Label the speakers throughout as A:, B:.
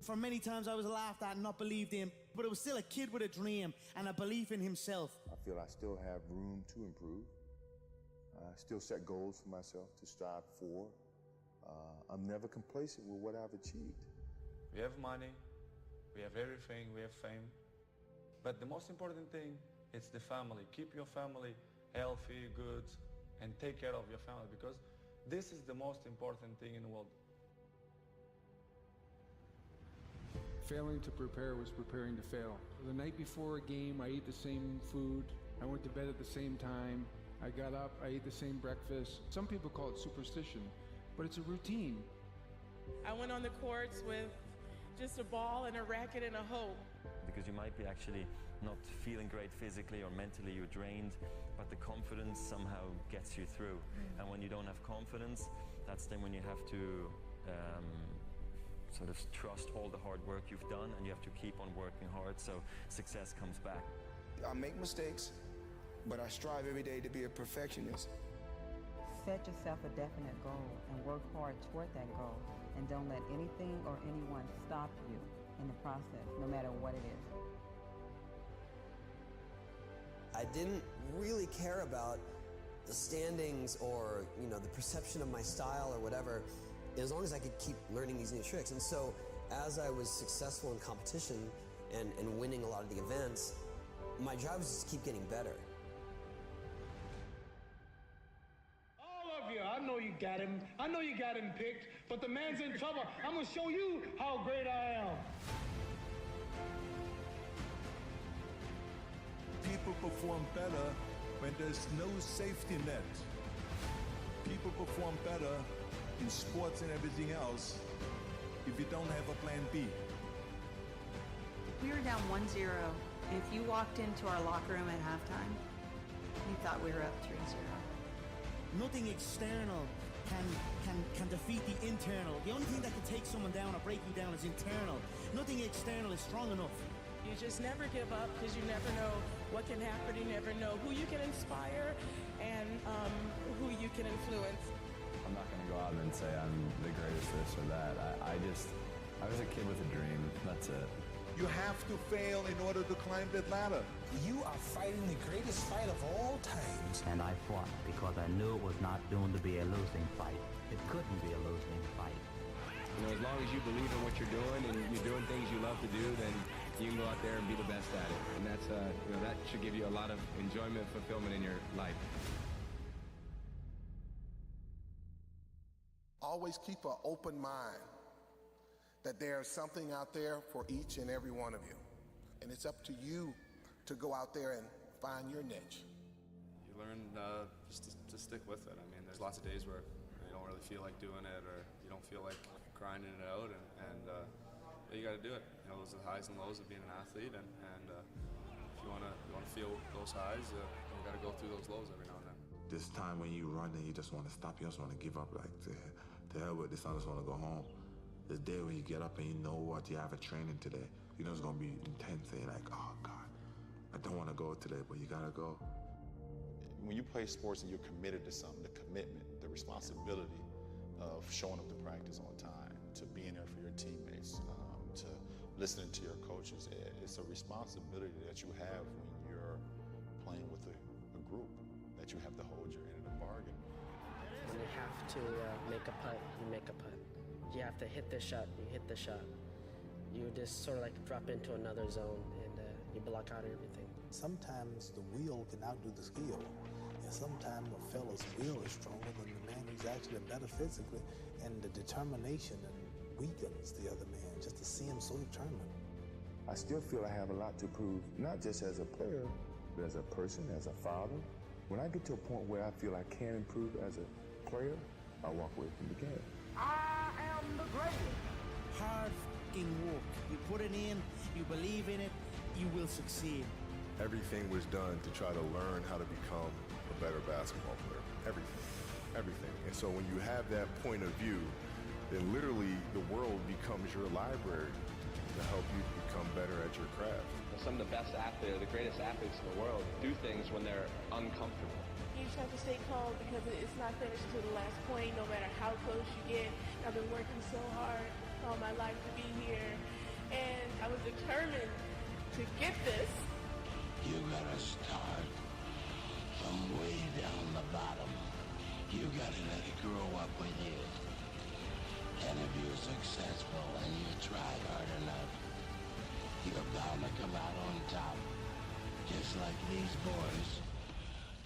A: For many times I was laughed at and not believed in, but it was still a kid with a dream and a belief in himself.
B: I feel I still have room to improve. I still set goals for myself to strive for. I'm never complacent with what I've achieved.
C: We have money, we have everything, we have fame. But the most important thing is the family. Keep your family healthy, good, and take care of your family, because this is the most important thing in the world.
D: Failing to prepare was preparing to fail. The night before a game, I ate the same food. I went to bed at the same time. I got up, I ate the same breakfast. Some people call it superstition, but it's a routine.
E: I went on the courts with just a ball and a racket and a hope.
F: Because you might be actually not feeling great physically or mentally, you're drained, but the confidence somehow gets you through. And when you don't have confidence, that's then when you have to sort of trust all the hard work you've done, and you have to keep on working hard so success comes back.
G: I make mistakes, but I strive every day to be a perfectionist.
H: Set yourself a definite goal and work hard toward that goal, and don't let anything or anyone stop you in the process, no matter what it is.
I: I didn't really care about the standings or, the perception of my style or whatever, as long as I could keep learning these new tricks. And so as I was successful in competition and winning a lot of the events, my job was just to keep getting better.
J: All of you, I know you got him. I know you got him picked, but the man's in trouble. I'm gonna show you how great I am.
K: People perform better when there's no safety net. People perform better in sports and everything else if you don't have a plan B.
L: We were down 1-0, and if you walked into our locker room at halftime, you thought we were up 3-0.
A: Nothing external can defeat the internal. The only thing that can take someone down or break you down is internal. Nothing external is strong enough.
E: You just never give up, because you never know what can happen. You never know who you can inspire and who you can influence.
M: I'm not going to go out and say I'm the greatest this or that. I was a kid with a dream. That's it.
K: You have to fail in order to climb that ladder.
N: You are fighting the greatest fight of all times.
O: And I fought because I knew it was not doomed to be a losing fight. It couldn't be a losing fight.
P: As long as you believe in what you're doing and you're doing things you love to do, then you can go out there and be the best at it. And that's, that should give you a lot of enjoyment, fulfillment in your life.
Q: Always keep an open mind that there's something out there for each and every one of you. And it's up to you to go out there and find your niche.
C: You learn just to stick with it. I mean, there's lots of days where you don't really feel like doing it, or you don't feel like grinding it out, and you got to do it. Those are the highs and lows of being an athlete, and if you want to feel those highs, you got to go through those lows every now and then.
B: This time when you run and you just want to stop, you just want to give up, like, to hell with this, I just want to go home. This day when you get up and you know what, you have a training today, you know it's going to be intense, and you're like, oh God, I don't want to go today, but you got to go.
R: When you play sports and you're committed to something, the commitment, the responsibility of showing up to practice on time, to being there for your teammates, to listening to your coaches, it's a responsibility that you have when you're playing with a group, that you have to hold your end of the bargain.
S: When you have to make a putt, you make a putt. You have to hit the shot, you hit the shot. You just sort of like drop into another zone, and you block out everything.
N: Sometimes the will can outdo the skill. And sometimes a fella's will is stronger than the man who's actually better physically, and the determination weakens the other man just to see him so determined.
B: I still feel I have a lot to prove, not just as a player, but as a person, as a father. When I get to a point where I feel I can improve as a player, I walk away from the game.
A: I am the greatest. Hard fucking work. You put it in, you believe in it, you will succeed.
T: Everything was done to try to learn how to become a better basketball player. Everything. And so when you have that point of view, then literally the world becomes your library to help you become better at your craft.
P: Some of the best athletes, the greatest athletes in the world, do things when they're uncomfortable.
E: You just have to stay calm, because it's not finished until the last point, no matter how close you get. I've been working so hard all my life to be here, and I was determined to get this.
U: You gotta start from way down the bottom. You gotta let it grow up with you. And if you're successful and you try hard enough, you're bound to come out on top. Just like these boys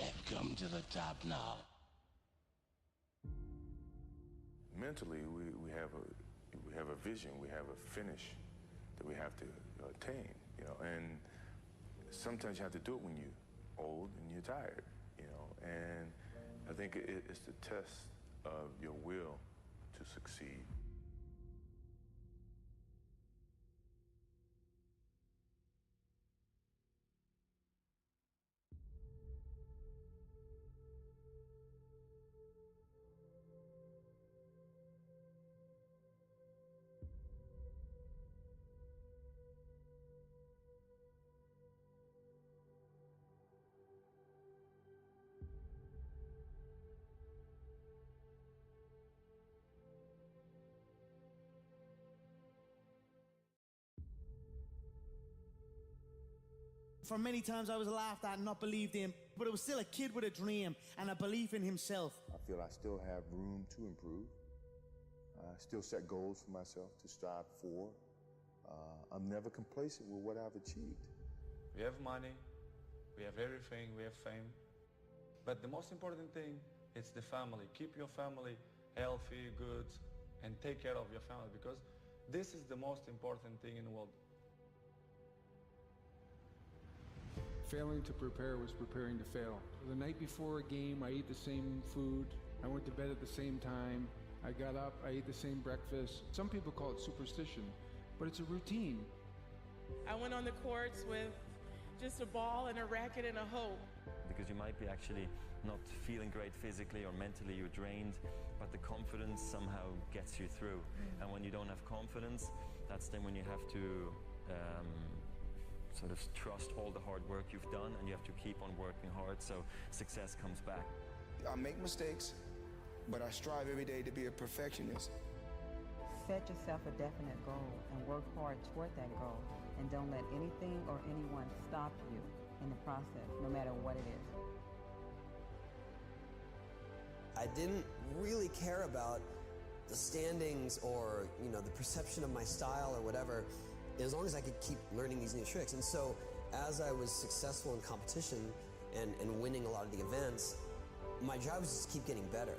U: have come to the top now.
T: Mentally, we have a vision, we have a finish that we have to attain, and sometimes you have to do it when you're old and you're tired, and I think it's the test of your will to succeed.
A: For many times I was laughed at and not believed in, but it was still a kid with a dream and a belief in himself.
T: I feel I still have room to improve. I still set goals for myself to strive for. I'm never complacent with what I've achieved.
V: We have money, we have everything, we have fame. But the most important thing is the family. Keep your family healthy, good, and take care of your family, because this is the most important thing in the world.
D: Failing to prepare was preparing to fail. The night before a game, I ate the same food. I went to bed at the same time. I got up, I ate the same breakfast. Some people call it superstition, but it's a routine.
E: I went on the courts with just a ball and a racket and a hope.
F: Because you might be actually not feeling great physically or mentally, you're drained, but the confidence somehow gets you through. And when you don't have confidence, that's then when you have to sort of trust all the hard work you've done, and you have to keep on working hard so success comes back.
G: I make mistakes, but I strive every day to be a perfectionist.
H: Set yourself a definite goal and work hard toward that goal, and don't let anything or anyone stop you in the process, no matter what it is.
I: I didn't really care about the standings or, the perception of my style or whatever, as long as I could keep learning these new tricks. And so as I was successful in competition and winning a lot of the events, my job was just keep getting better.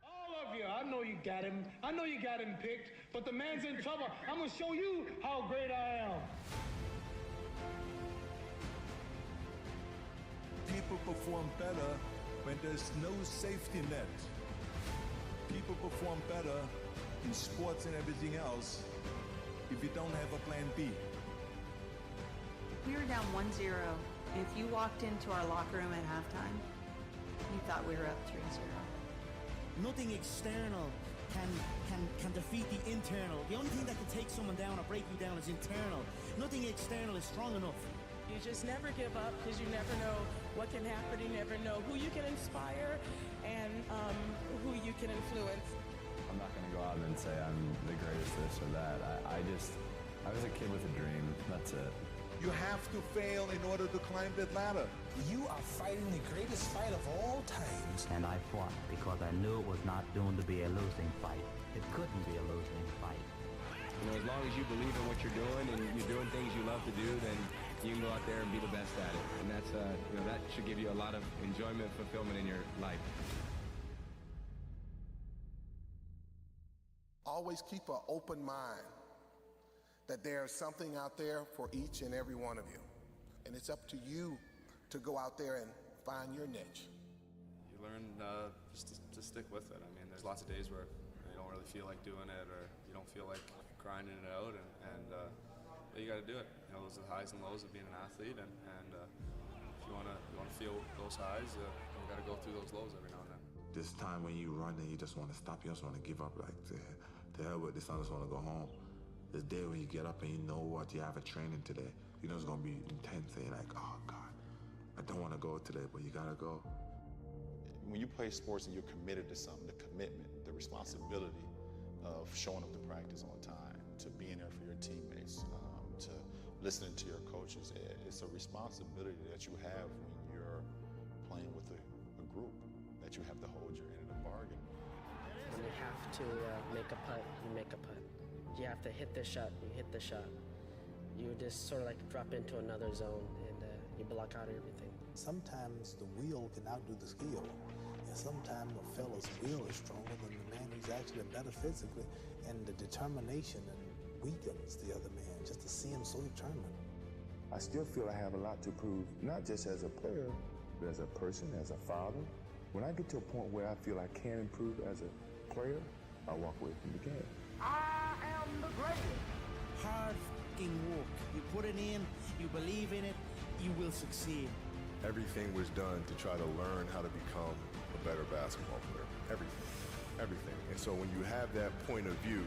J: All of you, I know you got him. I know you got him picked, but the man's in trouble. I'm going to show you how great I am.
K: People perform better when there's no safety net. People perform better in sports and everything else if you don't have a plan B.
L: We were down 1-0. If you walked into our locker room at halftime, you thought we were up 3-0.
A: Nothing external can defeat the internal. The only thing that can take someone down or break you down is internal. Nothing external is strong enough.
E: You just never give up, because you never know what can happen. You never know who you can inspire and who you can influence.
M: I'm not going to go out and say I'm the greatest this or that. I was a kid with a dream. That's it.
K: You have to fail in order to climb that ladder.
N: You are fighting the greatest fight of all times.
O: And I fought because I knew it was not doomed to be a losing fight. It couldn't be a losing fight.
P: As long as you believe in what you're doing and you're doing things you love to do, then you can go out there and be the best at it. And that's, that should give you a lot of enjoyment, fulfillment in your life.
Q: Always keep an open mind that there's something out there for each and every one of you. And it's up to you to go out there and find your niche.
C: You learn just to stick with it. I mean, there's lots of days where you don't really feel like doing it, or you don't feel like grinding it out, but you got to do it. Those are the highs and lows of being an athlete, and if you want to feel those highs, you got to go through those lows every now and then.
B: This time when you run and you just want to stop, you just want to give up, like, to hell with this, I just want to go home. This day when you get up and you know what you have a training today, you know it's going to be intense, and you're like, oh God, I don't want to go today, but you got to go.
R: When you play sports and you're committed to something, the commitment, the responsibility of showing up to practice on time, to being there for your teammates, to listening to your coaches. It's a responsibility that you have when you're playing with a group, that you have to hold your end of the bargain.
S: When you have to make a putt, you make a putt. You have to hit the shot, you hit the shot. You just sort of like drop into another zone and you block out everything.
N: Sometimes the will can outdo the skill. And sometimes a fella's will is stronger than the man who's actually better physically, and the determination weakens the other man just to see him so determined.
U: I still feel I have a lot to prove, not just as a player, but as a person, as a father. When I get to a point where I feel I can improve as a player, I walk away from the game.
A: I am the greatest. Hard fucking work. You put it in, you believe in it, you will succeed.
T: Everything was done to try to learn how to become a better basketball player. Everything. And so when you have that point of view,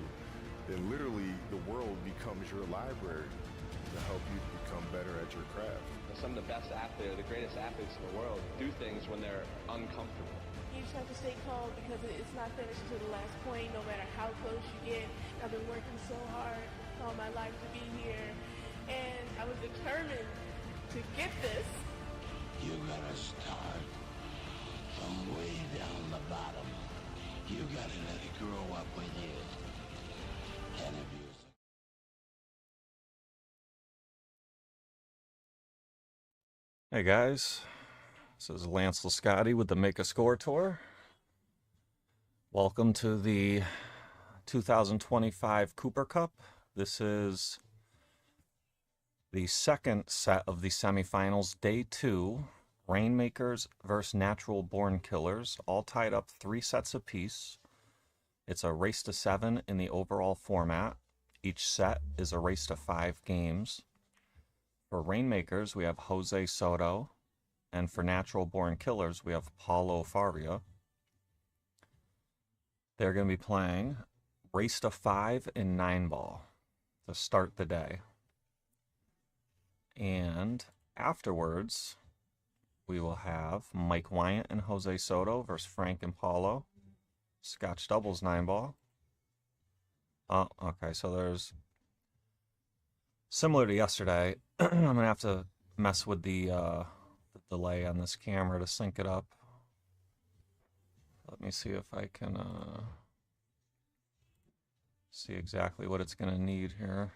T: then literally the world becomes your library to help you become better at your craft.
W: Some of the best athletes, the greatest athletes in the world, do things when they're uncomfortable.
E: You just have to stay calm because it's not finished until the last point, no matter how close you get. I've been working so hard all my life to be here, and I was determined to get this.
X: You gotta start from way down the bottom. You gotta let it grow up with you. And if you...
Y: Hey guys, this is Lance Lisciotti with the Make a Score Tour. Welcome to the 2025 Cooper Cup. This is the second set of the semifinals, day 2. Rainmakers versus Natural Born Killers, all tied up 3 sets apiece. It's a race to 7 in the overall format. Each set is a race to 5 games. For Rainmakers, we have Jose Soto, and for Natural Born Killers, we have Paulo Faria. They're going to be playing race to 5 in 9-ball to start the day. And afterwards, we will have Mike Wyant and Jose Soto versus Frank and Paulo. Scotch doubles 9-ball. Oh, okay, so there's... Similar to yesterday, I'm going to have to mess with the delay on this camera to sync it up. Let me see if I can see exactly what it's going to need here.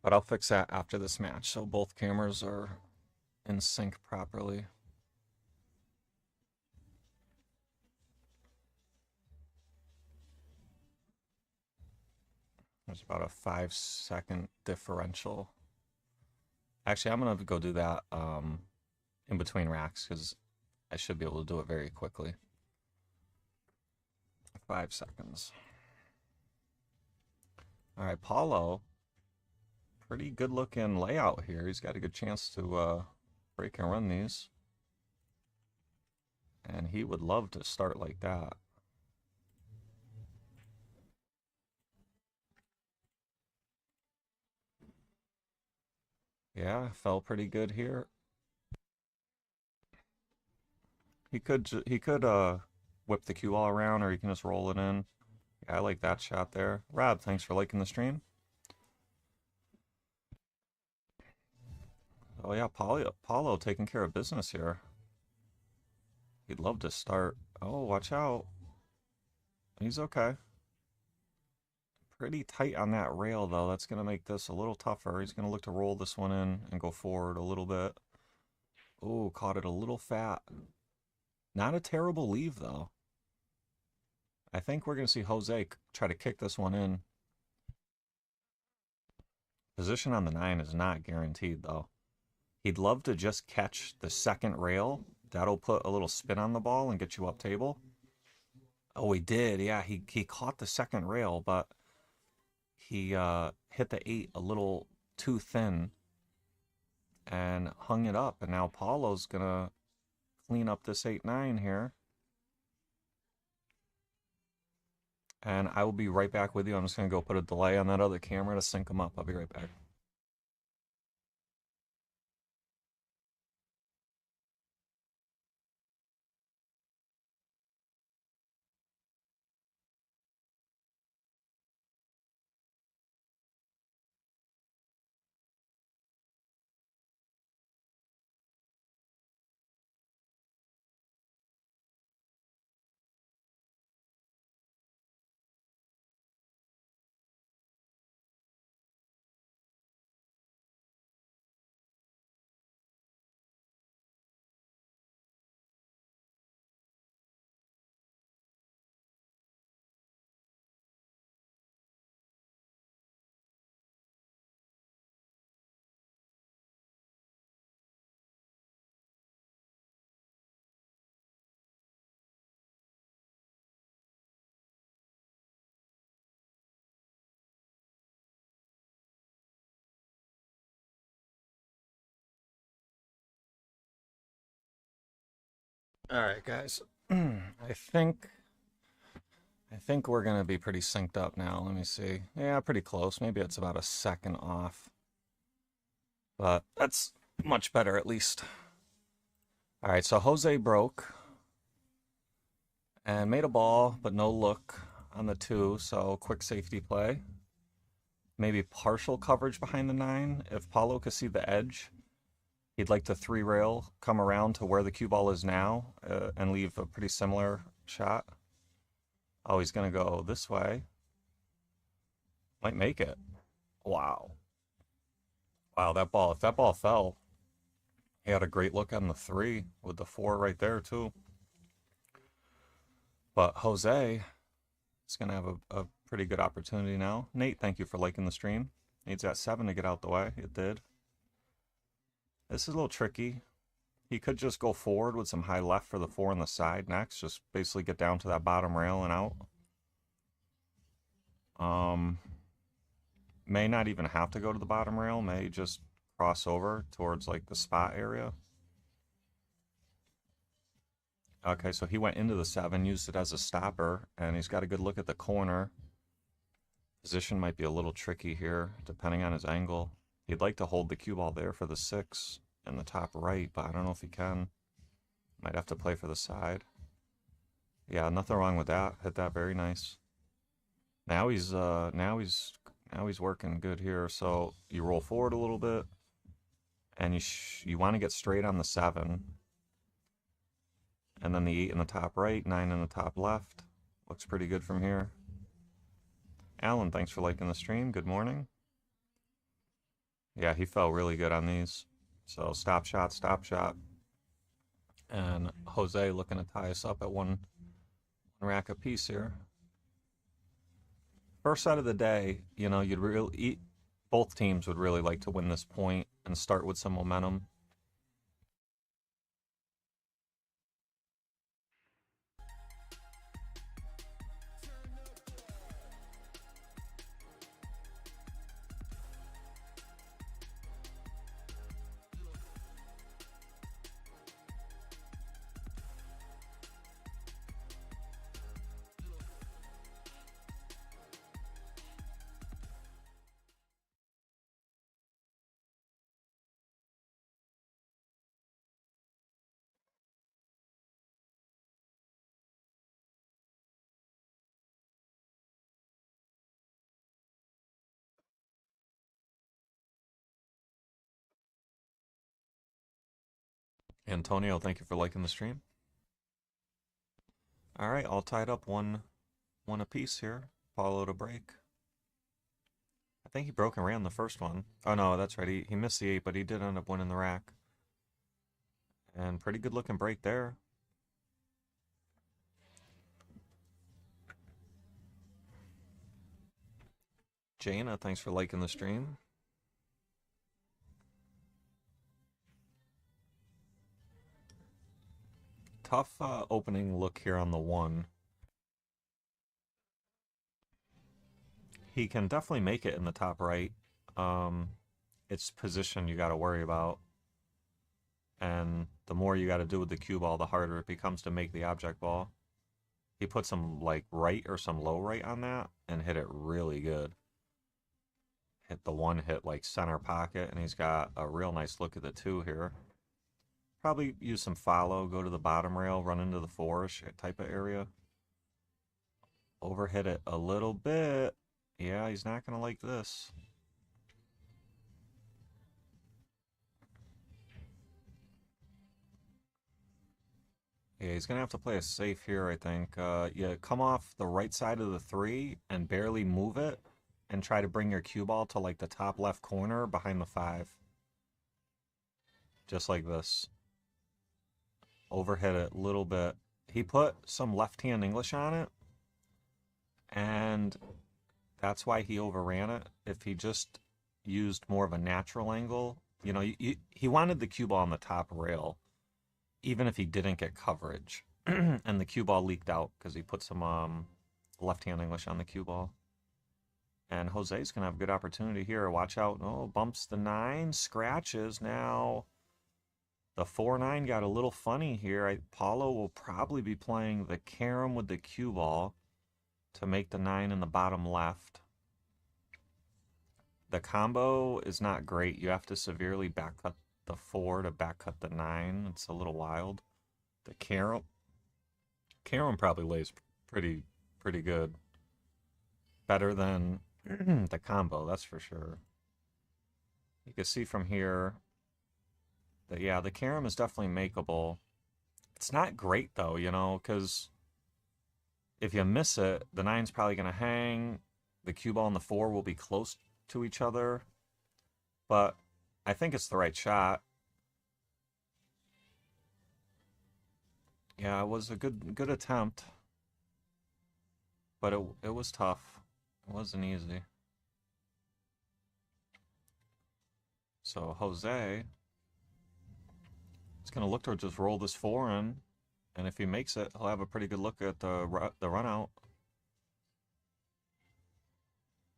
Y: But I'll fix that after this match, so both cameras are in sync properly. There's about a 5-second differential. Actually, I'm going to go do that in between racks because I should be able to do it very quickly. 5 seconds. All right, Paulo. Pretty good looking layout here. He's got a good chance to break and run these. And he would love to start like that. Yeah, felt pretty good here. He could whip the cue ball around, or he can just roll it in. Yeah, I like that shot there. Rob, thanks for liking the stream. Oh yeah, Paulo taking care of business here. He'd love to start. Oh, watch out. He's okay. Pretty tight on that rail, though. That's going to make this a little tougher. He's going to look to roll this one in and go forward a little bit. Oh, caught it a little fat. Not a terrible leave, though. I think we're going to see Jose try to kick this one in. Position on the 9 is not guaranteed, though. He'd love to just catch the second rail. That'll put a little spin on the ball and get you up table. Oh, he did. Yeah, he caught the second rail, but he hit the 8 a little too thin and hung it up. And now Paulo's going to clean up this 8-9 here. And I will be right back with you. I'm just going to go put a delay on that other camera to sync them up. I'll be right back. All right, guys. I think we're gonna be pretty synced up now. Let me see. Yeah, pretty close. Maybe it's about a second off, but that's much better at least. All right, so Jose broke and made a ball, but no look on the 2. So quick safety play. Maybe partial coverage behind the 9. If Paulo could see the edge, he'd like to 3-rail, come around to where the cue ball is now, and leave a pretty similar shot. Oh, he's going to go this way. Might make it. Wow. Wow, that ball, if that ball fell, he had a great look on the 3 with the 4 right there, too. But Jose is going to have a pretty good opportunity now. Nate, thank you for liking the stream. Needs that 7 to get out the way. It did. This is a little tricky. He could just go forward with some high left for the 4 on the side next. Just basically get down to that bottom rail and out. May not even have to go to the bottom rail. May just cross over towards like the spot area. Okay, so he went into the 7, used it as a stopper, and he's got a good look at the corner. Position might be a little tricky here, depending on his angle. He'd like to hold the cue ball there for the 6 in the top right, but I don't know if he can. Might have to play for the side. Yeah, nothing wrong with that. Hit that very nice. Now he's working good here. So you roll forward a little bit, and you want to get straight on the 7, and then the 8 in the top right, 9 in the top left. Looks pretty good from here. Alan, thanks for liking the stream. Good morning. Yeah, he felt really good on these. So stop shot, stop shot. And Jose looking to tie us up at one rack apiece here. First set of the day, you know, both teams would really like to win this point and start with some momentum. Antonio, thank you for liking the stream. All right, all tied up, one apiece here. Paulo to break. I think he broke and ran the first one. Oh no, that's right. He missed the 8, but he did end up winning the rack. And pretty good looking break there. Jaina, thanks for liking the stream. Tough opening look here on the 1. He can definitely make it in the top right. It's position you got to worry about. And the more you got to do with the cue ball, the harder it becomes to make the object ball. He put some like right or some low right on that and hit it really good. Hit the 1 hit like center pocket, and he's got a real nice look at the 2 here. Probably use some follow, go to the bottom rail, run into the 4-ish type of area. Overhit it a little bit. Yeah, he's not going to like this. Yeah, he's going to have to play it safe here, I think. Yeah, come off the right side of the 3 and barely move it and try to bring your cue ball to like the top left corner behind the 5. Just like this. Overhit it a little bit. He put some left-hand English on it, and that's why he overran it. If he just used more of a natural angle, you know, he wanted the cue ball on the top rail, even if he didn't get coverage. And the cue ball leaked out because he put some left-hand English on the cue ball. And Jose's going to have a good opportunity here. Watch out. Oh, bumps the 9, scratches now. The 4-9 got a little funny here. Paulo will probably be playing the carom with the cue ball to make the 9 in the bottom left. The combo is not great. You have to severely backcut the 4 to backcut the 9. It's a little wild. The carom probably lays pretty good. Better than the combo, that's for sure. You can see from here that, yeah, the carom is definitely makeable. It's not great, though, you know, because if you miss it, the 9's probably going to hang. The cue ball and the 4 will be close to each other. But I think it's the right shot. Yeah, it was a good attempt. But it was tough. It wasn't easy. So Jose is going to look to just roll this 4 in, and if he makes it, he'll have a pretty good look at the run out.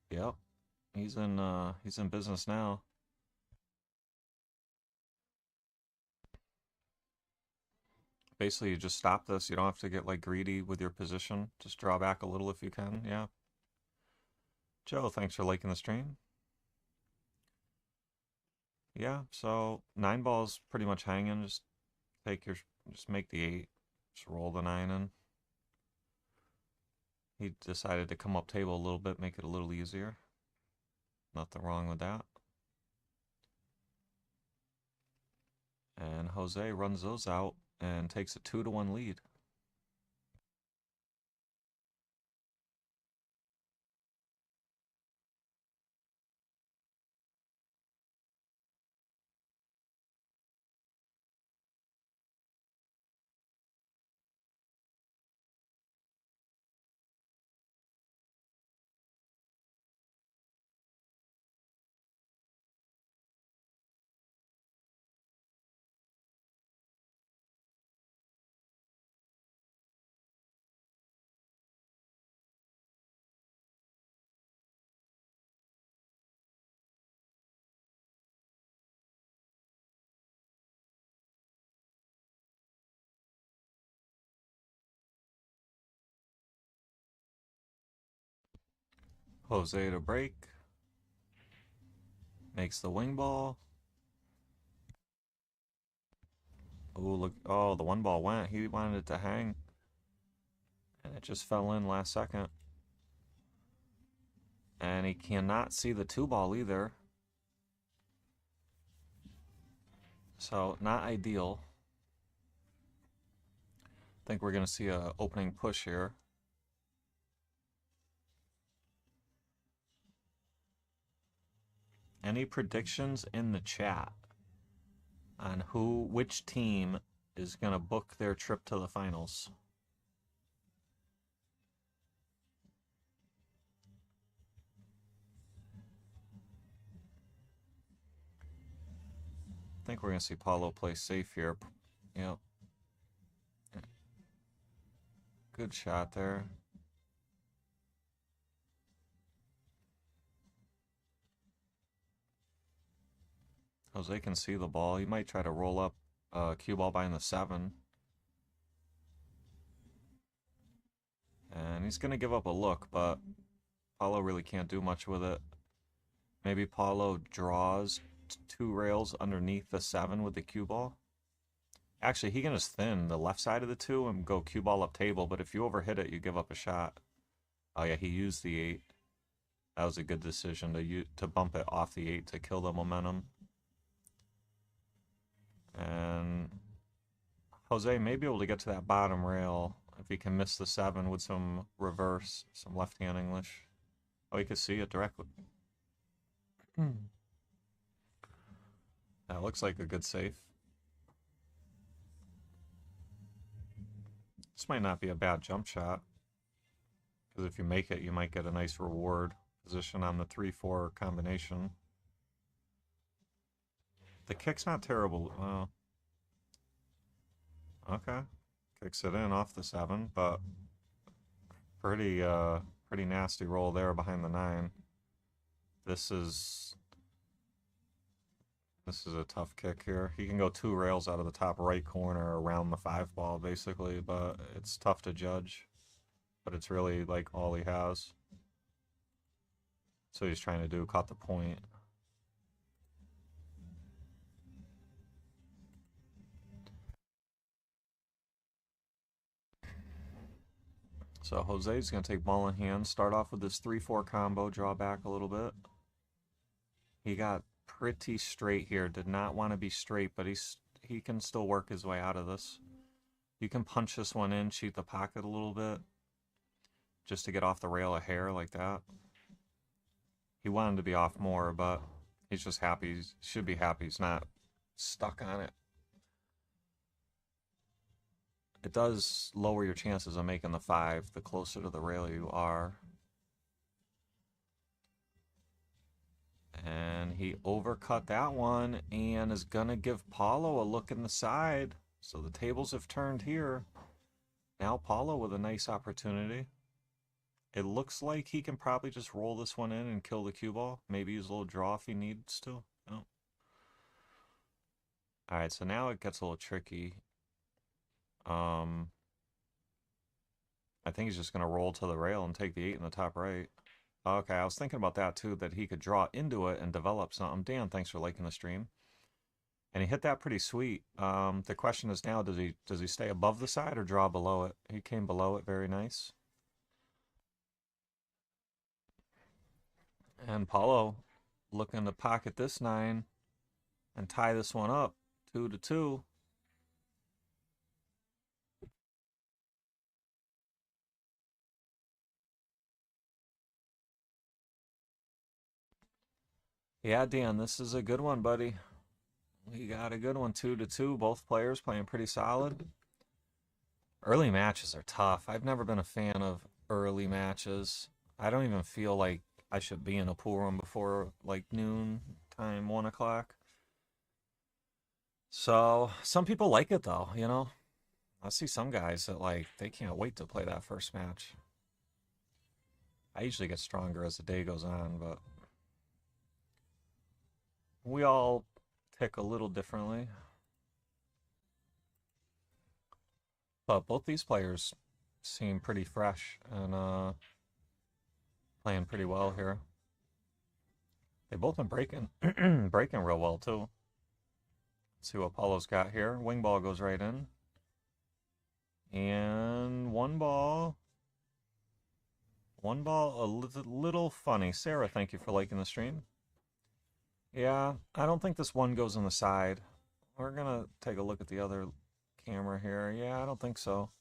Y: Yep, he's in business now. Basically, you just stop this. You don't have to get like greedy with your position. Just draw back a little if you can. Yeah. Joe, thanks for liking the stream. Yeah, so 9 ball's pretty much hanging. Just make the 8. Just roll the 9 in. He decided to come up table a little bit, make it a little easier. Nothing wrong with that. And Jose runs those out and takes a 2-1 lead. Jose to break. Makes the wing ball. Oh, look. Oh, the 1 ball went. He wanted it to hang. And it just fell in last second. And he cannot see the 2 ball either. So, not ideal. I think we're going to see an opening push here. Any predictions in the chat on which team is going to book their trip to the finals? I think we're going to see Paulo play safe here. Yep. Good shot there. Jose can see the ball. He might try to roll up cue ball behind the 7. And he's going to give up a look, but Paulo really can't do much with it. Maybe Paulo draws 2 rails underneath the 7 with the cue ball. Actually, he can just thin the left side of the 2 and go cue ball up table, but if you overhit it, you give up a shot. Oh yeah, he used the 8. That was a good decision to bump it off the 8 to kill the momentum. And Jose may be able to get to that bottom rail if he can miss the 7 with some reverse, some left-hand English. Oh, he could see it directly. That looks like a good save. This might not be a bad jump shot, because if you make it, you might get a nice reward position on the 3-4 combination. The kick's not terrible. Okay. Kicks it in off the 7, but pretty nasty roll there behind the 9. This is This is a tough kick here. He can go 2 rails out of the top right corner around the 5 ball, basically, but it's tough to judge. But it's really, like, all he has. So he's trying to do, cut the point. So Jose's going to take ball in hand, start off with this 3-4 combo, draw back a little bit. He got pretty straight here, did not want to be straight, but he can still work his way out of this. You can punch this one in, cheat the pocket a little bit, just to get off the rail a hair like that. He wanted to be off more, but he's just happy. He should be happy he's not stuck on it. It does lower your chances of making the 5 the closer to the rail you are. And he overcut that one and is going to give Paulo a look in the side. So the tables have turned here. Now Paulo with a nice opportunity. It looks like he can probably just roll this one in and kill the cue ball. Maybe use a little draw if he needs to. Oh. Alright, so now it gets a little tricky. I think he's just going to roll to the rail and take the 8 in the top right. Okay, I was thinking about that too, that he could draw into it and develop something. Dan, thanks for liking the stream. And he hit that pretty sweet. The question is now, does he stay above the side or draw below it? He came below it, very nice. And Paulo looking to pocket this 9 and tie this one up 2-2. Yeah, Dan, this is a good one, buddy. We got a good one, 2-2. Both players playing pretty solid. Early matches are tough. I've never been a fan of early matches. I don't even feel like I should be in a pool room before like noon time, 1 o'clock. So some people like it though, you know. I see some guys that like they can't wait to play that first match. I usually get stronger as the day goes on, but we all tick a little differently. But both these players seem pretty fresh and playing pretty well here. They've both been breaking breaking real well too. Let's see what Paulo's got here. Wing ball goes right in. And one ball a little funny. Sarah, thank you for liking the stream. Yeah, I don't think this one goes on the side. We're gonna take a look at the other camera here. Yeah, I don't think so.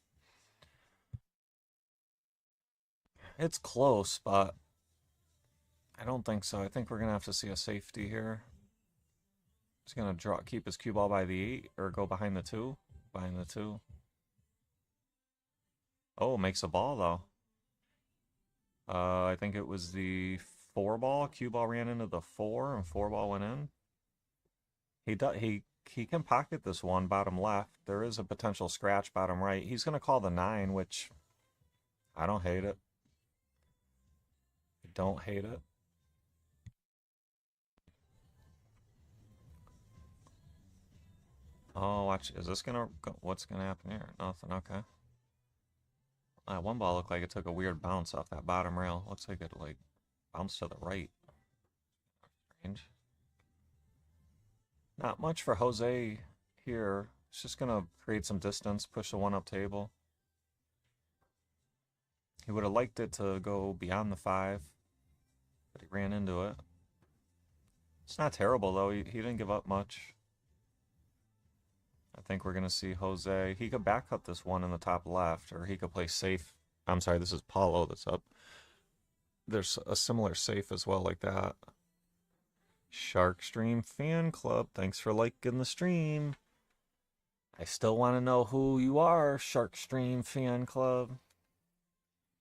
Y: It's close, but I don't think so. I think we're gonna have to see a safety here. He's gonna keep his cue ball by the 8 or go behind the 2. Behind the 2. Oh, makes a ball though. I think it was the 4 ball. Cue ball ran into the 4 and 4 ball went in. He can pocket this one bottom left. There is a potential scratch bottom right. He's gonna call the 9, which I don't hate it. I don't hate it. Oh, watch. Is this gonna go? What's gonna happen here? Nothing. Okay. That one ball looked like it took a weird bounce off that bottom rail. Looks like it like bounced to the right. Strange. Not much for Jose here. It's just gonna create some distance, push the 1-up table. He would have liked it to go beyond the 5, but he ran into it. It's not terrible though. He didn't give up much. I think we're going to see Jose. He could back cut this one in the top left, or he could play safe. I'm sorry, this is Paulo that's up. There's a similar safe as well like that. Sharkstream Fan Club, thanks for liking the stream. I still want to know who you are, Sharkstream Fan Club.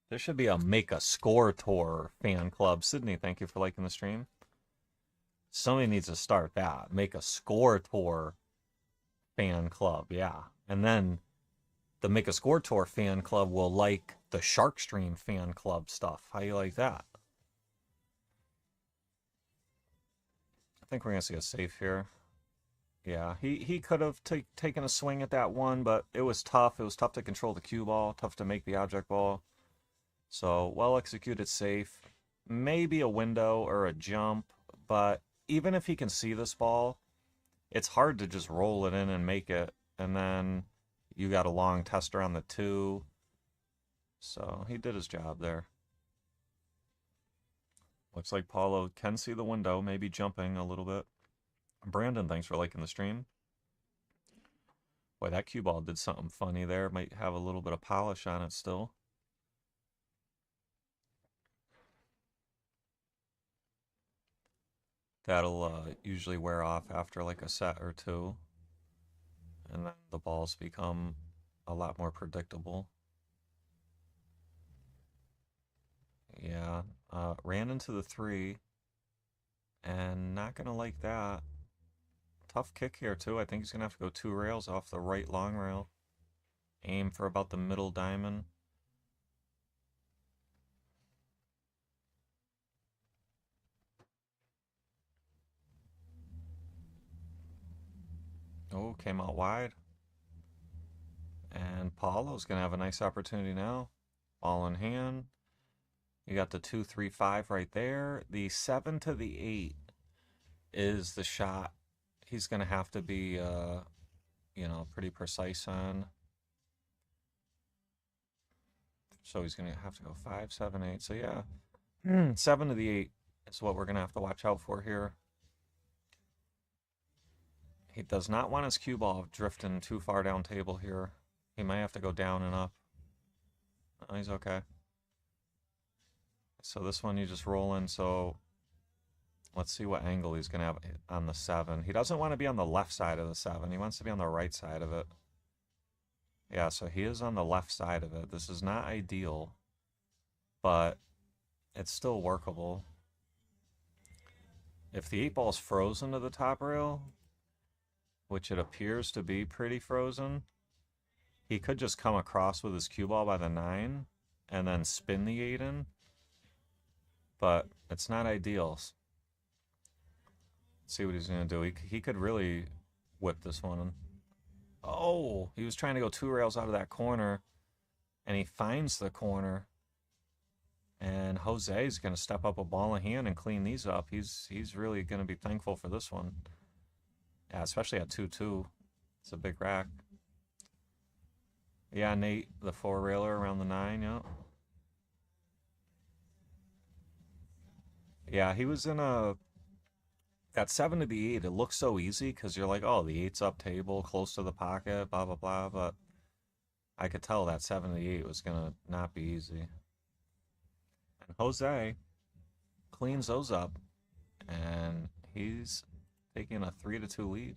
Y: There should be a MakeaScoreTour Fan Club. Sydney, thank you for liking the stream. Somebody needs to start that. MakeaScoreTour Fan Club, yeah. And then the MakeaScoreTour Fan Club will like the Sharkstream Fan Club stuff. How you like that? I think we're going to see a safe here. Yeah, he could have taken a swing at that one, but it was tough. It was tough to control the cue ball, tough to make the object ball. So, well executed safe. Maybe a window or a jump, but even if he can see this ball, it's hard to just roll it in and make it. And then you got a long tester on the 2. So he did his job there. Looks like Paulo can see the window, maybe jumping a little bit. Brandon, thanks for liking the stream. Boy, that cue ball did something funny there. Might have a little bit of polish on it still. That'll usually wear off after like a set or 2. And then the balls become a lot more predictable. Yeah, ran into the 3. And not going to like that. Tough kick here, too. I think he's going to have to go 2 rails off the right long rail. Aim for about the middle diamond. Oh, came out wide. And Paulo's going to have a nice opportunity now. Ball in hand. You got the 2, 3, 5 right there. The 7 to the 8 is the shot he's going to have to be, you know, pretty precise on. So he's going to have to go 5, 7, 8. So yeah, 7 to the 8 is what we're going to have to watch out for here. He does not want his cue ball drifting too far down table here. He might have to go down and up. Oh, he's okay. So this one you just roll in. So let's see what angle he's going to have on the 7. He doesn't want to be on the left side of the 7. He wants to be on the right side of it. Yeah, so he is on the left side of it. This is not ideal, but it's still workable. If the 8 ball's frozen to the top rail, which it appears to be pretty frozen, he could just come across with his cue ball by the 9 and then spin the 8 in, but it's not ideal. Let's see what he's going to do. He could really whip this one. Oh, he was trying to go 2 rails out of that corner, and he finds the corner. And Jose is going to step up a ball in hand and clean these up. He's really going to be thankful for this one. Yeah, especially at 2-2. It's a big rack. Yeah, Nate, the 4-railer around the 9, yeah. Yeah, he was in a... That 7 to the 8, it looks so easy because you're like, oh, the 8's up table, close to the pocket, blah, blah, blah. But I could tell that 7 to the 8 was going to not be easy. And Jose cleans those up, and he's taking a 3-2 lead.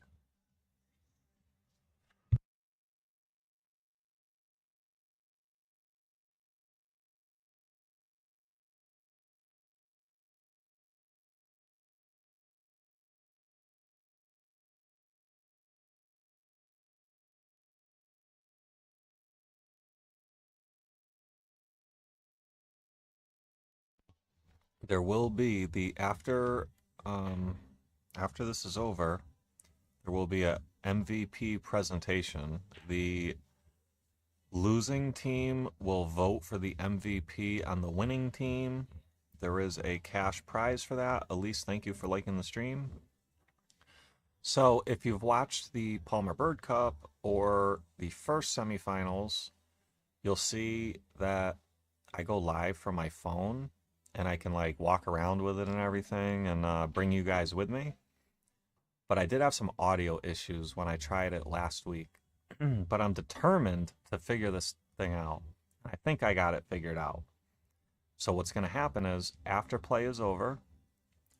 Y: There will be after this is over, there will be a MVP presentation. The losing team will vote for the MVP on the winning team. There is a cash prize for that. Elise, thank you for liking the stream. So if you've watched the Palmer Bird Cup or the first semifinals, you'll see that I go live from my phone. And I can like walk around with it and everything and bring you guys with me. But I did have some audio issues when I tried it last week. But I'm determined to figure this thing out. I think I got it figured out. So what's going to happen is after play is over,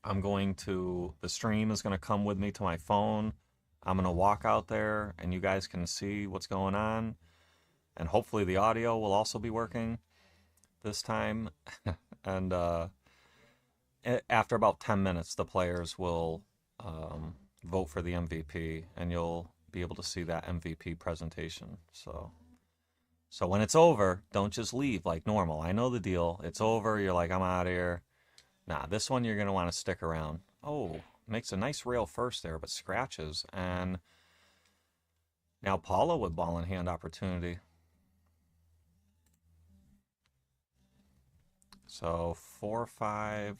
Y: the stream is going to come with me to my phone. I'm going to walk out there and you guys can see what's going on. And hopefully the audio will also be working this time. And after about 10 minutes, the players will vote for the MVP, and you'll be able to see that MVP presentation. So when it's over, don't just leave like normal. I know the deal. It's over. You're like, I'm out of here. Nah, this one you're going to want to stick around. Oh, makes a nice rail first there, but scratches. And now Paulo with ball in hand opportunity. So 4, 5,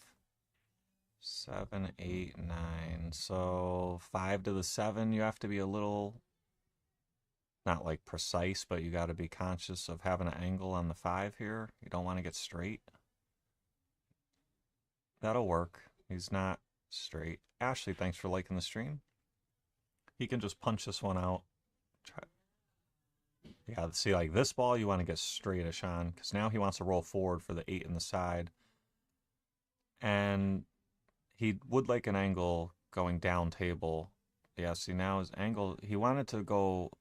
Y: 7, 8, 9. So 5 to the 7, you have to be a little, not like precise, but you got to be conscious of having an angle on the 5 here. You don't want to get straight. That'll work. He's not straight. Ashley, thanks for liking the stream. He can just punch this one out. Try. Yeah, see, like this ball, you want to get straightish on, because now he wants to roll forward for the 8 in the side. And he would like an angle going down table. Yeah, see, now his angle, he wanted to go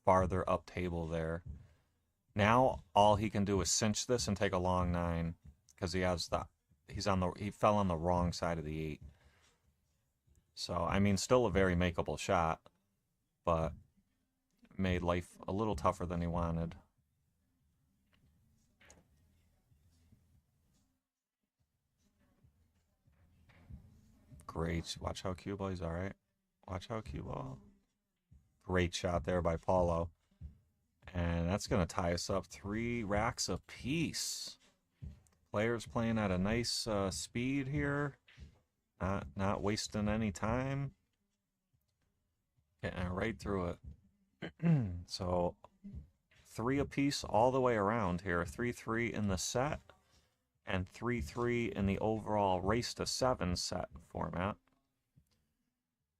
Y: farther up table there. Now all he can do is cinch this and take a long 9, because he has the, he fell on the wrong side of the 8. So, I mean, still a very makeable shot, but made life a little tougher than he wanted. Great. Watch how cue ball. He's all right. Watch how cue ball. Great shot there by Paulo. And that's going to tie us up 3 racks apiece. Players playing at a nice speed here. Not wasting any time. Getting right through it. So 3 apiece all the way around here. 3-3 in the set. And 3-3 in the overall race to 7 set format.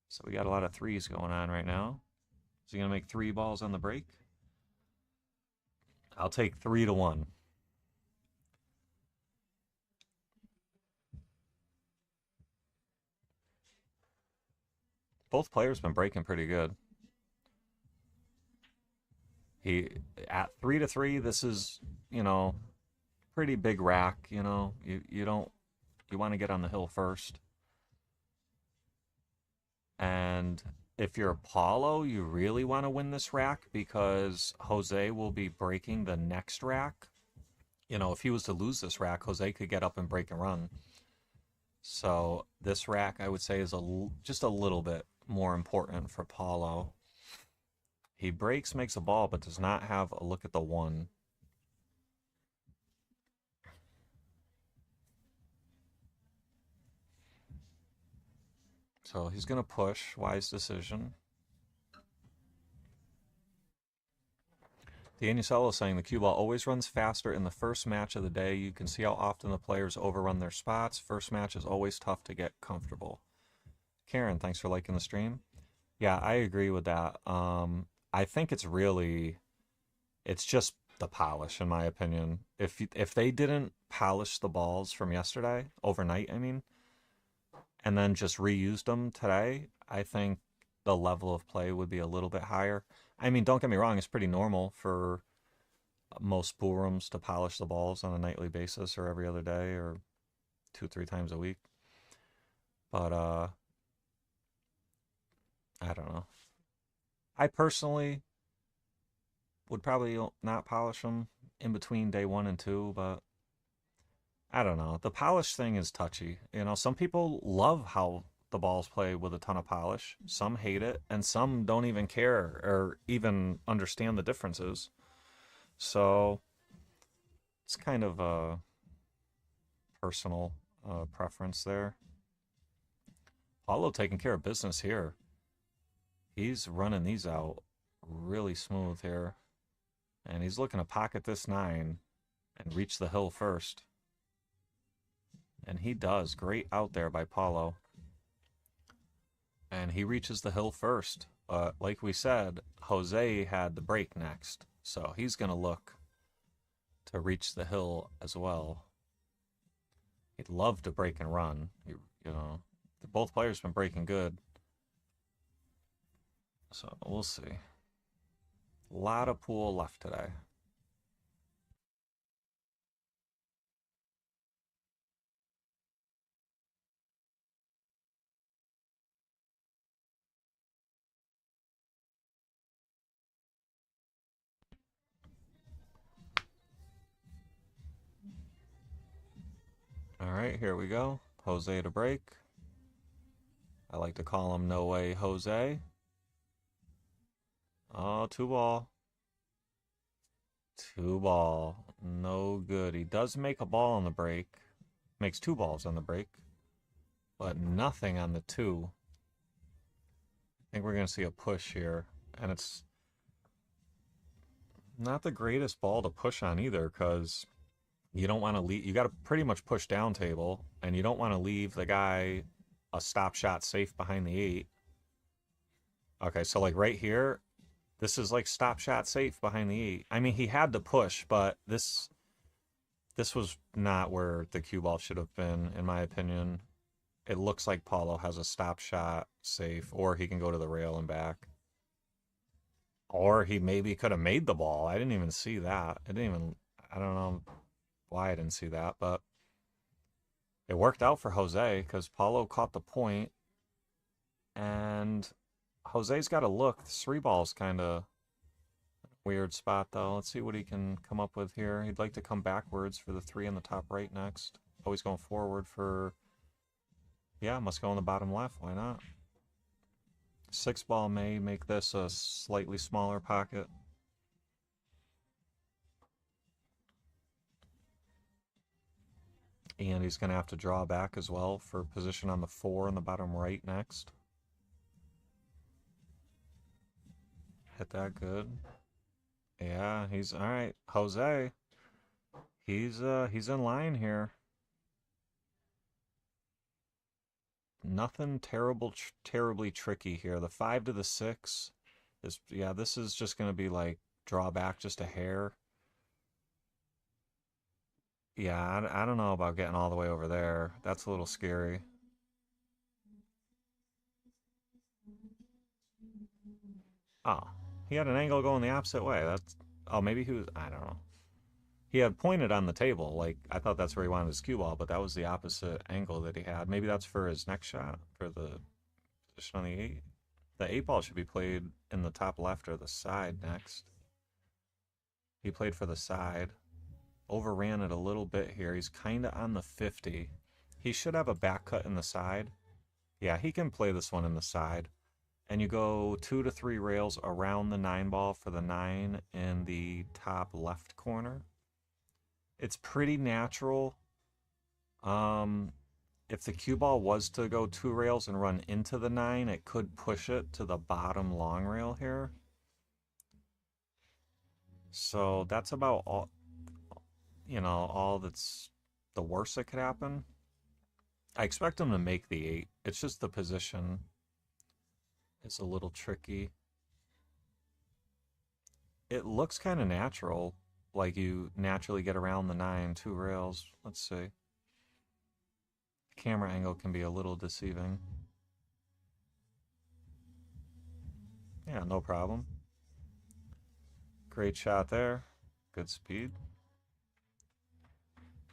Y: So we got a lot of 3s going on right now. Is he going to make 3 balls on the break? I'll take 3-1. Both players been breaking pretty good. He at 3-3, this is, you know, pretty big rack, you know. You want to get on the hill first. And if you're Paulo, you really want to win this rack because Jose will be breaking the next rack. You know, if he was to lose this rack, Jose could get up and break and run. So this rack, I would say, is just a little bit more important for Paulo. He breaks, makes a ball, but does not have a look at the 1. So he's going to push. Wise decision. Daniel saying the cue ball always runs faster in the first match of the day. You can see how often the players overrun their spots. First match is always tough to get comfortable. Karen, thanks for liking the stream. Yeah, I agree with that. I think it's just the polish, in my opinion. If they didn't polish the balls from yesterday, overnight, I mean, and then just reused them today, I think the level of play would be a little bit higher. I mean, don't get me wrong, it's pretty normal for most Bourns to polish the balls on a nightly basis or every other day or 2-3 times a week. But, I don't know. I personally would probably not polish them in between day 1 and 2, but I don't know. The polish thing is touchy. You know, some people love how the balls play with a ton of polish. Some hate it, and some don't even care or even understand the differences. So it's kind of a personal preference there. Paulo taking care of business here. He's running these out really smooth here. And he's looking to pocket this 9 and reach the hill first. And he does. Great out there by Paulo. And he reaches the hill first. But like we said, Jose had the break next. So he's going to look to reach the hill as well. He'd love to break and run. You know, both players have been breaking good. So we'll see. A lot of pool left today. All right, here we go. Jose to break. I like to call him No Way Jose. Oh, 2-ball. 2-ball. No good. He does make a ball on the break. Makes 2 balls on the break. But nothing on the 2. I think we're going to see a push here. And it's not the greatest ball to push on either, because you don't want to leave. You got to pretty much push down table, and you don't want to leave the guy a stop shot safe behind the 8. Okay, so like right here, this is like stop shot safe behind the 8. I mean, he had to push, but this was not where the cue ball should have been, in my opinion. It looks like Paulo has a stop shot safe, or he can go to the rail and back. Or he maybe could have made the ball. I didn't even see that. I don't know why I didn't see that, but it worked out for Jose because Paulo caught the point, and Jose's got to look. 3 ball's kind of weird spot, though. Let's see what he can come up with here. He'd like to come backwards for the 3 in the top right next. Oh, he's going forward for... Yeah, must go in the bottom left. Why not? 6 ball may make this a slightly smaller pocket. And he's going to have to draw back as well for position on the 4 in the bottom right next. Hit that good. Yeah, he's all right. Jose, he's in line here. Nothing terribly tricky here. The 5 to the 6 is, yeah, this is just going to be like draw back just a hair. Yeah, I don't know about getting all the way over there. That's a little scary. Oh, he had an angle going the opposite way. That's, oh, maybe he was, I don't know. He had pointed on the table, like, I thought that's where he wanted his cue ball, but that was the opposite angle that he had. Maybe that's for his next shot, for the position on the 8. The 8 ball should be played in the top left or the side next. He played for the side. Overran it a little bit here. He's kind of on the 50. He should have a back cut in the side. Yeah, he can play this one in the side. And you go 2 to 3 rails around the 9 ball for the 9 in the top left corner. It's pretty natural. If the cue ball was to go 2 rails and run into the 9, it could push it to the bottom long rail here. So that's about all, you know, all that's the worst that could happen. I expect him to make the 8. It's just the position is a little tricky. It looks kind of natural, like you naturally get around the 9, 2 rails. Let's see. Camera angle can be a little deceiving. Yeah, no problem. Great shot there. Good speed.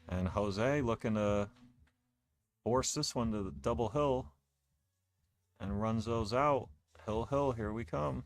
Y: And Jose looking to force this one to the double hill and runs those out. Hill, hill, here we come.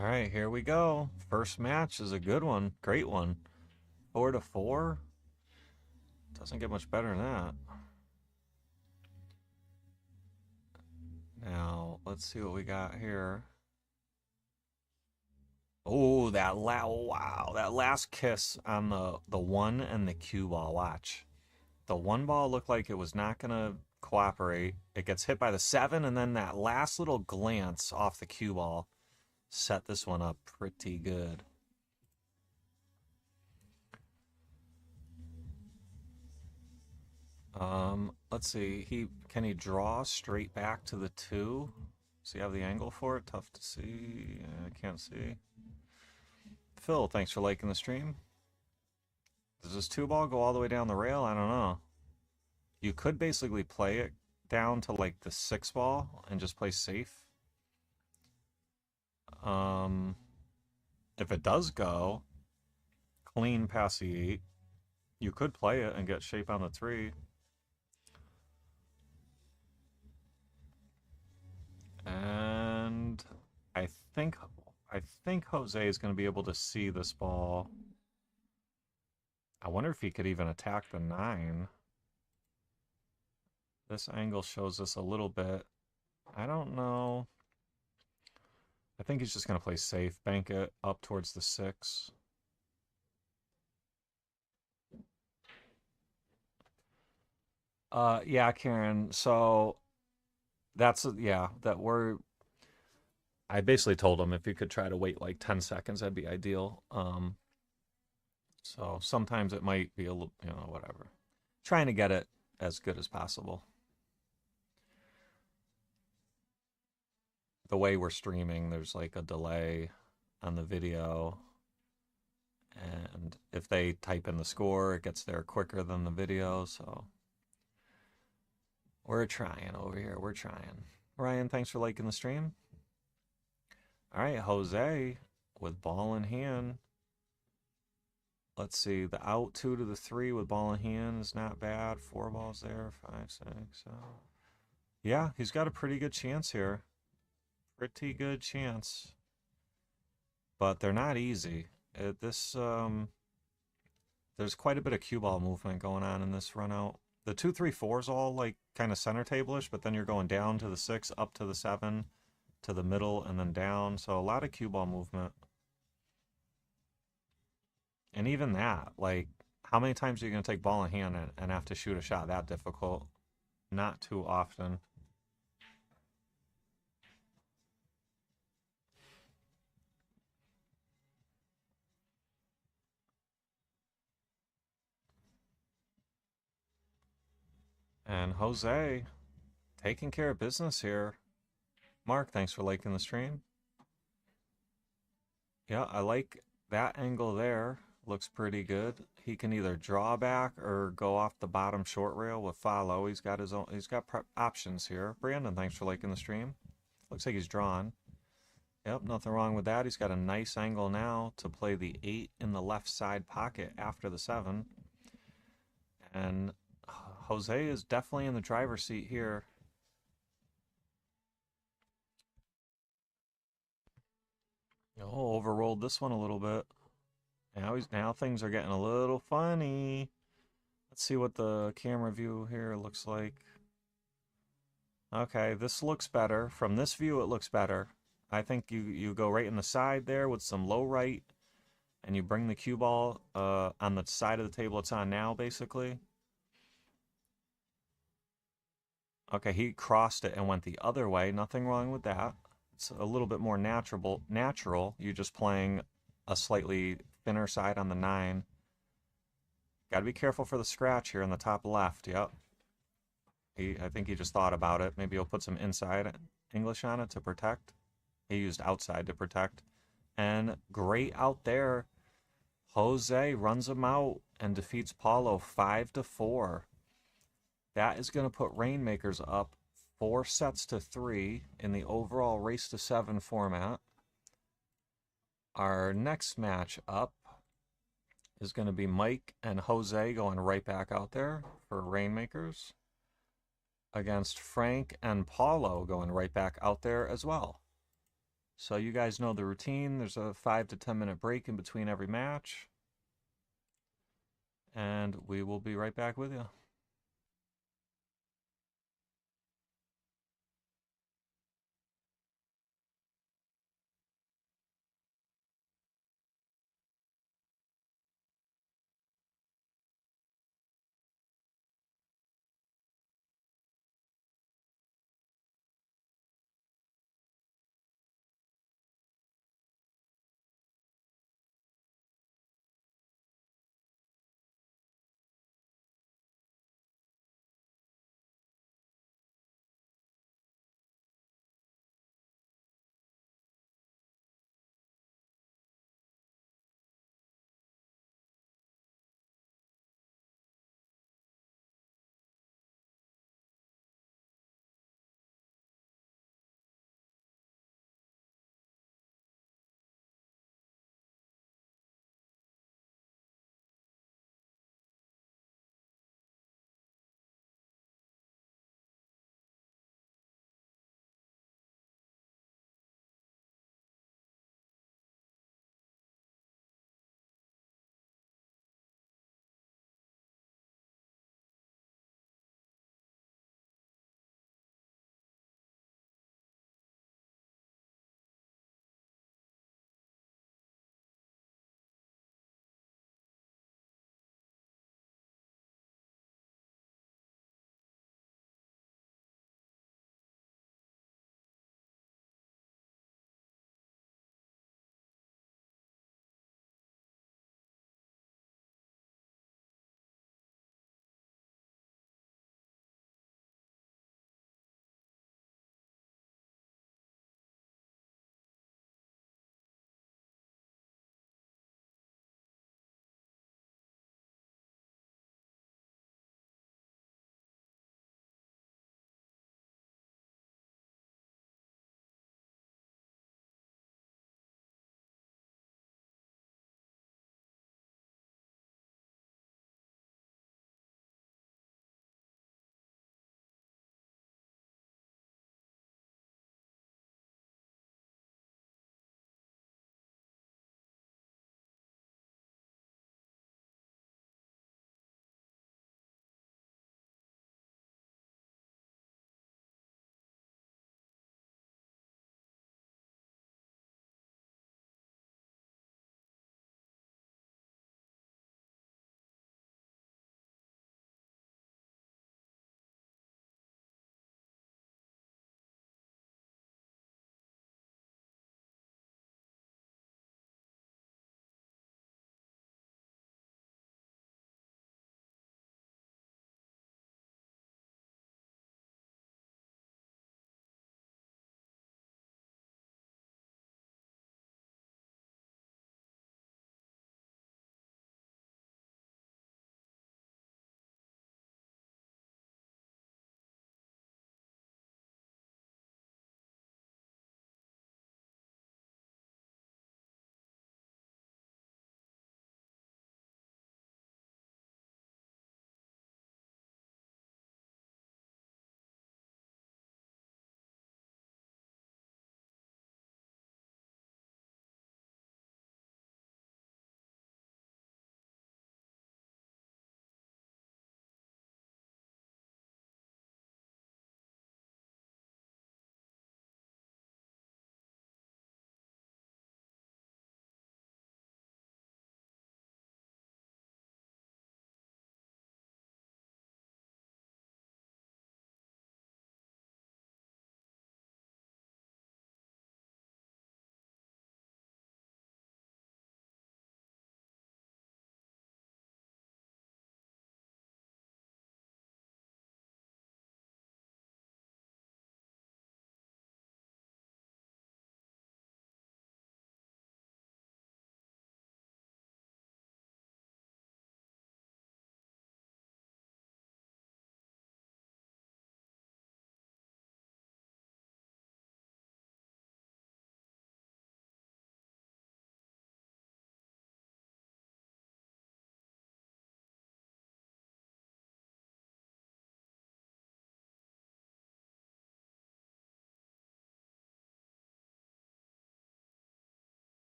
Y: All right, here we go. First match is a good one. Great one. 4 to 4. Doesn't get much better than that. Now, let's see what we got here. Oh, wow, that last kiss on the 1 and the cue ball. Watch. The 1 ball looked like it was not going to cooperate. It gets hit by the 7, and then that last little glance off the cue ball set this one up pretty good. Let's see. Can he draw straight back to the 2? Does he have the angle for it? Tough to see. I can't see. Phil, thanks for liking the stream. Does this 2-ball go all the way down the rail? I don't know. You could basically play it down to like the 6-ball and just play safe. If it does go clean past the 8, you could play it and get shape on the 3. And I think Jose is going to be able to see this ball. I wonder if he could even attack the 9. This angle shows us a little bit. I don't know. I think he's just going to play safe, bank it up towards the 6. Yeah, Karen. So that's, yeah, I basically told him if he could try to wait like 10 seconds, that'd be ideal. So sometimes it might be a little, whatever. Trying to get it as good as possible. The way we're streaming, there's like a delay on the video. And if they type in the score, it gets there quicker than the video. So we're trying over here. We're trying. Ryan, thanks for liking the stream. All right, Jose with ball in hand. Let's see. The out 2 to the 3 with ball in hand is not bad. 4 balls there. 5, 6. Yeah, he's got a pretty good chance here. Pretty good chance. But they're not easy. There's quite a bit of cue ball movement going on in this run out. The 2, 3, 4 is all like kind of center table-ish, but then you're going down to the 6, up to the 7, to the middle, and then down. So a lot of cue ball movement. And even that, like, how many times are you going to take ball in hand and have to shoot a shot that difficult? Not too often. And Jose taking care of business here. Mark, thanks for liking the stream. Yeah, I like that angle there. Looks pretty good. He can either draw back or go off the bottom short rail with follow. He's got his own. He's got options here. Brandon, thanks for liking the stream. Looks like he's drawn. Yep, nothing wrong with that. He's got a nice angle now to play the 8 in the left side pocket after the 7. And Jose is definitely in the driver's seat here. Oh, overrolled this one a little bit. Now things are getting a little funny. Let's see what the camera view here looks like. Okay, this looks better. From this view, it looks better. I think you go right in the side there with some low right, and you bring the cue ball on the side of the table it's on now, basically. Okay, he crossed it and went the other way. Nothing wrong with that. It's a little bit more natural. You're just playing a slightly thinner side on the 9. Got to be careful for the scratch here in the top left. Yep. I think he just thought about it. Maybe he'll put some inside English on it to protect. He used outside to protect. And great out there. Jose runs him out and defeats Paulo 5-4. That is going to put Rainmakers up 4 sets to 3 in the overall race to 7 format. Our next match up is going to be Mike and Jose going right back out there for Rainmakers against Frank and Paulo going right back out there as well. So you guys know the routine. There's a 5 to 10 minute break in between every match. And we will be right back with you.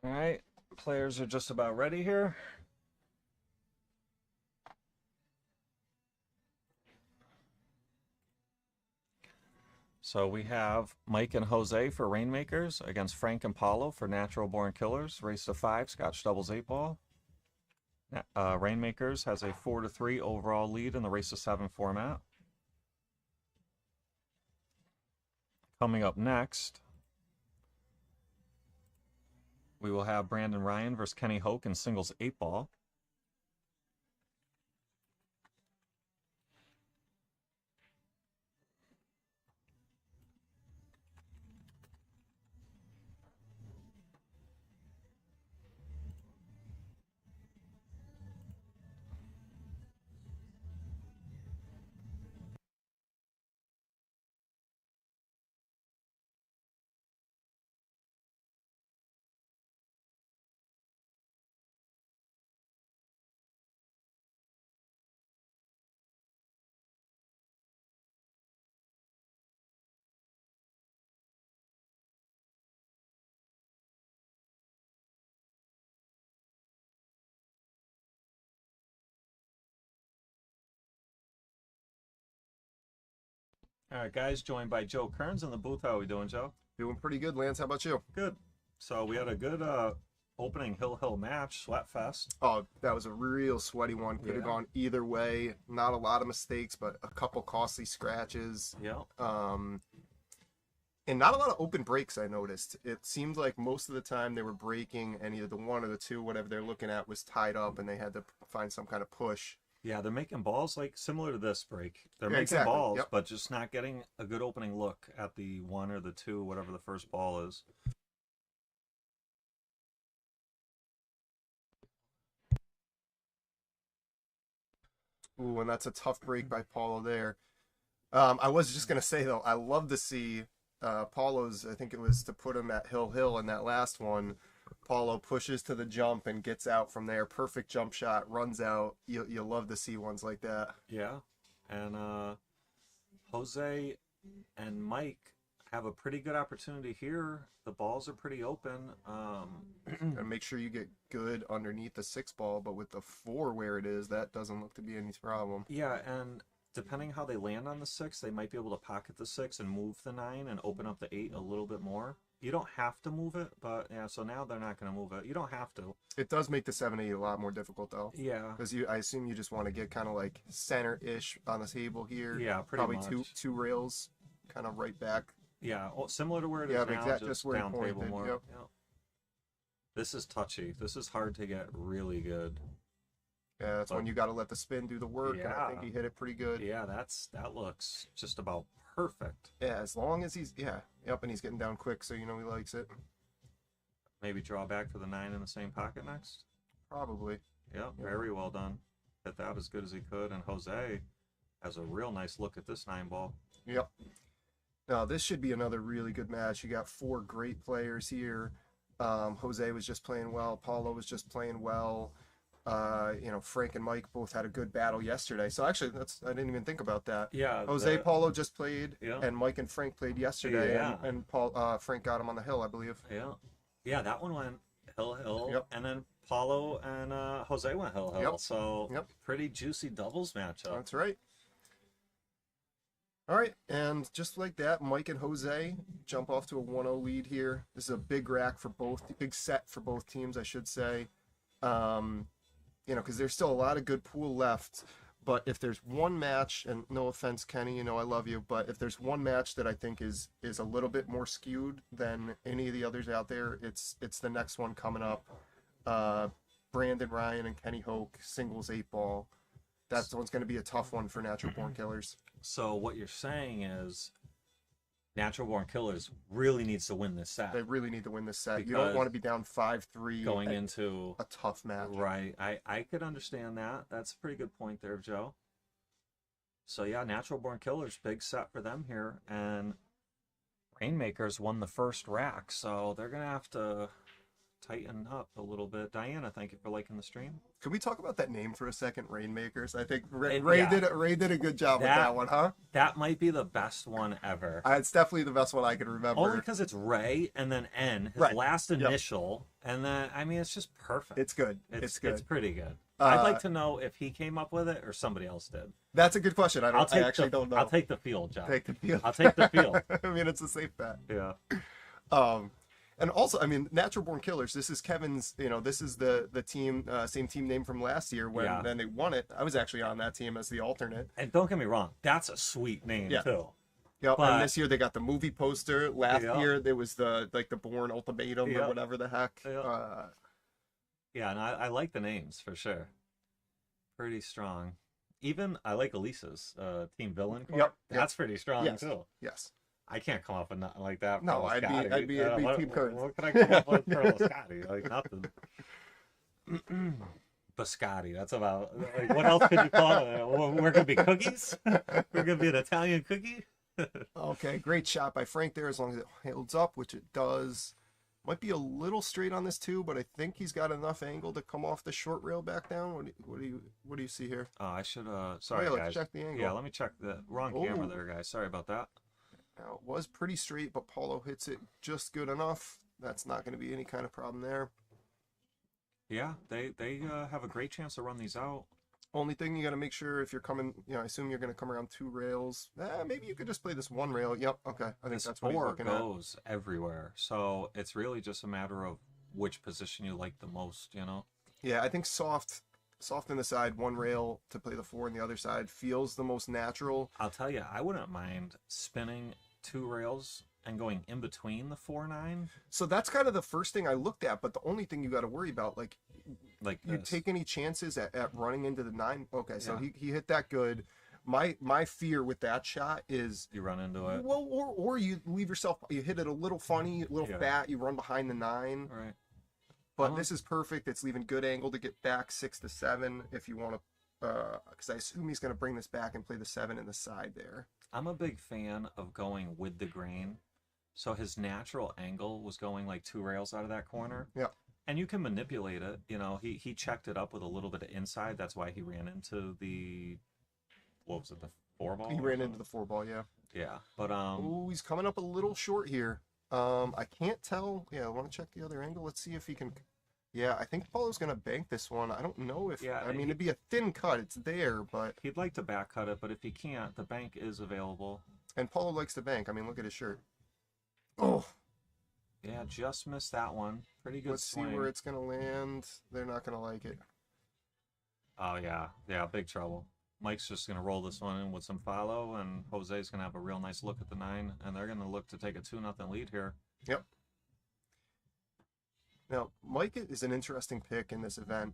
Y: All right, players are just about ready here. So we have Mike and Jose for Rainmakers against Frank and Paulo for Natural Born Killers. Race to 5, Scotch doubles 8 ball. Rainmakers has a 4-3 overall lead in the race to 7 format. Coming up next, we will have Brandon Ryan versus Kenny Hoke in singles 8 ball. All right, guys, joined by Joe Kearns in the booth. How are we doing, Joe?
D: Doing pretty good, Lance. How about you?
Y: Good. So we had a good opening Hill match, Sweatfest.
D: Oh, that was a real sweaty one. Could have gone either way. Not a lot of mistakes, but a couple costly scratches.
Y: Yeah.
D: And not a lot of open breaks, I noticed. It seemed like most of the time they were breaking, and either the one or the two, whatever they're looking at, was tied up, and they had to find some kind of push.
Y: Yeah, they're making balls like similar to this break. They're making balls, but just not getting a good opening look at the one or the two, whatever the first ball is.
D: Ooh, and that's a tough break by Paulo there. I was just going to say, though, I love to see Paulo's, I think it was to put him at Hill in that last one. Paulo pushes to the jump and gets out from there. Perfect jump shot, runs out. You love to see ones like that.
Y: Yeah. And Jose and Mike have a pretty good opportunity here. The balls are pretty open.
D: And make sure you get good underneath the 6 ball, but with the 4 where it is, that doesn't look to be any problem.
Y: Yeah, and depending how they land on the 6, they might be able to pocket the 6 and move the 9 and open up the 8 a little bit more. You don't have to move it, but yeah, so now they're not going to move it. You don't have to.
D: It does make the 7-8 a lot more difficult, though.
Y: Yeah.
D: Because I assume you just want to get kind of like center-ish on the table here.
Y: Yeah,
D: probably
Y: much.
D: two rails, kind of right back.
Y: Yeah, well, similar to where it is now,
D: exactly,
Y: just
D: where
Y: down
D: you
Y: table
D: pointed.
Y: more.
D: Yep.
Y: Yep. This is touchy. This is hard to get really good.
D: Yeah, that's when you got to let the spin do the work, and I think he hit it pretty good.
Y: Yeah, that looks just about perfect.
D: Yeah, as long as he's, and he's getting down quick, so you know he likes it.
Y: Maybe draw back for the 9 in the same pocket next?
D: Probably.
Y: Yeah, very well done. Hit that as good as he could, and Jose has a real nice look at this 9 ball.
D: Yep. Now, this should be another really good match. You got 4 great players here. Jose was just playing well. Paulo was just playing well. Frank and Mike both had a good battle yesterday. So actually, I didn't even think about that.
Y: Yeah.
D: Jose Paulo just played,
Y: yeah.
D: and Mike and Frank played yesterday,
Y: yeah.
D: and Frank got him on the hill, I believe.
Y: Yeah. Yeah, that one went hill,
D: yep.
Y: And then Paulo and Jose went hill.
D: Yep.
Y: So
D: yep.
Y: Pretty juicy doubles matchup.
D: That's right. All right, and just like that, Mike and Jose jump off to a 1-0 lead here. This is a big rack for big set for both teams, I should say. Because there's still a lot of good pool left. But if there's one match, and no offense, Kenny, I love you, but if there's one match that I think is a little bit more skewed than any of the others out there, it's the next one coming up. Brandon Ryan and Kenny Hoke, singles 8 ball. That one's going to be a tough one for Natural Born Killers.
Y: So what you're saying is Natural Born Killers really needs to win this set.
D: They really need to win this set. You don't want to be down 5-3
Y: going into
D: a tough match.
Y: Right. I could understand that. That's a pretty good point there, Joe. So yeah, Natural Born Killers, big set for them here. And Rainmakers won the first rack, so they're going to have to tighten up a little bit. Diana, thank you for liking the stream.
D: Could we talk about that name for a second, Rainmakers? I think
Y: And,
D: Ray
Y: yeah.
D: did a good job with that one, huh?
Y: That might be the best one ever.
D: It's definitely the best one I can remember.
Y: Only because it's Ray and then N, his
D: Right.
Y: last initial, and then I mean it's just perfect.
D: It's good. It's good.
Y: It's pretty good. I'd like to know if he came up with it or somebody else did.
D: That's a good question. I actually don't know.
Y: I'll take the field, John.
D: Take the field.
Y: I'll take the field.
D: I mean, it's a safe bet.
Y: Yeah.
D: And also, I mean, Natural Born Killers. This is Kevin's. This is the team, same team name from last year when then they won it. I was actually on that team as the alternate.
Y: And don't get me wrong, that's a sweet name too.
D: Yep.
Y: But-
D: And this year they got the movie poster. Last year there was the Bourn Ultimatum or whatever the heck.
Y: Yeah, and I like the names for sure. Pretty strong. Even I like Elisa's Team Villain Corps.
D: Yep.
Y: That's pretty strong too.
D: Yes.
Y: I can't come up with nothing like that.
D: No,
Y: for
D: I'd be
Y: Lisciotti.
D: Team Kurt.
Y: What can I come up with for Lisciotti? Like nothing. Biscotti. That's about. Like, what else could you call it? We're gonna be cookies. We're gonna be an Italian cookie.
D: Okay, great shot by Frank there. As long as it holds up, which it does. Might be a little straight on this too, but I think he's got enough angle to come off the short rail back down. What do you see here?
Y: Oh, I should. Sorry,
D: let's
Y: guys.
D: check the angle.
Y: Yeah, let me check the wrong camera there, guys. Sorry about that.
D: Now, it was pretty straight, but Paulo hits it just good enough. That's not going to be any kind of problem there.
Y: Yeah, they have a great chance to run these out.
D: Only thing you got to make sure if you're coming, I assume you're going to come around 2 rails. Maybe you could just play this 1 rail. Yep, okay. I think
Y: This
D: that's what he's
Y: 4
D: looking at.
Y: goes everywhere, so it's really just a matter of which position you like the most,
D: Yeah, I think soft in the side, 1 rail to play the 4 on the other side feels the most natural.
Y: I'll tell you, I wouldn't mind spinning 2 rails and going in between the 4-9.
D: So that's kind of the first thing I looked at, but the only thing you got to worry about, like you
Y: this.
D: take any chances at running into the 9? Okay, so
Y: Yeah.
D: he hit that good. My fear with that shot is
Y: you run into it.
D: Well, or you leave yourself, you hit it a little funny, a little fat, you run behind the 9.
Y: Right.
D: But this is perfect. It's leaving good angle to get back 6 to 7 if you want to, because I assume he's going to bring this back and play the 7 in the side there.
Y: I'm a big fan of going with the grain. So his natural angle was going like 2 rails out of that corner.
D: Yeah.
Y: And you can manipulate it. He checked it up with a little bit of inside. That's why he ran into the, what was it, the 4-ball?
D: He ran into the 4-ball, yeah.
Y: Yeah, but
D: Ooh, he's coming up a little short here. I can't tell. Yeah, I want to check the other angle. Let's see if he can. Yeah, I think Paulo's going to bank this one. I don't know if.
Y: Yeah,
D: I mean, it'd be a thin cut. It's there, but.
Y: He'd like to back cut it, but if he can't, the bank is available.
D: And Paulo likes to bank. I mean, look at his shirt. Oh.
Y: Yeah, just missed that one. Pretty good
D: Let's
Y: swing.
D: see where it's going to land. They're not going to like it.
Y: Oh, yeah. Yeah, big trouble. Mike's just going to roll this one in with some follow, and Jose's going to have a real nice look at the 9, and they're going to look to take a 2-0 lead here.
D: Yep. Now, Mike is an interesting pick in this event.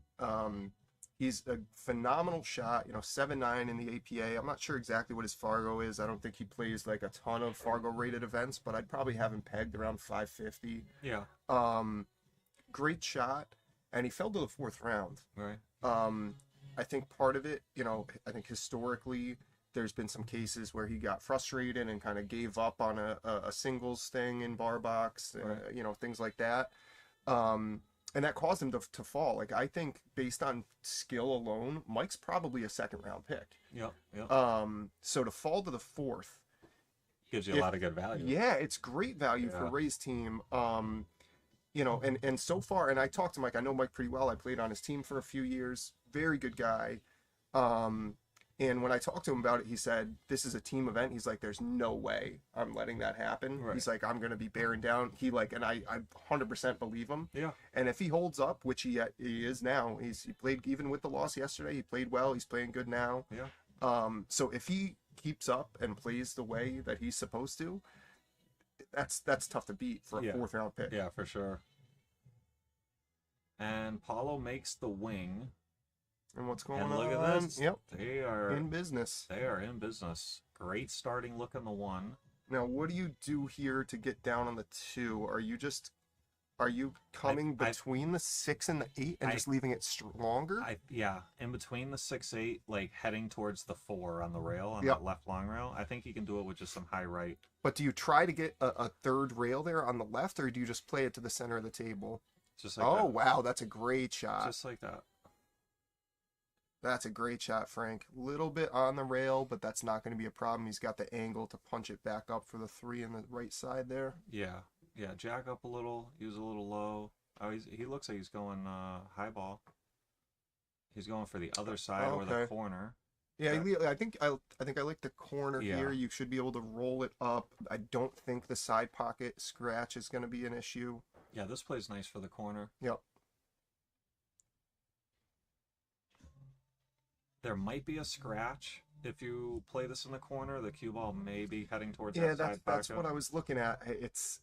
D: He's a phenomenal shot, 7-9 in the APA. I'm not sure exactly what his Fargo is. I don't think he plays like a ton of Fargo-rated events, but I'd probably have him pegged around 550.
Y: Yeah.
D: Great shot, and he fell to the 4th round.
Y: Right.
D: I think part of it, I think historically there's been some cases where he got frustrated and kind of gave up on a singles thing in bar box,
Y: Right.
D: Things like that. And that caused him to fall. Like, I think based on skill alone, Mike's probably a 2nd round pick.
Y: Yeah.
D: So to fall to the 4th
Y: Gives you a lot of good value.
D: Yeah, it's great value for
Y: Yeah.
D: Ray's team. And so far, and I talked to Mike, I know Mike pretty well. I played on his team for a few years. Very good guy. And when I talked to him about it, he said, this is a team event. He's like, there's no way I'm letting that happen.
Y: Right.
D: He's like, I'm going to be bearing down. And I 100% believe him.
Y: Yeah.
D: And if he holds up, which he is now, he played even with the loss yesterday. He played well. He's playing good now.
Y: Yeah.
D: So if he keeps up and plays the way that he's supposed to, that's tough to beat for a 4th round pick.
Y: Yeah, for sure. And Paulo makes the wing.
D: And what's going
Y: and
D: on?
Y: look at this.
D: Yep.
Y: They are
D: in business.
Y: They are in business. Great starting look on the 1.
D: Now, what do you do here to get down on the 2? Are you coming between the 6 and the 8 and just leaving it longer?
Y: Yeah, in between the 6-8, like heading towards the 4 on the rail, on
D: Yep.
Y: that left long rail. I think you can do it with just some high right.
D: But do you try to get a 3rd rail there on the left, or do you just play it to the center of the table?
Y: Just like
D: Oh,
Y: that.
D: wow, that's a great shot.
Y: Just like that.
D: That's a great shot, Frank. Little bit on the rail, but that's not going to be a problem. He's got the angle to punch it back up for the 3 in the right side there.
Y: Yeah. Yeah, jack up a little, use a little low. Oh, he looks like he's going high ball. He's going for the other side or the corner.
D: Yeah, I think I like the corner here. You should be able to roll it up. I don't think the side pocket scratch is going to be an issue.
Y: Yeah, this plays nice for the corner.
D: Yep.
Y: There might be a scratch if you play this in the corner. The cue ball may be heading towards
D: Yeah,
Y: that side
D: that's
Y: pocket.
D: what I was looking at. It's,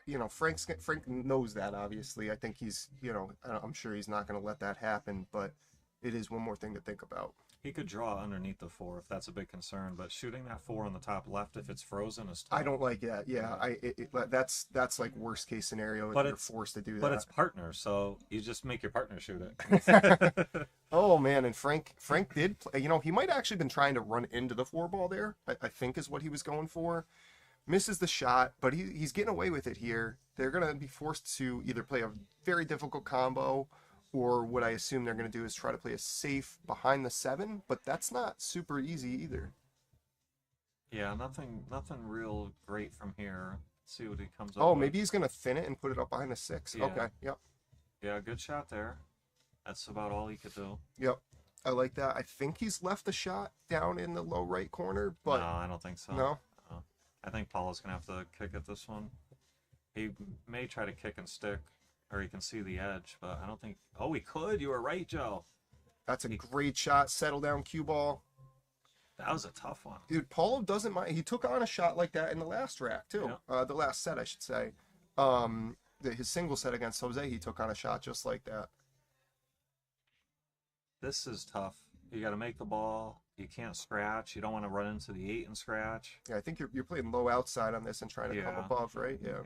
D: you know, Frank knows that, obviously. I think he's, you know, I'm sure he's not going to let that happen, but it is one more thing to think about.
Y: He could draw underneath the 4 if that's a big concern, but shooting that 4 on the top left if it's frozen is tough.
D: I don't like that. Yeah, that's like worst case scenario if you're forced to do that.
Y: But it's partner, so you just make your partner shoot it.
D: Oh man, and Frank did play, you know, he might actually been trying to run into the 4 ball there. I think is what he was going for. Misses the shot, but he's getting away with it here. They're gonna be forced to either play a very difficult combo, or what I assume they're going to do is try to play a safe behind the 7, but that's not super easy either.
Y: Yeah, nothing real great from here. Let's see what he comes up
D: Oh,
Y: with.
D: maybe he's going to thin it and put it up behind the 6.
Y: Yeah.
D: Okay, yep.
Y: Yeah, good shot there. That's about all he could do.
D: Yep, I like that. I think he's left the shot down in the low right corner, but...
Y: No, I don't think so.
D: No?
Y: I think Paulo's going to have to kick at this one. He may try to kick and stick, or he can see the edge, but I don't think... Oh, he could! You were right, Joe.
D: That's a great shot. Settle down cue ball.
Y: That was a tough one.
D: Dude, Paulo doesn't mind. He took on a shot like that in the last rack, too.
Y: Yeah.
D: The last set, I should say. His single set against Jose, he took on a shot just like that.
Y: This is tough. You got to make the ball. You can't scratch. You don't want to run into the 8 and scratch.
D: Yeah, I think you're playing low outside on this and trying to come above, right? Yeah.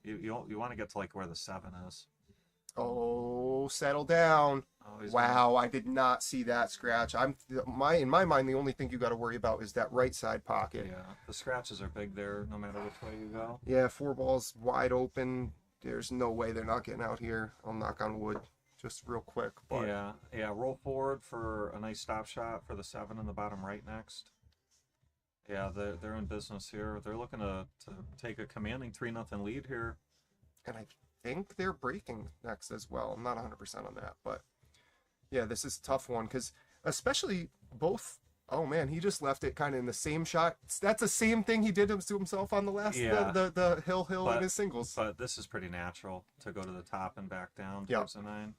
Y: Yeah. You want to get to like where the 7 is.
D: Oh, settle down.
Y: Oh,
D: wow, I did not see that scratch. In my mind, the only thing you got to worry about is that right side pocket.
Y: Yeah, the scratches are big there no matter which way you go.
D: Yeah, 4 balls wide open. There's no way they're not getting out here. I'll knock on wood just real quick. But...
Y: Yeah, roll forward for a nice stop shot for the 7 in the bottom right next. Yeah, they're in business here. They're looking to take a commanding 3-0 lead here.
D: And I think they're breaking next as well. I'm not 100% on that, but yeah, this is a tough one because especially both. Oh man, he just left it kind of in the same shot. That's the same thing he did to himself on the last the hill in his singles.
Y: But this is pretty natural to go to the top and back down towards the 9.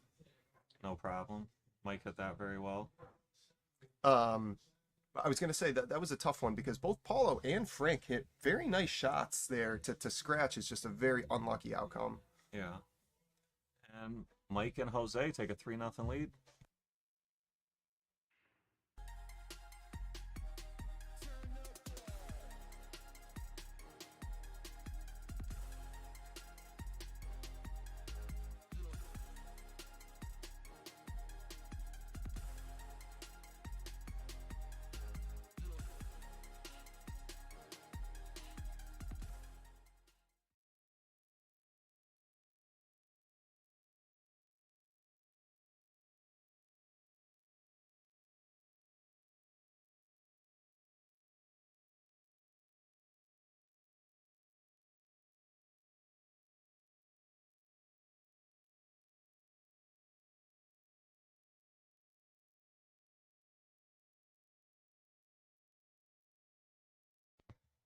Y: No problem. Mike hit that very well.
D: I was going to say that was a tough one because both Paulo and Frank hit very nice shots there. To scratch is just a very unlucky outcome.
Y: Yeah. And Mike and Jose take a 3-0 lead.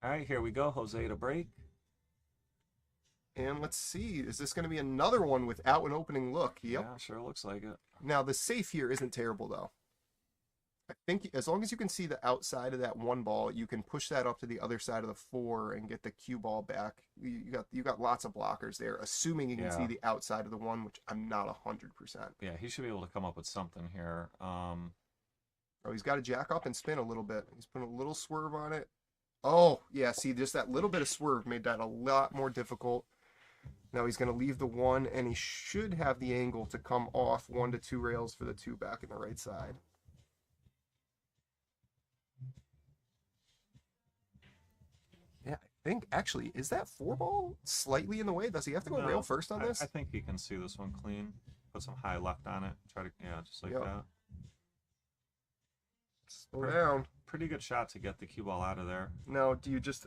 Y: All right, here we go. Jose to break.
D: And let's see, is this going to be another one without an opening look? Yep.
Y: Yeah, sure looks like it.
D: Now, the safe here isn't terrible, though. I think as long as you can see the outside of that 1 ball, you can push that up to the other side of the 4 and get the cue ball back. You got lots of blockers there, assuming you can see the outside of the 1, which I'm not 100%.
Y: Yeah, he should be able to come up with something here.
D: Oh, he's got to jack up and spin a little bit. He's putting a little swerve on it. Oh, yeah, see, just that little bit of swerve made that a lot more difficult. Now he's going to leave the 1, and he should have the angle to come off 1 to 2 rails for the 2 back in the right side. Yeah, I think, actually, is that 4-ball slightly in the way? Does he have to go rail first on this?
Y: I think he can see this one clean. Put some high left on it. Try to, yeah, just like that.
D: Slow down.
Y: Pretty good shot to get the cue ball out of there.
D: Now, do you just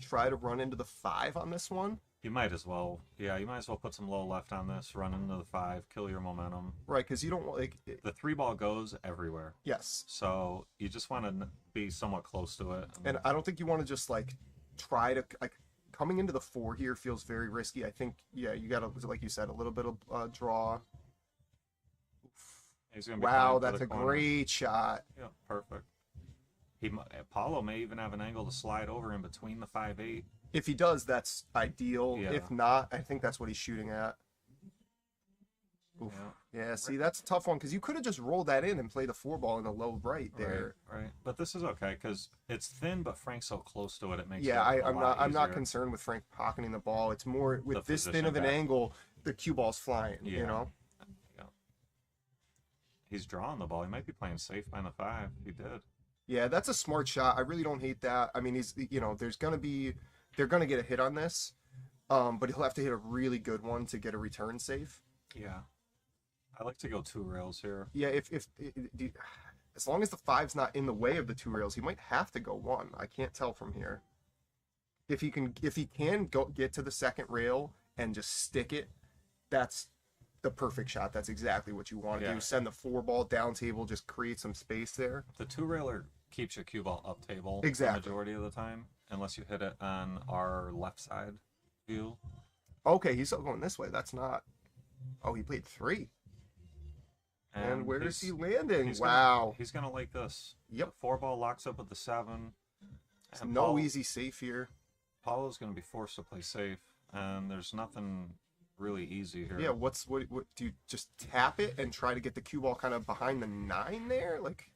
D: try to run into the 5 on this one?
Y: You might as well. Yeah, you might as well put some low left on this, run into the 5, kill your momentum.
D: Right, because you don't want, like...
Y: The 3-ball goes everywhere.
D: Yes.
Y: So you just want to be somewhat close to it.
D: And I don't think you want to just, like, try to... like, coming into the 4 here feels very risky. I think, yeah, you got to, like you said, a little bit of draw. Wow, that's a great shot.
Y: Yeah, perfect. Paulo may even have an angle to slide over in between the 5-8.
D: If he does, that's ideal.
Y: Yeah.
D: If not, I think that's what he's shooting at. Oof. Yeah, see, that's a tough one, because you could have just rolled that in and played the 4-ball in the low right there.
Y: Right. But this is okay, because it's thin, but Frank's so close to it, it makes
D: I'm not concerned with Frank pocketing the ball. It's more with this thin of an angle, the cue ball's flying, you know?
Y: Yeah. He's drawing the ball. He might be playing safe behind the 5. He did.
D: Yeah, that's a smart shot. I really don't hate that. I mean, they're going to get a hit on this, but he'll have to hit a really good one to get a return safe.
Y: Yeah. I like to go 2 rails here.
D: Yeah, as long as the 5's not in the way of the 2 rails, he might have to go 1. I can't tell from here. If he can get to the second rail and just stick it, that's the perfect shot. That's exactly what you want to do. Send the 4-ball down table, just create some space there.
Y: The 2-railer keeps your cue ball up table
D: exactly
Y: the majority of the time, unless you hit it on our left side view.
D: Okay, he's still going this way. That's not... Oh, he played 3. And where is he landing? Wow.
Y: He's going to like this.
D: Yep.
Y: The 4-ball locks up with the 7.
D: And no easy safe here.
Y: Paulo's going to be forced to play safe, and there's nothing really easy here.
D: Yeah, what do you just tap it and try to get the cue ball kind of behind the 9 there? Like,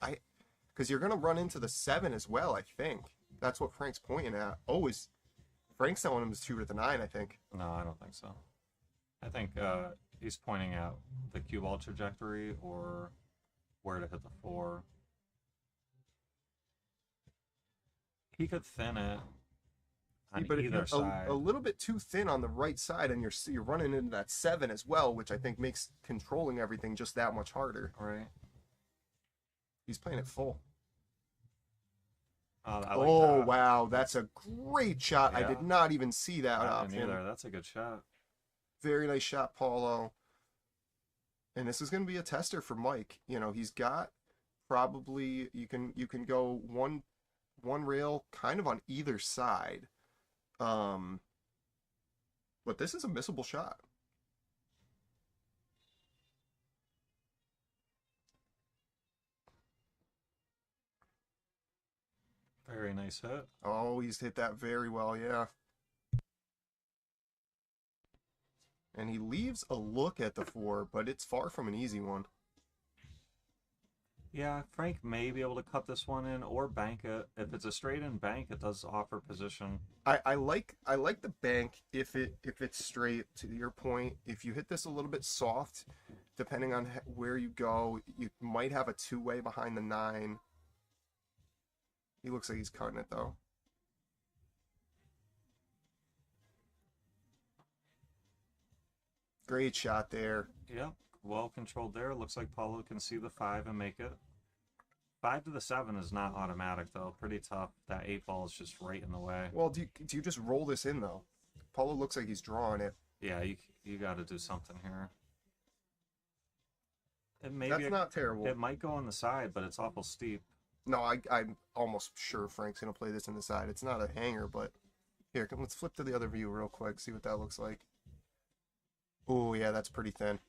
D: because you're going to run into the 7 as well, I think. That's what Frank's pointing at. Oh, Frank's telling him to shoot at the 9, I think.
Y: No, I don't think so. I think he's pointing out the cue ball trajectory or where to hit the 4. He could thin it on either side.
D: A little bit too thin on the right side, and you're running into that 7 as well, which I think makes controlling everything just that much harder.
Y: Right.
D: He's playing it full.
Y: I like that.
D: Wow, that's a great shot.
Y: Yeah.
D: I did not even see that
Y: off him. That's a good shot.
D: Very nice shot, Paulo. And this is going to be a tester for Mike. You know, he's got probably you can go one rail kind of on either side. But this is a missable shot.
Y: Very nice hit.
D: Oh, he's hit that very well, yeah. And he leaves a look at the 4, but it's far from an easy one.
Y: Yeah, Frank may be able to cut this one in or bank it. If it's a straight in bank, it does offer position.
D: I like the bank if it's straight. To your point, if you hit this a little bit soft, depending on where you go, you might have a 2-way behind the 9. He looks like he's cutting it though. Great shot there.
Y: Yep, well controlled there. Looks like Paulo can see the 5 and make it. 5 to the 7 is not automatic though. Pretty tough. That 8-ball is just right in the way.
D: Well, do you just roll this in though? Paulo looks like he's drawing it.
Y: Yeah, you got to do something here.
D: That's not terrible.
Y: It might go on the side, but it's awful steep.
D: No, I'm almost sure Frank's gonna play this in the side. It's not a hanger, but here, let's flip to the other view real quick. See what that looks like. Oh yeah, that's pretty thin.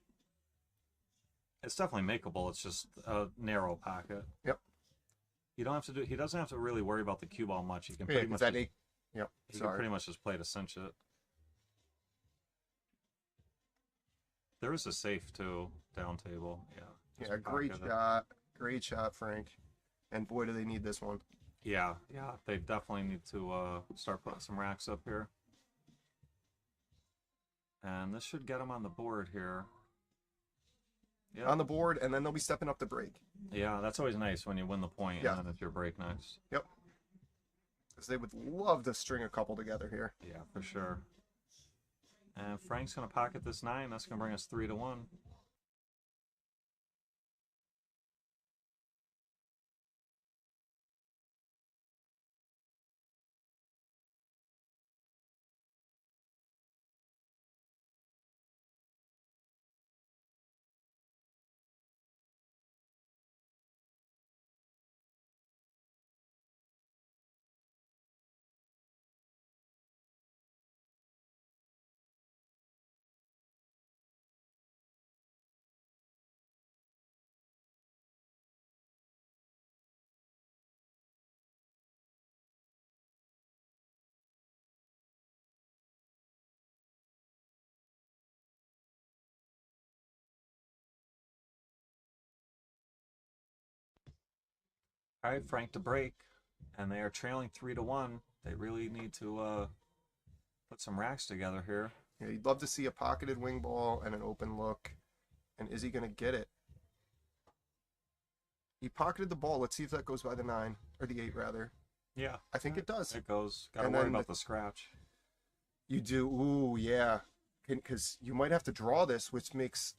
Y: It's definitely makeable. It's just a narrow pocket.
D: Yep.
Y: You don't have to do. He doesn't have to really worry about the cue ball much. He can pretty much.
D: Yep.
Y: He can pretty much just play to cinch it. There is a safe too, down table. Yeah.
D: Yeah, great shot. Great shot, Frank. And boy, do they need this one.
Y: Yeah. They definitely need to start putting some racks up here. And this should get them on the board here.
D: Yep. On the board, and then they'll be stepping up the break.
Y: Yeah, that's always nice when you win the point, and then it's your break next.
D: Yep. Because they would love to string a couple together here.
Y: Yeah, for sure. And Frank's going to pocket this 9. That's going to bring us 3-1. All right, Frank to break, and they are trailing 3-1. They really need to put some racks together here.
D: Yeah, you'd love to see a pocketed wing ball and an open look. And is he going to get it? He pocketed the ball. Let's see if that goes by the 9, or the 8 rather.
Y: Yeah,
D: I think it does.
Y: It goes. Got to
D: And
Y: worry
D: then
Y: about the scratch.
D: You do. Ooh, yeah. Because you might have to draw this, which makes,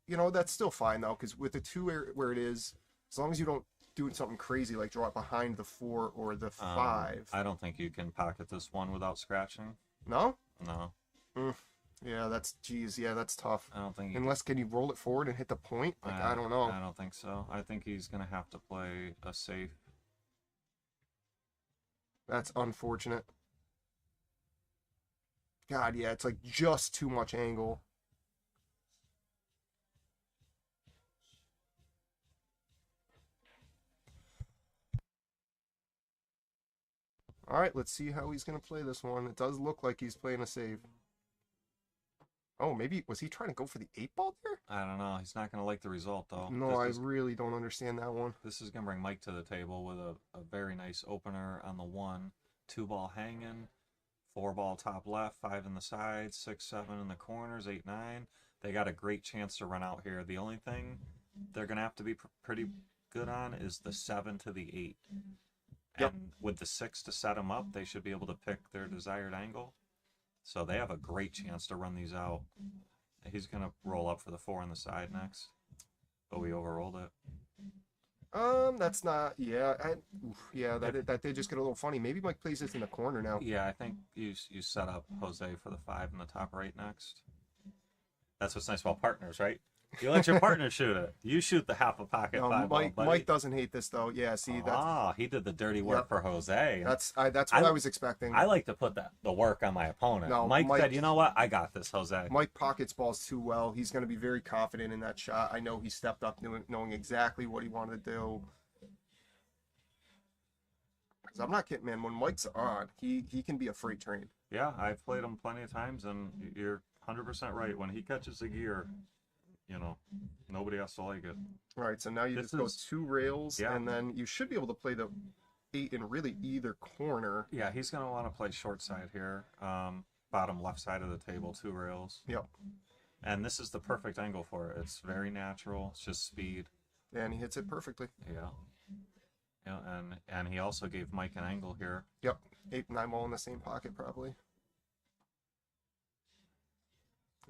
D: that's still fine though. Because with the 2 where it is, as long as you don't do something crazy like draw it behind the 4 or the 5.
Y: I don't think you can pocket this one without scratching.
D: No?
Y: No.
D: Yeah, that's tough.
Y: I don't think.
D: Unless, can you roll it forward and hit the point? Like, I don't know.
Y: I don't think so. I think he's gonna have to play a safe.
D: That's unfortunate. God, yeah, it's like just too much angle. All right, let's see how he's going to play this one. It does look like he's playing a save. Oh, maybe, was he trying to go for the 8 ball there?
Y: I don't know. He's not going to like the result, though.
D: No, I really don't understand that one.
Y: This is going to bring Mike to the table with a very nice opener on the 1. 2 ball hanging. 4 ball top left. 5 in the sides. 6, 7 in the corners. 8, 9. They got a great chance to run out here. The only thing they're going to have to be pretty good on is the 7 to the 8.
D: Yep.
Y: And with the 6 to set them up, they should be able to pick their desired angle. So they have a great chance to run these out. He's going to roll up for the 4 on the side next. But we overrolled it.
D: That's not, that did just get a little funny. Maybe Mike plays this in the corner now.
Y: Yeah, I think you set up Jose for the 5 in the top right next. That's what's nice about partners, right? You let your partner shoot it. You shoot the half a pocket 5 ball, buddy.
D: Mike doesn't hate this though. Yeah, see that's.
Y: He did the dirty work for Jose.
D: That's what I was expecting.
Y: I like to put the work on my opponent.
D: No,
Y: Mike said, "You know what? I got this, Jose."
D: Mike pockets balls too well. He's going to be very confident in that shot. I know he stepped up knowing exactly what he wanted to do. Because I'm not kidding, man. When Mike's on, he can be a freight train.
Y: Yeah, I've played him plenty of times, and you're 100% right. When he catches a gear, nobody has to like it.
D: All right, so now you just go 2 rails, and then you should be able to play the 8 in really either corner.
Y: Yeah, he's going to want to play short side here. Bottom left side of the table, 2 rails.
D: Yep.
Y: And this is the perfect angle for it. It's very natural. It's just speed.
D: Yeah, and he hits it perfectly.
Y: Yeah. Yeah, and he also gave Mike an angle here.
D: Yep. 8, 9 ball in the same pocket, probably.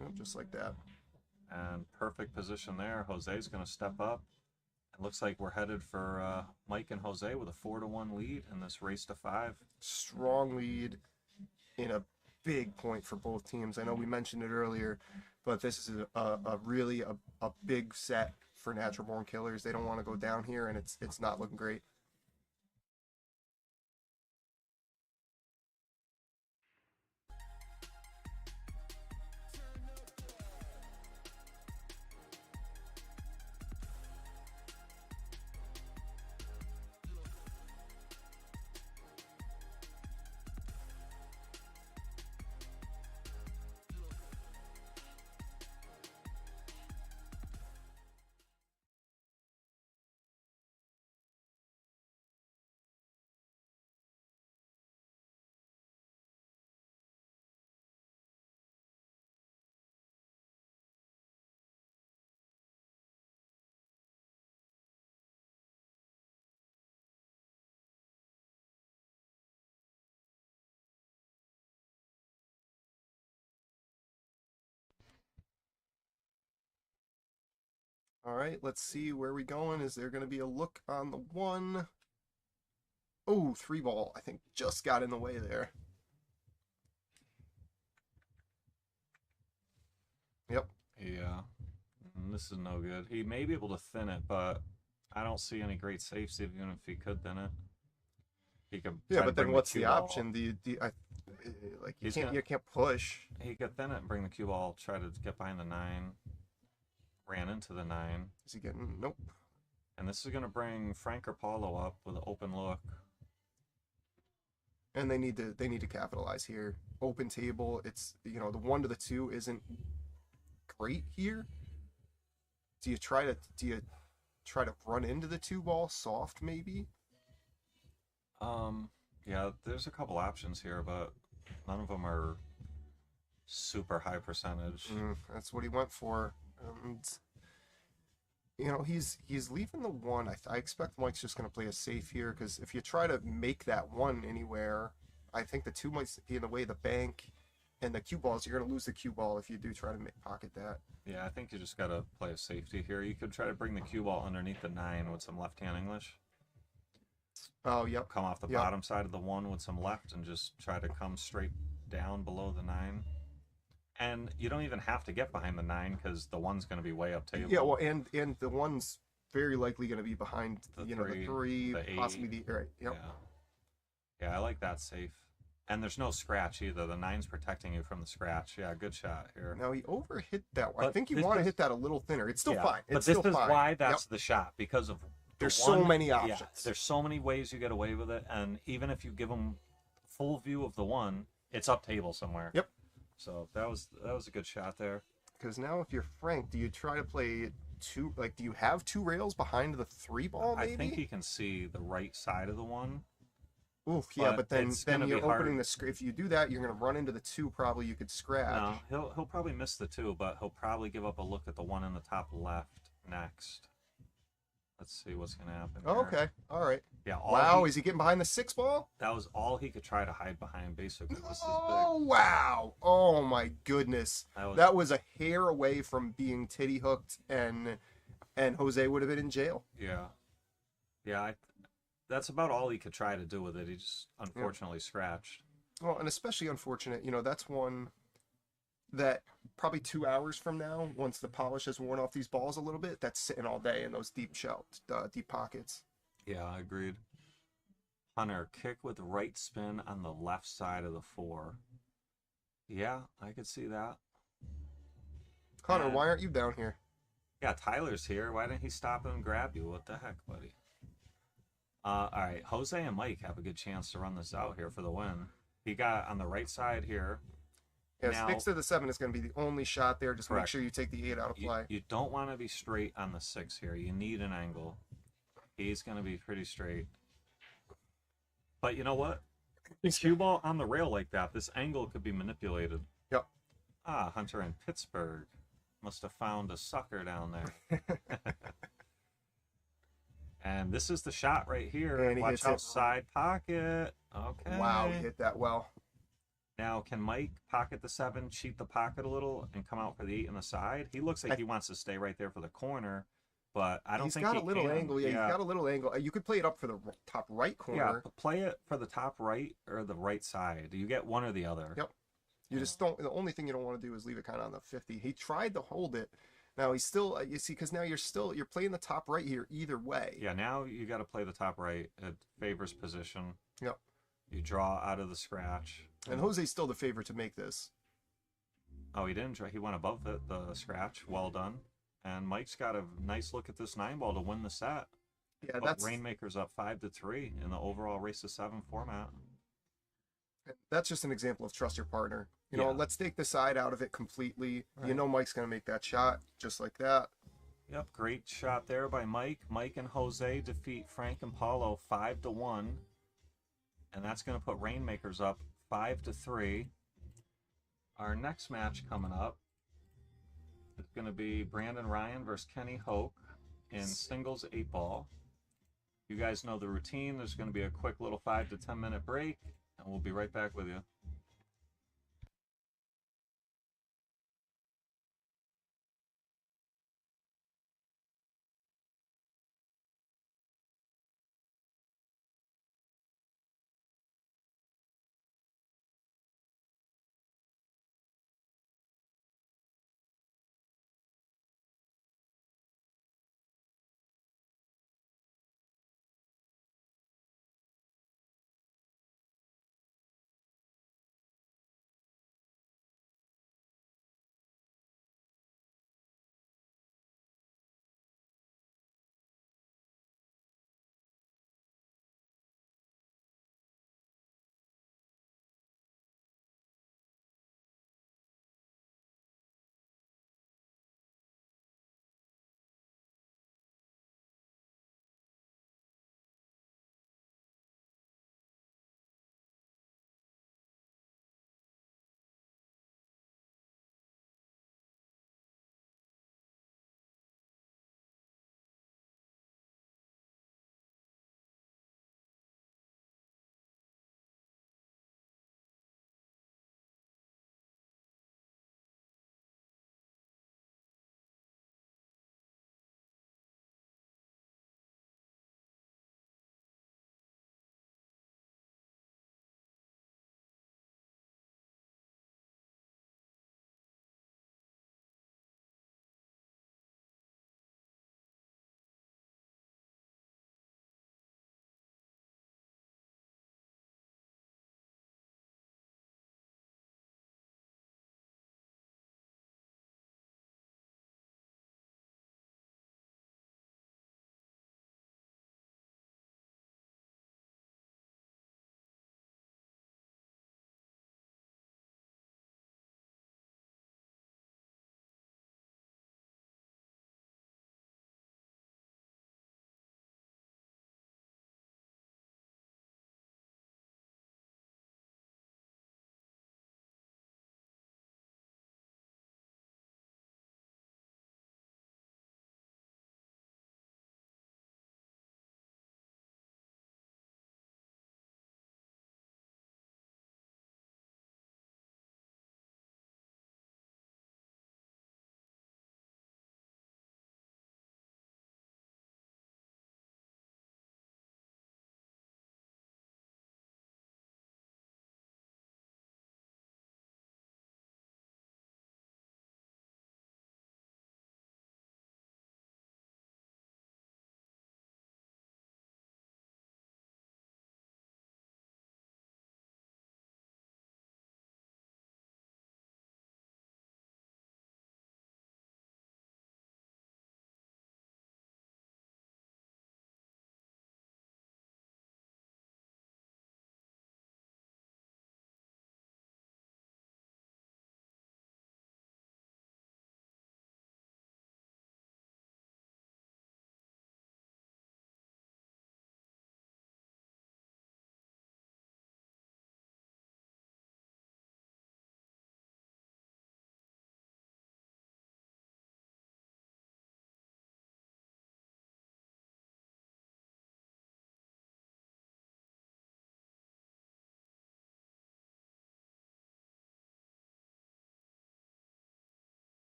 D: Yep, just like that.
Y: And perfect position there. Jose's going to step up. It looks like we're headed for Mike and Jose with a 4-1 lead in this race to 5.
D: Strong lead in a big point for both teams. I know we mentioned it earlier, but this is a really big set for Natural Born Killers. They don't want to go down here, and it's not looking great. All right, let's see where we going. Is there going to be a look on the one? Oh, 3-ball, I think, just got in the way there. Yep.
Y: Yeah. This is no good. He may be able to thin it, but I don't see any great safes even if he could thin it. He could.
D: Yeah, but then what's
Y: cue
D: the
Y: ball.
D: option? You can't push.
Y: He could thin it and bring the cue ball, try to get behind the 9. Ran into the 9.
D: Is he getting? Nope.
Y: And this is going to bring Frank or Paulo up with an open look.
D: And they need to capitalize here. Open table. It's, the 1 to the 2 isn't great here. Do you try to run into the 2-ball soft maybe?
Y: Yeah, there's a couple options here, but none of them are super high percentage.
D: That's what he went for. And he's leaving the 1. I expect Mike's just going to play a safe here, because if you try to make that 1 anywhere, I think the 2 might be in the way of the bank and the cue balls. You're going to lose the cue ball if you do try to pocket that.
Y: Yeah, I think you just got to play a safety here. You could try to bring the cue ball underneath the 9 with some left-hand English.
D: Oh, yep.
Y: Come off the bottom side of the 1 with some left and just try to come straight down below the 9. And you don't even have to get behind the 9 because the 1's going to be way up table.
D: Yeah, well, and the 1's very likely going to be behind the 3,
Y: the 8.
D: possibly the 8. Yep.
Y: Yeah, I like that safe. And there's no scratch either. The 9's protecting you from the scratch. Yeah, good shot here.
D: Now he overhit that one. I think you want to hit that a little thinner. It's still fine.
Y: But this is why that's the shot, because of
D: there's so many options.
Y: Yeah, there's so many ways you get away with it, and even if you give them full view of the 1, it's up table somewhere.
D: Yep.
Y: So that was a good shot there.
D: Because now if you're Frank, do you try to play 2? Like, do you have 2 rails behind the 3-ball? Maybe.
Y: I think he can see the right side of the 1.
D: Oof, yeah, but then you're opening the screen. If you do that, you're going to run into the 2. Probably you could scratch.
Y: No, he'll probably miss the 2, but he'll probably give up a look at the 1 in the top left next. Let's see what's going to happen.
D: Oh, okay, all right.
Y: Yeah.
D: Wow, is he getting behind the 6-ball?
Y: That was all he could try to hide behind, basically.
D: Oh wow! Oh my goodness, that was a hair away from being titty hooked, and Jose would have been in jail.
Y: Yeah, yeah. That's about all he could try to do with it. He just unfortunately scratched.
D: Well, and especially unfortunate, that's one that probably 2 hours from now, once the polish has worn off these balls a little bit, that's sitting all day in those deep pockets.
Y: Yeah, I agreed. Hunter, kick with right spin on the left side of the 4. Yeah, I could see that.
D: Hunter, why aren't you down here?
Y: Yeah, Tyler's here. Why didn't he stop and grab you? What the heck, buddy? All right, Jose and Mike have a good chance to run this out here for the win. He got on the right side here.
D: Yeah, now, 6 to the 7 is going to be the only shot there. Just
Y: correct.
D: Make sure you take the 8 out of play.
Y: You don't want to be straight on the 6 here. You need an angle. He's going to be pretty straight. But you know what? Cue ball on the rail like that, this angle could be manipulated.
D: Yep.
Y: Ah, Hunter in Pittsburgh. Must have found a sucker down there. And this is the shot right here.
D: And
Y: watch out, side pocket. Okay.
D: Wow, he hit that well.
Y: Now, can Mike pocket the 7, cheat the pocket a little, and come out for the 8 on the side? He looks like he wants to stay right there for the corner, but I don't think
D: he's got a little angle. Yeah, he's got a little angle. You could play it up for the top right corner.
Y: Yeah, play it for the top right or the right side. You get one or the other.
D: Yep. You just don't. The only thing you don't want to do is leave it kind of on the 50. He tried to hold it. Now he's still. You see, because now you're playing the top right here either way.
Y: Yeah. Now you got to play the top right. It favors position.
D: Yep.
Y: You draw out of the scratch.
D: And Jose's still the favorite to make this.
Y: Oh, he didn't. He went above it, the scratch. Well done. And Mike's got a nice look at this 9-ball to win the set.
D: Yeah,
Y: but Rainmaker's up 5-3 in the overall race to 7 format.
D: That's just an example of trust your partner. You know, let's take the side out of it completely. Right. You know Mike's going to make that shot just like that.
Y: Yep, great shot there by Mike. Mike and Jose defeat Frank and Paulo 5-1. And that's going to put Rainmakers up 5-3. Our next match coming up is going to be Brandon Ryan versus Kenny Hoke in singles 8-ball. You guys know the routine. There's going to be a quick little 5 to 10 minute break, and we'll be right back with you.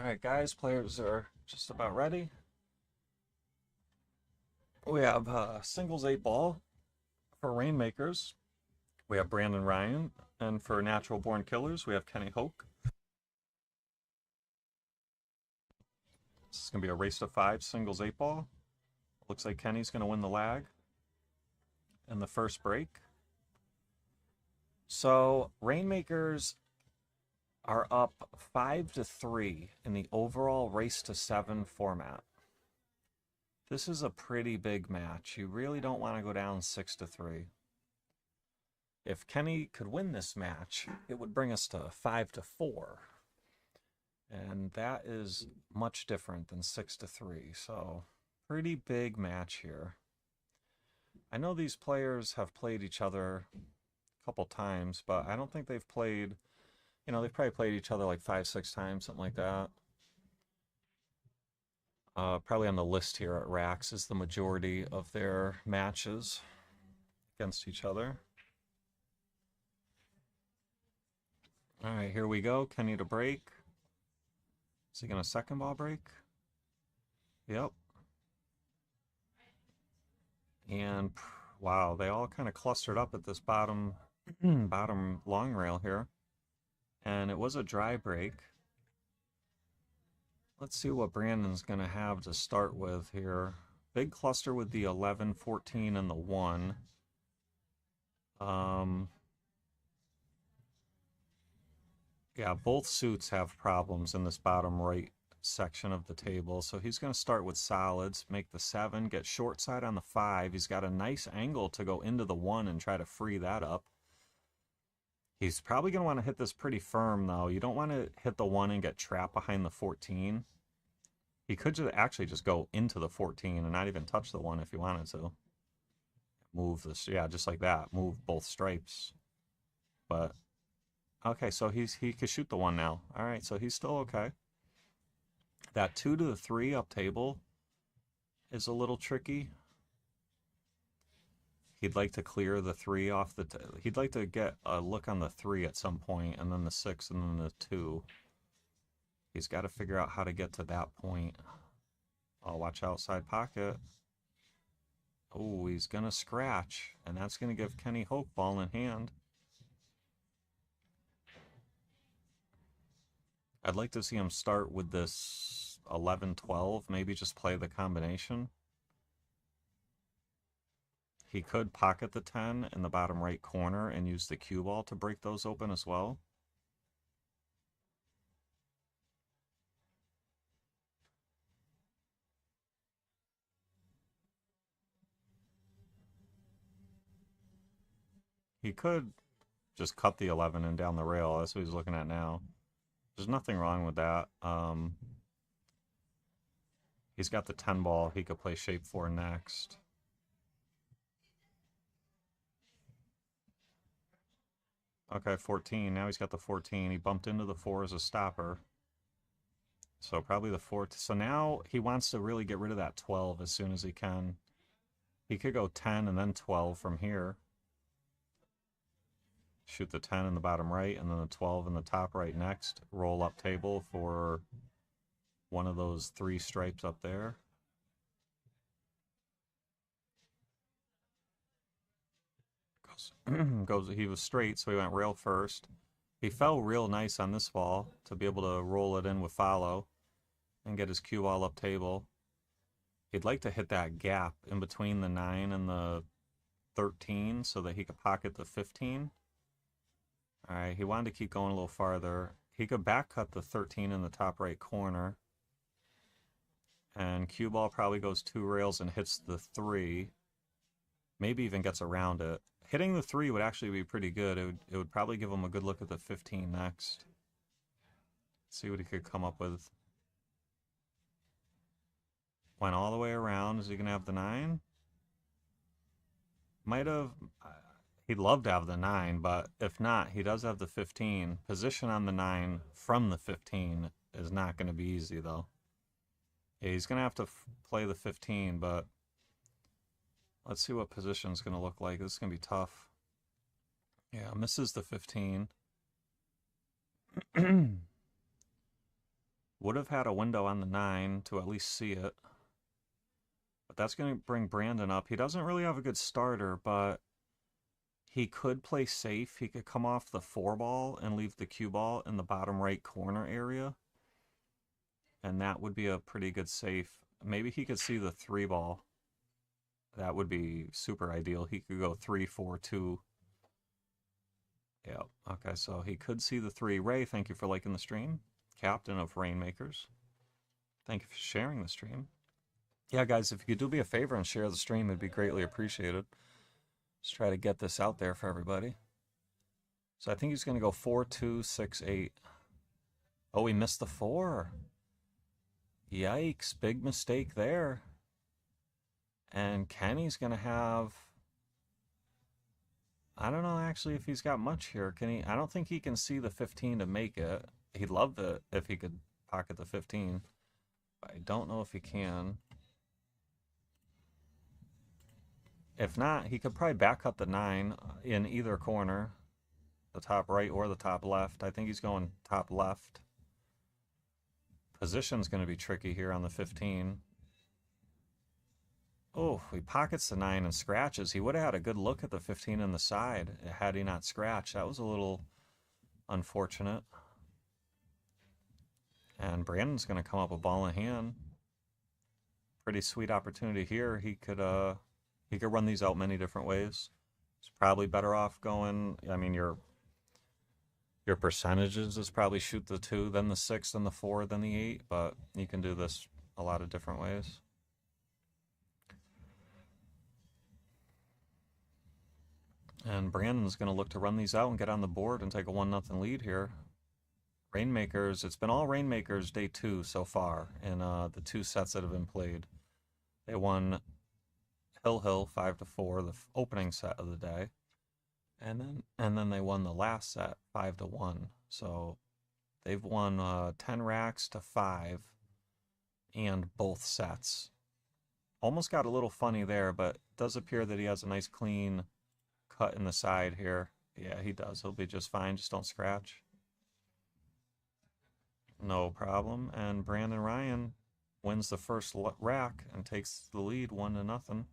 Y: Alright guys, players are just about ready. We have singles 8-ball for Rainmakers. We have Brandon Ryan, and for Natural Born Killers, we have Kenny Hoke. This is going to be a race to 5 singles 8-ball. Looks like Kenny's going to win the lag in the first break. So, Rainmakers are up 5-3 in the overall race to 7 format. This is a pretty big match. You really don't want to go down 6-3. If Kenny could win this match, it would bring us to 5-4. And that is much different than 6-3. So, pretty big match here. I know these players have played each other a couple times, but I don't think they've played, you know, they've probably played each other like 5-6 times, something like that. Probably on the list here at Rax is the majority of their matches against each other. All right, here we go. Kenny to break. Is he going to second ball break? Yep. And wow, they all kind of clustered up at this bottom bottom long rail here. And it was a dry break. Let's see what Brandon's going to have to start with here. Big cluster with the 11, 14, and the 1. Yeah, both suits have problems in this bottom right section of the table. So he's going to start with solids, make the 7, get short side on the 5. He's got a nice angle to go into the 1 and try to free that up. He's probably going to want to hit this pretty firm, though. You don't want to hit the 1 and get trapped behind the 14. He could actually just go into the 14 and not even touch the 1 if he wanted to. Move this, yeah, just like that. Move both stripes. But, okay, so he could shoot the 1 now. All right, so he's still okay. That 2 to the 3 up table is a little tricky. He'd like to clear the 3 off the... He'd like to get a look on the 3 at some point, and then the 6, and then the 2. He's got to figure out how to get to that point. Oh, watch outside pocket. Oh, he's going to scratch, and that's going to give Kenny Hoke ball in hand. I'd like to see him start with this 11-12, maybe just play the combination. He could pocket the 10 in the bottom right corner and use the cue ball to break those open as well. He could just cut the 11 and down the rail. That's what he's looking at now. There's nothing wrong with that. He's got the 10 ball. He could play shape 4 next. Okay, 14. Now he's got the 14. He bumped into the 4 as a stopper. So probably the 4. So now he wants to really get rid of that 12 as soon as he can. He could go 10 and then 12 from here. Shoot the 10 in the bottom right and then the 12 in the top right next. Roll up table for one of those 3 stripes up there. He was straight, so he went rail first. He fell real nice on this ball to be able to roll it in with follow and get his cue ball up table. He'd like to hit that gap in between the 9 and the 13 so that he could pocket the 15. All right, he wanted to keep going a little farther. He could back cut the 13 in the top right corner. And cue ball probably goes 2 rails and hits the 3. Maybe even gets around it. Hitting the 3 would actually be pretty good. It would probably give him a good look at the 15 next. See what he could come up with. Went all the way around. Is he going to have the 9? Might have... He'd love to have the 9, but if not, he does have the 15. Position on the 9 from the 15 is not going to be easy, though. Yeah, he's going to have to play the 15, but let's see what position's going to look like. This is going to be tough. Yeah, misses the 15. Would have had a window on the 9 to at least see it. But that's going to bring Brandon up. He doesn't really have a good starter, but he could play safe. He could come off the 4 ball and leave the cue ball in the bottom right corner area. And that would be a pretty good safe. Maybe he could see the 3 ball. That would be super ideal. He could go 3, 4, 2. Yep. Okay, so he could see the 3. Ray, thank you for liking the stream. Captain of Rainmakers. Thank you for sharing the stream. Yeah, guys, if you could do me a favor and share the stream, it'd be greatly appreciated. Let's try to get this out there for everybody. So I think he's going to go 4, 2, 6, 8. Oh, he missed the 4. Yikes, big mistake there. And Kenny's going to have... I don't know actually if he's got much here. Can he? I don't think he can see the 15 to make it. He'd love it if he could pocket the 15. But I don't know if he can. If not, he could probably back cut the 9 in either corner. The top right or the top left. I think he's going top left. Position's going to be tricky here on the 15. Oh, he pockets the 9 and scratches. He would have had a good look at the 15 in the side had he not scratched. That was a little unfortunate. And Brandon's going to come up with ball in hand. Pretty sweet opportunity here. He could run these out many different ways. He's probably better off going, I mean, your percentages is probably shoot the 2, then the 6, then the 4, then the 8, but you can do this a lot of different ways. And Brandon's going to look to run these out and get on the board and take a 1-0 lead here. Rainmakers, it's been all Rainmakers day 2 so far in the 2 sets that have been played. They won Hill 5-4, the opening set of the day. And then they won the last set 5-1. So they've won 10 racks to 5 and both sets. Almost got a little funny there, but it does appear that he has a nice clean cut in the side here. Yeah, he does. He'll be just fine. Just don't scratch. No problem. And Brandon Ryan wins the first rack and takes the lead 1-0.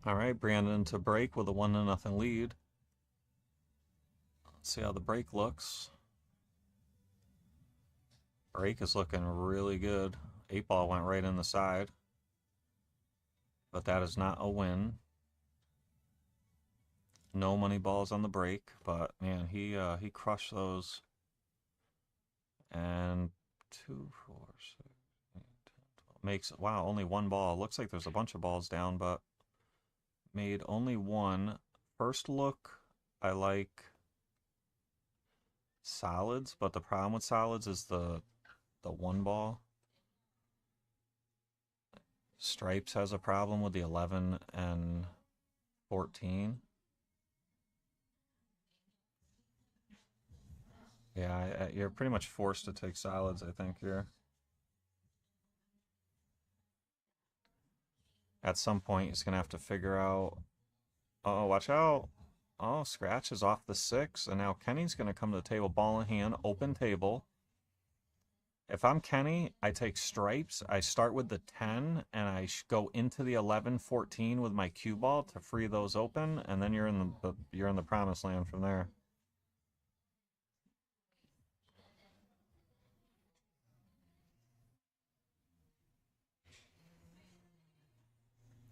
Y: All right, Brandon to break with a 1-0 lead. Let's see how the break looks. Break is looking really good. 8 ball went right in the side. But that is not a win. No money balls on the break, but man, he crushed those. And 2, 4, 6, 8, 10, 12. Makes, wow, only 1 ball. Looks like there's a bunch of balls down, but made only 1. First look, I like solids, but the problem with solids is the 1 ball. Stripes has a problem with the 11 and 14. Yeah, you're pretty much forced to take solids, I think, here. At some point, he's going to have to figure out... Oh, watch out. Oh, scratch is off the 6, and now Kenny's going to come to the table, ball in hand, open table. If I'm Kenny, I take stripes, I start with the 10, and I go into the 11, 14 with my cue ball to free those open, and then you're in the promised land from there.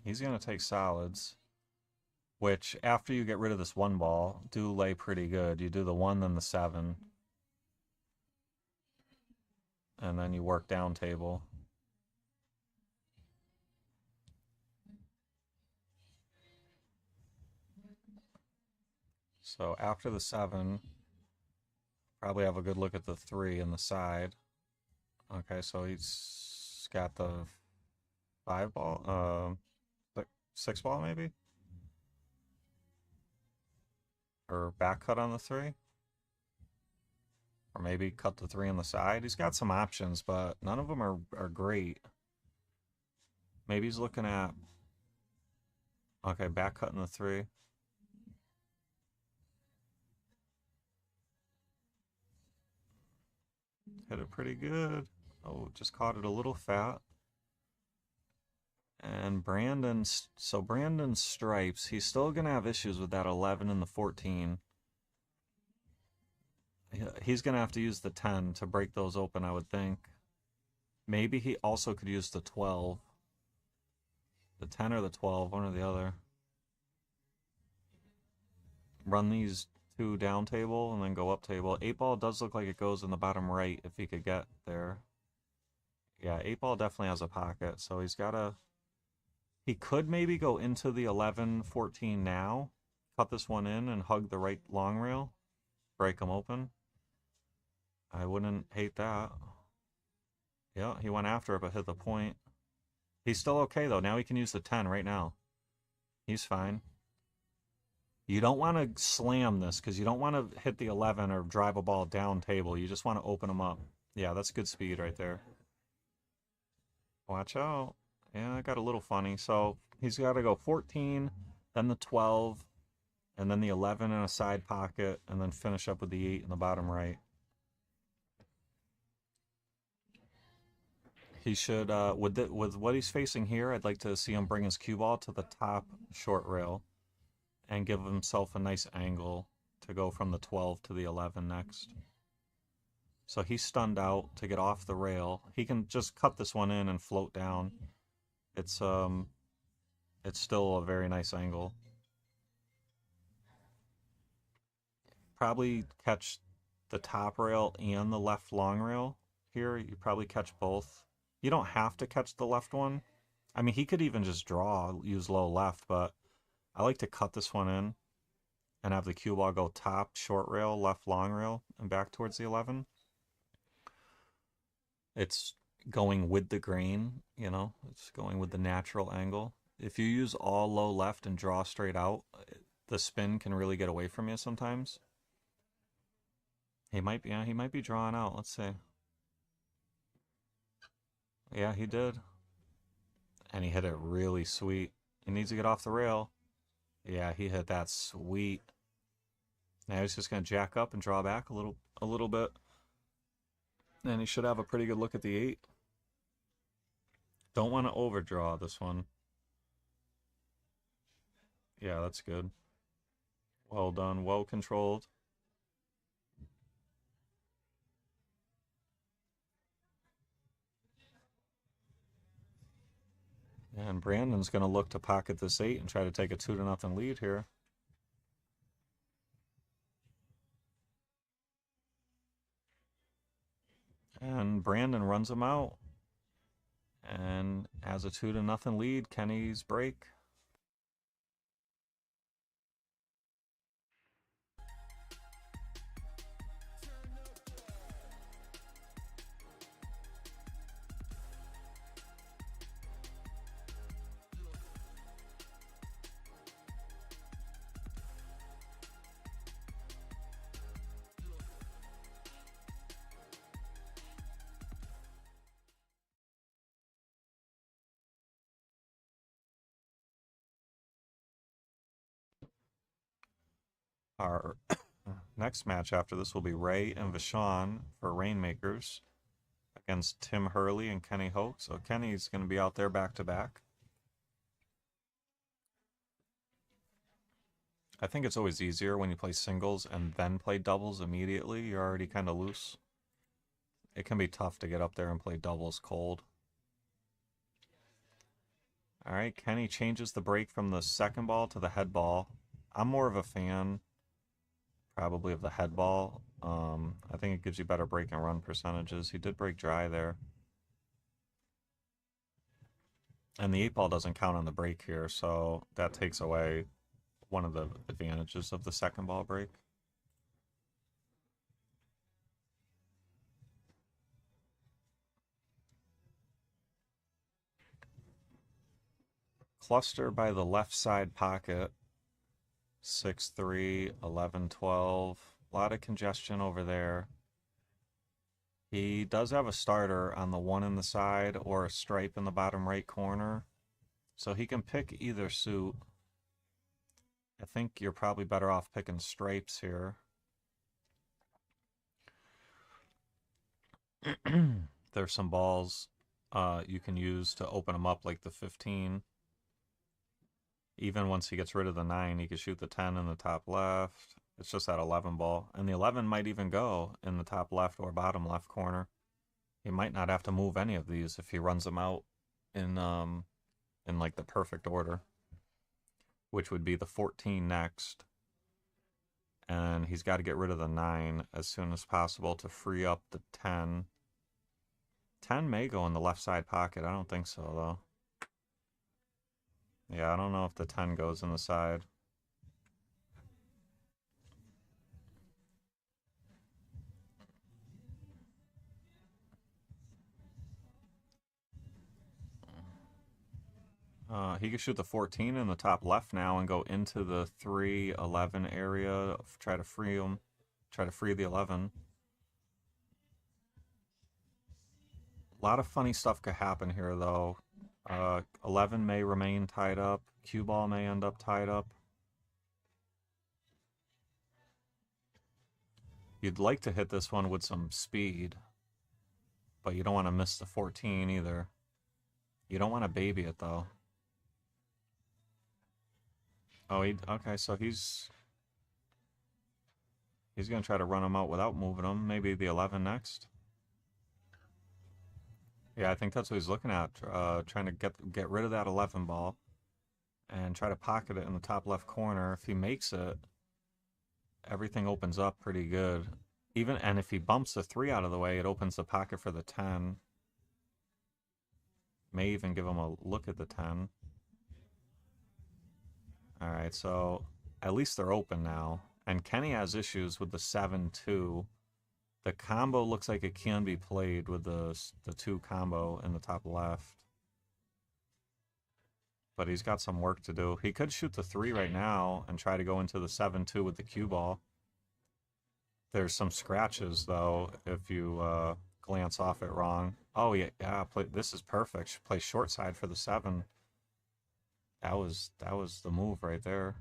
Y: He's going to take solids, which after you get rid of this 1 ball, do lay pretty good. You do the 1, then the 7. And then you work down table. So after the 7, probably have a good look at the 3 in the side. Okay, so he's got the 5 ball, the 6 ball maybe? Or back cut on the 3? Or maybe cut the 3 on the side? He's got some options, but none of them are great. Maybe he's looking at... Okay, back cutting the 3. Hit it pretty good. Oh, just caught it a little fat. And so Brandon's stripes, he's still going to have issues with that 11 and the 14. He's going to have to use the 10 to break those open, I would think. Maybe he also could use the 12. The 10 or the 12, one or the other. Run these 2 down table and then go up table. 8 ball does look like it goes in the bottom right if he could get there. Yeah, 8 ball definitely has a pocket, so he's got to... He could maybe go into the 11, 14 now, cut this one in and hug the right long rail, break them open. I wouldn't hate that. Yeah, he went after it but hit the point. He's still okay though. Now he can use the 10 right now. He's fine. You don't want to slam this because you don't want to hit the 11 or drive a ball down table. You just want to open them up. Yeah, that's good speed right there. Watch out. Yeah, I got a little funny. So he's got to go 14, then the 12, and then the 11 in a side pocket, and then finish up with the 8 in the bottom right. He should, with what he's facing here, I'd like to see him bring his cue ball to the top short rail and give himself a nice angle to go from the 12 to the 11 next. So he's stunned out to get off the rail. He can just cut this one in and float down. It's still a very nice angle. Probably catch the top rail and the left long rail here. You probably catch both. You don't have to catch the left one. I mean, he could even just use low left, but I like to cut this one in and have the cue ball go top short rail, left long rail, and back towards the 11. It's going with the grain, you know, it's going with the natural angle. If you use all low left and draw straight out, the spin can really get away from you sometimes. He might be drawing out. Let's see. Yeah, he did. And he hit it really sweet. He needs to get off the rail. Yeah, he hit that sweet. Now he's just going to jack up and draw back a little bit. And he should have a pretty good look at the 8. Don't want to overdraw this one. Yeah, that's good. Well done, well controlled. And Brandon's going to look to pocket this 8 and try to take a 2-0 lead here. And Brandon runs him out. And has a 2-0 lead. Kenny's break. Our next match after this will be Ray and Vashon for Rainmakers against Tim Hurley and Kenny Hoke. So Kenny's going to be out there back-to-back. I think it's always easier when you play singles and then play doubles immediately. You're already kind of loose. It can be tough to get up there and play doubles cold. All right, Kenny changes the break from the second ball to the head ball. I'm more of a fan probably of the head ball. I think it gives you better break and run percentages. He did break dry there. And the 8 ball doesn't count on the break here, so that takes away one of the advantages of the second ball break. Cluster by the left side pocket. 6-3, 11-12. A lot of congestion over there. He does have a starter on the 1 in the side or a stripe in the bottom right corner. So he can pick either suit. I think you're probably better off picking stripes here. There's some balls you can use to open them up, like the 15. Even once he gets rid of the 9, he can shoot the 10 in the top left. It's just that 11 ball. And the 11 might even go in the top left or bottom left corner. He might not have to move any of these if he runs them out in like the perfect order, which would be the 14 next. And he's got to get rid of the 9 as soon as possible to free up the 10. 10 may go in the left side pocket. I don't think so, though. Yeah, I don't know if the 10 goes in the side. He could shoot the 14 in the top left now and go into the 3-11 area. Try to free him. Try to free the 11. A lot of funny stuff could happen here, though. 11 may remain tied up. Cue ball may end up tied up. You'd like to hit this one with some speed, but you don't want to miss the 14 either. You don't want to baby it, though. Oh, okay, so he's going to try to run him out without moving him. Maybe the 11 next. Yeah, I think that's what he's looking at. Trying to get rid of that 11 ball and try to pocket it in the top left corner. If he makes it, everything opens up pretty good. And if he bumps the 3 out of the way, it opens the pocket for the 10. May even give him a look at the 10. All right, so at least they're open now. And Kenny has issues with the 7-2. The combo looks like it can be played with the 2 combo in the top left. But he's got some work to do. He could shoot the 3 right now and try to go into the 7-2 with the cue ball. There's some scratches, though, if you glance off it wrong. Oh, yeah, this is perfect. Should play short side for the 7. That was the move right there.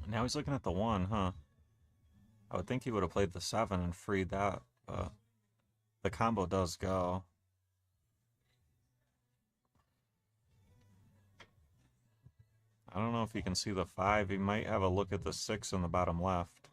Y: Now he's looking at the 1, huh? I would think he would have played the 7 and freed that, but the combo does go. I don't know if he can see the 5. He might have a look at the 6 in the bottom left.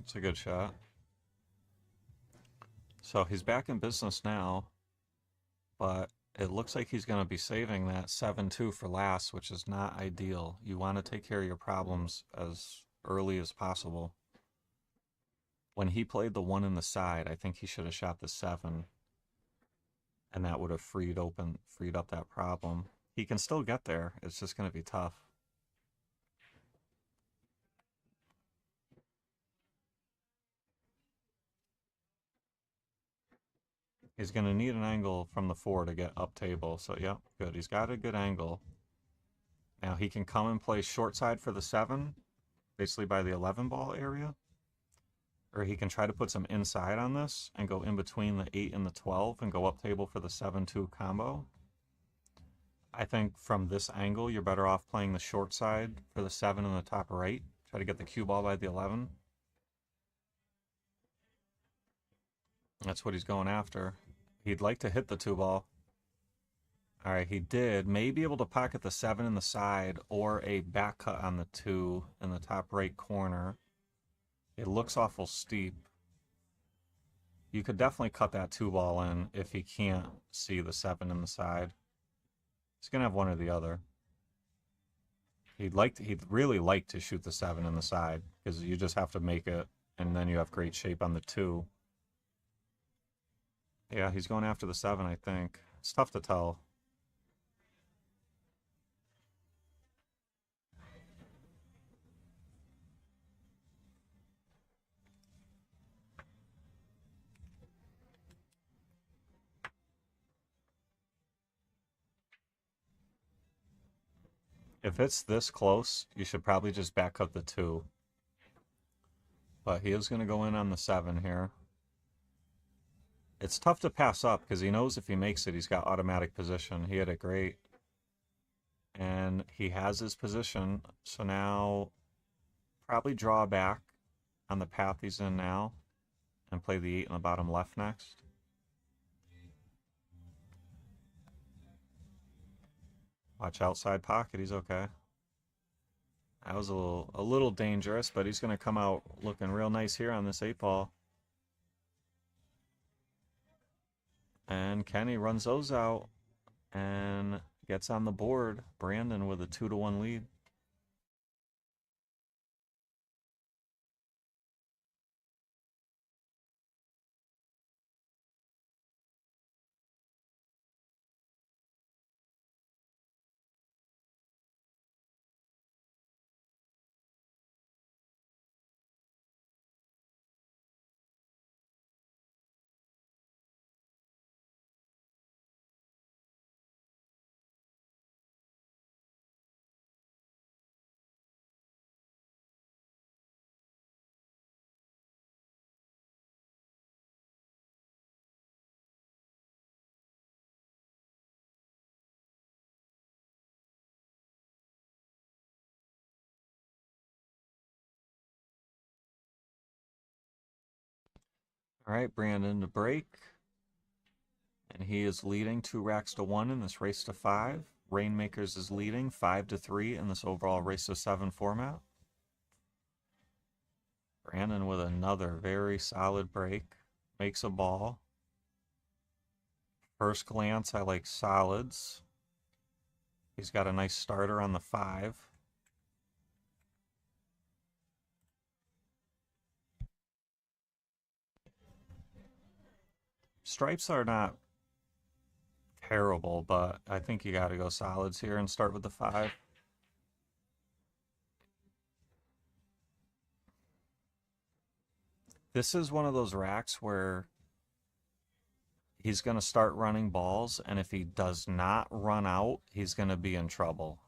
Y: It's a good shot. So he's back in business now, but it looks like he's going to be saving that 7-2 for last, which is not ideal. You want to take care of your problems as early as possible. When he played the 1 in the side, I think he should have shot the 7, and that would have freed up that problem. He can still get there. It's just going to be tough. He's going to need an angle from the 4 to get up table. So, yeah, good. He's got a good angle. Now he can come and play short side for the 7, basically by the 11 ball area. Or he can try to put some inside on this and go in between the 8 and the 12 and go up table for the 7-2 combo. I think from this angle, you're better off playing the short side for the 7 in the top right. Try to get the cue ball by the 11. That's what he's going after. He'd like to hit the 2 ball. All right, he did. May be able to pocket the 7 in the side or a back cut on the 2 in the top right corner. It looks awful steep. You could definitely cut that 2-ball in if he can't see the 7 in the side. He's going to have one or the other. He'd really like to shoot the 7 in the side, because you just have to make it, and then you have great shape on the 2. Yeah, he's going after the 7, I think. It's tough to tell. If it's this close, you should probably just back up the 2. But he is going to go in on the 7 here. It's tough to pass up because he knows if he makes it, he's got automatic position. He had it great. And he has his position. So now probably draw back on the path he's in now and play the 8 in the bottom left next. Watch outside pocket. He's okay. That was a little dangerous, but he's going to come out looking real nice here on this 8-ball. And Kenny runs those out and gets on the board. Brandon with a 2-1 lead. All right, Brandon to break. And he is leading 2 racks to 1 in this race to 5. Rainmakers is leading 5-3 in this overall race to 7 format. Brandon with another very solid break. Makes a ball. First glance, I like solids. He's got a nice starter on the 5. Stripes are not terrible, but I think you got to go solids here and start with the 5. This is one of those racks where he's going to start running balls, and if he does not run out, he's going to be in trouble.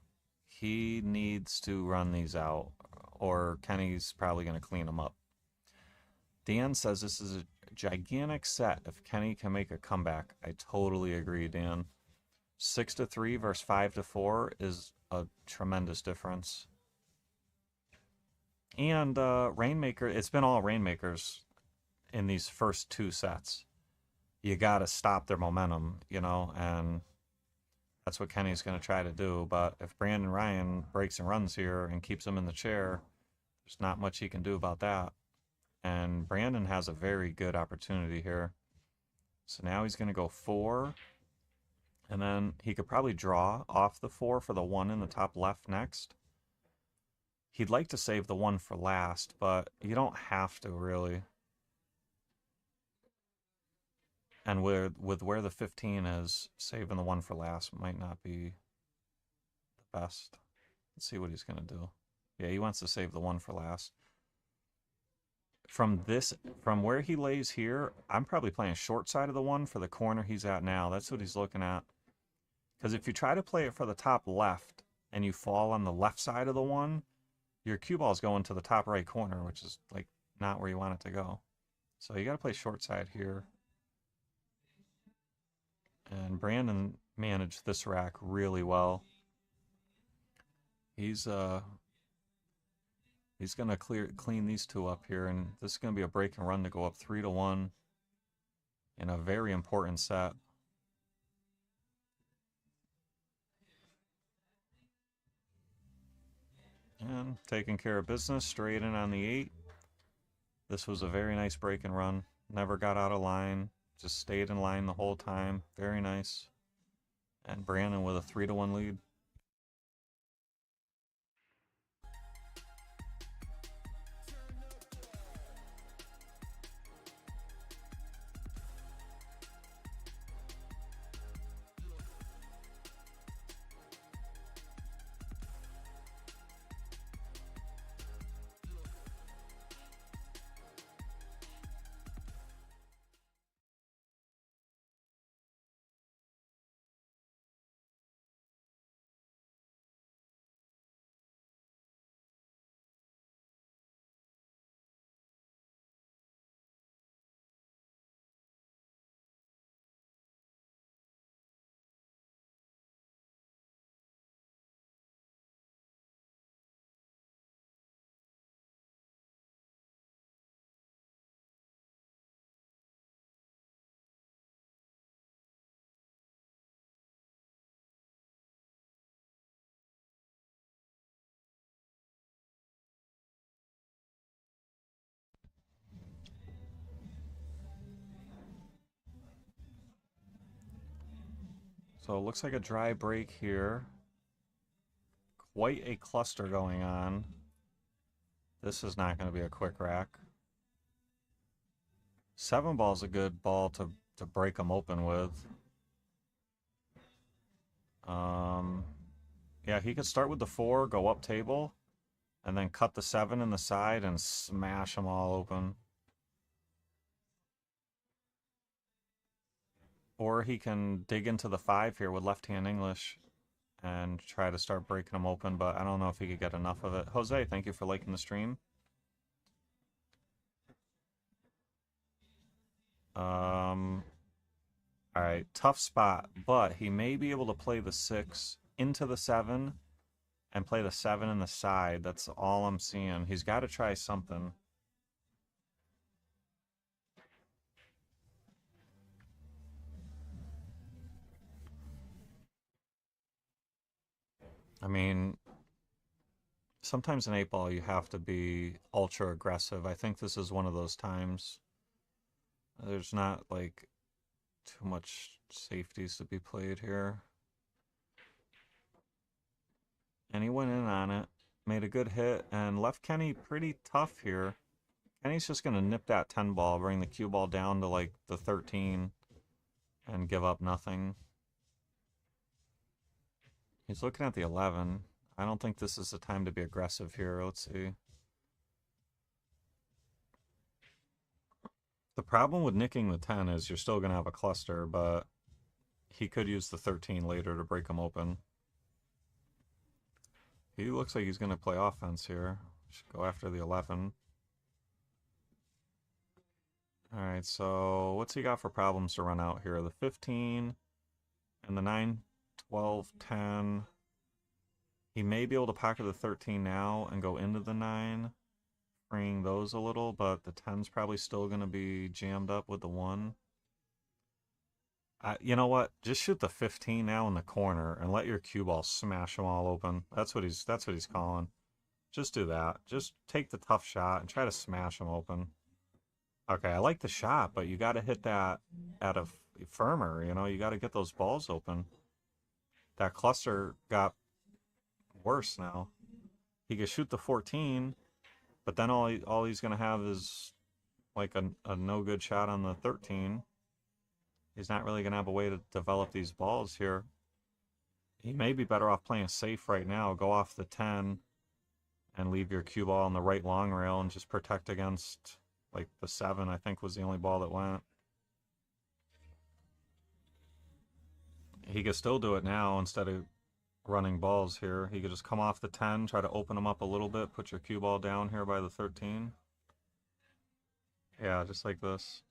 Y: He needs to run these out, or Kenny's probably going to clean them up. Dan says this is a gigantic set if Kenny can make a comeback. I totally agree, Dan. 6-3 versus 5-4 is a tremendous difference. And Rainmaker, it's been all Rainmakers in these first 2 sets. You got to stop their momentum, you know, and that's what Kenny's going to try to do. But if Brandon Ryan breaks and runs here and keeps him in the chair, there's not much he can do about that. And Brandon has a very good opportunity here. So now he's going to go 4. And then he could probably draw off the 4 for the 1 in the top left next. He'd like to save the 1 for last, but you don't have to, really. And with where the 15 is, saving the 1 for last might not be the best. Let's see what he's going to do. Yeah, he wants to save the 1 for last. From where he lays here, I'm probably playing short side of the 1 for the corner he's at now. That's what he's looking at. Because if you try to play it for the top left and you fall on the left side of the 1, your cue ball's going to the top right corner, which is like not where you want it to go. So you got to play short side here. And Brandon managed this rack really well. He's going to clean these 2 up here, and this is going to be a break and run to go up 3-1 in a very important set. And taking care of business, straight in on the 8. This was a very nice break and run. Never got out of line. Just stayed in line the whole time. Very nice. And Brandon with a 3-1 lead. So it looks like a dry break here. Quite a cluster going on. This is not going to be a quick rack. 7 ball's a good ball to break them open with. Yeah, he could start with the 4, go up table, and then cut the 7 in the side and smash them all open. Or he can dig into the 5 here with left-hand English and try to start breaking them open, but I don't know if he could get enough of it. Jose, thank you for liking the stream. Alright, tough spot, but he may be able to play the 6 into the 7 and play the 7 in the side. That's all I'm seeing. He's got to try something. I mean, sometimes in 8-ball you have to be ultra aggressive. I think this is one of those times. There's not like too much safeties to be played here. And he went in on it, made a good hit, and left Kenny pretty tough here. Kenny's just going to nip that 10 ball, bring the cue ball down to like the 13, and give up nothing. He's looking at the 11. I don't think this is the time to be aggressive here. Let's see. The problem with nicking the 10 is you're still going to have a cluster, but he could use the 13 later to break them open. He looks like he's going to play offense here. Should go after the 11. Alright, so what's he got for problems to run out here? The 15 and the 9, 12, 10. He may be able to pocket the 13 now and go into the 9, freeing those a little, but the 10's probably still going to be jammed up with the 1. You know what? Just shoot the 15 now in the corner and let your cue ball smash them all open. That's what he's calling. Just do that. Just take the tough shot and try to smash them open. Okay, I like the shot, but you got to hit that at a firmer, you know? You got to get those balls open. That cluster got worse now. He could shoot the 14, but then all he's going to have is like a no good shot on the 13. He's not really going to have a way to develop these balls here. He may be better off playing safe right now. Go off the 10 and leave your cue ball on the right long rail and just protect against like the 7, I think was the only ball that went. He could still do it now instead of running balls here. He could just come off the 10, try to open them up a little bit, put your cue ball down here by the 13. Yeah, just like this.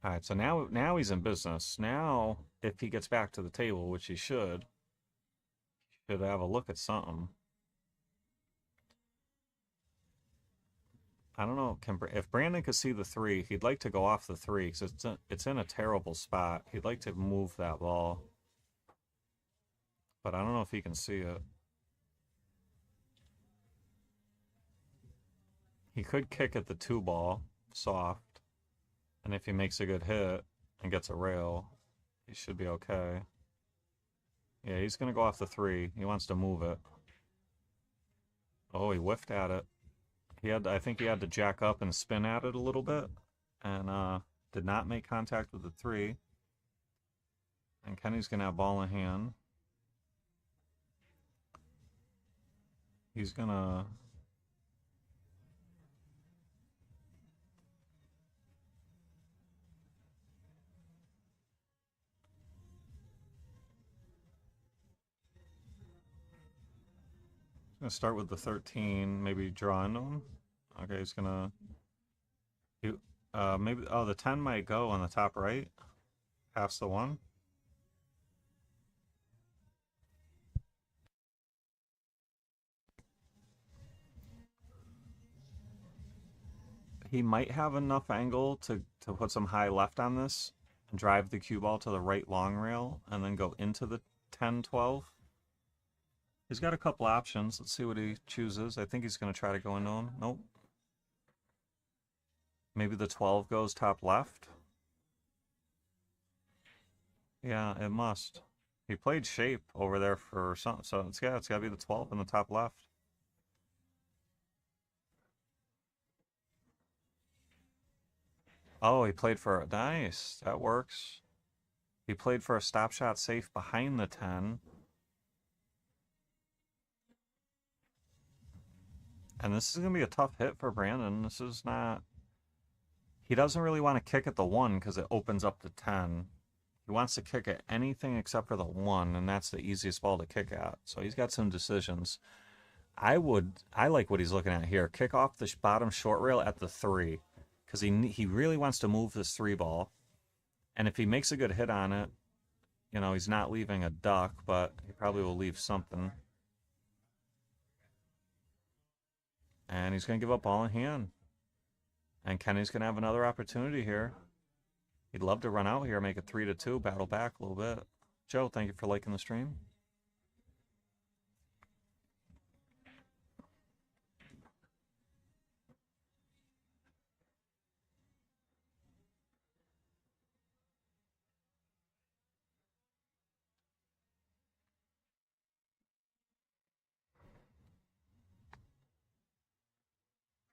Y: Alright, so now he's in business. Now, if he gets back to the table, which he should have a look at something. I don't know, if Brandon could see the 3, he'd like to go off the 3, because it's in a terrible spot. He'd like to move that ball. But I don't know if he can see it. He could kick at the 2 ball, soft. And if he makes a good hit and gets a rail, he should be okay. Yeah, he's going to go off the 3. He wants to move it. Oh, he whiffed at it. I think he had to jack up and spin at it a little bit. And did not make contact with the 3. And Kenny's going to have ball in hand. He's going to... Gonna start with the 13, maybe draw into him. Okay, he's gonna... maybe... Oh, the 10 might go on the top right. Pass the 1. He might have enough angle to put some high left on this and drive the cue ball to the right long rail and then go into the 10-12. He's got a couple options. Let's see what he chooses. I think he's going to try to go into him. Nope. Maybe the 12 goes top left. Yeah, it must. He played shape over there for something, so it's got to be the 12 in the top left. Oh, he played for... Nice. That works. He played for a stop shot safe behind the 10. And this is going to be a tough hit for Brandon. This is not... He doesn't really want to kick at the 1 because it opens up the 10. He wants to kick at anything except for the 1, and that's the easiest ball to kick at. So he's got some decisions. I like what he's looking at here. Kick off the bottom short rail at the 3 because he really wants to move this 3 ball. And if he makes a good hit on it, you know, he's not leaving a duck, but he probably will leave something. And he's going to give up ball in hand. And Kenny's going to have another opportunity here. He'd love to run out here, make it 3-2, battle back a little bit. Joe, thank you for liking the stream.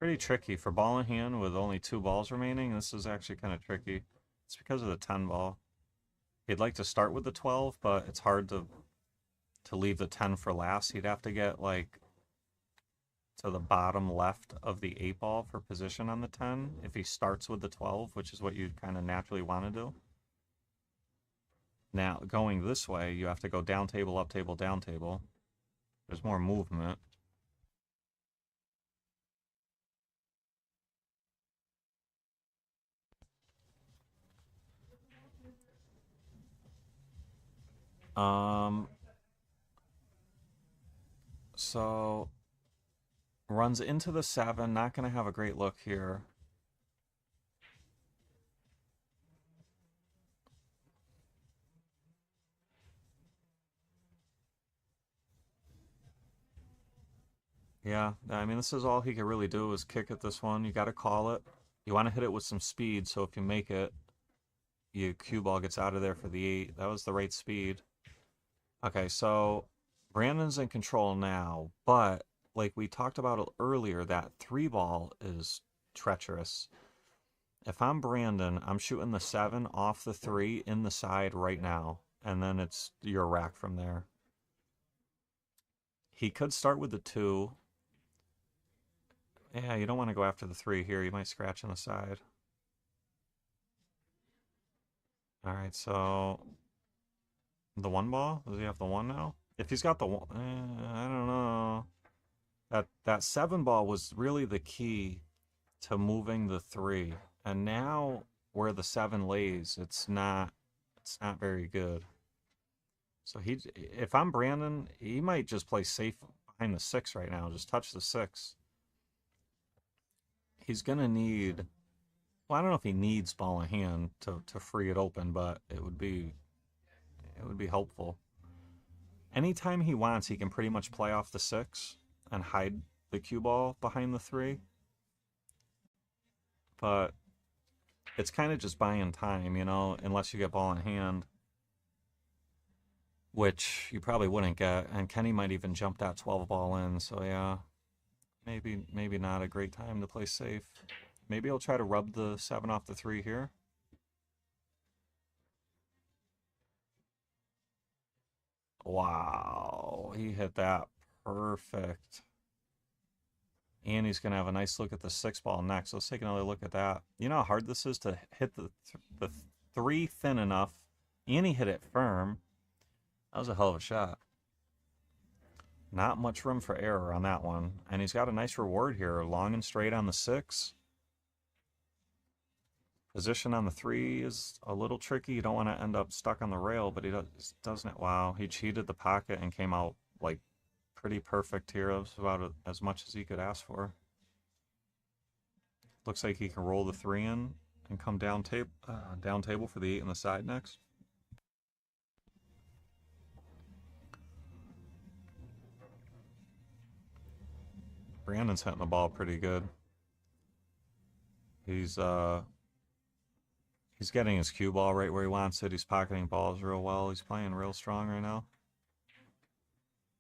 Y: Pretty tricky for ball in hand with only 2 balls remaining. This is actually kind of tricky. It's because of the 10 ball. He'd like to start with the 12, but it's hard to leave the 10 for last. He'd have to get like to the bottom left of the 8 ball for position on the 10 if he starts with the 12, which is what you kind of naturally want to do. Now, going this way, you have to go down table, up table, down table. There's more movement. So runs into the 7, not going to have a great look here. Yeah, I mean, this is all he could really do is kick at this one. You got to call it. You want to hit it with some speed, so if you make it, your cue ball gets out of there for the 8. That was the right speed. Okay, so Brandon's in control now, but like we talked about earlier, that 3 ball is treacherous. If I'm Brandon, I'm shooting the 7 off the 3 in the side right now, and then it's your rack from there. He could start with the 2. Yeah, you don't want to go after the 3 here. You might scratch on the side. All right, so the 1 ball? Does he have the 1 now? If he's got the 1, I don't know. That 7 ball was really the key to moving the 3, and now where the 7 lays, it's not very good. So if I'm Brandon, he might just play safe behind the 6 right now. Just touch the 6. He's gonna need. Well, I don't know if he needs ball in hand to free it open, but it would be helpful. Anytime he wants, he can pretty much play off the 6 and hide the cue ball behind the 3. but it's kind of just buying time, you know, unless you get ball in hand, which you probably wouldn't get. And Kenny might even jump that 12 ball in, so yeah, maybe not a great time to play safe. Maybe he'll try to rub the 7 off the 3 here. Wow, he hit that perfect. And he's going to have a nice look at the 6 ball next. Let's take another look at that. You know how hard this is to hit the 3 thin enough, and he hit it firm. That was a hell of a shot. Not much room for error on that one. And he's got a nice reward here, long and straight on the 6. Position on the 3 is a little tricky. You don't want to end up stuck on the rail, but he doesn't it? Wow, he cheated the pocket and came out like pretty perfect here. That was about as much as he could ask for. Looks like he can roll the 3 in and come down table for the 8 on the side next. Brandon's hitting the ball pretty good. He's getting his cue ball right where he wants it. He's pocketing balls real well. He's playing real strong right now.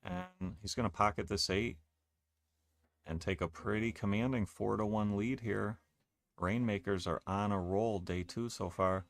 Y: And he's going to pocket this 8 and take a pretty commanding 4-1 lead here. Rainmakers are on a roll day 2 so far.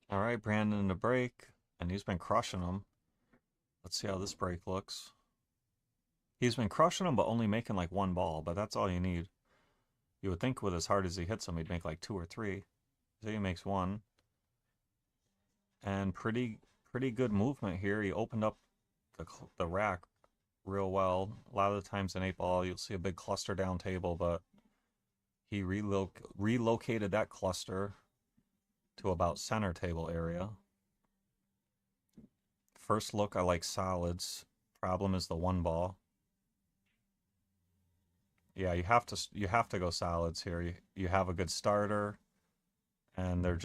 Y: All right, Brandon in the break, and he's been crushing them. Let's see how this break looks. He's been crushing them, but only making like 1 ball, but that's all you need. You would think with as hard as he hits them, he'd make like 2 or 3. So he makes 1. And pretty good movement here. He opened up the rack real well. A lot of the times in 8 ball, you'll see a big cluster down table, but he relocated that cluster to about center table area. First look, I like solids. Problem is the 1 ball. Yeah, you have to go solids here. You have a good starter, and they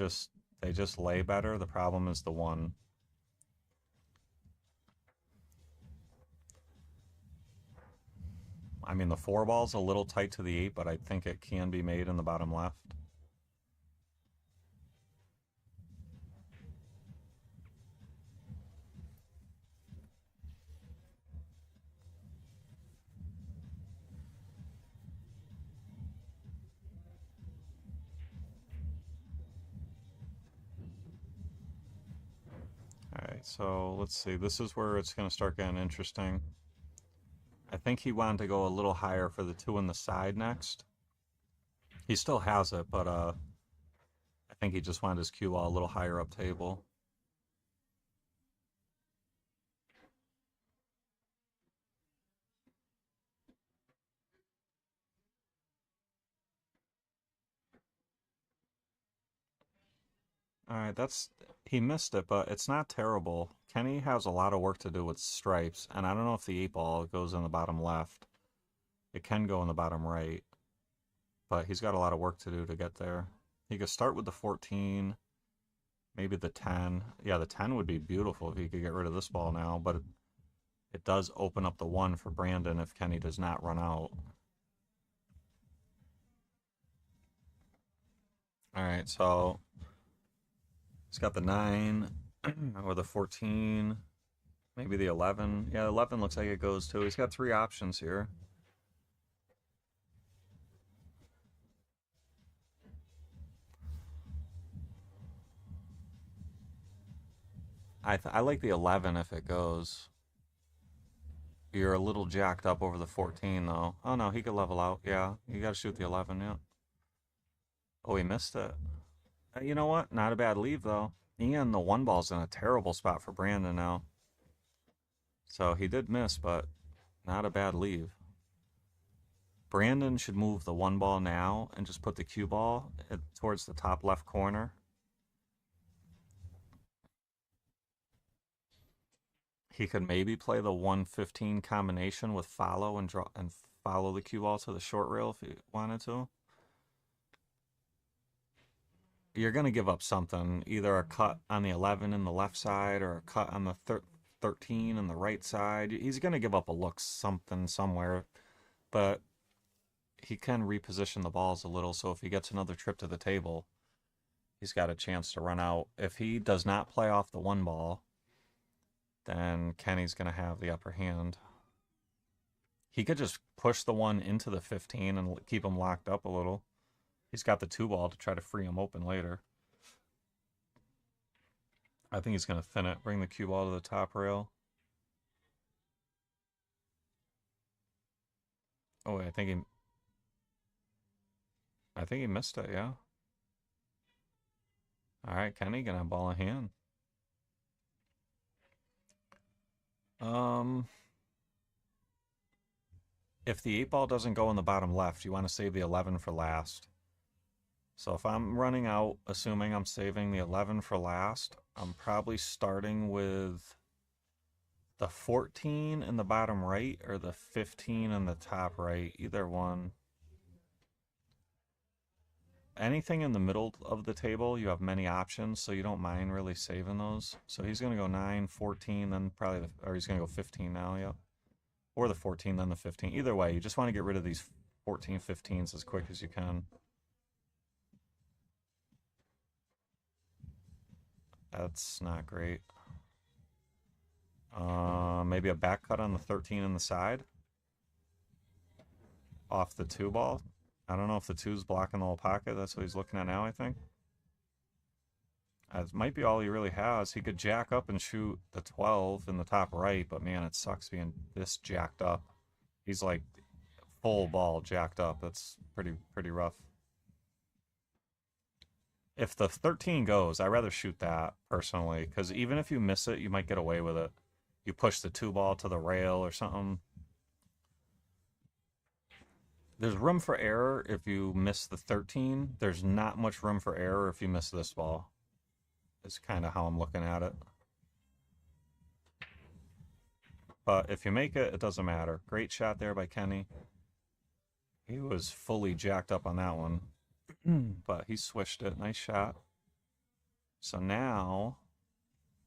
Y: just lay better. The problem is the 1. I mean, the 4 ball's a little tight to the 8, but I think it can be made in the bottom left. Alright, so let's see. This is where it's going to start getting interesting. I think he wanted to go a little higher for the 2 on the side next. He still has it, but I think he just wanted his cue ball a little higher up table. Alright, he missed it, but it's not terrible. Kenny has a lot of work to do with stripes, and I don't know if the 8 ball goes in the bottom left. It can go in the bottom right, but he's got a lot of work to do to get there. He could start with the 14, maybe the 10. Yeah, the 10 would be beautiful if he could get rid of this ball now, but it does open up the 1 for Brandon if Kenny does not run out. Alright, so he's got the 9 or the 14, maybe the 11. Yeah, 11 looks like it goes too. He's got 3 options here. I like the 11 if it goes. You're a little jacked up over the 14, though. Oh, no, he could level out. Yeah, you got to shoot the 11, yeah. Oh, he missed it. You know what? Not a bad leave, though. Ian, the one ball's in a terrible spot for Brandon now. So he did miss, but not a bad leave. Brandon should move the one ball now and just put the cue ball towards the top left corner. He could maybe play the 115 combination with follow and draw and follow the cue ball to the short rail if he wanted to. You're going to give up something, either a cut on the 11 in the left side or a cut on the 13 in the right side. He's going to give up a look something somewhere, but he can reposition the balls a little, so if he gets another trip to the table, he's got a chance to run out. If he does not play off the one ball, then Kenny's going to have the upper hand. He could just push the one into the 15 and keep him locked up a little. He's got the two ball to try to free him open later. I think he's going to thin it, bring the cue ball to the top rail. Oh, I think he missed it, yeah. All right, Kenny gonna have ball in hand. If the 8 ball doesn't go in the bottom left, you want to save the 11 for last. So if I'm running out, assuming I'm saving the 11 for last, I'm probably starting with the 14 in the bottom right or the 15 in the top right, either one. Anything in the middle of the table, you have many options, so you don't mind really saving those. So he's going to go 9, 14, then probably, or he's going to go 15 now, yep. Or the 14, then the 15. Either way, you just want to get rid of these 14, 15s as quick as you can. That's not great. Maybe a back cut on the 13 in the side. Off the 2 ball. I don't know if the 2's blocking the whole pocket. That's what he's looking at now, I think. That might be all he really has. He could jack up and shoot the 12 in the top right, but man, it sucks being this jacked up. He's like full ball jacked up. That's pretty rough. If the 13 goes, I'd rather shoot that, personally, because even if you miss it, you might get away with it. You push the 2 ball to the rail or something. There's room for error if you miss the 13. There's not much room for error if you miss this ball. It's kind of how I'm looking at it. But if you make it, it doesn't matter. Great shot there by Kenny. He was fully jacked up on that one. But he swished it. Nice shot. So now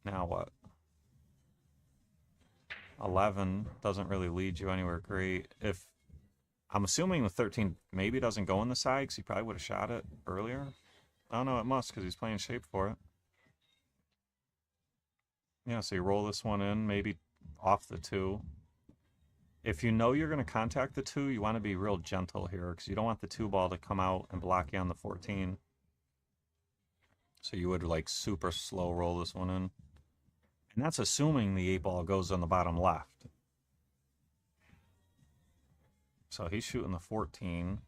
Y: what? 11 doesn't really lead you anywhere great. If I'm assuming the 13 maybe doesn't go in the side because he probably would have shot it earlier. Oh no, it must because he's playing shape for it. Yeah, so you roll this one in, maybe off the 2. If you know you're going to contact the 2, you want to be real gentle here because you don't want the 2 ball to come out and block you on the 14. So you would like super slow roll this one in. And that's assuming the 8 ball goes on the bottom left. So he's shooting the 14.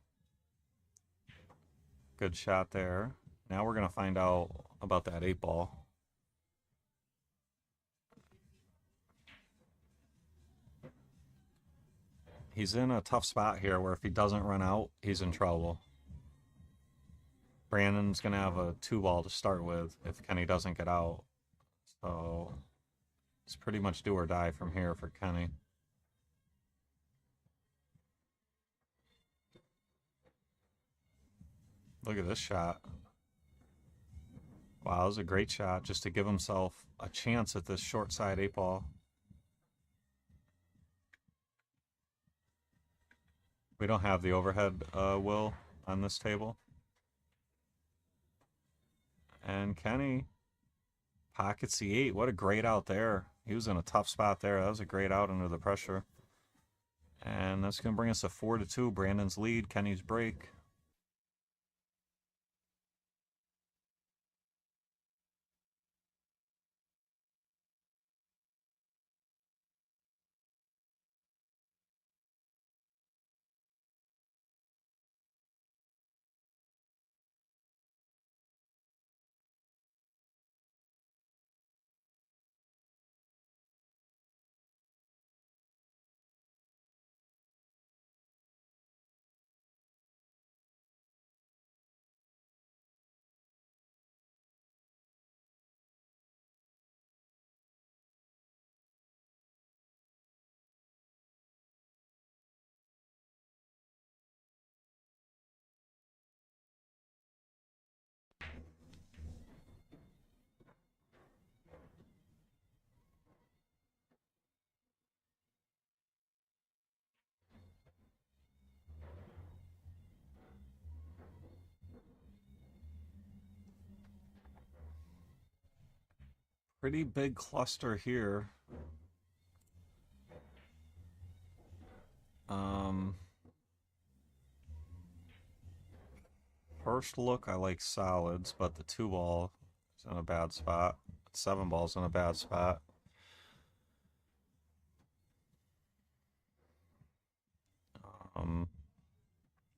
Y: Good shot there. Now we're going to find out about that 8 ball. He's in a tough spot here where if he doesn't run out, he's in trouble. Brandon's going to have a 2 ball to start with if Kenny doesn't get out. So it's pretty much do or die from here for Kenny. Look at this shot. Wow, that was a great shot just to give himself a chance at this short side 8 ball. We don't have the overhead will on this table. And Kenny pockets the 8. What a great out there. He was in a tough spot there. That was a great out under the pressure. And that's going to bring us to 4-2. Brandon's lead, Kenny's break. Pretty big cluster here. First look, I like solids, but the 2-ball is in a bad spot. 7-ball's in a bad spot.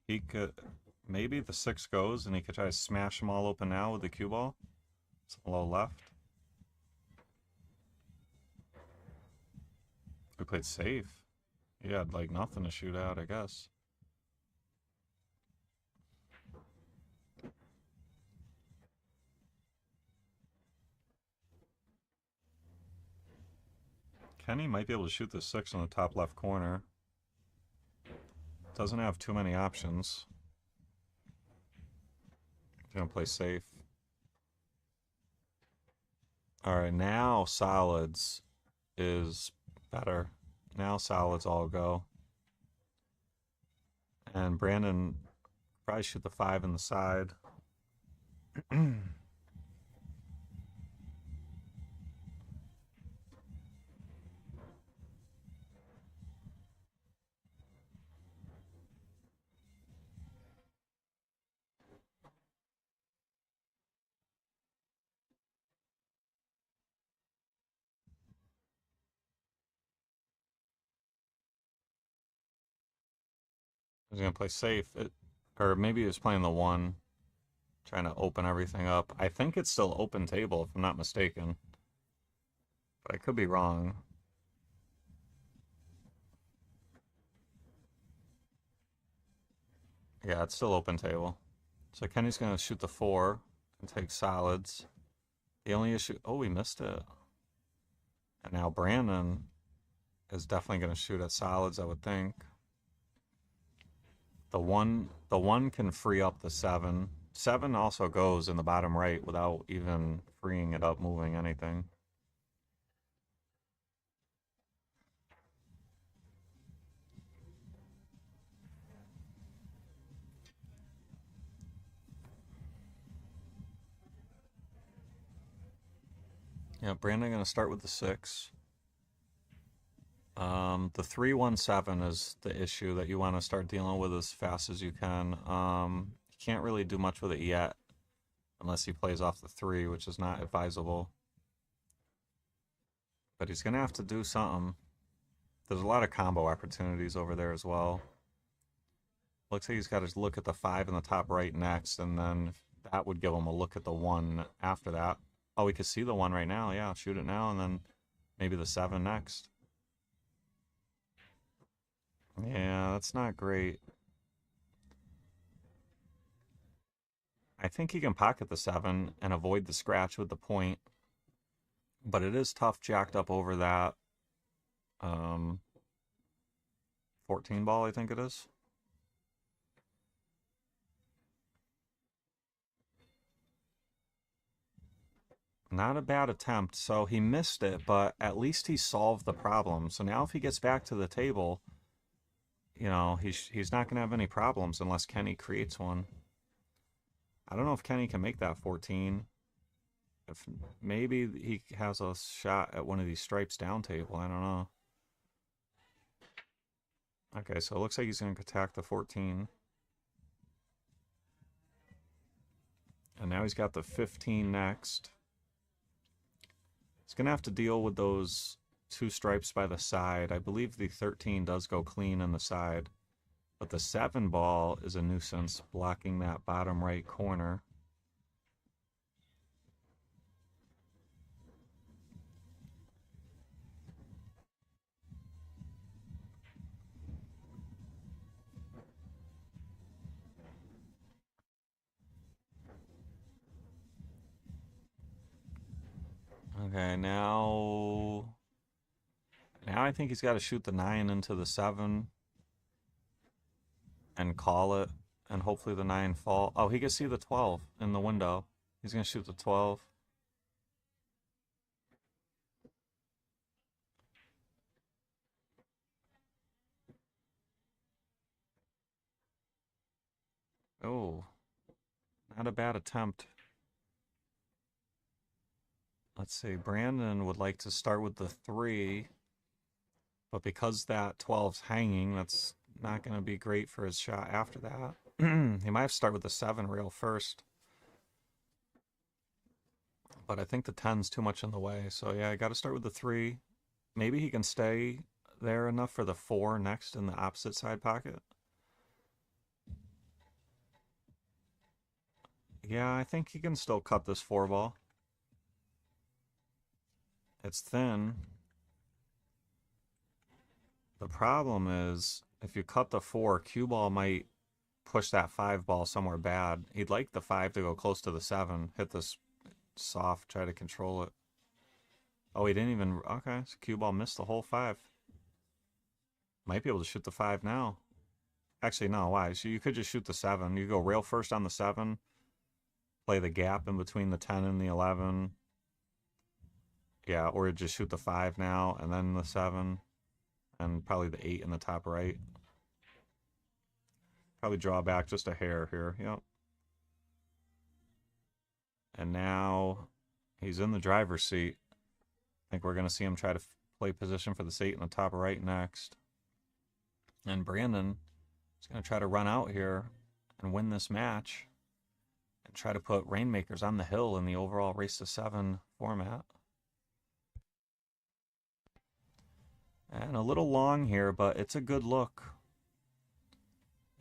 Y: He could, maybe the 6 goes and he could try to smash them all open now with the cue ball. It's low left. We played safe. He had like nothing to shoot out, I guess. Kenny might be able to shoot the 6 in the top left corner. Doesn't have too many options. He's gonna play safe. Alright, now solids is better. Now solids all go. And Brandon probably shoot the 5 in the side. He's gonna play safe. Or maybe he was playing the 1, trying to open everything up. I think it's still open table, if I'm not mistaken. But I could be wrong. Yeah, it's still open table. So Kenny's gonna shoot the 4 and take solids. The only issue... Oh, we missed it. And now Brandon is definitely gonna shoot at solids, I would think. The one can free up the 7. 7 also goes in the bottom right without even freeing it up, moving anything. Yeah, Brandon gonna start with the 6. The 3-1-7 is the issue that you want to start dealing with as fast as you can. You can't really do much with it yet, unless he plays off the 3, which is not advisable. But he's gonna have to do something. There's a lot of combo opportunities over there as well. Looks like he's got to look at the 5 in the top right next, and then that would give him a look at the 1 after that. Oh, we could see the 1 right now. Yeah, shoot it now, and then maybe the 7 next. Yeah, that's not great. I think he can pocket the 7 and avoid the scratch with the point. But it is tough jacked up over that 14 ball, I think it is. Not a bad attempt. So he missed it, but at least he solved the problem. So now if he gets back to the table, you know, he's not going to have any problems unless Kenny creates one. I don't know if Kenny can make that 14. If maybe he has a shot at one of these stripes down table. I don't know. Okay, so it looks like he's going to attack the 14. And now he's got the 15 next. He's going to have to deal with those 2 stripes by the side. I believe the 13 does go clean on the side. But the 7 ball is a nuisance, blocking that bottom right corner. Okay, now I think he's got to shoot the 9 into the 7 and call it, and hopefully the 9 fall. Oh, he can see the 12 in the window. He's going to shoot the 12. Oh, not a bad attempt. let's see, Brandon would like to start with the 3, but because that 12's hanging, that's not going to be great for his shot after that. He might have to start with the 7 rail first. But I think the 10's too much in the way. So yeah, I got to start with the 3. Maybe he can stay there enough for the 4 next in the opposite side pocket. Yeah, I think he can still cut this 4 ball. It's thin. The problem is, if you cut the 4, cue ball might push that 5 ball somewhere bad. He'd like the 5 to go close to the 7. Hit this soft, try to control it. Oh, he didn't even... Okay, so cue ball missed the whole 5. Might be able to shoot the 5 now. Actually, no, why? So you could just shoot the 7. You go rail first on the 7. Play the gap in between the 10 and the 11. Yeah, or just shoot the 5 now, and then the 7. And probably the 8 in the top right. Probably draw back just a hair here. Yep. And now he's in the driver's seat. I think we're going to see him try to play position for the 8 in the top right next. And Brandon is going to try to run out here and win this match and try to put Rainmakers on the hill in the overall race to 7 format. And a little long here, but it's a good look.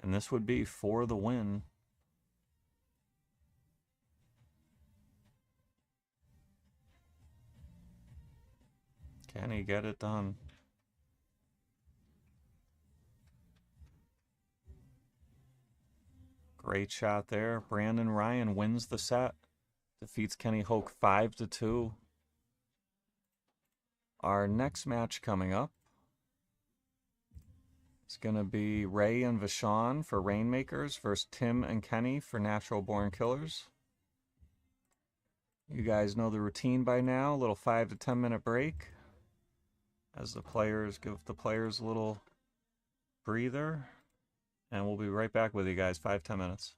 Y: And this would be for the win. Can he get it done? Great shot there. Brandon Ryan wins the set. Defeats Kenny Hoke 5-2. Our next match coming up is going to be Ray and Vashon for Rainmakers versus Tim and Kenny for Natural Born Killers. You guys know the routine by now. A little 5 to 10 minute break as the players give the players a little breather. And we'll be right back with you guys, 5-10 minutes.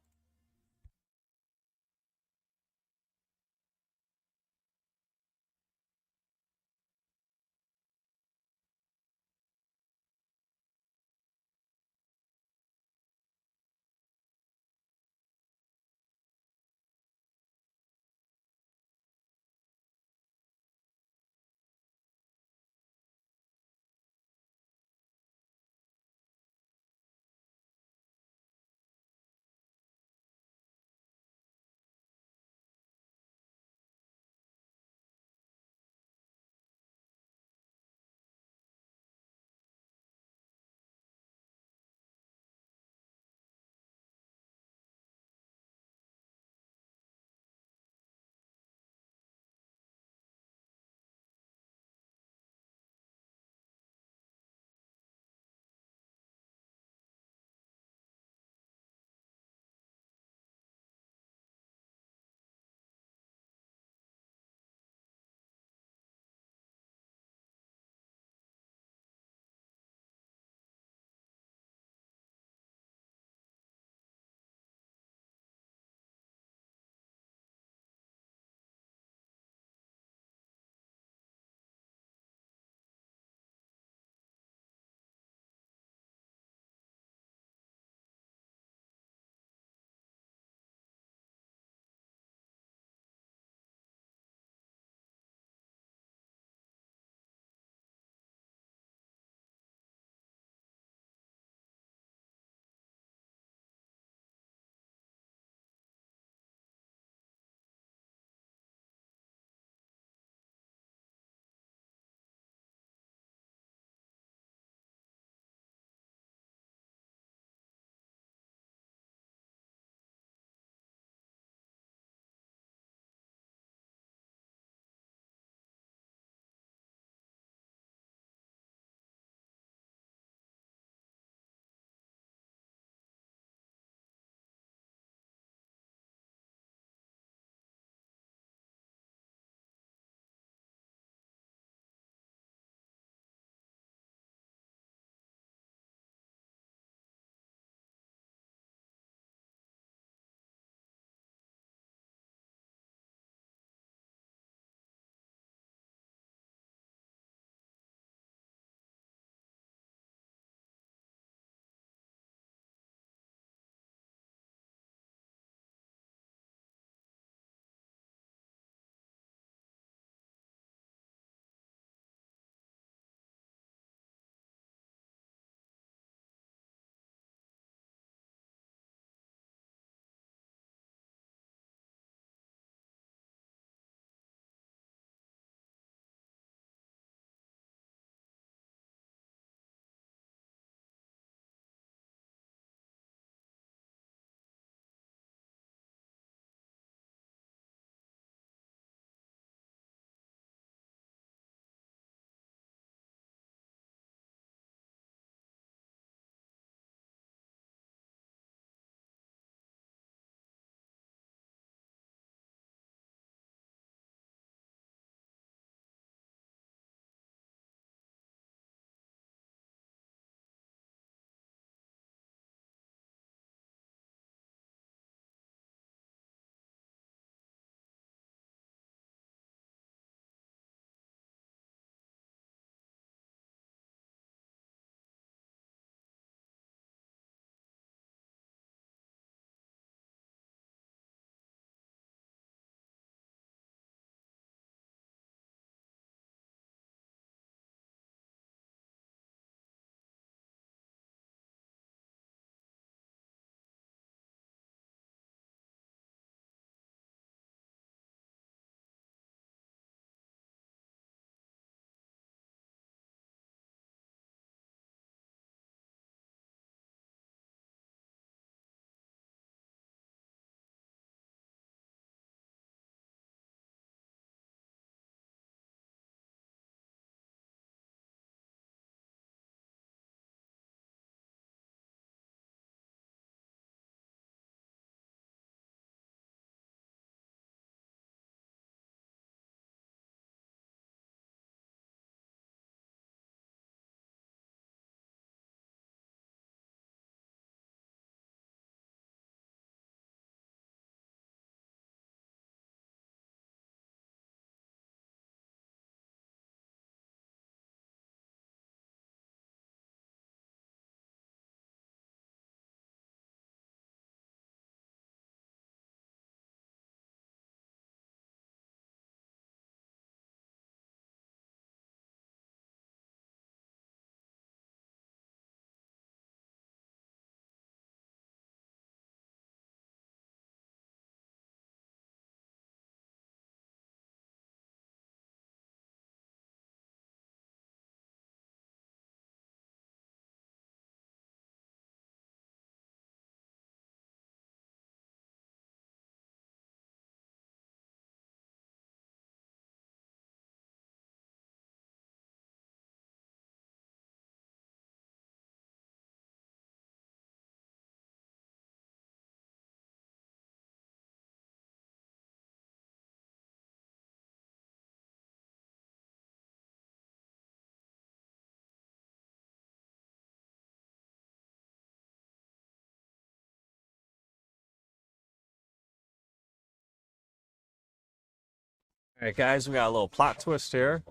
Y: All right, guys, we got a little plot twist here.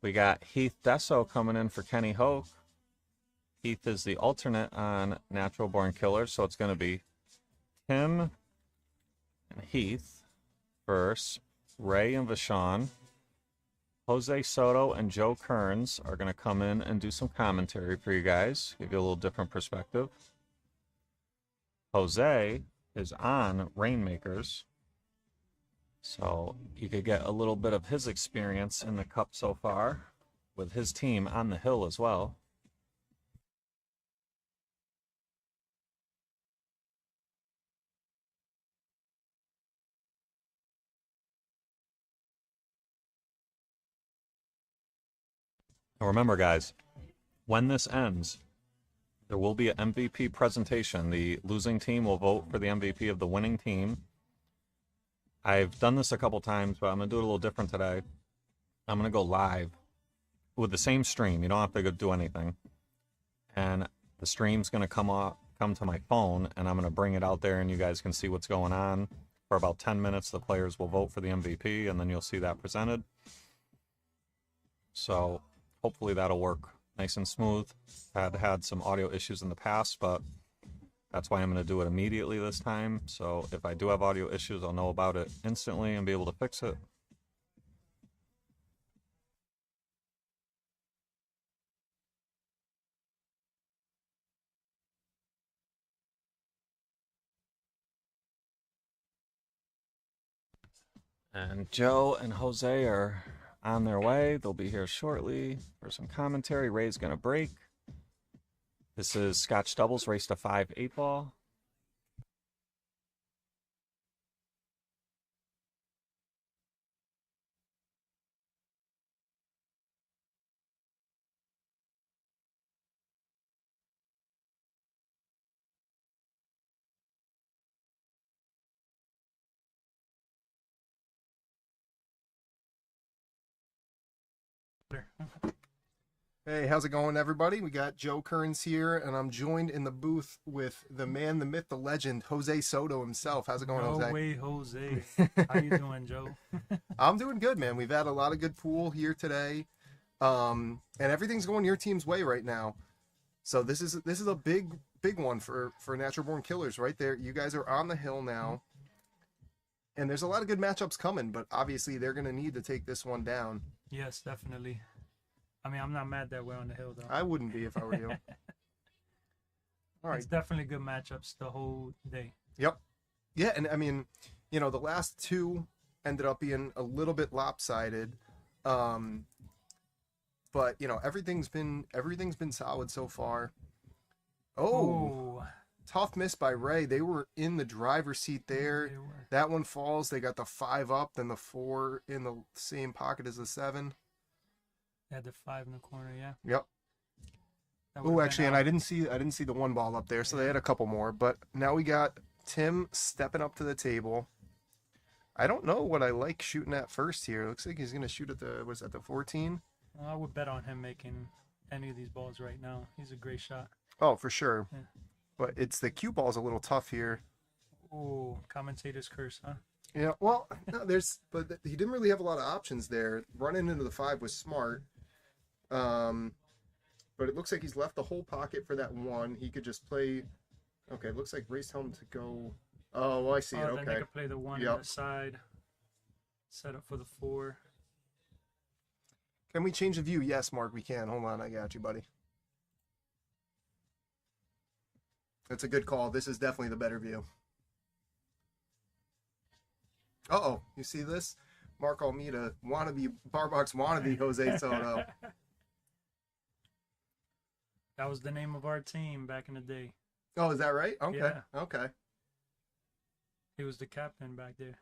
Y: We got Heath Desso coming in for Kenny Hoke. Heath is the alternate on Natural Born Killers, so it's going to be Tim and Heath versus Ray and Vashon. Jose Soto and Joe Kearns are going to come in and do some commentary for you guys, give you a little different perspective. Jose is on Rainmakers, so you could get a little bit of his experience in the Cup so far with his team on the hill as well. Now remember, guys, when this ends, there will be an MVP presentation. The losing team will vote for the MVP of the winning team. I've done this a couple times, but I'm going to do it a little different today. I'm going to go live with the same stream. You don't have to go do anything. And the stream's going to come to my phone, and I'm going to bring it out there, and you guys can see what's going on. For about 10 minutes, the players will vote for the MVP, and then you'll see that presented. So hopefully that'll work nice and smooth. Had some audio issues in the past, but that's why I'm going to do it immediately this time. So if I do have audio issues, I'll know about it instantly and be able to fix it. And Joe and Jose are on their way. They'll be here shortly for some commentary. Ray's going to break. This is Scotch Doubles, race to 5 8-ball.
D: Hey, how's it going, everybody? We got Joe Kearns here, and I'm joined in the booth with the man, the myth, the legend, Jose Soto himself. How's it going, Jose?
F: No way, Jose. How you doing, Joe?
D: I'm doing good, man. We've had a lot of good pool here today, and everything's going your team's way right now. So this is a big one for Natural Born Killers right there. You guys are on the hill now, and there's a lot of good matchups coming, but obviously they're going to need to take this one down.
F: Yes, definitely. I mean, I'm not mad that we're on the hill, though.
D: I wouldn't be if I were you. All right.
F: It's definitely good matchups the whole day.
D: Yep. Yeah, and I mean, you know, the last two ended up being a little bit lopsided. But, you know, everything's been solid so far. Oh. Tough miss by Ray. They were in the driver's seat there. That one falls. They got the 5 up, then the 4 in the same pocket as the 7.
F: They had the 5 in the corner, yeah.
D: Yep. Oh, actually, and I didn't see the 1 ball up there, so they had a couple more. But now we got Tim stepping up to the table. I don't know what I like shooting at first here. Looks like he's gonna shoot at the the 14.
F: Well, I would bet on him making any of these balls right now. He's a great shot.
D: Oh, for sure.
F: Yeah.
D: But it's the cue ball's a little tough here.
F: Oh, commentator's curse, huh?
D: Yeah. Well, no, but he didn't really have a lot of options there. Running into the 5 was smart. But it looks like he's left the whole pocket for that 1. He could just play. Okay, it looks like race home to go. Oh, well, I see it. Okay.
F: Then they could play the 1 on the side. Set up for the 4.
D: Can we change the view? Yes, Mark, we can. Hold on, I got you, buddy. That's a good call. This is definitely the better view. Uh-oh, you see this? Mark Almeida, Barbox wannabe Jose Soto.
F: That was the name of our team back in the day.
D: Oh, is that right? Okay,
F: yeah.
D: Okay.
F: He was the captain back there.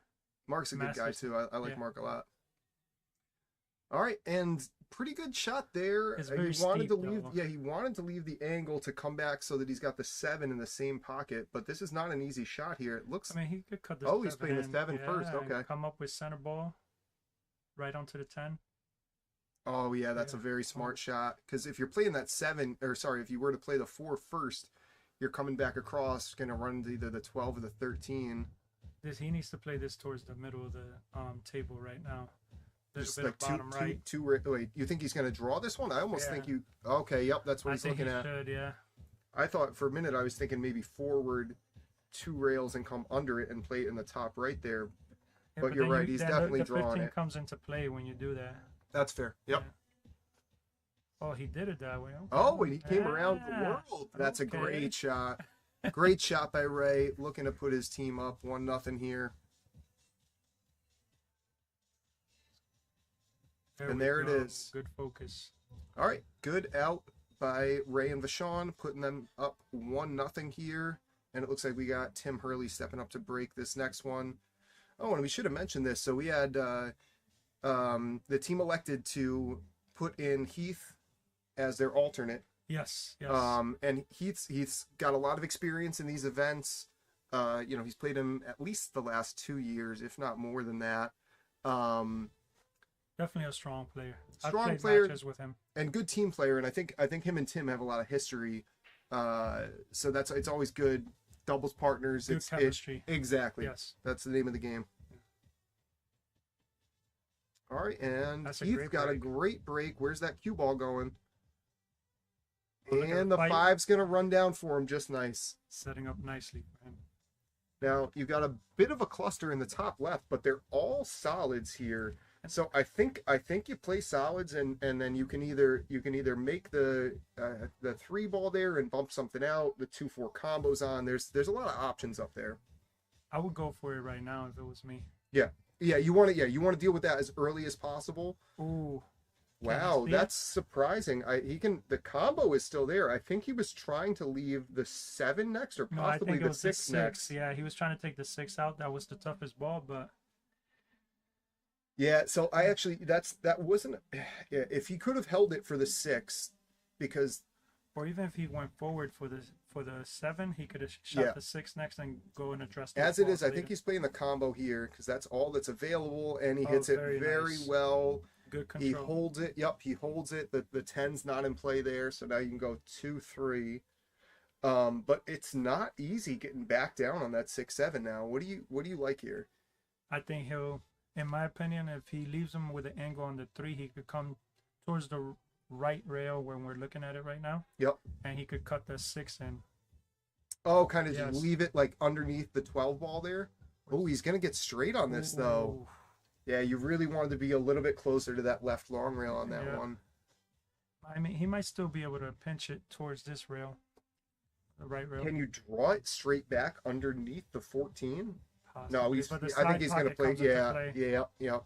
D: Mark's a good guy, too. I like Mark a lot. All right, and pretty good shot there.
F: It's very
D: he wanted
F: steep,
D: to leave.
F: though.
D: Yeah, he wanted to leave the angle to come back so that he's got the 7 in the same pocket. But this is not an easy shot here. It looks.
F: I mean, he could cut the.
D: Oh, he's playing the 7 first.
F: and
D: Okay.
F: Come up with center ball, right onto the 10.
D: Oh yeah, that's a very smart shot. Because if you're playing that 7, or sorry, if you were to play the 4 first, you're coming back across, going to run to either the 12 or the 13.
F: He needs to play this towards the middle of the table right now.
D: Just
F: Little bit
D: like
F: of bottom right.
D: wait, you think he's going to draw this one? I almost think you. Okay, yep, that's what he's looking at.
F: Should, yeah.
D: I thought for a minute I was thinking maybe forward 2 rails and come under it and play it in the top right there.
F: Yeah,
D: but you're
F: then
D: right. He's definitely
F: the
D: drawing
F: 15
D: it.
F: comes into play when you do that.
D: That's fair. Yep.
F: Yeah. Oh, he did it that way. Okay.
D: Oh, and he came around the world. That's a great shot. Great shot by Ray. Looking to put his team up 1-0 here. There it is.
F: Good focus.
D: All right. Good out by Ray and Vashon, putting them up 1-0 here. And it looks like we got Tim Hurley stepping up to break this next one. Oh, and we should have mentioned this. So we had the team elected to put in Heath as their alternate.
F: Yes.
D: And Heath's got a lot of experience in these events. He's played him at least the last 2 years, if not more than that.
F: Definitely a strong player.
D: Strong
F: I've played
D: player
F: matches with him.
D: and good team player. And I think him and Tim have a lot of history. So it's always good. Doubles partners.
F: Good chemistry.
D: Exactly.
F: Yes.
D: That's the name of the game. All right, and
F: That's
D: Heath got a great break. Where's that cue ball going?
F: Look at
D: And
F: the
D: the
F: fight.
D: 5's going to run down for him just nice.
F: Setting up nicely for him.
D: Now, you've got a bit of a cluster in the top left, but they're all solids here. So I think you play solids, and then you can either make the 3 ball there and bump something out, the 2-4 combos on. There's a lot of options up there.
F: I would go for it right now if it was me.
D: Yeah. You want to deal with that as early as possible.
F: Ooh.
D: Wow, that's surprising. The combo is still there. I think he was trying to leave the 7 next, or
F: No, I
D: possibly
F: think it
D: the
F: was
D: 6
F: the
D: next.
F: 6. Yeah, he was trying to take the 6 out. That was the toughest ball, but
D: Yeah, so I actually that wasn't. Yeah, if he could have held it for the 6, because.
F: Or even if he went forward for the 7, he could have shot the 6 next and go and address.
D: As it is, I think he's playing the combo here because that's all that's available, and he hits it very
F: nice.
D: well.
F: Good control.
D: He holds it. Yep, he holds it. The 10's not in play there, so now you can go 2-3. But it's not easy getting back down on that 6-7 now. What do you like here?
F: I think he'll, in my opinion, if he leaves him with an angle on the 3, he could come towards the right rail when we're looking at it right now.
D: Yep.
F: And he could cut the 6 in.
D: Oh, kind of just leave it like underneath the 12 ball there. Oh, he's gonna get straight on this though. Yeah, you really wanted to be a little bit closer to that left long rail on that one.
F: I mean, he might still be able to pinch it towards this rail, the right rail.
D: Can you draw it straight back underneath the 14?
F: Possibly,
D: No, I think he's gonna play. Yeah.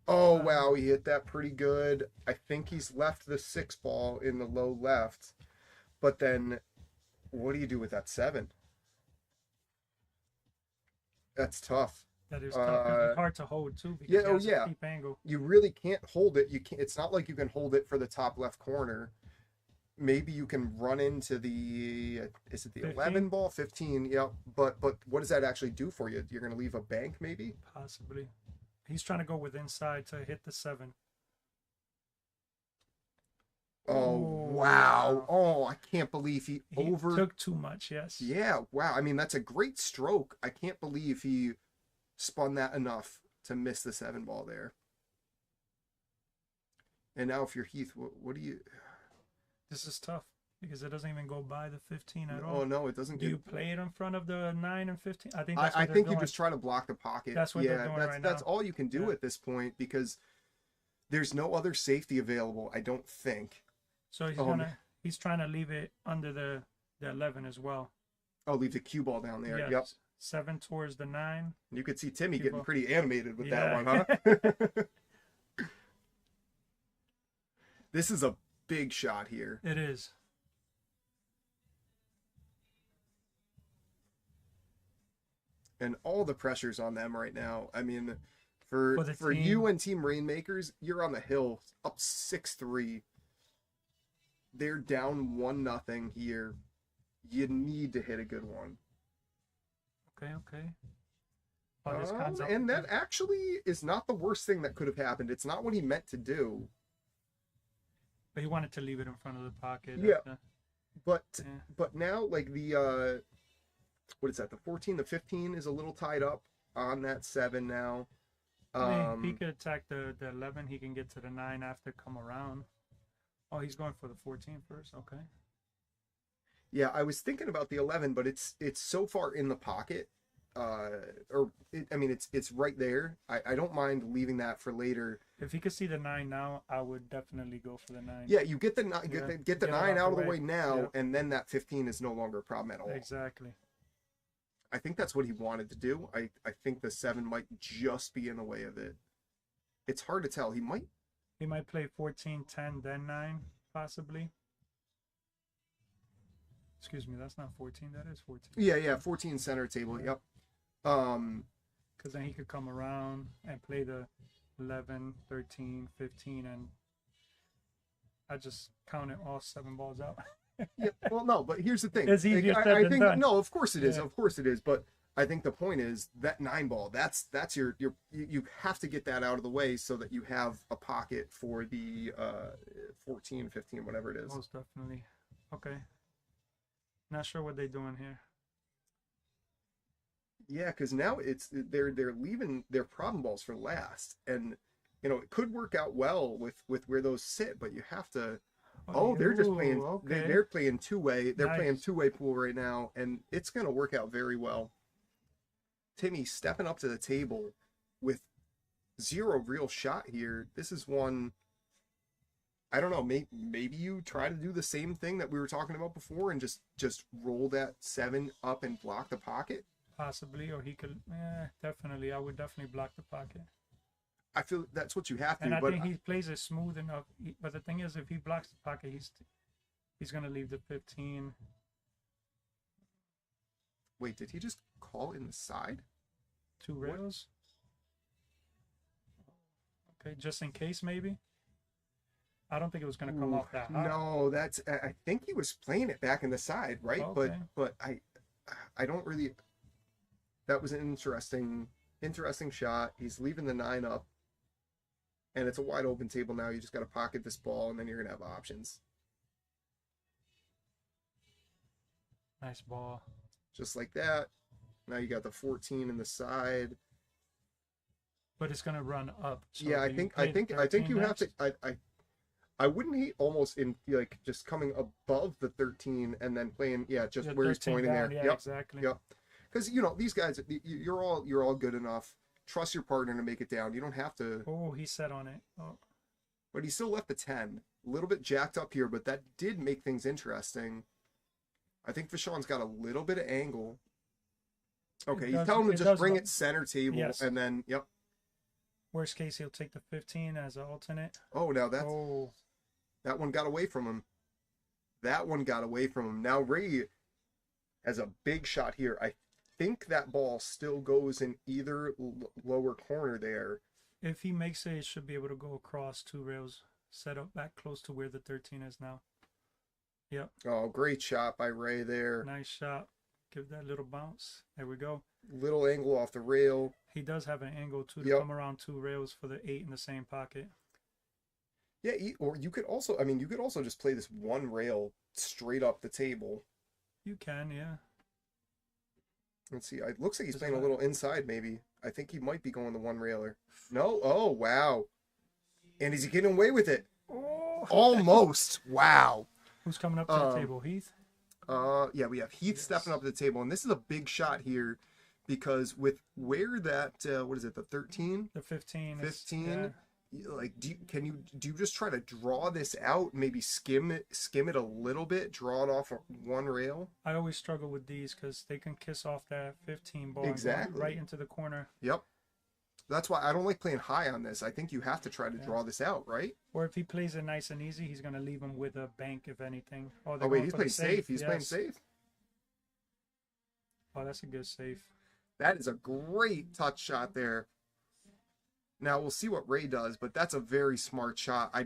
D: Oh wow, he hit that pretty good. I think he's left the 6 ball in the low left, but then what do you do with that 7? That's tough.
F: That is tough. It's hard to hold too. Because he has a steep angle.
D: You really can't hold it. You can't. It's not like you can hold it for the top left corner. Maybe you can run into the. Is it the
F: 15?
D: 11 ball? 15. Yeah. But what does that actually do for you? You're going to leave a bank maybe?
F: Possibly. He's trying to go with inside to hit the 7.
D: Oh wow! Oh, I can't believe he
F: took too much. Yes.
D: Yeah. Wow. I mean, that's a great stroke. I can't believe he spun that enough to miss the 7 ball there. And now, if you're Heath, what do you?
F: This is tough because it doesn't even go by the 15 at all.
D: Oh no, it doesn't.
F: Do you play it in front of the 9 and 15? I think.
D: I think you just try to block the pocket.
F: That's what they're doing right now.
D: That's all you can do at this point because there's no other safety available. I don't think.
F: So he's trying to leave it under the 11 as well.
D: Oh, leave the cue ball down there.
F: Yes.
D: Yep.
F: 7 towards the 9.
D: You could see Timmy getting pretty animated with that one, huh? This is a big shot here.
F: It is.
D: And all the pressure's on them right now. I mean, for you and Team Rainmakers, you're on the hill, up 6-3. They're down 1-0 here. You need to hit a good one.
F: Okay.
D: And that actually is not the worst thing that could have happened. It's not what he meant to do.
F: But he wanted to leave it in front of the pocket.
D: Yeah. But now like the what is that? The 14, the 15 is a little tied up on that 7 now.
F: He could attack the 11. He can get to the 9 after come around. Oh, he's going for the 14 first. Okay.
D: Yeah, I was thinking about the 11, but it's so far in the pocket. It's right there. I don't mind leaving that for later.
F: If he could see the 9 now, I would definitely go for the 9.
D: Yeah, you get the 9, get the 9 out of the way now,
F: Yep.
D: and then that 15 is no longer a problem at all.
F: Exactly.
D: I think that's what he wanted to do. I think the 7 might just be in the way of it. It's hard to tell. He might
F: play 14, 10, then 9, possibly. Excuse me, that's not 14. That is 14.
D: Yeah, 14 center table. Yep.
F: Because then he could come around and play the 11, 13, 15, and I just counted all 7 balls out.
D: Yeah, well, no, but here's the thing.
F: It's easier said
D: I
F: than
D: think
F: done.
D: no, of course it is.
F: Yeah.
D: Of course it is. But I think the point is that 9 ball. That's your you have to get that out of the way so that you have a pocket for the 14, 15, whatever it is.
F: Most definitely. Okay. Not sure what they're doing here.
D: Yeah, because now they're leaving their problem balls for last, and it could work out well with where those sit, but you have to. Oh, they're just playing.
F: Okay.
D: They're playing two-way. They're
F: Nice.
D: playing two-way pool right now, and it's gonna work out very well. Timmy stepping up to the table with 0 real shot here. This is one. I don't know. Maybe you try to do the same thing that we were talking about before, and just roll that 7 up and block the pocket.
F: Possibly, or he could. Definitely. I would definitely block the pocket.
D: I feel that's what you have to.
F: And I
D: but
F: think he plays it smooth enough. But the thing is, if he blocks the pocket, he's gonna leave the 15.
D: Wait, did he just call in the side?
F: 2 rails. Okay, just in case, maybe. I don't think it was gonna come off that high.
D: No, that's. I think he was playing it back in the side, right?
F: Okay.
D: But I don't really. That was an interesting shot. He's leaving the 9 up. And it's a wide open table now. You just got to pocket this ball, and then you're going to have options.
F: Nice ball.
D: Just like that. Now you got the 14 in the side.
F: But it's going to run up. So
D: yeah, I think you have to. I wouldn't hate almost in like just coming above the 13 and then playing just where he's pointing
F: down,
D: there.
F: Yeah,
D: yep,
F: exactly.
D: Yep. Because these guys, you're all good enough. Trust your partner to make it down. You don't have to.
F: Oh, he set on it. Oh.
D: But he still left the 10. A little bit jacked up here, but that did make things interesting. I think Vashon's got a little bit of angle. Okay, you tell him to just bring it center table,
F: yes.
D: And then, yep.
F: Worst case, he'll take the 15 as an alternate.
D: Oh, now that one got away from him. Now Ray has a big shot here. I think that ball still goes in either lower corner there.
F: If he makes it, it should be able to go across 2 rails, set up back close to where the 13 is now. Yep.
D: Oh, great shot by Ray there.
F: Nice shot. Give that little bounce. There we go.
D: Little angle off the rail.
F: He does have an angle too to come around 2 rails for the 8 in the same pocket.
D: Yeah, or you could also, just play this 1 rail straight up the table.
F: You can, yeah.
D: Let's see. It looks like he's playing a little inside, maybe. I think he might be going the 1 railer. No? Oh, wow. And is he getting away with it?
F: Oh.
D: Almost. Wow.
F: Who's coming up to the table? Heath?
D: Yeah, we have Heath stepping up to the table. And this is a big shot here because with where that, what is it, the 13?
F: The 15.
D: 15. Like, do you just try to draw this out, maybe skim it a little bit, draw it off 1 rail?
F: I always struggle with these because they can kiss off that 15 ball
D: exactly
F: and go right into the corner.
D: Yep. That's why I don't like playing high on this. I think you have to try to draw this out, right?
F: Or if he plays it nice and easy, he's going to leave him with a bank, if anything.
D: Oh wait, he's playing safe. He's playing safe.
F: Oh, that's a good save.
D: That is a great touch shot there. Now we'll see what Ray does, but that's a very smart shot. I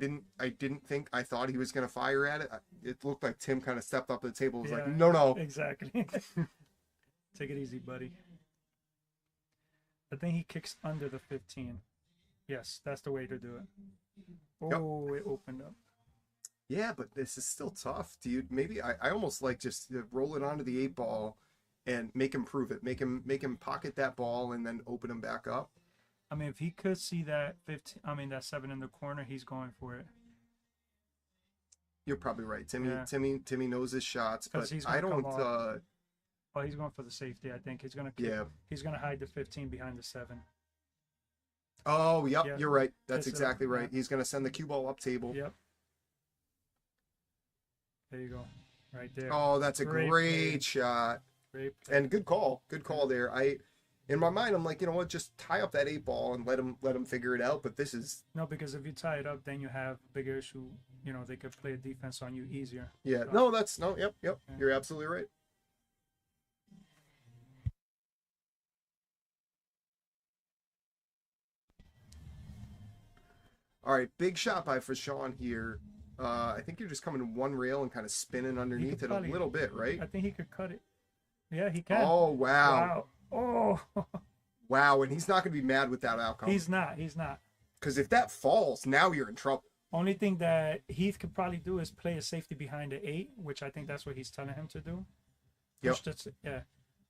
D: thought he was going to fire at it. It looked like Tim kind of stepped up to the table. Was like, no.
F: Exactly. Take it easy, buddy. I think he kicks under the 15. Yes, that's the way to do it. Oh, It opened up.
D: Yeah, but this is still tough, dude. Maybe I almost like just roll it onto the 8-ball and make him prove it. Make him pocket that ball and then open him back up.
F: I mean, if he could see that 15, I mean that 7 in the corner, he's going for it.
D: You're probably right. Timmy
F: Yeah.
D: Timmy knows his shots, but
F: He's
D: I
F: gonna
D: don't
F: come off. Well, he's going for the safety, I think. He's gonna hide the 15 behind the 7.
D: Oh, yep,
F: Yeah.
D: you're right. That's
F: Kiss it
D: exactly
F: up,
D: right.
F: yeah.
D: He's going to send the cue ball up table.
F: Yep. There you go. Right there.
D: Oh, that's a
F: Great
D: great
F: play.
D: shot.
F: Great play.
D: And good call. Good call there. In my mind, I'm like, you know what? Just tie up that 8-ball and let him figure it out. But this is
F: No, because if you tie it up, then you have a bigger issue. You know, they could play a defense on you easier.
D: yeah.
F: So,
D: Yep.
F: Yeah.
D: You're absolutely right. All right, big shot by Fashawn here. I think you're just coming to one rail and kind of spinning underneath it a
F: probably-
D: little bit, right?
F: I think he could cut it. Yeah, he can.
D: Oh, wow.
F: Oh.
D: Wow, and he's not going to be mad with that outcome.
F: He's not. He's not.
D: Because if that falls, now you're in trouble.
F: Only thing that Heath could probably do is play a safety behind the 8, which I think that's what he's telling him to do.
D: Yep.
F: Yeah.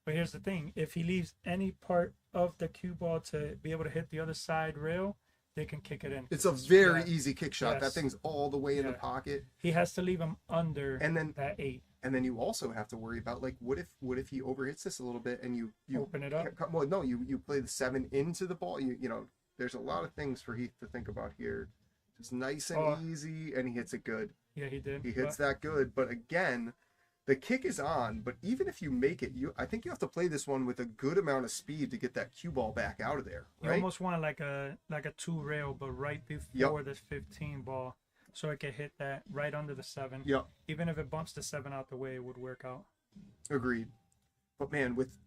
F: But here's the thing. If he leaves any part of the cue ball to be able to hit the other side rail, they can kick it in.
D: It's a very
F: Yeah.
D: easy kick shot. That
F: Yes.
D: thing's all the way in the
F: Yeah.
D: pocket.
F: He has to leave him under
D: And then
F: that 8.
D: And then you also have to worry about, like, what if he overhits this a little bit and you
F: Open it up?
D: Well, no, you play the 7 into the ball. You know, there's a lot of things for Heath to think about here. Just nice and easy, and he hits it good.
F: Yeah, he did.
D: He hits that good. But again, the kick is on. But even if you make it, I think you have to play this one with a good amount of speed to get that cue ball back out of there.
F: You
D: Right?
F: almost want like a 2 rail, but right before the 15 ball, so it can hit that right under the 7.
D: Yep.
F: Even if it bumps the 7 out the way, it would work out.
D: Agreed. But man, with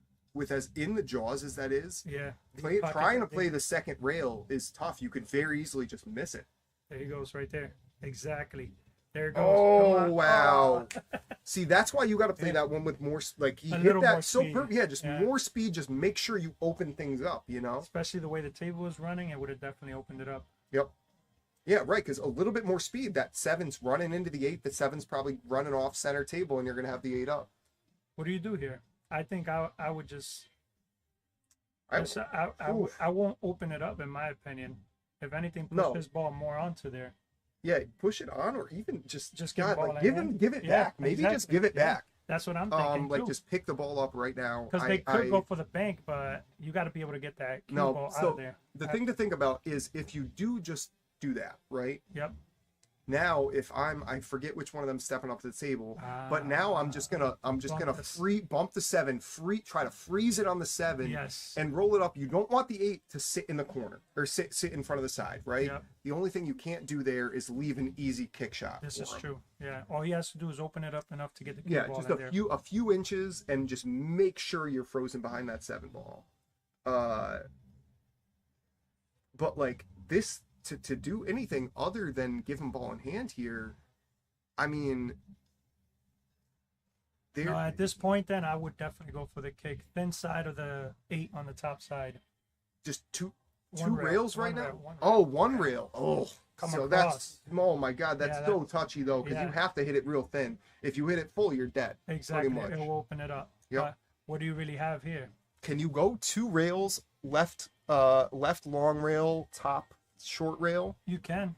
D: as in the jaws as that is,
F: Yeah.
D: trying to play the second rail is tough. You could very easily just miss it.
F: There he goes, right there. Exactly. There it goes.
D: Oh,
F: Come on.
D: wow.
F: Oh.
D: See, that's why you got to play that one with more, like, he
F: A
D: hit
F: little more
D: that so
F: speed.
D: perfect. Yeah, just
F: Yeah.
D: more speed. Just make sure you open things up, you know?
F: Especially the way the table was running, it would have definitely opened it up.
D: Yep. Yeah, right, because a little bit more speed. That 7's running into the 8. The 7's probably running off center table, and you're going to have the 8 up.
F: What do you do here? I think I would just...
D: I
F: won't open it up, in my opinion. If anything, push
D: No.
F: his ball more onto there.
D: Yeah, push it on, or even just
F: give
D: God,
F: ball
D: like,
F: in
D: give
F: hand.
D: it
F: Yeah,
D: back. Maybe
F: exactly.
D: just give it
F: Yeah.
D: back.
F: That's what I'm thinking,
D: Like,
F: too.
D: just pick the ball up right now.
F: Because they could go for the bank, but you got to be able to get that cue ball out
D: so
F: of there.
D: the thing to think about is if you do just do that, right?
F: Yep.
D: Now, if I forget which one of them stepping up to the table, but now I'm just gonna bump the 7, try to freeze it on the 7,
F: Yes.
D: and roll it up. You don't want the 8 to sit in the corner or sit in front of the side, right?
F: Yep.
D: The only thing you can't do there is leave an easy kick shot.
F: This
D: for
F: is
D: him.
F: true. Yeah. All he has to do is open it up enough to get the cue
D: Yeah,
F: ball
D: just
F: in there.
D: a few inches, and just make sure you're frozen behind that 7 ball. But like this. To do anything other than give him ball in hand here, I mean,
F: No, at this point, then I would definitely go for the kick. Thin side of the 8 on the top side.
D: just two
F: One rail,
D: rails
F: one
D: right now.
F: rail, one rail.
D: Oh, one rail. Oh,
F: Come
D: so
F: across.
D: that's oh my God, that's
F: Yeah,
D: so touchy though, because
F: yeah.
D: you have to hit it real thin. If you hit it full, you're dead.
F: Exactly.
D: Pretty much.
F: It will open it up.
D: Yep.
F: But what do you really have here?
D: Can you go 2 rails left long rail, top short rail?
F: You can.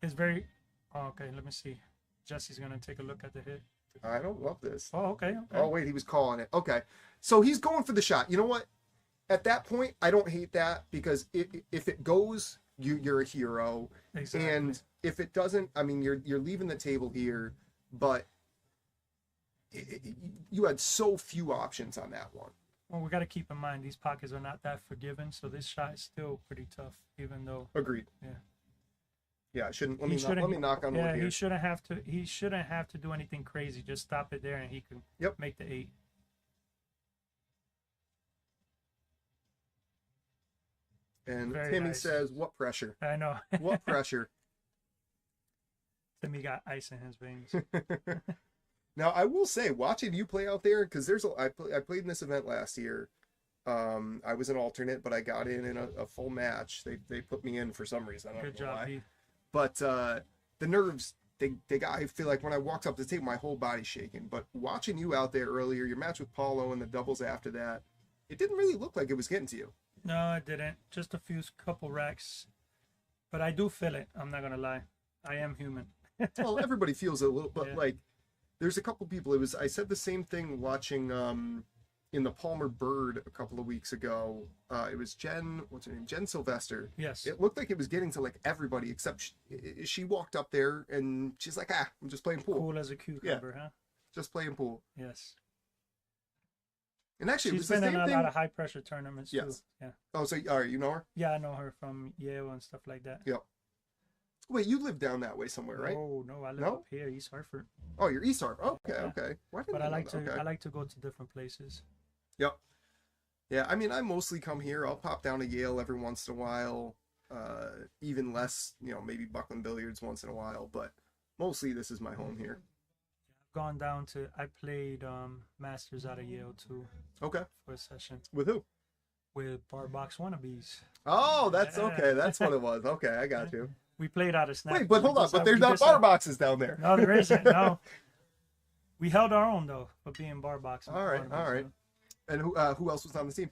F: It's very... Oh, okay, let me see. Jesse's going to take a look at the hit.
D: I don't love this.
F: Oh, okay.
D: Oh, wait, he was calling it. Okay. So he's going for the shot. You know what? At that point, I don't hate that because if it goes, you're a hero.
F: Exactly.
D: And if it doesn't, I mean, you're leaving the table here, but you had so few options on that one.
F: Well, we got to keep in mind these pockets are not that forgiving, so this shot is still pretty tough, even though...
D: Agreed.
F: Yeah.
D: Yeah, I shouldn't. Let me knock on wood
F: Yeah,
D: here.
F: he shouldn't have to. He shouldn't have to do anything crazy. Just stop it there, and he can make the 8.
D: And
F: Very
D: Timmy
F: nice.
D: says, "What pressure?
F: I know.
D: What pressure?"
F: Timmy got ice in his veins.
D: Now, I will say, watching you play out there, because I played in this event last year. I was an alternate, but I got in a full match. They put me in for some reason. I don't
F: Good
D: know
F: job,
D: why.
F: Heath.
D: But the nerves I feel like when I walked up to the table, my whole body's shaking. But watching you out there earlier, your match with Paulo and the doubles after that, it didn't really look like it was getting to you.
F: No, it didn't. Just a couple racks. But I do feel it. I'm not going to lie. I am human.
D: Well, everybody feels it a little, but like, there's a couple people. I said the same thing watching in the Palmer Bird a couple of weeks ago. It was what's her name? Jen Sylvester.
F: Yes.
D: It looked like it was getting to like everybody except she walked up there and she's like, I'm just playing pool.
F: Cool as a cucumber, huh?
D: Just playing pool.
F: Yes.
D: And actually,
F: she's been in a lot of high pressure tournaments too. Yeah.
D: Oh, so all right, you know her?
F: Yeah, I know her from Yale and stuff like that.
D: Yep. Wait, you live down that way somewhere, right?
F: No, I live up here, East Hartford.
D: Oh, you're East Hartford. Okay, okay.
F: But I like to go to different places.
D: Yep. Yeah, I mean, I mostly come here. I'll pop down to Yale every once in a while. Even less, maybe Buckland Billiards once in a while, but mostly this is my home here.
F: I've gone down I played Masters out of Yale too.
D: Okay.
F: For a session.
D: With who?
F: With Bar Box Wannabes.
D: Oh, that's okay. That's what it was. Okay, I got you.
F: We played out of Snap.
D: Wait, but hold on. But there's not bar boxes down there.
F: No, there isn't. No. We held our own though, for being bar boxing.
D: All right. And who else was on the team?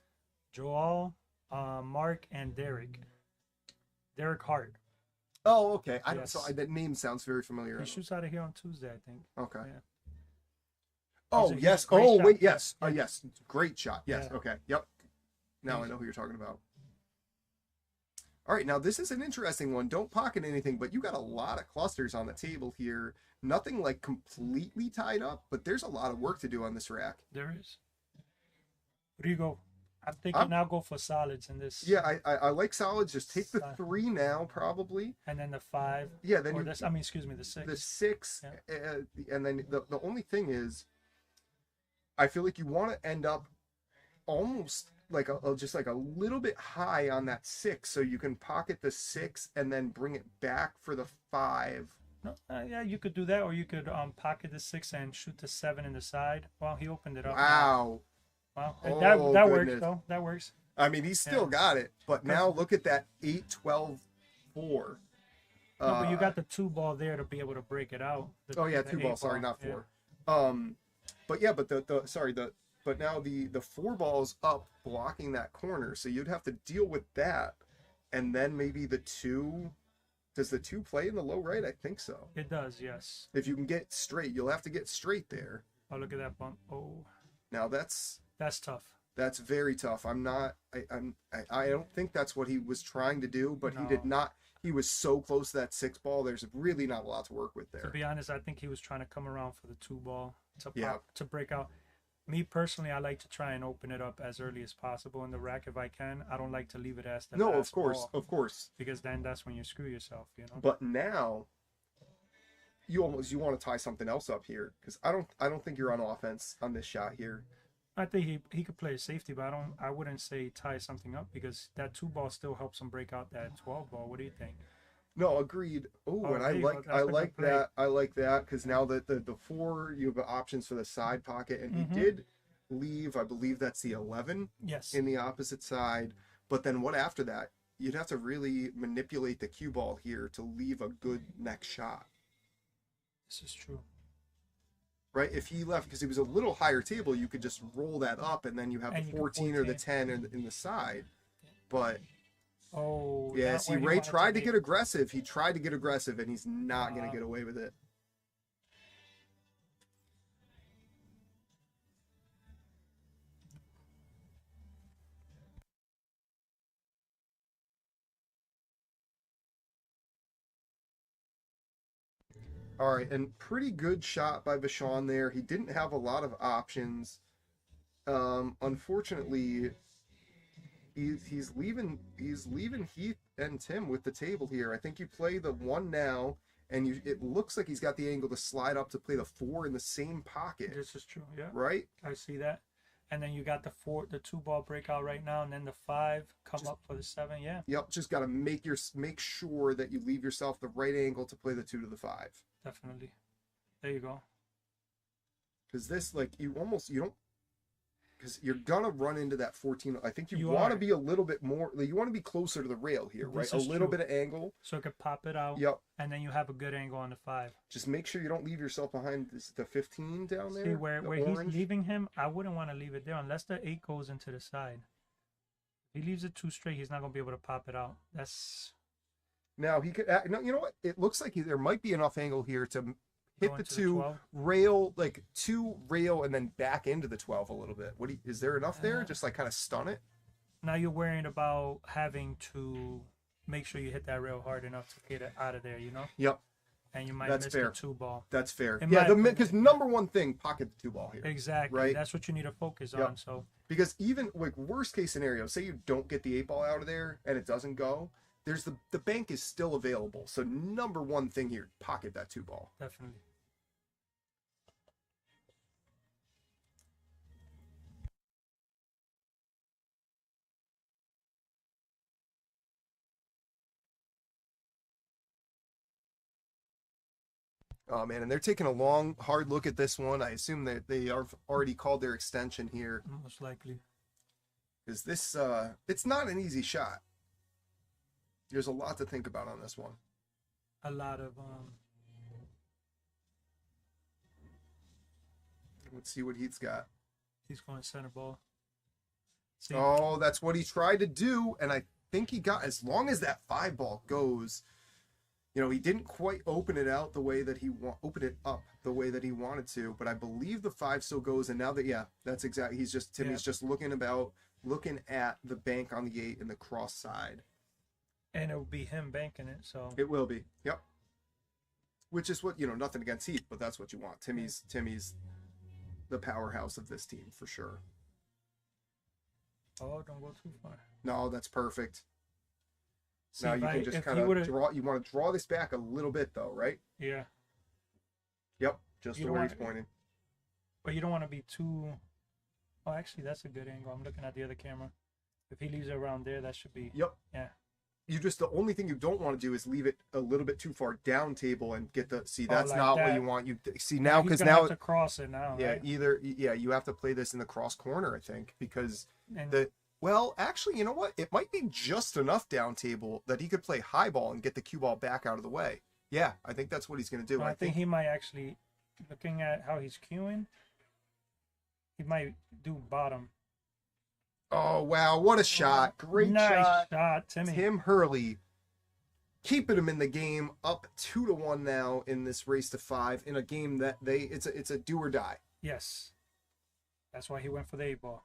F: Joel, Mark, and Derek. Derek Hart.
D: Oh, okay.
F: Yes.
D: That name sounds very familiar.
F: He shoots out of here on Tuesday, I think.
D: Okay.
F: Yeah.
D: Oh, yes. Oh, wait, yes. Yes. Great shot. Yes.
F: Yeah.
D: Okay. Yep. Now I know who you're talking about. All right, now this is an interesting one. Don't pocket anything, but you got a lot of clusters on the table here. Nothing like completely tied up, but there's a lot of work to do on this rack.
F: There is. Where do you go? I'm thinking now go for solids in this.
D: Yeah, I like solids. Just take the 3 now, probably.
F: And then the 5.
D: Yeah, then
F: the 6.
D: The 6, and then the only thing is, I feel like you want to end up almost like just like a little bit high on that 6, so you can pocket the 6 and then bring it back for the 5.
F: No, yeah, you could do that, or you could pocket the 6 and shoot the 7 in the side. Well, he opened it up.
D: Wow.
F: Wow.
D: Oh,
F: that works though. That works.
D: I mean, he's still got it, but now look at that 8-12-4.
F: No, but you got the 2 ball there to be able to break it out.
D: 2 ball. Sorry, not 4. But yeah, but but now the 4 ball's up blocking that corner, so you'd have to deal with that, and then maybe the 2. Does the 2 play in the low right? I think so.
F: It does, yes.
D: If you can get straight, you'll have to get straight there.
F: Oh, look at that bump. Oh.
D: Now that's
F: tough.
D: That's very tough. I don't think that's what he was trying to do, but he did not. He was so close to that 6 ball. There's really not a lot to work with there.
F: To be honest, I think he was trying to come around for the 2 ball to break out. Me personally, I like to try and open it up as early as possible in the rack if I can. I don't like to leave it as the last ball,
D: of course.
F: Because then that's when you screw yourself,
D: But now you want to tie something else up here, because I don't think you're on offense on this shot here.
F: I think he could play a safety, but I wouldn't say tie something up, because that 2 ball still helps him break out that 12 ball. What do you think?
D: No, agreed. Oh, and I like that because now that the 4, you have options for the side pocket, and he did leave. I believe that's the 11.
F: Yes.
D: In the opposite side, but then what after that? You'd have to really manipulate the cue ball here to leave a good next shot.
F: This is true.
D: Right? If he left, because he was a little higher table, you could just roll that up, and then you have the 14 or the 10 in the side. But
F: oh
D: yeah, see, Ray tried to get aggressive. He tried to get aggressive, and he's not going to get away with it. All right, and pretty good shot by Vachon there. He didn't have a lot of options. Unfortunately, he's leaving Heath and Tim with the table here. I think you play the 1 now, and it looks like he's got the angle to slide up to play the 4 in the same pocket.
F: This is true, yeah.
D: Right?
F: I see that. And then you got the 2 ball breakout right now, and then the 5 come up for the 7, yeah.
D: Yep, just got to make sure that you leave yourself the right angle to play the 2 to the 5.
F: Definitely. There you go.
D: Because this, like, you don't. because you're gonna run into that 14. I think you
F: You
D: want to
F: are.
D: be a little bit more. You want to be closer to the rail here, right?
F: This
D: A
F: is
D: little
F: true.
D: bit of angle.
F: So it could pop it out.
D: Yep.
F: And then you have a good angle on the 5.
D: Just make sure you don't leave yourself behind the 15 down there.
F: See where
D: the
F: he's
D: orange.
F: leaving him, I wouldn't want to leave it there unless the 8 goes into the side. If he leaves it too straight, he's not gonna be able to pop it out. That's
D: Now he could. No, you know what? It looks like there might be enough angle here to hit
F: Go
D: the
F: into the
D: 2
F: 12?
D: rail, like 2 rail, and then back into the 12 a little bit. Is there enough there? Just like kind of stun it.
F: now you're worrying about having to make sure you hit that rail hard enough to get it out of there, you know?
D: Yep.
F: And you might
D: That's
F: miss
D: fair.
F: the 2 ball.
D: That's fair.
F: In
D: Yeah,
F: my
D: because number one thing, pocket the 2 ball here.
F: Exactly.
D: Right.
F: That's what you need to focus
D: Yep.
F: on. So
D: Because even like worst case scenario, say you don't get the 8 ball out of there and it doesn't go, there's the bank is still available. So number one thing here, pocket that 2 ball.
F: definitely.
D: Oh man, and they're taking a long, hard look at this one. I assume that they are already called their extension here.
F: Most likely.
D: Because this, it's not an easy shot. There's a lot to think about on this one.
F: A lot of
D: Let's see what he's got.
F: he's going center ball. See,
D: Oh, that's what he tried to do, and I think he got, as long as that 5 ball goes, you know, he didn't quite open it out the way that open it up the way that he wanted to, but I believe the 5 still goes, and now that, yeah, that's exactly, Timmy's just looking at the bank on the 8 and the cross side.
F: and it will be him banking it. So
D: It will be, yep. Which is what, you know, nothing against Heath, but that's what you want. Timmy's the powerhouse of this team for sure.
F: oh, don't go too far.
D: No, that's perfect.
F: See,
D: Now
F: if
D: you
F: I-
D: can just
F: if
D: kind
F: he
D: of
F: would've-
D: draw. You want to draw this back a little bit, though, right?
F: Yeah.
D: Yep, just
F: You
D: the
F: don't
D: way
F: want-
D: he's pointing.
F: But you don't want to be too. Oh, actually, that's a good angle. I'm looking at the other camera. If he leaves it around there, that should be.
D: Yep.
F: Yeah.
D: You just, the only thing you don't want to do is leave it a little bit too far down table and get the. See, that's
F: like
D: not what
F: that.
D: you want. You see now
F: He's
D: because
F: gonna
D: now
F: have to cross it now.
D: yeah,
F: right?
D: you have to play this in the cross corner, I think, because
F: And-
D: well, actually, you know what? It might be just enough down table that he could play high ball and get the cue ball back out of the way. Yeah, I think that's what he's going to do.
F: I think he might actually, looking at how he's queuing, he might do bottom.
D: Oh wow, what a shot! Great
F: Nice
D: shot,
F: Timmy.
D: Tim Hurley, keeping him in the game, up 2-1 now in this race to 5 in a game that it's a do or die.
F: Yes. That's why he went for the 8 ball.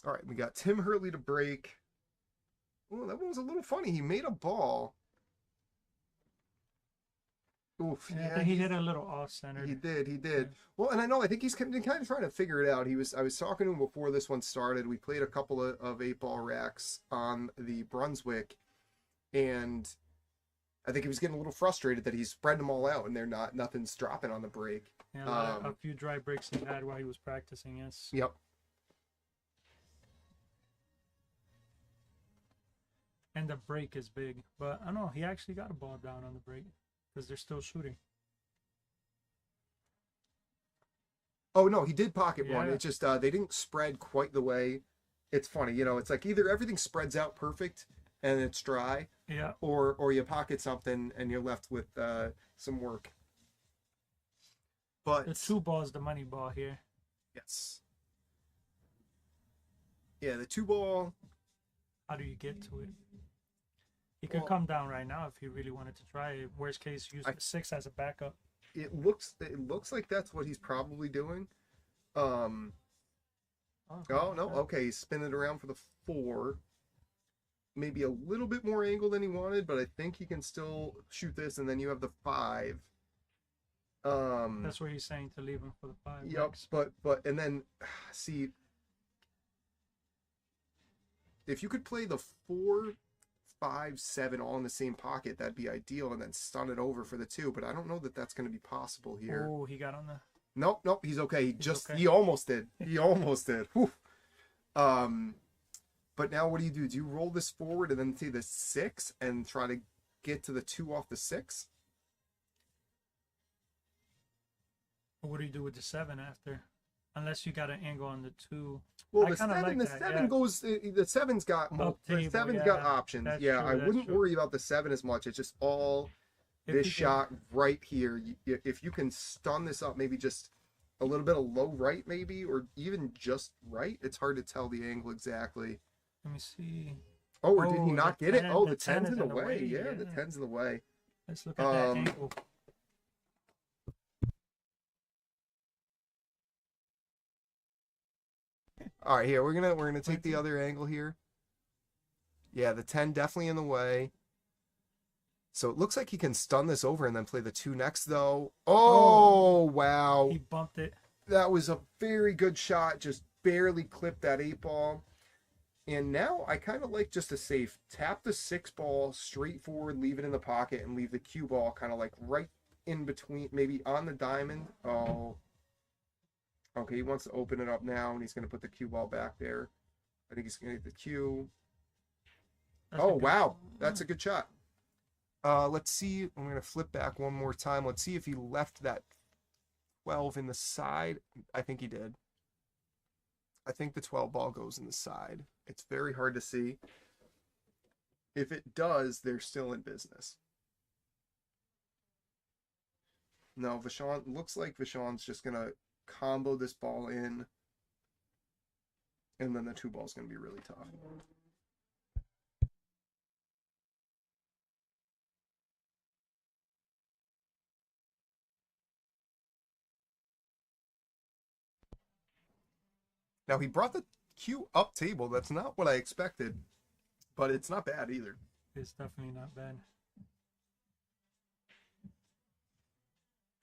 D: All right, we got Tim Hurley to break. Oh, that one was a little funny. He made a ball. Oof,
F: Yeah, I think he hit a little off center.
D: He did. Well, and I think he's kind of trying to figure it out. I was talking to him before this one started. We played a couple of 8-ball racks on the Brunswick, and I think he was getting a little frustrated that he's spreading them all out and nothing's dropping on the break.
F: Yeah, a few dry breaks he had while he was practicing. Yes.
D: Yep.
F: And the break is big, but I don't know. He actually got a ball down on the break because they're still shooting.
D: Oh no, he did pocket one.
F: Yeah.
D: It just they didn't spread quite the way. It's funny, you know. It's like either everything spreads out perfect and it's dry,
F: Yeah.
D: or you pocket something and you're left with some work. But
F: The 2 ball is the money ball here.
D: yes, yeah, the 2-ball.
F: How do you get to it? He could
D: Well-
F: come down right now if he really wanted to try it. Worst case, use the 6 as a backup.
D: It looks like that's what he's probably doing. Oh no, okay, he's spinning it around for the 4. maybe a little bit more angle than he wanted, but I think he can still shoot this, and then you have the 5.
F: That's where he's saying to leave him for the 5.
D: Yep,
F: next.
D: but and then see if you could play the 4, 5, 7 all in the same pocket, that'd be ideal, and then stun it over for the 2. But I don't know that that's going to be possible here.
F: Oh, he got on the.
D: Nope, he's okay.
F: Okay.
D: He almost did. He almost did. Whew. But now what do? Do you roll this forward and then see the 6 and try to get to the 2 off the 6?
F: What do you do with the 7 after? Unless you got an angle on the 2.
D: Well,
F: I
D: the
F: kinda
D: 7,
F: like
D: the
F: that,
D: 7
F: yeah.
D: goes. The 7's got
F: Up
D: the
F: table,
D: 7's
F: yeah.
D: got options.
F: That's
D: Yeah,
F: true,
D: I
F: that's
D: wouldn't
F: true.
D: worry about the 7 as much. It's just all
F: If
D: this
F: you can-
D: shot right here. If you can stun this up, maybe just a little bit of low right, maybe, or even just right. It's hard to tell the angle exactly.
F: Let me see.
D: Oh, or did he
F: Oh,
D: not
F: the
D: get it?
F: 10
D: Oh,
F: the
D: the
F: 10
D: 10's
F: is
D: in the
F: in the
D: way.
F: way,
D: Yeah, the
F: yeah.
D: 10's in the way.
F: Let's look at that
D: Um,
F: angle.
D: All right, here we're gonna take the other angle here. Yeah, the 10 definitely in the way. So it looks like he can stun this over and then play the 2 next, though. Oh, wow.
F: He bumped it.
D: That was a very good shot. Just barely clipped that 8 ball. And now I kind of like just a safe. Tap the 6 ball straight forward, leave it in the pocket, and leave the cue ball kind of like right in between, maybe on the diamond. Oh. Okay, he wants to open it up now, and he's going to put the cue ball back there. I think he's going to get the cue. Oh, wow. That's a good shot. Let's see. I'm going to flip back one more time. Let's see if he left that 12 in the side. I think he did. I think the 12 ball goes in the side. It's very hard to see. If it does, they're still in business. No, Vachon, looks like Vachon's just going to combo this ball in, and then the 2 ball's going to be really tough. Now he brought the cue up table. That's not what I expected, but it's not bad either.
F: It's definitely not bad.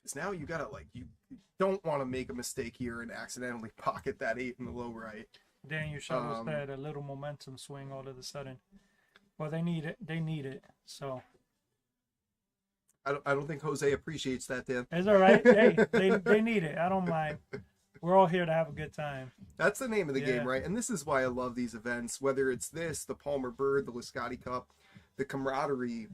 D: Because now you gotta you don't want to make a mistake here and accidentally pocket that 8 in the low right.
F: Dan, your shovels had a little momentum swing all of a sudden. Well, they need it. They need it. So
D: I don't think Jose appreciates that, Dan.
F: it's all right. Hey, they need it. I don't mind. We're all here to have a good time.
D: That's the name of the
F: Yeah.
D: game, right? And this is why I love these events, whether it's this, the Palmer Bird, the Lisciotti Cup, the camaraderie,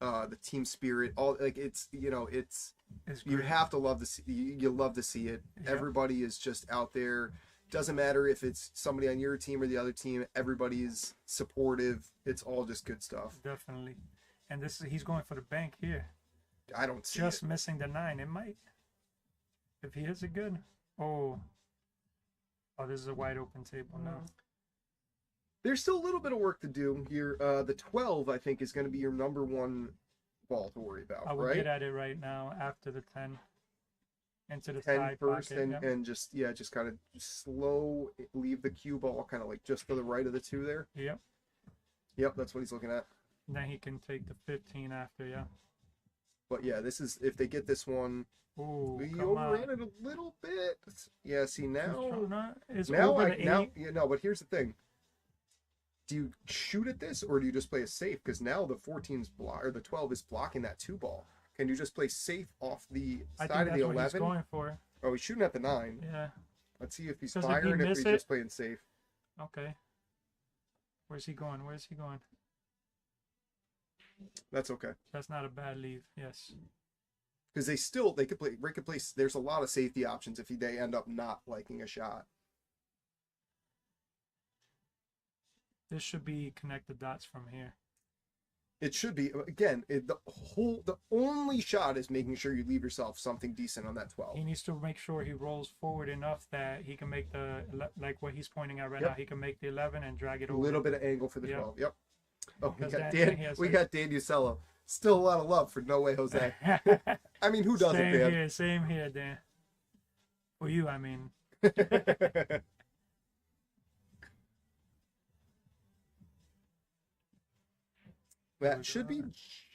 D: the team spirit, all it's you
F: great.
D: have to love to see. You love to see it.
F: Yeah.
D: Everybody is just out there. Doesn't matter if it's somebody on your team or the other team. Everybody is supportive. It's all just good stuff.
F: Definitely. And he's going for the bank here.
D: I don't see
F: Just
D: it.
F: missing the 9. It might. If he hits it good. Oh, this is a wide open table now.
D: There's still a little bit of work to do here. The 12, I think, is going to be your number 1 ball to worry about,
F: I will
D: right?
F: get at it right now after the 10. Into the
D: 10
F: side
D: first,
F: pocket.
D: and,
F: Yep.
D: and just kind of slow, leave the cue ball kind of like just to the right of the 2 there.
F: Yep.
D: Yep, that's what he's looking at.
F: And then he can take the 15 after, yeah.
D: But yeah, this is, if they get this one,
F: Ooh,
D: we
F: come
D: overran
F: on.
D: it a little bit. Yeah, see now,
F: It's
D: now
F: over the 8.
D: yeah, no, but here's the thing. Do you shoot at this, or do you just play a safe? Because now the 14's block, or the 12 is blocking that 2 ball. Can you just play safe off the
F: I
D: side
F: think
D: of
F: that's
D: the
F: what
D: 11?
F: he's going for.
D: Oh, he's shooting at the 9.
F: Yeah.
D: Let's see if he's
F: 'Cause if he
D: firing, if
F: miss
D: he's
F: it-
D: just playing safe.
F: Okay. Where's he going? Where's he going?
D: That's okay.
F: That's not a bad leave. Yes.
D: Because they could play. Ray could play. There's a lot of safety options if they end up not liking a shot.
F: This should be connect the dots from here.
D: It should be again. The only shot is making sure you leave yourself something decent on that 12.
F: He needs to make sure he rolls forward enough that he can make the, like what he's pointing at right
D: Yep.
F: now, he can make the 11 and drag it
D: A
F: over.
D: little bit of angle for the
F: Yep.
D: 12. Yep. Oh, we
F: Because
D: got
F: Dan-
D: Dan.
F: he has
D: We
F: like-
D: got Dan Ucello. Still a lot of love for No Way Jose. I mean, who doesn't,
F: Same
D: Dan?
F: here, same here, Dan. For you, I mean.
D: That should be.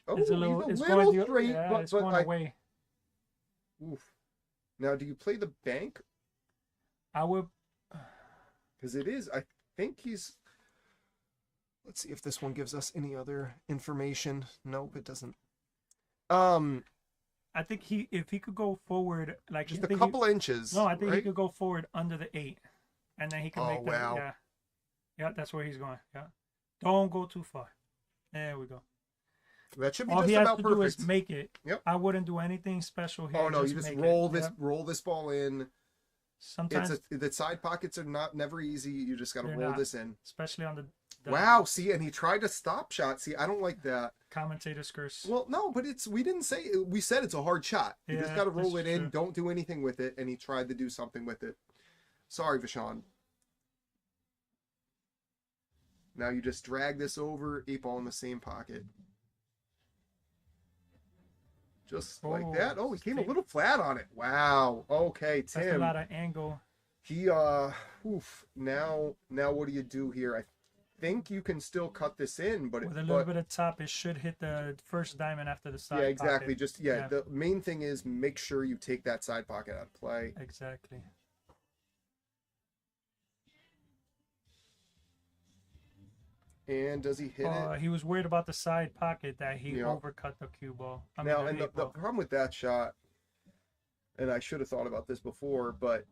D: Oh,
F: It's a little,
D: he's
F: it's
D: a little
F: going,
D: straight,
F: yeah, it's going away.
D: Oof. Now, do you play the bank?
F: I would.
D: Because it is. I think he's. Let's see if this one gives us any other information. Nope, it doesn't.
F: I think if he could go forward, like
D: just a couple inches.
F: No, I think he
D: right?
F: could go forward under the 8, and then he can make that.
D: Wow.
F: Yeah, yeah, that's where he's going. Yeah, don't go too far. There we go.
D: That should be
F: All
D: just
F: he has
D: about
F: to
D: perfect.
F: do is make it.
D: Yep.
F: I wouldn't do anything special here.
D: Oh no, you just
F: make
D: roll
F: it.
D: this,
F: Yep.
D: roll this ball in.
F: Sometimes
D: the side pockets are never easy. You just got to
F: they're
D: roll
F: not,
D: this in.
F: especially on the
D: Wow, see, and he tried to stop shot. See, I don't like that.
F: commentator's curse.
D: Well, no, but we said it's a hard shot. You just
F: Yeah,
D: got to roll
F: that's
D: it in.
F: true.
D: Don't do anything with it. And he tried to do something with it. Sorry, Vashon. Now you just drag this over, 8 ball in the same pocket. Just like that. Oh, he came a little flat on it. Wow. Okay, Tim.
F: That's a lot of angle.
D: He oof. Now what do you do here? I think you can still cut this in, but
F: With a little bit of top, it should hit the first diamond after the side.
D: yeah, exactly.
F: pocket.
D: Just the main thing is make sure you take that side pocket out of play.
F: Exactly.
D: And does he hit it?
F: He was worried about the side pocket that he
D: Yeah.
F: overcut the cue ball.
D: Now, and the problem with that shot, and I should have thought about this before, but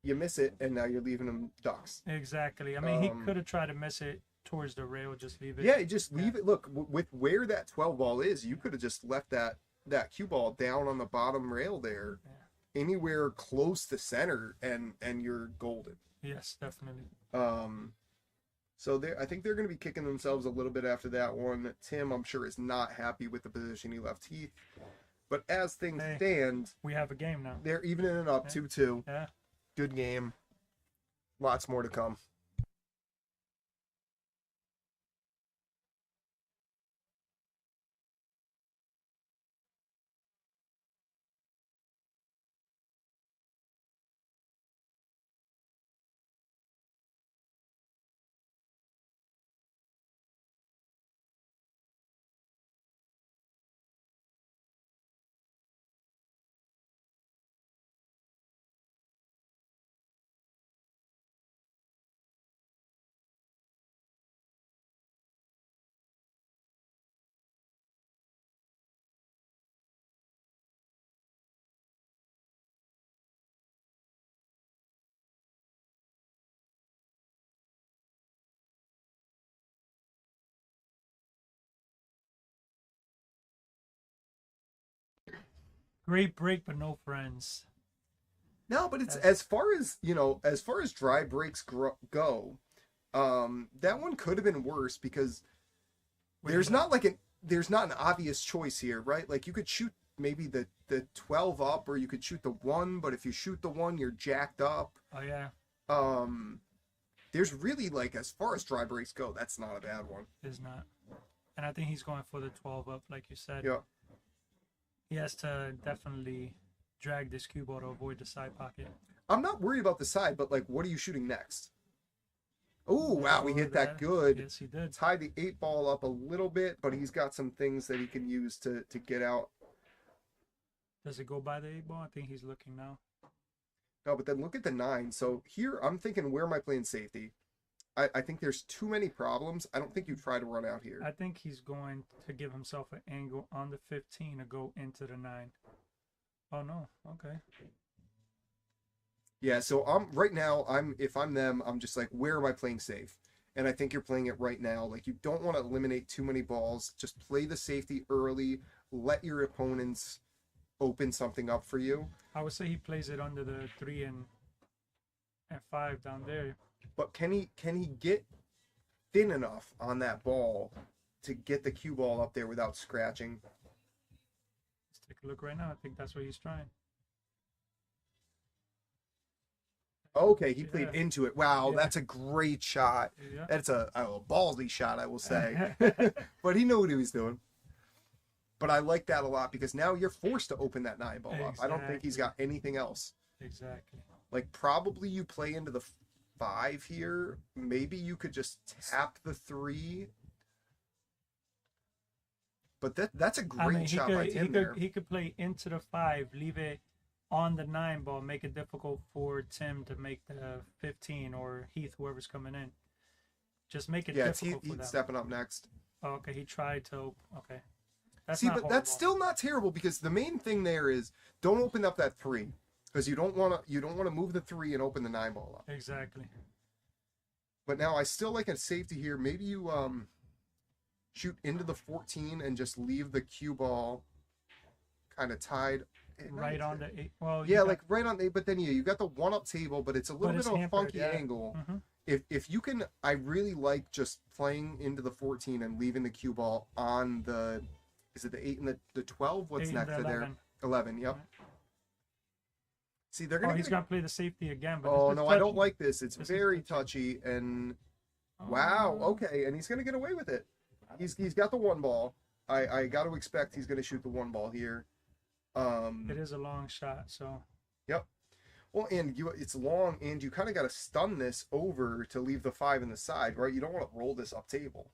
D: you miss it, and now you're leaving him ducks.
F: Exactly. I mean, he could have tried to miss it towards the rail, just leave it.
D: Yeah, just leave it. Look, with where that 12 ball is, you could have just left that cue ball down on the bottom rail there, anywhere close to center, and you're golden.
F: Yes, definitely.
D: So I think they're going to be kicking themselves a little bit after that one. Tim, I'm sure, is not happy with the position he left Heath. But as things stand,
F: we have a game now.
D: They're evening it up 2-2.
F: Yeah.
D: Good game. Lots more to come.
F: Great break, but no friends.
D: No, but it's as far as dry breaks go, that one could have been worse because there's not an obvious choice here, right? Like you could shoot maybe the 12 up, or you could shoot the 1, but if you shoot the 1, you're jacked up.
F: Oh yeah.
D: There's really, like, as far as dry breaks go, that's not a bad one.
F: Is not. And I think he's going for the 12 up, like you said.
D: Yeah.
F: He has to definitely drag this cue ball to avoid the side pocket.
D: I'm not worried about the side, but, like, what are you shooting next? Oh, wow, he hit that good.
F: Yes, he did.
D: Tied the 8 ball up a little bit, but he's got some things that he can use to get out.
F: Does it go by the 8 ball? I think he's looking now.
D: No, but then look at the 9. So here, I'm thinking, where am I playing safety? I think there's too many problems. I don't think you try to run out here.
F: I think he's going to give himself an angle on the 15 to go into the 9. Oh, no. Okay.
D: Yeah, so right now, if I'm them, I'm just like, where am I playing safe? And I think you're playing it right now. Like, you don't want to eliminate too many balls. Just play the safety early. Let your opponents open something up for you.
F: I would say he plays it under the 3 and 5 down there.
D: But can he get thin enough on that ball to get the cue ball up there without scratching?
F: Let's take a look right now. I think that's what he's trying.
D: Okay, he played
F: Yeah.
D: into it. Wow,
F: Yeah.
D: that's a great shot.
F: Yeah.
D: That's a ballsy shot, I will say. But he knew what he was doing. But I like that a lot because now you're forced to open that 9 ball up. I don't think he's got anything else.
F: Exactly.
D: Like, probably you play into the 5 here. Maybe you could just tap the 3. But that's a great
F: I mean,
D: shot by Tim there.
F: he could play into the 5, leave it on the 9 ball, make it difficult for Tim to make the 15 or Heath, whoever's coming in. Just make it difficult for them.
D: He's stepping up next.
F: Oh, okay, he tried to. Okay. That's
D: See,
F: not
D: but
F: horrible.
D: that's still not terrible because the main thing there is don't open up that 3 because you don't want to move the 3 and open the 9 ball up.
F: Exactly.
D: But now I still like a safety here. Maybe you shoot into the 14 and just leave the cue ball kind of tied
F: Right on the 8. Well,
D: yeah, like right on the 8. But then you got the 1-up table, but it's a little bit of a funky angle.
F: Mm-hmm.
D: If you can, I really like just playing into the 14 and leaving the cue ball on the. Is it the 8 and the 12? What's
F: 8
D: next
F: and
D: to there? 11. Yep. See, they're gonna.
F: He's gonna play the safety again. But
D: oh
F: it's
D: no,
F: touchy.
D: I don't like this. It's very touchy and. Wow. Okay, and he's gonna get away with it. He's got the 1 ball. I got to expect he's gonna shoot the 1 ball here.
F: It is a long shot, so.
D: Yep. Well, and it's long, and you kind of got to stun this over to leave the 5 in the side, right? You don't want to roll this up table.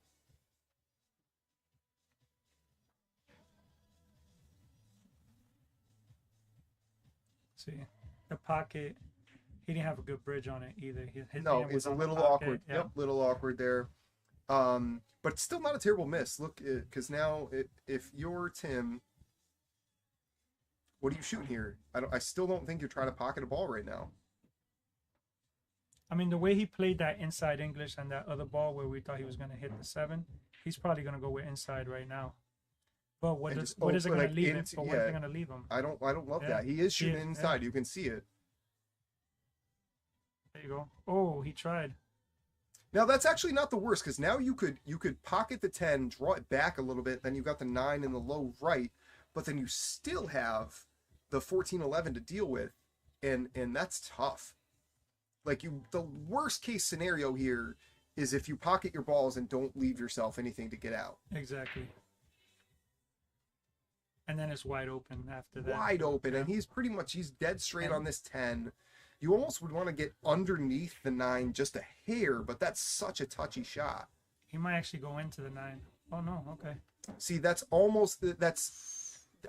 F: See, the pocket, he didn't have a good bridge on it either.
D: No, it's a little awkward. Yep, little awkward there. But it's still not a terrible miss. Look, because now if you're Tim, what are you shooting here? I still don't think you're trying to pocket a ball right now.
F: I mean, the way he played that inside English and that other ball where we thought he was going to hit the 7, he's probably going to go with inside right now. But what is it going to leave him? But what is it going to leave him?
D: I don't love that. He is shooting inside. Yeah. You can see it.
F: There you go. Oh, he tried.
D: Now that's actually not the worst because now you could pocket the 10, draw it back a little bit, then you've got the 9 in the low right, but then you still have the 14-11 to deal with, and that's tough. Like the worst case scenario here is if you pocket your balls and don't leave yourself anything to get out.
F: Exactly. And then it's wide open after that.
D: Wide open, and he's dead straight on this 10. You almost would want to get underneath the 9 just a hair, but that's such a touchy shot.
F: He might actually go into the 9. Oh no, okay.
D: See,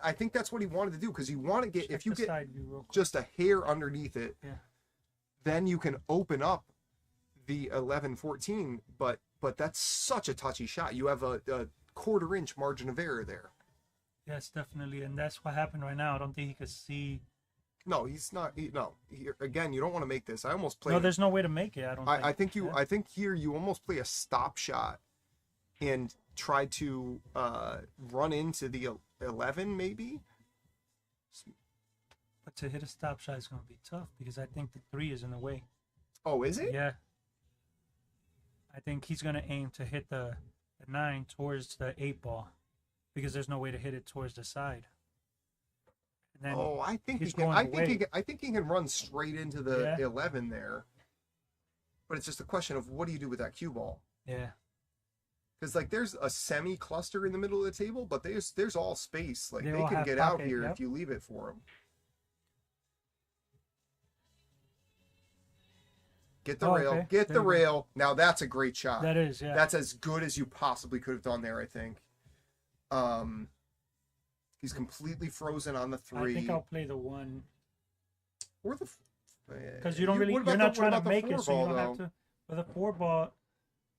D: I think that's what he wanted to do because you want to get if you get just a hair underneath it, then you can open up the 11-14. But that's such a touchy shot. You have a 1/4 inch margin of error there.
F: Yes, definitely, and that's what happened right now. I don't think he could see.
D: No, he's not. Again, you don't want to make this. I almost play.
F: No, there's no way to make it.
D: I think here you almost play a stop shot, and try to run into the 11 maybe.
F: But to hit a stop shot is going to be tough because I think the 3 is in the way.
D: Oh, is it?
F: Yeah. I think he's going to aim to hit the 9 towards the 8 ball because there's no way to hit it towards the side. And then
D: I think he can. I think he can run straight into the 11 there. But it's just a question of what do you do with that cue ball?
F: Yeah.
D: Because like there's a semi cluster in the middle of the table, but there's all space. Like they can get
F: pocket,
D: out here if you leave it for them. Get the rail.
F: Okay.
D: Get the rail. Now that's a great shot.
F: That is, yeah.
D: That's as good as you possibly could have done there, I think. He's completely frozen on the 3.
F: I think I'll play the 1.
D: Or the.
F: Because you don't really. You're not trying to make it, so you don't have to. With a 4 ball.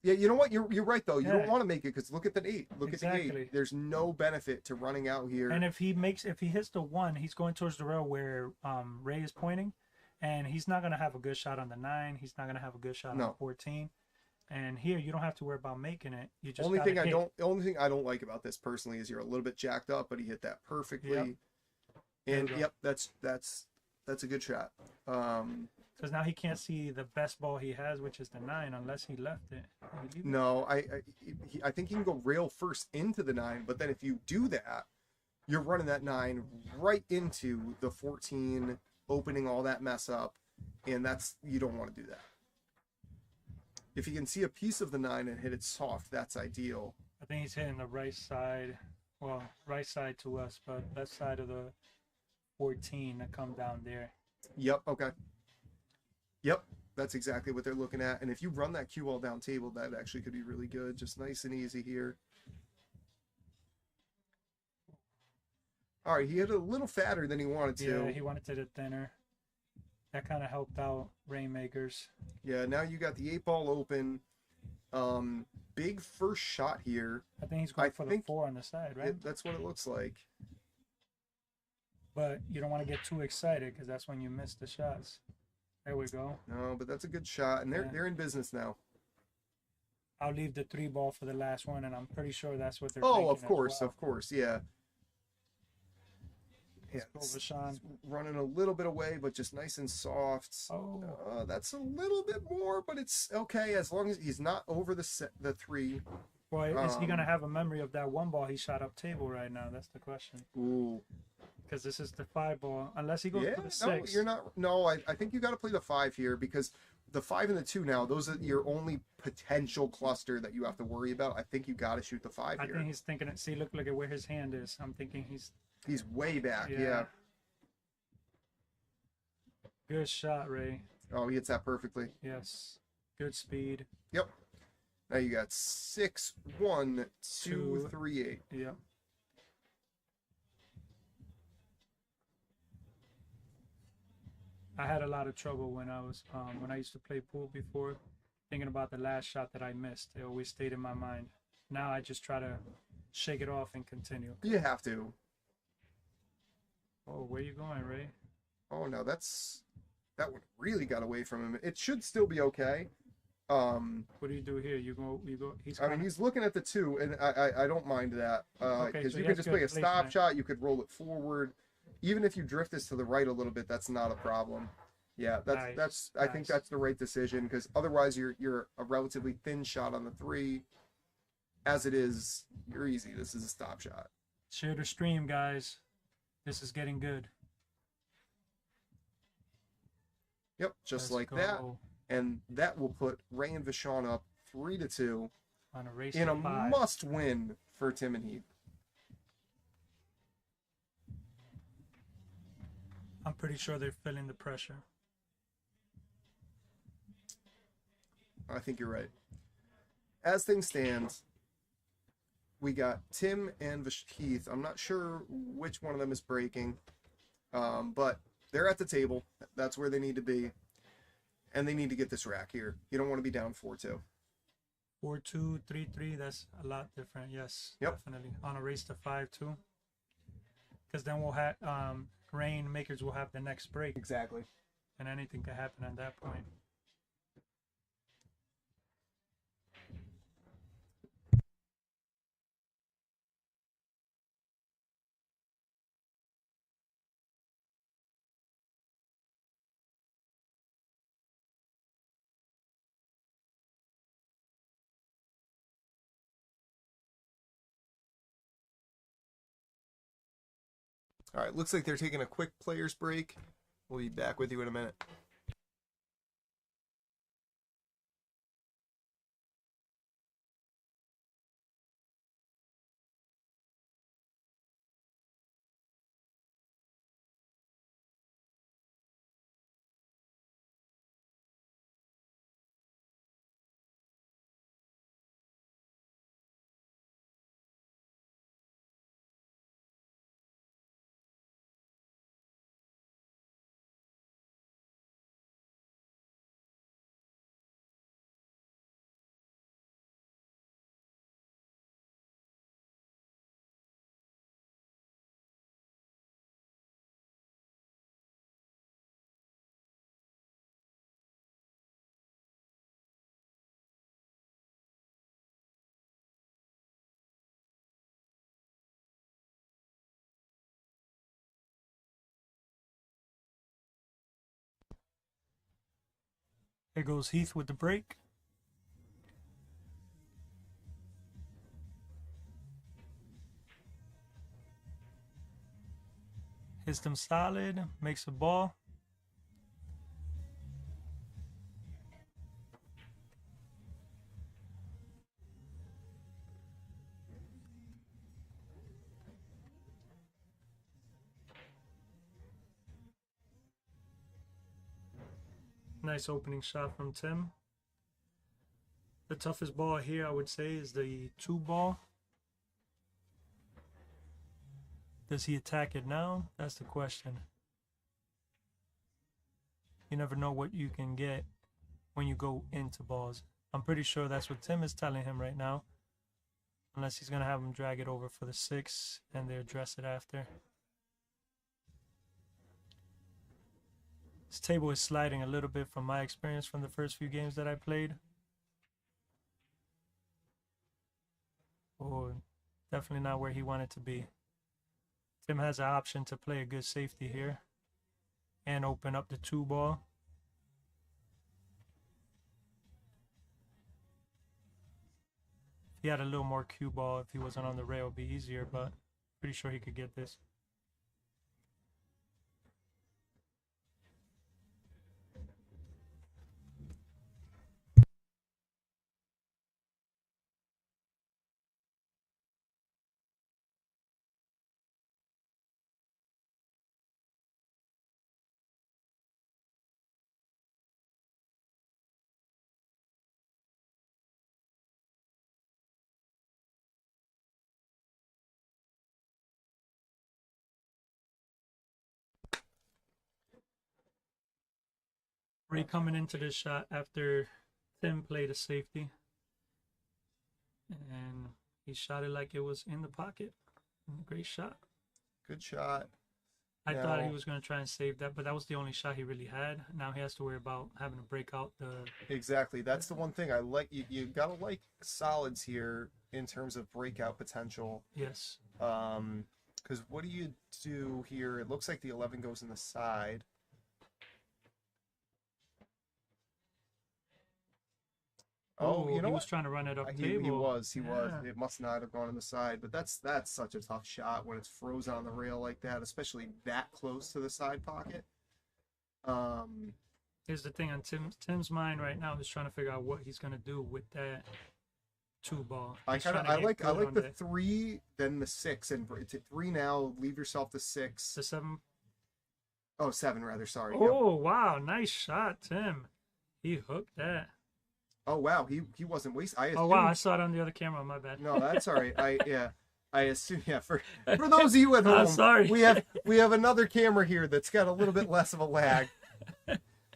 D: Yeah, you know what? You're right though. You don't want to make it because look at the 8. Look at the 8.
F: Exactly.
D: There's no benefit to running out here.
F: And if he hits the 1, he's going towards the rail where Ray is pointing, and he's not gonna have a good shot on the 9. He's not gonna have a good shot on the 14. And here you don't have to worry about making it. You just
D: the only thing I don't like about this personally is you're a little bit jacked up, but he hit that perfectly.
F: Yep.
D: And that's a good shot.
F: Because now he can't see the best ball he has, which is the 9, unless he left it.
D: No, I think he can go rail first into the 9, but then if you do that, you're running that 9 right into the 14, opening all that mess up, and you don't want to do that. If you can see a piece of the 9 and hit it soft, that's ideal.
F: I think he's hitting the right side. Well, right side to us, but left side of the 14 to come down there.
D: Yep, okay. Yep, that's exactly what they're looking at. And if you run that cue ball down table, that actually could be really good. Just nice and easy here. All right, he hit it a little fatter than he wanted to.
F: Yeah, he wanted it thinner. That kind of helped out Rainmakers.
D: Yeah, now you got the 8-ball open. Big first shot here.
F: I think he's going for the 4 on the side, right?
D: That's what it looks like.
F: But you don't want to get too excited because that's when you miss the shots. There we go.
D: No, but that's a good shot, and they're in business now.
F: I'll leave the 3-ball for the last one, and I'm pretty sure that's what they're
D: Oh,
F: thinking
D: of course, yeah. Yeah,
F: it's
D: running a little bit away, but just nice and soft.
F: Oh,
D: that's a little bit more, but it's okay as long as he's not over the 3.
F: Boy, is he gonna have a memory of that 1 ball he shot up table right now? That's the question.
D: Ooh,
F: because this is the 5-ball. Unless he goes for the 6.
D: No, you're not. No, I think you got to play the 5 here because the 5 and the 2 now, those are your only potential cluster that you have to worry about. I think you got to shoot the 5 here.
F: I think he's thinking it. See, look at where his hand is. I'm thinking he's
D: way back. Yeah.
F: Good shot, Ray.
D: Oh, he hits that perfectly.
F: Yes. Good speed.
D: Yep. Now you got 6, 1, 2, 3, 8.
F: Yep. I had a lot of trouble when I used to play pool before, thinking about the last shot that I missed. It always stayed in my mind. Now I just try to shake it off and continue.
D: You have to.
F: Oh, where you going, Ray?
D: Oh no, that one really got away from him. It should still be okay.
F: What do you do here? You go.
D: I mean, he's looking at the 2, and I don't mind that because you can just play a stop shot. You could roll it forward, even if you drift this to the right a little bit. That's not a problem. Yeah, that's. I think that's the right decision because otherwise you're a relatively thin shot on the 3. As it is, you're easy. This is a stop shot.
F: Share the stream, guys. This is getting good.
D: Yep, just like that. And that will put Ray and Vachon up 3-2
F: on a race
D: in a
F: 5.
D: must-win for Tim and Heath.
F: I'm pretty sure they're feeling the pressure.
D: I think you're right. As things stand, we got Tim and Heath. I'm not sure which one of them is breaking, but they're at the table. That's where they need to be. And they need to get this rack here. You don't want to be down 4-2.
F: 4-2, 3-3, that's a lot different. Yes, definitely. On a race to 5-2. Because then we'll have Rainmakers will have the next break.
D: Exactly.
F: And anything can happen at that point.
D: All right, looks like they're taking a quick players break. We'll be back with you in a minute.
F: Here goes Heath with the break. Hits them solid, makes a ball. Nice opening shot from Tim. The toughest ball here, I would say, is the 2 ball. Does he attack it now? That's the question. You never know what you can get when you go into balls. I'm pretty sure that's what Tim is telling him right now. Unless he's going to have him drag it over for the 6 and they address it after. This table is sliding a little bit from my experience from the first few games that I played. Oh, definitely not where he wanted to be. Tim has an option to play a good safety here and open up the 2 ball. If he had a little more cue ball, if he wasn't on the rail, it would be easier, but pretty sure he could get this. Ray coming into this shot after Tim played a safety. And he shot it like it was in the pocket. Great shot.
D: Good shot.
F: I thought he was going to try and save that, but that was the only shot he really had. Now he has to worry about having to break out the...
D: Exactly. That's the one thing I like. You got to like solids here in terms of breakout potential.
F: Yes.
D: Because what do you do here? It looks like the 11 goes in the side. Oh, you know
F: he
D: what?
F: was trying to run it up
D: He
F: table.
D: was.
F: Yeah.
D: It must not have gone on the side, but that's such a tough shot when it's frozen on the rail like that, especially that close to the side pocket.
F: Here's the thing on Tim's mind right now is trying to figure out what he's gonna do with that 2 ball.
D: I like the 3, then the 6, and to 3 now. Leave yourself the 6.
F: The 7.
D: Oh, 7 rather. Sorry.
F: Oh wow, nice shot, Tim. He hooked that.
D: Oh wow, he wasn't wasting.
F: Oh wow, I saw it on the other camera. My bad.
D: No, that's all right. I assume for those of you at home,
F: sorry.
D: we have another camera here that's got a little bit less of a lag.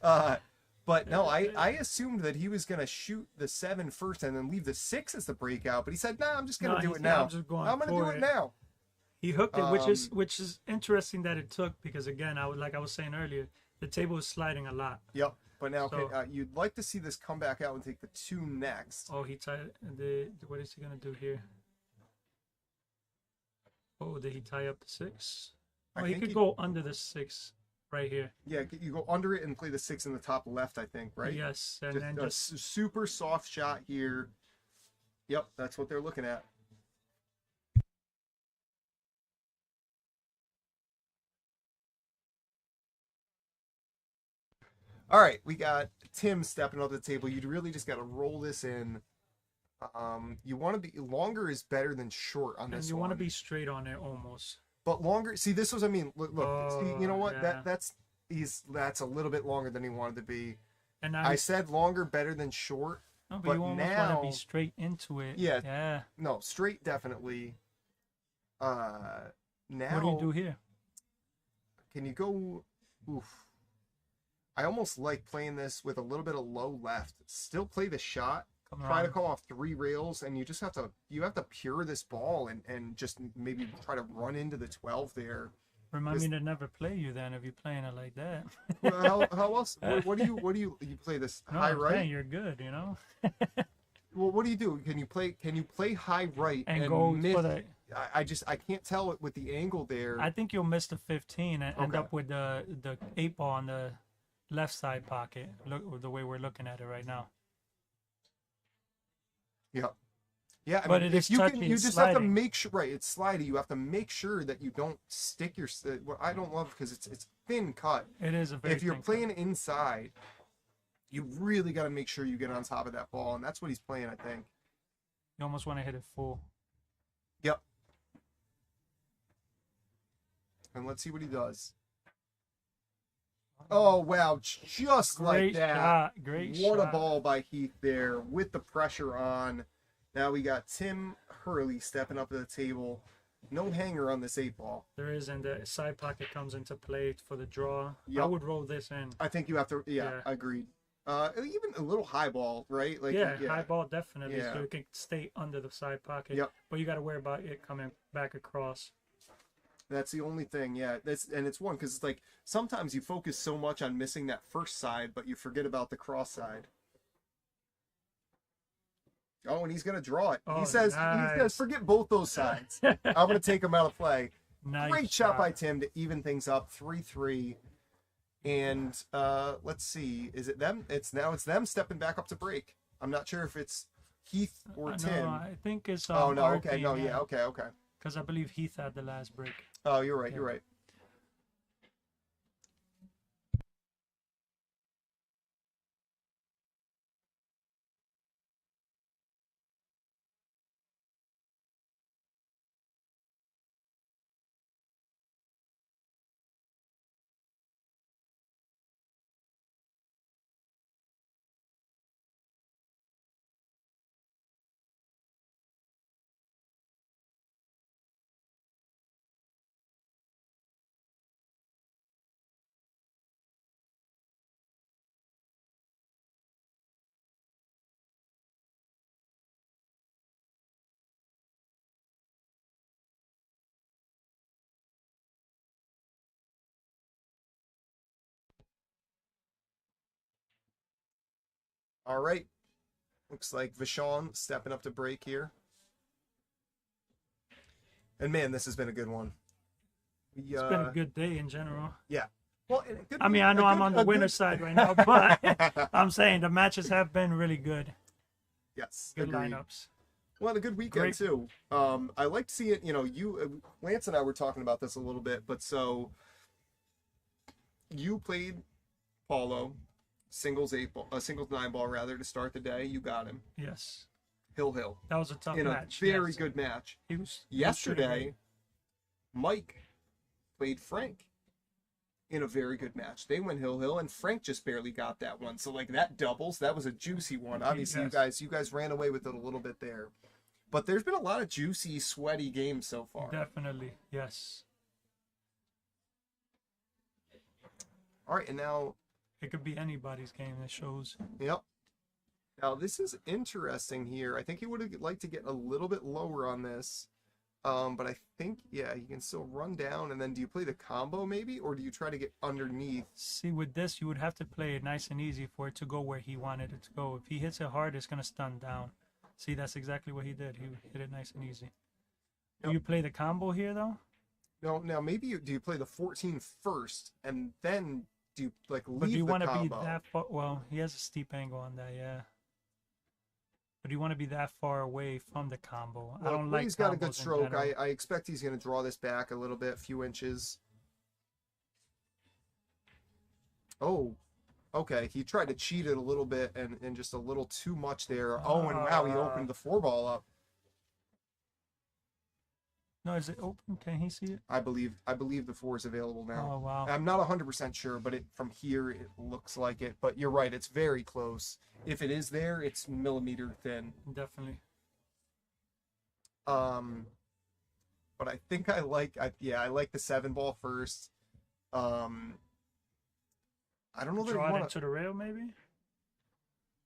D: But no, I assumed that he was gonna shoot the 7 first and then leave the 6 as the breakout. But he said, "Nah, I'm just gonna do it now. I'm gonna do it now."
F: He hooked it, which is interesting that it took, because again, I was saying earlier, the table is sliding a lot.
D: Yep. But now, you'd like to see this come back out and take the 2 next.
F: Oh, he tied what is he gonna do here? Oh, did he tie up the 6? Oh, he could go under the 6 right here.
D: Yeah, you go under it and play the 6 in the top left, I think, right?
F: Yes, and then
D: just super soft shot here. Yep, that's what they're looking at. All right, we got Tim stepping up to the table. You really just got to roll this in. You want to be longer is better than short on this.
F: And you want to be straight on it almost.
D: But longer. See, this was. I mean, look. See, you know what?
F: Yeah.
D: That's a little bit longer than he wanted to be.
F: And now
D: I said longer better than short.
F: No, but you almost want to be straight into it.
D: Yeah.
F: Yeah.
D: No, straight definitely. Now.
F: What do you do here?
D: Can you go? Oof. I almost like playing this with a little bit of low left. Still play the shot. Try to come off 3 rails, and you just have to pure this ball and just maybe try to run into the 12 there.
F: Remind me to never play you then if you're playing it like that.
D: Well, how else? What do you play this high right?
F: You're good, you know.
D: Well, what do you do? Can you play high right
F: and go
D: miss?
F: For the...
D: I can't tell it with the angle there.
F: I think you'll miss the 15 and end up with the 8 ball on the left side pocket. Look the way we're looking at it right now.
D: Yeah. Yeah,
F: but it is touchy.
D: You just
F: sliding.
D: have to make sure, right? It's sliding. You have to make sure that you don't stick your. What I don't love because it's thin cut.
F: It is a very.
D: If you're playing inside, you really got to make sure you get on top of that ball, and that's what he's playing. I think.
F: You almost want to hit it full.
D: Yep. And let's see what he does. Oh wow! Just like that.
F: Shot. Great
D: what
F: shot.
D: A ball by Heath there with the pressure on. Now we got Tim Hurley stepping up to the table. No hanger on this 8-ball.
F: There is, and the side pocket comes into play for the draw.
D: Yep.
F: I would roll this in.
D: I think you have to. Yeah, agreed. Even a little high ball, right? Like
F: high ball definitely.
D: Yeah.
F: So it can stay under the side pocket.
D: Yep.
F: But you got to worry about it coming back across.
D: That's the only thing. Yeah. It's one because it's like sometimes you focus so much on missing that first side, but you forget about the cross side. Oh, and he's gonna draw it.
F: Oh,
D: He says, forget both those sides. I'm gonna take him out of play.
F: Nice
D: Great shot by Tim to even things up, 3-3. And let's see, is it them? It's them stepping back up to break. I'm not sure if it's Heath or Tim.
F: No, I think it's.
D: Oh no,
F: our
D: okay,
F: team,
D: no, yeah, okay.
F: Because I believe Heath had the last break.
D: Oh, you're right. You're right. All right. Looks like Vachon stepping up to break here. And man, this has been a good one.
F: It's been a good day in general.
D: Yeah. Well,
F: I mean, I know I'm on the winner's side right now, but I'm saying the matches have been really good.
D: Yes.
F: Good
D: agreed.
F: lineups.
D: Well, a good weekend too. I like to see it. You know, Lance and I were talking about this a little bit, but so you played Paulo singles 9-ball rather to start the day. You got him.
F: Yes.
D: Hill.
F: That was a tough
D: in
F: match.
D: a very good match. Yesterday, Mike played Frank in a very good match. They went Hill, and Frank just barely got that one. So like that doubles. That was a juicy one. Obviously, you guys ran away with it a little bit there. But there's been a lot of juicy, sweaty games so far.
F: Definitely, yes.
D: All right, and now
F: it could be anybody's game that shows.
D: Yep. Now this is interesting here. I think he would have liked to get a little bit lower on this. But I think, yeah, you can still run down, and then do you play the combo maybe, or do you try to get underneath?
F: See, with this, you would have to play it nice and easy for it to go where he wanted it to go. If he hits it hard, it's going to stun down. See, that's exactly what he did. He hit it nice and easy. Do you play the combo here, though?
D: No, now maybe do you play the 14 first, and then do you, like, leave the combo?
F: But do you want to be that far? Well, he has a steep angle on that, yeah. But you want to be that far away from the combo.
D: Well,
F: I don't like.
D: He's got a good stroke. I expect he's going to draw this back a little bit, a few inches. Oh, okay. He tried to cheat it a little bit and just a little too much there. Oh, and wow, he opened the 4-ball up.
F: No, is it open? Can he see it?
D: I believe the 4 is available now.
F: Oh, wow.
D: I'm not 100% sure, but from here it looks like it. But you're right, it's very close. If it is there, it's millimeter thin.
F: Definitely.
D: But I think I like the 7-ball first. I don't know that
F: draw it into the rail, maybe.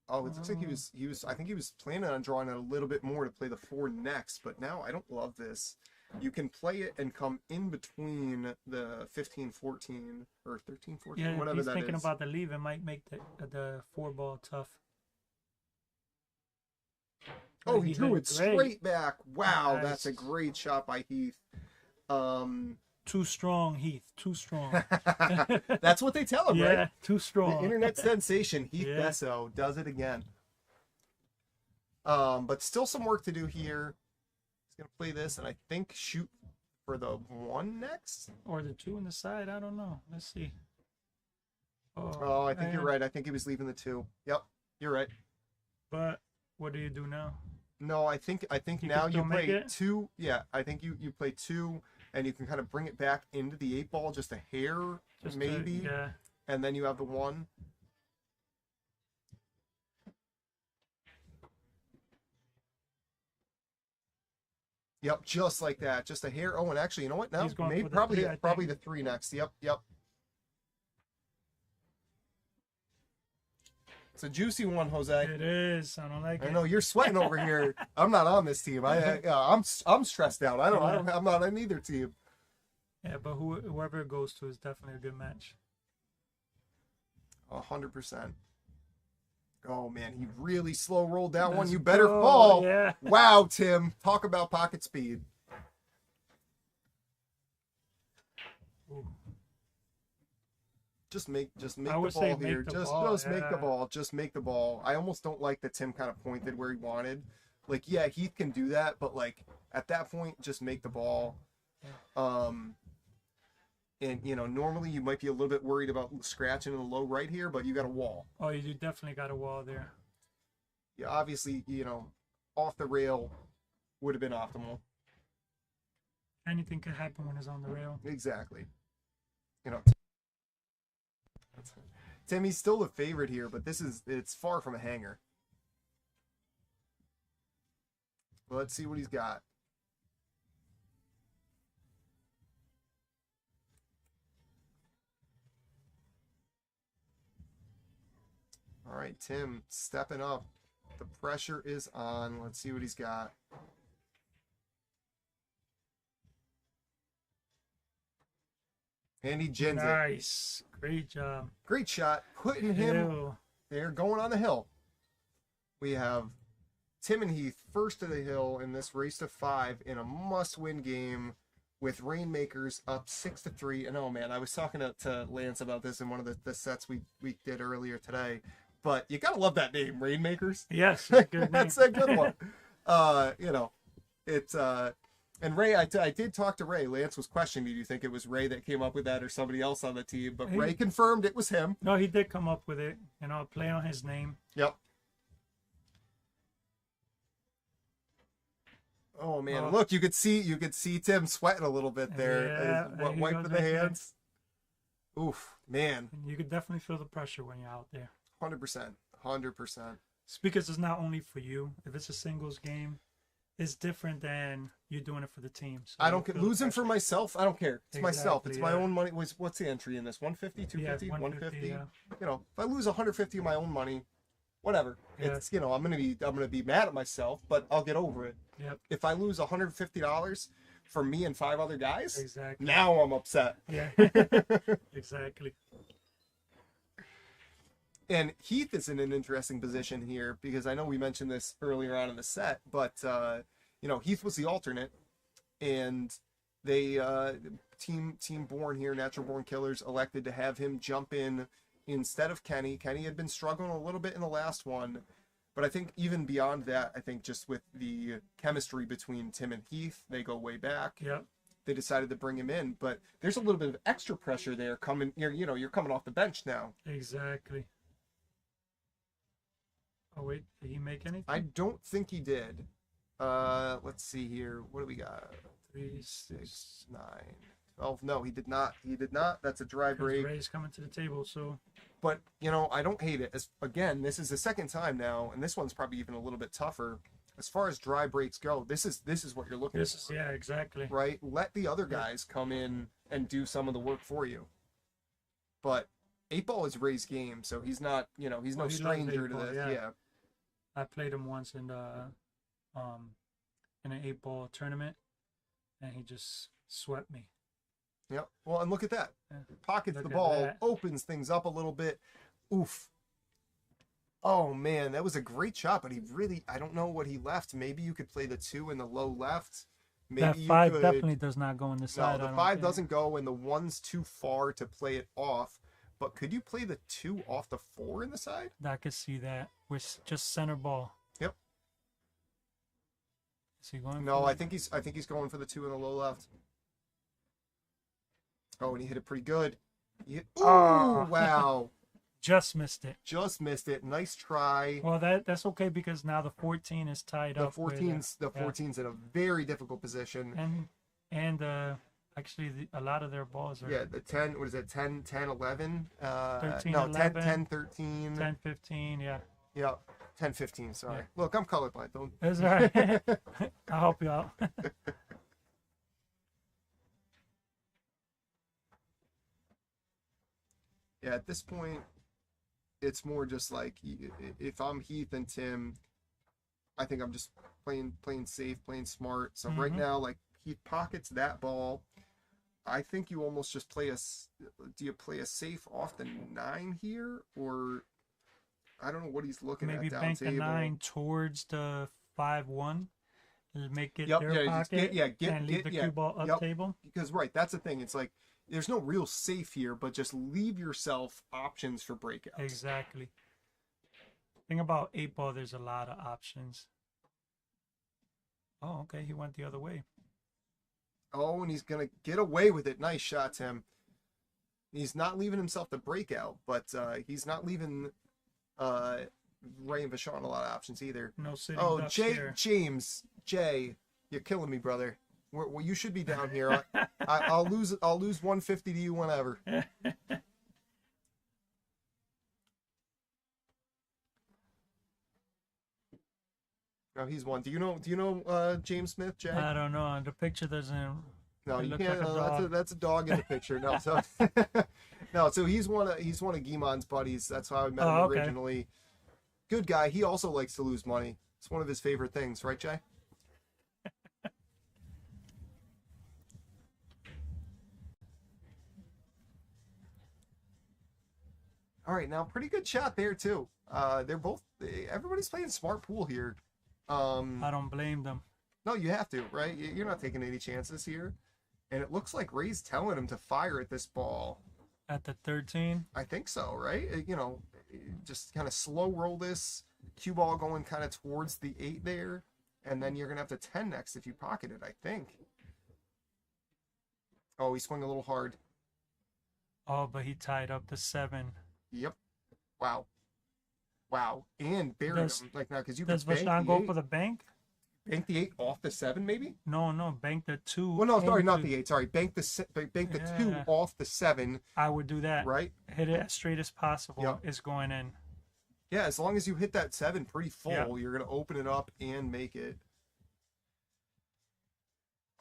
D: Oh, it looks like he was. I think he was planning on drawing it a little bit more to play the 4 next. But now I don't love this. You can play it and come in between the 15-14 or 13-14,
F: yeah,
D: whatever that is.
F: He's thinking about the leave. It might make the 4-ball tough.
D: Oh, he drew it straight back. Wow, nice. That's a great shot by Heath.
F: Too strong, Heath. Too strong.
D: That's what they tell him,
F: yeah,
D: right?
F: Yeah, too strong.
D: The internet sensation, Heath Besso, does it again. But still some work to do here. He's going to play this and I think shoot for the 1 next.
F: Or the 2 on the side. I don't know. Let's see.
D: Oh, I think you're right. I think he was leaving the 2. Yep, you're right.
F: But what do you do now?
D: No, I think now you play 2. Yeah, I think you play 2, and you can kind of bring it back into the 8-ball just a hair, maybe.
F: Yeah.
D: And then you have the 1. Yep, just like that. Just a hair. Oh, and actually, you know what? No,
F: He's going
D: maybe
F: for the
D: probably
F: three, I
D: probably
F: think.
D: the 3 next. Yep, yep. It's a juicy one, Jose.
F: It is. I don't like it.
D: I know you're sweating over here. I'm not on this team. I'm stressed out. I'm not on either team.
F: Yeah, but whoever it goes to is definitely a good match.
D: 100%. Oh man, he really slow rolled that one.
F: Let's
D: You better
F: go.
D: fall.
F: Yeah.
D: Wow, Tim. Talk about pocket speed.
F: Ooh.
D: Just make the
F: would say
D: ball
F: make
D: here.
F: the
D: Just
F: ball,
D: make the
F: yeah.
D: ball. Just make the ball. I almost don't like that Tim kind of pointed where he wanted. Like, yeah, Heath can do that, but like at that point, just make the ball. And you know, normally you might be a little bit worried about scratching in the low right here, but you got a wall.
F: Oh, you definitely got a wall there.
D: Yeah, obviously, you know, off the rail would have been optimal.
F: Anything could happen when it's on the rail.
D: Exactly. You know, Timmy's still the favorite here, but it's far from a hanger. Well, let's see what he's got. All right, Tim stepping up. The pressure is on. Let's see what he's got. And he gins it.
F: Nice. Great job.
D: Great shot. Putting him there, going on the hill. We have Tim and Heath first to the hill in this race to 5 in a must-win game with Rainmakers up 6-3. And oh man, I was talking to Lance about this in one of the sets we did earlier today. But you gotta love that name, Rainmakers.
F: Yes, it's a good name.
D: That's a good one. You know, it's and Ray, I did talk to Ray. Lance was questioning me. Do you think it was Ray that came up with that or somebody else on the team? But Ray confirmed it was him.
F: No, he did come up with it. You know, play on his name.
D: Yep. Oh man, look, you could see Tim sweating a little bit there.
F: Yeah,
D: wiping the hands. Oof, man.
F: You could definitely feel the pressure when you're out there.
D: 100%.
F: It's because it's not only for you. If it's a singles game, it's different than you doing it for the team. So
D: I don't care. Losing for myself, I don't care. It's myself. It's my
F: yeah.
D: own money. What's the entry in this? 150, 250,
F: Yeah, 150. Yeah.
D: You know, if I lose 150 of my own money, whatever.
F: Yeah.
D: It's, you know, I'm gonna be mad at myself, but I'll get over it.
F: Yep.
D: If I lose $150 for me and 5 other guys,
F: exactly.
D: Now I'm upset.
F: Yeah. Exactly.
D: And Heath is in an interesting position here because I know we mentioned this earlier on in the set, but you know, Heath was the alternate, and they team Bourn here, Natural Born Killers, elected to have him jump in instead of Kenny. Kenny had been struggling a little bit in the last one, but I think even beyond that, I think just with the chemistry between Tim and Heath, they go way back.
F: Yep.
D: They decided to bring him in, but there's a little bit of extra pressure there coming. You're coming off the bench now.
F: Exactly. Oh wait, did he make anything?
D: I don't think he did. Let's see here. What do we got?
F: 3, 6,
D: 9, 12. No, he did not. He did not. That's a dry break.
F: Ray's coming to the table, so.
D: But you know, I don't hate it. Again, this is the second time now, and this one's probably even a little bit tougher. As far as dry breaks go, this is what you're looking for.
F: Yeah, exactly.
D: Right? Let the other guys come in and do some of the work for you. But 8-Ball is Ray's game, so he's not, you know, he's no stranger to this. Yeah.
F: I played him once in an 8-Ball tournament, and he just swept me.
D: Yep. Well, and look at that.
F: Yeah.
D: Pockets
F: Look
D: the
F: at
D: ball,
F: that.
D: opens things up a little bit. Oof. Oh man, that was a great shot, but he really, I don't know what he left. Maybe you could play the 2 in the low left. Maybe
F: that 5 definitely does not go in the side.
D: No, the 5 doesn't go, and the 1's too far to play it off. But could you play the 2 off the 4 in the side?
F: I could see that. With just center ball.
D: Yep.
F: Is he going?
D: No, I think he's going for the 2 in the low left. Oh, and he hit it pretty good. Oh, wow.
F: Just missed it.
D: Just missed it. Nice try.
F: Well, that's okay because now the 14 is tied up.
D: The 14's in a very difficult position.
F: And actually, a lot of their balls are.
D: Yeah, the 10, what is it, 10, 11?
F: 13,
D: no,
F: 11,
D: 10, 13.
F: 10, 15, yeah.
D: Yeah, 10, 15, sorry.
F: Yeah.
D: Look, I'm colorblind. Don't.
F: That's all right. I'll help you out.
D: at this point, it's more just like if I'm Heath and Tim, I think I'm just playing safe, playing smart. So right now, like Heath pockets that ball. I think you almost just play do you play a safe off the 9 here, or I don't know what he's looking
F: maybe
D: at down
F: bank
D: table.
F: the 9 towards the 5-1. Make it
D: Yep,
F: their pocket and leave the cue ball up table.
D: Because that's the thing. It's like there's no real safe here, but just leave yourself options for breakouts.
F: Exactly. Thing about 8-ball, there's a lot of options. Oh, okay, he went the other way.
D: Oh, and he's gonna get away with it. Nice shot, Tim. He's not leaving himself the breakout, but he's not leaving Ray and Vachon a lot of options either.
F: No sitting ducks here.
D: Jay, you're killing me, brother. Well, you should be down here. I'll lose 150 to you whenever. Oh, he's one. Do you know James Smith, Jay?
F: I don't know. The picture doesn't.
D: No, you
F: look
D: can't.
F: like
D: That's a dog in the picture. No, so no, so he's one of Guimon's buddies. That's how I met him originally. Good guy. He also likes to lose money. It's one of his favorite things, right, Jay? All right, now pretty good shot there too. Everybody's playing smart pool here.
F: I don't blame them.
D: No, you have to, right? You're not taking any chances here. And it looks like Ray's telling him to fire at this ball.
F: At the 13?
D: I think so, right? Just kind of slow roll this. Cue ball going kind of towards the 8 there. And then you're going to have the 10 next if you pocket it, I think. Oh, he swung a little hard.
F: Oh, but he tied up the 7.
D: Yep. Wow. And buried him like now because you
F: does
D: could bank
F: Vachon
D: the
F: go
D: 8.
F: for the bank?
D: Bank the 8 off the 7, maybe?
F: No, bank the 2.
D: Well, no, sorry, not the 8. Sorry, bank the 2 off the 7.
F: I would do that.
D: Right?
F: Hit it as straight as possible.
D: Yep.
F: It's going in.
D: Yeah, as long as you hit that 7 pretty full, you're going to open it up and make it.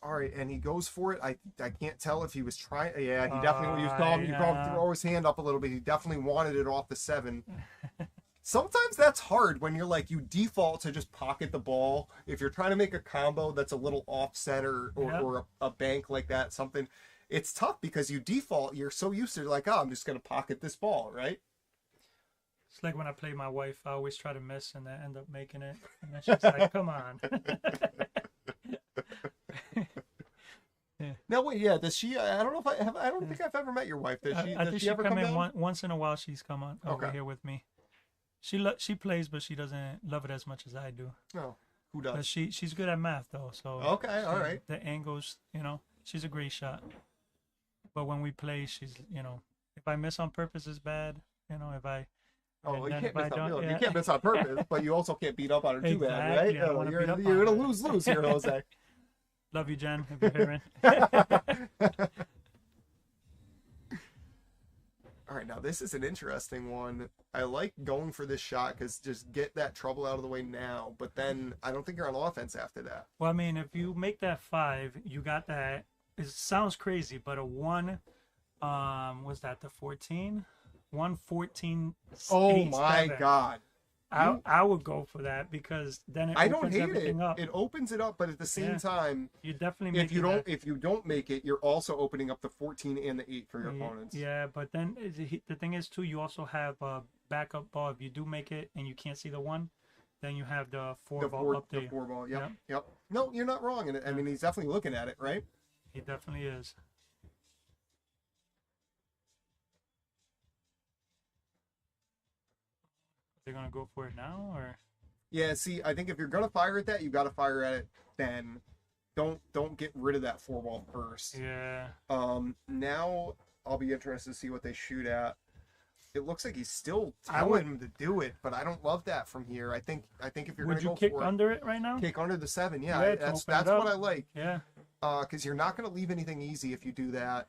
D: All right, and he goes for it. I can't tell if he was trying. Yeah, he definitely you saw him throw his hand up a little bit. He definitely wanted it off the 7. Sometimes that's hard when you're like you default to just pocket the ball. If you're trying to make a combo that's a little off center or a bank like that, something, it's tough because you default. You're so used to like, oh, I'm just going to pocket this ball, right?
F: It's like when I play my wife, I always try to miss and then end up making it. And then she's like, come on.
D: Yeah. No, wait, yeah. Does she? I don't know if I have. I don't think I've ever met your wife. Does she?
F: I think she
D: ever
F: come
D: come
F: in
D: down?
F: once in a while. She's come on over here with me. She plays, but she doesn't love it as much as I do.
D: Oh, who does?
F: But she's good at math though. So
D: okay, all right.
F: The angles, she's a great shot. But when we play, she's if I miss on purpose, it's bad. If I.
D: Oh, well, you
F: can't
D: miss on purpose, but you also can't beat up on her too bad, right? You're in a lose-lose here, Jose.
F: Love you, Jen, if you're hearing.
D: All right, now this is an interesting one. I like going for this shot because just get that trouble out of the way now. But then I don't think you're on offense after that.
F: Well, I mean, if you make that 5, you got that. It sounds crazy, but a 1, was that the 14? 114.
D: Oh my God!
F: I would go for that because then it opens everything up.
D: It opens it up, but at the same time,
F: you definitely
D: if you don't make it, you're also opening up the 14 and the 8 for your opponents.
F: Yeah, but then the thing is too, you also have a backup ball. If you do make it and you can't see the 1, then you have the 4 ball up there.
D: The 4 ball. Yep. No, you're not wrong. And I mean, he's definitely looking at it, right?
F: He definitely is. They're gonna go for it now, or?
D: Yeah, see, I think if you're gonna fire at that, you got to fire at it. Then, don't get rid of that 4 ball first.
F: Yeah.
D: Now I'll be interested to see what they shoot at. It looks like he's still telling him to do it, but I don't love that from here. I think if you're gonna go
F: kick
D: for
F: under it right now?
D: Kick under the 7, yeah. That's what I like.
F: Yeah.
D: Because you're not gonna leave anything easy if you do that.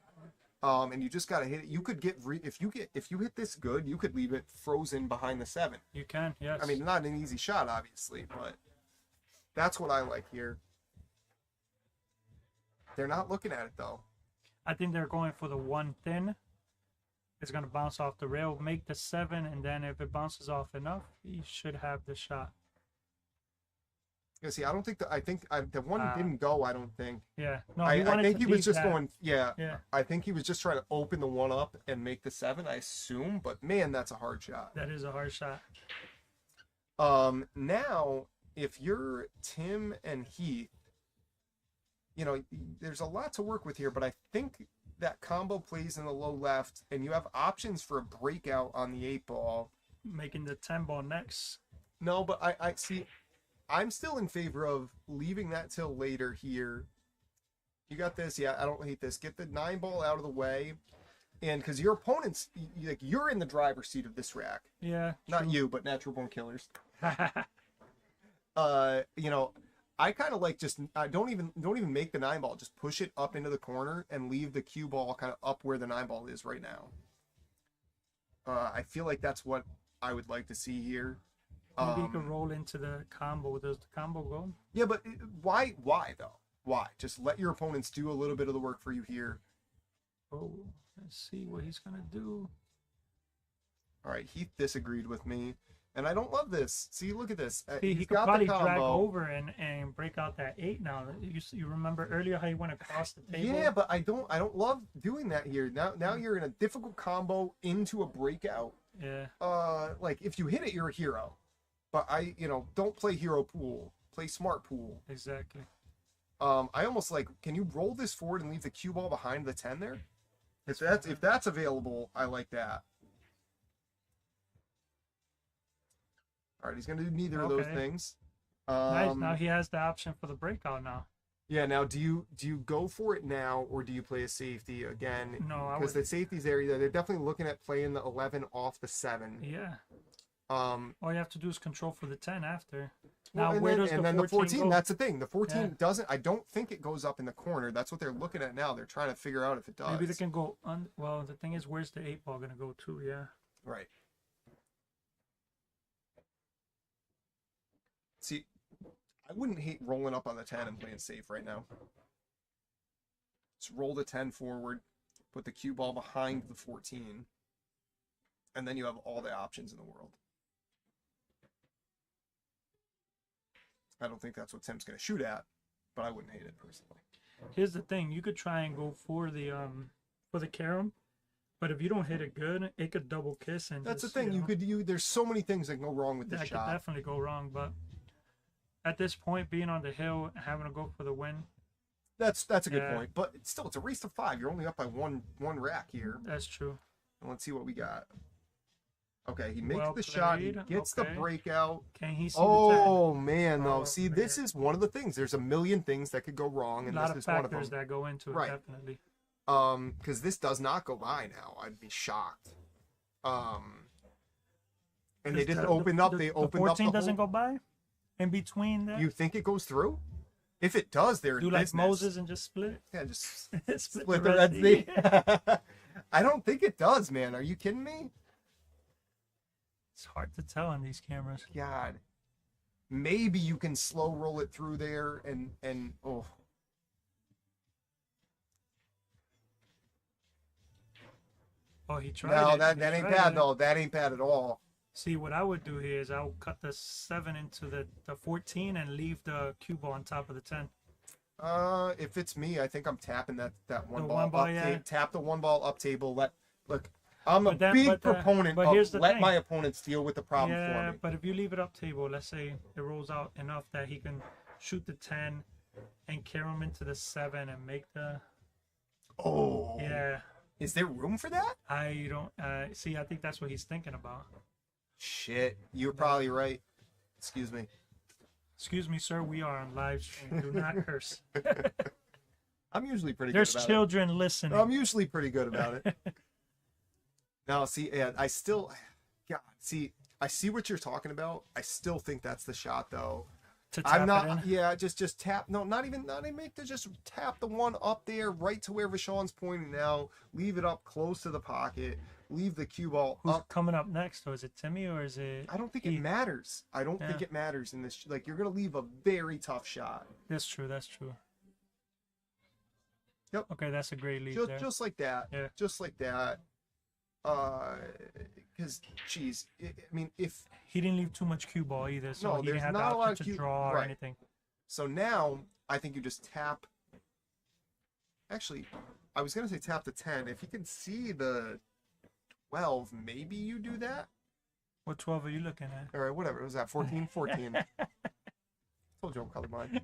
D: And you just gotta hit it. You could if you hit this good, you could leave it frozen behind the 7.
F: You can, yes.
D: I mean, not an easy shot, obviously, but that's what I like here. They're not looking at it though.
F: I think they're going for the 1 thin. It's going to bounce off the rail, make the 7, and then if it bounces off enough, he should have the shot.
D: Yeah, see, I don't think the one didn't go. I don't think.
F: Yeah, no,
D: I think he was just
F: that.
D: going. Yeah,
F: yeah.
D: I think he was just trying to open the one up and make the 7. I assume, but man, that's a hard shot.
F: That is a hard shot.
D: Now, if you're Tim and Heath, you know, there's a lot to work with here, but I think that combo plays in the low left, and you have options for a breakout on the 8 ball.
F: Making the 10 ball next.
D: No, but I see. I'm still in favor of leaving that till later here. You got this. Yeah, I don't hate this. Get the 9 ball out of the way. And because your opponent's, like, you're in the driver's seat of this rack.
F: Yeah.
D: Not you, but Natural Born Killers. You know, I kind of like just, don't even make the 9 ball. Just push it up into the corner and leave the cue ball kind of up where the 9 ball is right now. I feel like that's what I would like to see here.
F: Maybe you can roll into the combo. Does the combo go?
D: Yeah, but why though? Why? Just let your opponents do a little bit of the work for you here.
F: Oh, let's see what he's gonna do.
D: All right, Heath disagreed with me, and I don't love this. See, look at this.
F: See, he could probably drag over and break out that 8 now. You remember earlier how he went across the table?
D: Yeah, but I don't love doing that here. Now you're in a difficult combo into a breakout.
F: Yeah.
D: Like if you hit it, you're a hero. But don't play hero pool. Play smart pool.
F: Exactly.
D: I almost like, can you roll this forward and leave the cue ball behind the 10 there? If that's available, I like that. All right, he's gonna do neither of those things.
F: Nice. Now he has the option for the breakout now.
D: Yeah. Now, do you go for it now, or do you play a safety again?
F: No,
D: because the safety's there. They're definitely looking at playing the 11 off the 7.
F: Yeah.
D: All
F: you have to do is control for the 10 after.
D: Well,
F: now,
D: then the 14
F: go?
D: That's the thing. The 14 doesn't. I don't think it goes up in the corner. That's what they're looking at now. They're trying to figure out if it does.
F: Maybe they can go well, the thing is, where's the 8 ball gonna go to? Yeah.
D: Right. See, I wouldn't hate rolling up on the 10 and playing safe right now. Just roll the 10 forward, put the cue ball behind the 14, and then you have all the options in the world. I don't think that's what Tim's going to shoot at, but I wouldn't hate it personally.
F: Here's the thing: you could try and go for the carom, but if you don't hit it good, it could double kiss and.
D: That's the thing. There's so many things that can go wrong with this shot.
F: That could definitely go wrong, but at this point, being on the hill and having to go for the win.
D: That's a good point, but still, it's a race to 5. You're only up by one rack here.
F: That's true.
D: And let's see what we got. Okay, he makes the shot. He gets the breakout.
F: Can he see
D: the 10? Man, though. See, this is one of the things. There's a million things that could go wrong, and this is one of them.
F: A lot of factors that go into it, definitely.
D: Because this does not go by now. I'd be shocked. And they just opened up. They opened up the
F: 14 doesn't go by in between that.
D: You think it goes through? If it does, they're
F: do like Moses and just split.
D: Yeah, just
F: split the Red Sea.
D: I don't think it does, man. Are you kidding me?
F: It's hard to tell on these cameras.
D: God, maybe you can slow roll it through there and oh.
F: Oh, he tried.
D: No, that ain't bad though. That ain't bad at all.
F: See, what I would do here is I would cut the 7 into the 14 and leave the cue ball on top of the 10.
D: If it's me, I think I'm tapping that one ball up. Tap the 1 ball up table. Look. I'm a big proponent of let my opponents deal with the problem for me.
F: Yeah, but if you leave it up table, let's say it rolls out enough that he can shoot the 10 and carry him into the 7 and make the.
D: Oh.
F: Yeah.
D: Is there room for that?
F: I don't see. I think that's what he's thinking about.
D: Shit, you're probably right. Excuse me.
F: Excuse me, sir. We are on live stream. Do not curse.
D: I'm usually pretty.
F: There's
D: good about
F: children listening.
D: I'm usually pretty good about it. Now, see, I still, God, see, I see what you're talking about. I still think that's the shot, though.
F: To tap
D: I'm not.
F: it in?
D: Yeah, just tap. No, not even make to just tap the one up there, right to where Vashon's pointing now. Leave it up close to the pocket. Leave the cue ball
F: Who's
D: up.
F: coming up next? Or is it Timmy or is it?
D: I don't think it matters. I don't think it matters in this. Like, you're gonna leave a very tough shot.
F: That's true. That's true.
D: Yep.
F: Okay, that's a great lead.
D: Just like that.
F: Yeah.
D: Just like that. Because, geez, I mean, if
F: he didn't leave too much cue ball either, so
D: no,
F: he
D: there's
F: didn't have
D: not
F: the
D: a lot
F: option
D: of
F: to
D: cue
F: draw or
D: right.
F: anything.
D: So now I think you just tap. Actually, I was gonna say tap the 10. If you can see the 12, maybe you do that.
F: What 12 are you looking at?
D: All right, whatever. What was that 14? 14. Told you I'm colorblind.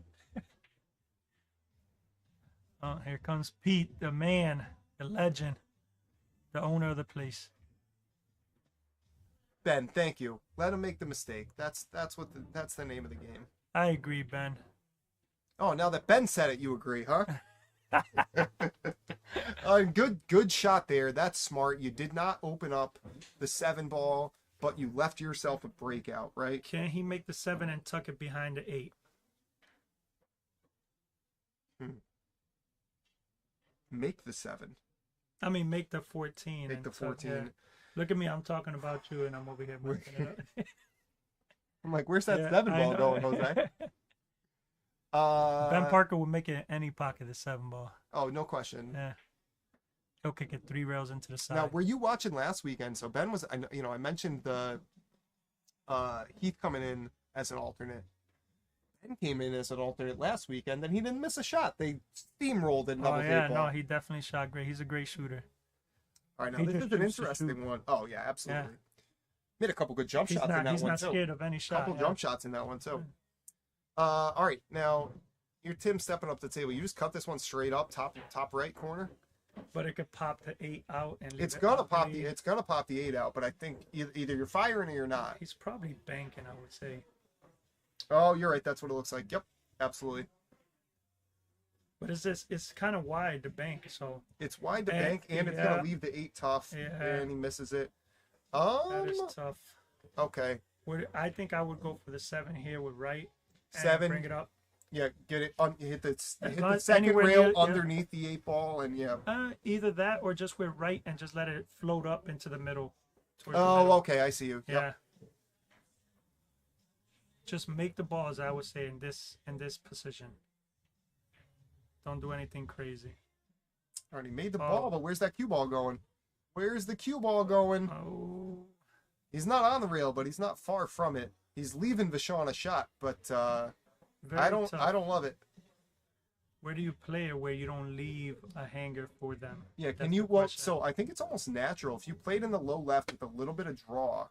F: Oh, here comes Pete, the man, the legend, the owner of the place.
D: Ben, thank you. Let him make the mistake. That's the name of the game.
F: I agree, Ben.
D: Oh, now that Ben said it, you agree, huh? Good shot there. That's smart. You did not open up the 7 ball, but you left yourself a breakout, right?
F: Can he make the 7 and tuck it behind the 8?
D: Make the 7.
F: I mean, make the 14.
D: Make the 14.
F: Yeah. Look at me. I'm talking about you, and I'm over here marking it up.
D: I'm like, where's that 7 ball going, Jose?
F: Ben Parker would make it in any pocket, the 7 ball.
D: Oh, no question.
F: Yeah. He'll kick it 3 rails into the side.
D: Now, were you watching last weekend? So Ben was, I mentioned the Heath coming in as an alternate. Ben came in as an alternate last weekend, and he didn't miss a shot. They steamrolled it.
F: Oh, yeah, no, he definitely shot great. He's a great shooter.
D: All right, now this is an interesting one. Oh, yeah, absolutely. Yeah. Made a couple good jump shots in that one, too.
F: He's not scared of any shot.
D: A couple jump shots in that one, too. All right, now, you're Tim stepping up the table. You just cut this one straight up, top right corner.
F: But it could pop the 8 out and leave
D: it's
F: it
D: gonna
F: out
D: pop
F: three.
D: the 8 out, but I think either you're firing or you're not.
F: He's probably banking, I would say.
D: Oh, you're right. That's what it looks like. Yep, absolutely.
F: But it's kind of wide the bank, so
D: it's wide the bank, and it's gonna leave the 8 tough, and he misses it.
F: That is tough.
D: Okay.
F: I think I would go for the 7 here with right.
D: 7.
F: Bring it up.
D: Yeah, get it. Hit the second rail underneath the 8 ball, and yeah.
F: Either that or just with right and just let it float up into the middle.
D: Okay, I see you.
F: Yeah.
D: Yep.
F: Just make the balls, I would say, in this position. Don't do anything crazy.
D: Already made the ball, but where's that cue ball going? Where's the cue ball going?
F: Oh.
D: He's not on the rail, but he's not far from it. He's leaving Vachon a shot, but I don't love it.
F: Where do you play it where you don't leave a hanger for them?
D: Yeah, so I think it's almost natural. If you played in the low left with a little bit of draw.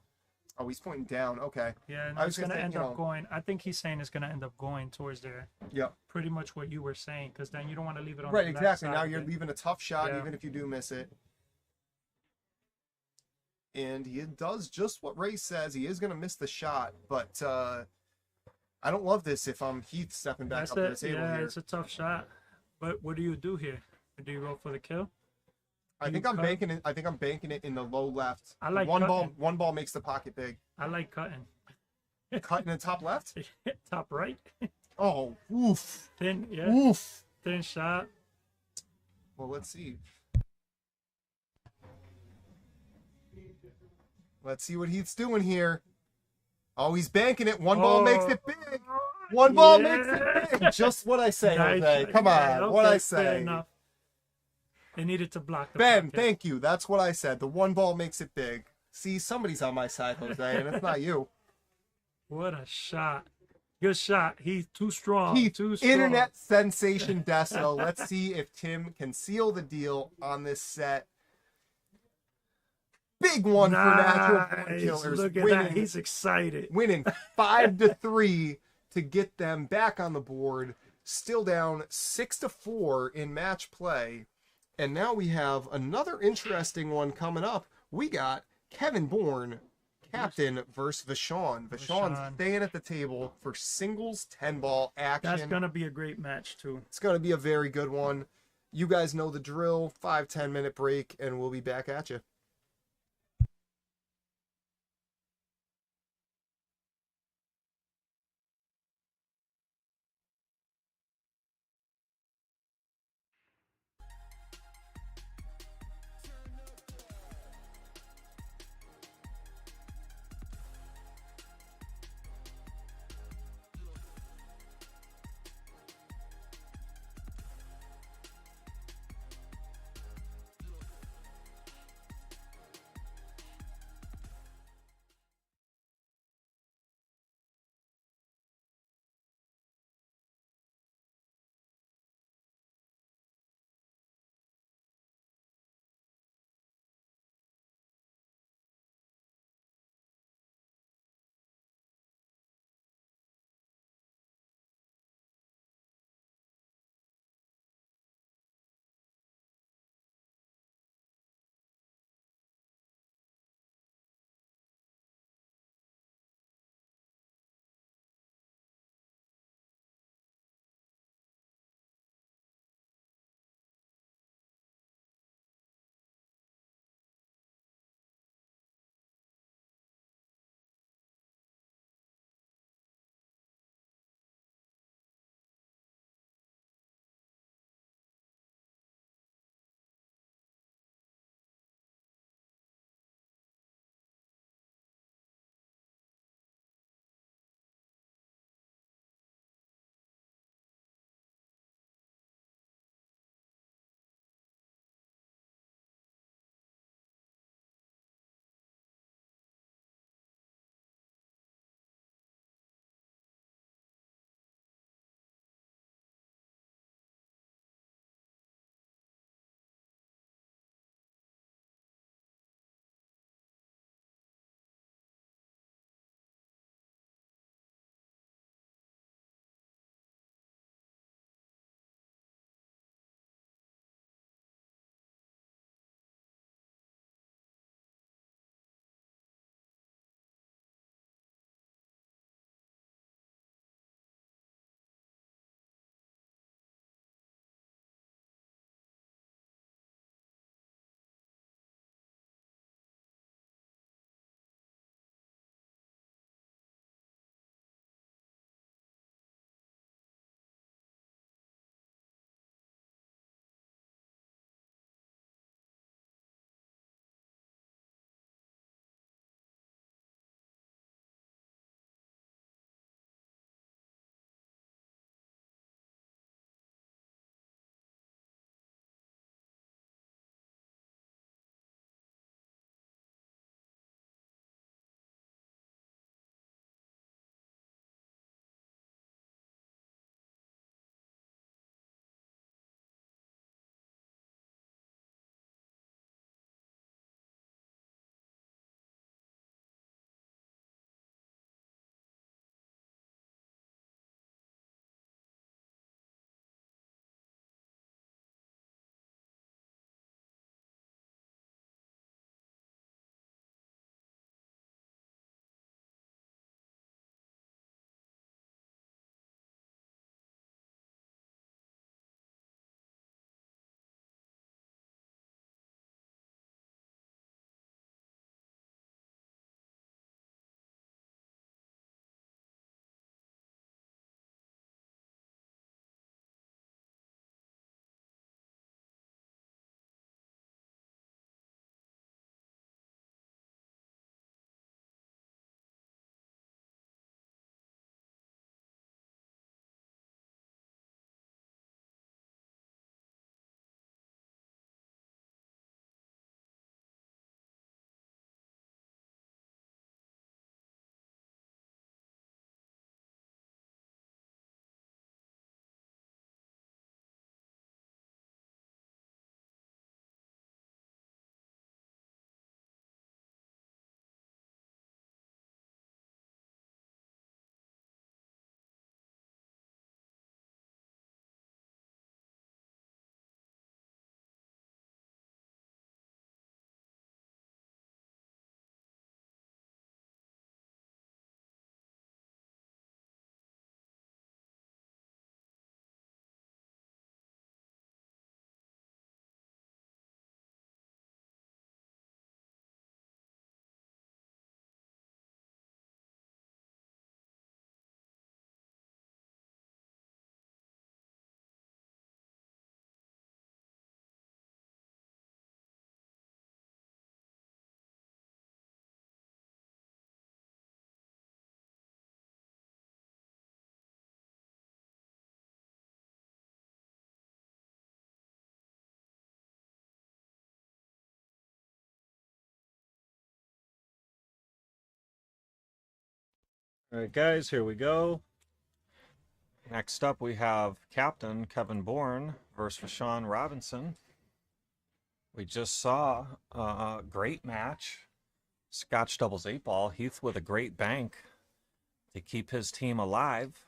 D: Oh, he's pointing down. Okay.
F: Yeah, no, it's going to end up going. I think he's saying it's going to end up going towards there.
D: Yeah.
F: Pretty much what you were saying, because then you don't want to leave it on
D: the
F: left
D: side. Right, exactly. Now
F: of
D: you're
F: it.
D: leaving a tough shot, even if you do miss it. And he does just what Ray says. He is going to miss the shot, but I don't love this if I'm Heath stepping back up to the table here.
F: It's a tough shot. But what do you do here? Do you go for the kill?
D: I think I'm banking it. I think I'm banking it in the low left.
F: I like
D: one ball makes the pocket big.
F: I like cutting.
D: Cutting in top left?
F: Top right.
D: Oh, oof.
F: Thin, yeah.
D: Oof.
F: Thin shot.
D: Well, let's see. Let's see what Heath's doing here. Oh, he's banking it. One ball makes it big. One ball makes it big. Just what I say, Jose. Come on. What I say.
F: They needed to block the
D: Ben,
F: pocket.
D: thank you. That's what I said. The one ball makes it big. See, somebody's on my side, Jose, and it's not you.
F: What a shot. Good shot. He's too strong.
D: Too strong. Internet sensation Deso. Let's see if Tim can seal the deal on this set. Big one for Natural Born Killers.
F: Look at that. He's excited.
D: Winning 5-3 to get them back on the board. Still down 6-4 in match play. And now we have another interesting one coming up. We got Kevin Bourn, captain, versus Vachon. Vachon's staying at the table for singles 10-ball action.
F: That's going to be a great match, too.
D: It's going to be a very good one. You guys know the drill. 5-10 minute break, and we'll be back at you.
Y: All right, guys, here we go. Next up, we have Captain Kevin Bourn versus Rashawn Robinson. We just saw a great match. Scotch doubles 8-ball. Heath with a great bank to keep his team alive.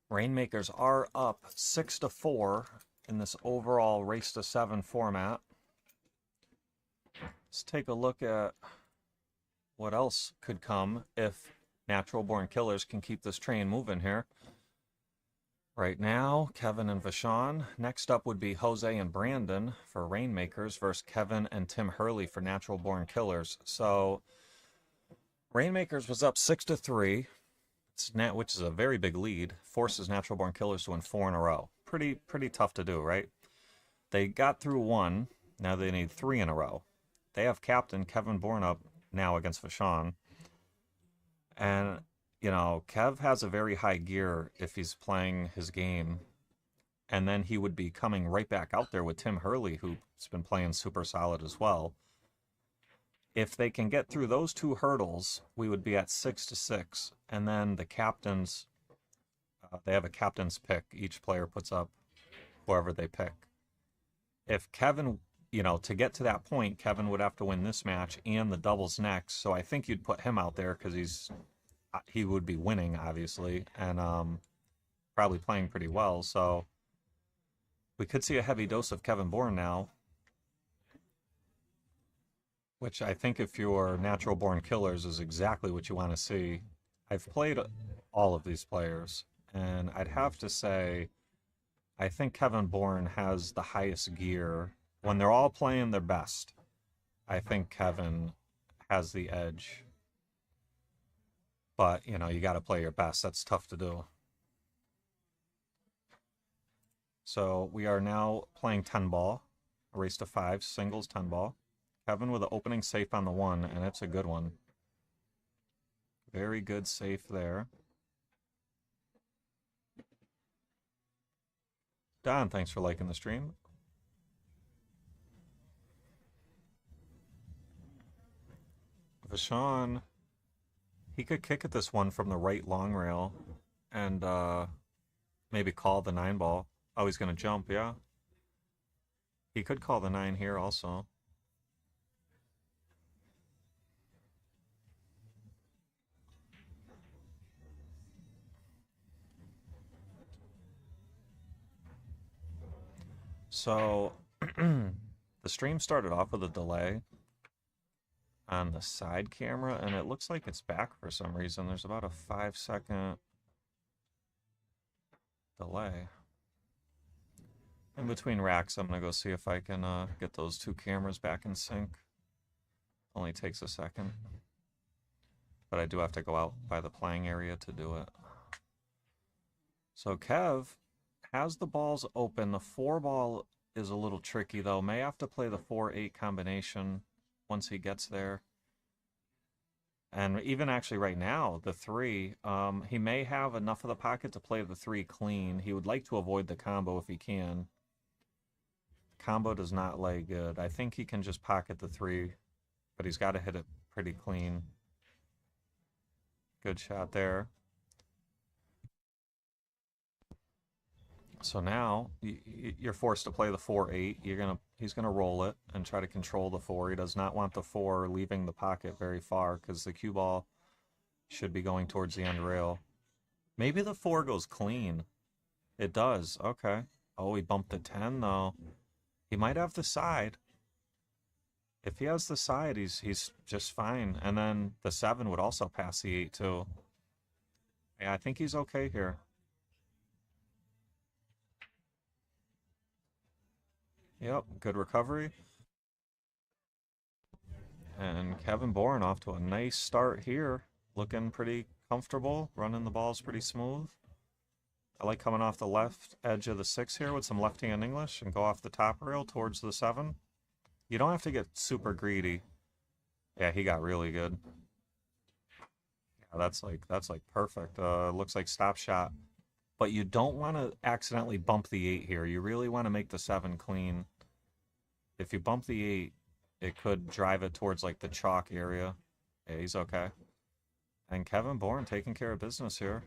Y: Rainmakers are up 6-4 in this overall race to 7 format. Let's take a look at what else could come if Natural Born Killers can keep this train moving here. Right now, Kevin and Vashon. Next up would be Jose and Brandon for Rainmakers versus Kevin and Tim Hurley for Natural Born Killers. So, Rainmakers was up 6-3, which is a very big lead. Forces Natural Born Killers to win 4 in a row. Pretty tough to do, right? They got through 1. Now they need 3 in a row. They have Captain Kevin Bourn up now against Vashon. And, you know, Kev has a very high gear if he's playing his game. And then he would be coming right back out there with Tim Hurley, who's been playing super solid as well. If they can get through those 2 hurdles, we would be at 6-6. And then the captains, they have a captain's pick. Each player puts up whoever they pick. If Kevin, you know, to get to that point, Kevin would have to win this match and the doubles next. So I think you'd put him out there because he would be winning, obviously, and probably playing pretty well. So we could see a heavy dose of Kevin Bourn now, which I think if you're Natural Born Killers is exactly what you want to see. I've played all of these players, and I'd have to say I think Kevin Bourn has the highest gear. When they're all playing their best, I think Kevin has the edge. But, you know, you got to play your best. That's tough to do. So we are now playing 10-ball, a race to 5, singles 10-ball. Kevin with an opening safe on the 1, and it's a good one. Very good safe there. Don, thanks for liking the stream. Vashon, he could kick at this one from the right long rail and maybe call the 9-ball. Oh, he's going to jump, yeah. He could call the 9 here also. So, the stream started off with a delay on the side camera, and it looks like it's back for some reason. There's about a 5-second delay. In between racks, I'm going to go see if I can get those 2 cameras back in sync. Only takes a second. But I do have to go out by the playing area to do it. So Kev has the balls open. The 4-ball is a little tricky, though. May have to play the 4-8 combination once he gets there. And even actually right now, the 3, he may have enough of the pocket to play the 3 clean. He would like to avoid the combo if he can. Combo does not lay good. I think he can just pocket the 3, but he's got to hit it pretty clean. Good shot there. So now you're forced to play the 4-8. He's gonna roll it and try to control the 4. He does not want the 4 leaving the pocket very far because the cue ball should be going towards the end rail. Maybe the 4 goes clean. It does. Okay. Oh, he bumped the 10 though. He might have the side. If he has the side, he's just fine. And then the 7 would also pass the 8 too. Yeah, I think he's okay here. Yep, good recovery. And Kevin Bourn off to a nice start here. Looking pretty comfortable. Running the balls pretty smooth. I like coming off the left edge of the 6 here with some left hand English and go off the top rail towards the 7. You don't have to get super greedy. Yeah, he got really good. Yeah, that's like perfect. Looks like stop shot. But you don't want to accidentally bump the 8 here. You really want to make the 7 clean. If you bump the 8, it could drive it towards like the chalk area. Yeah, he's okay. And Kevin Bourn taking care of business here.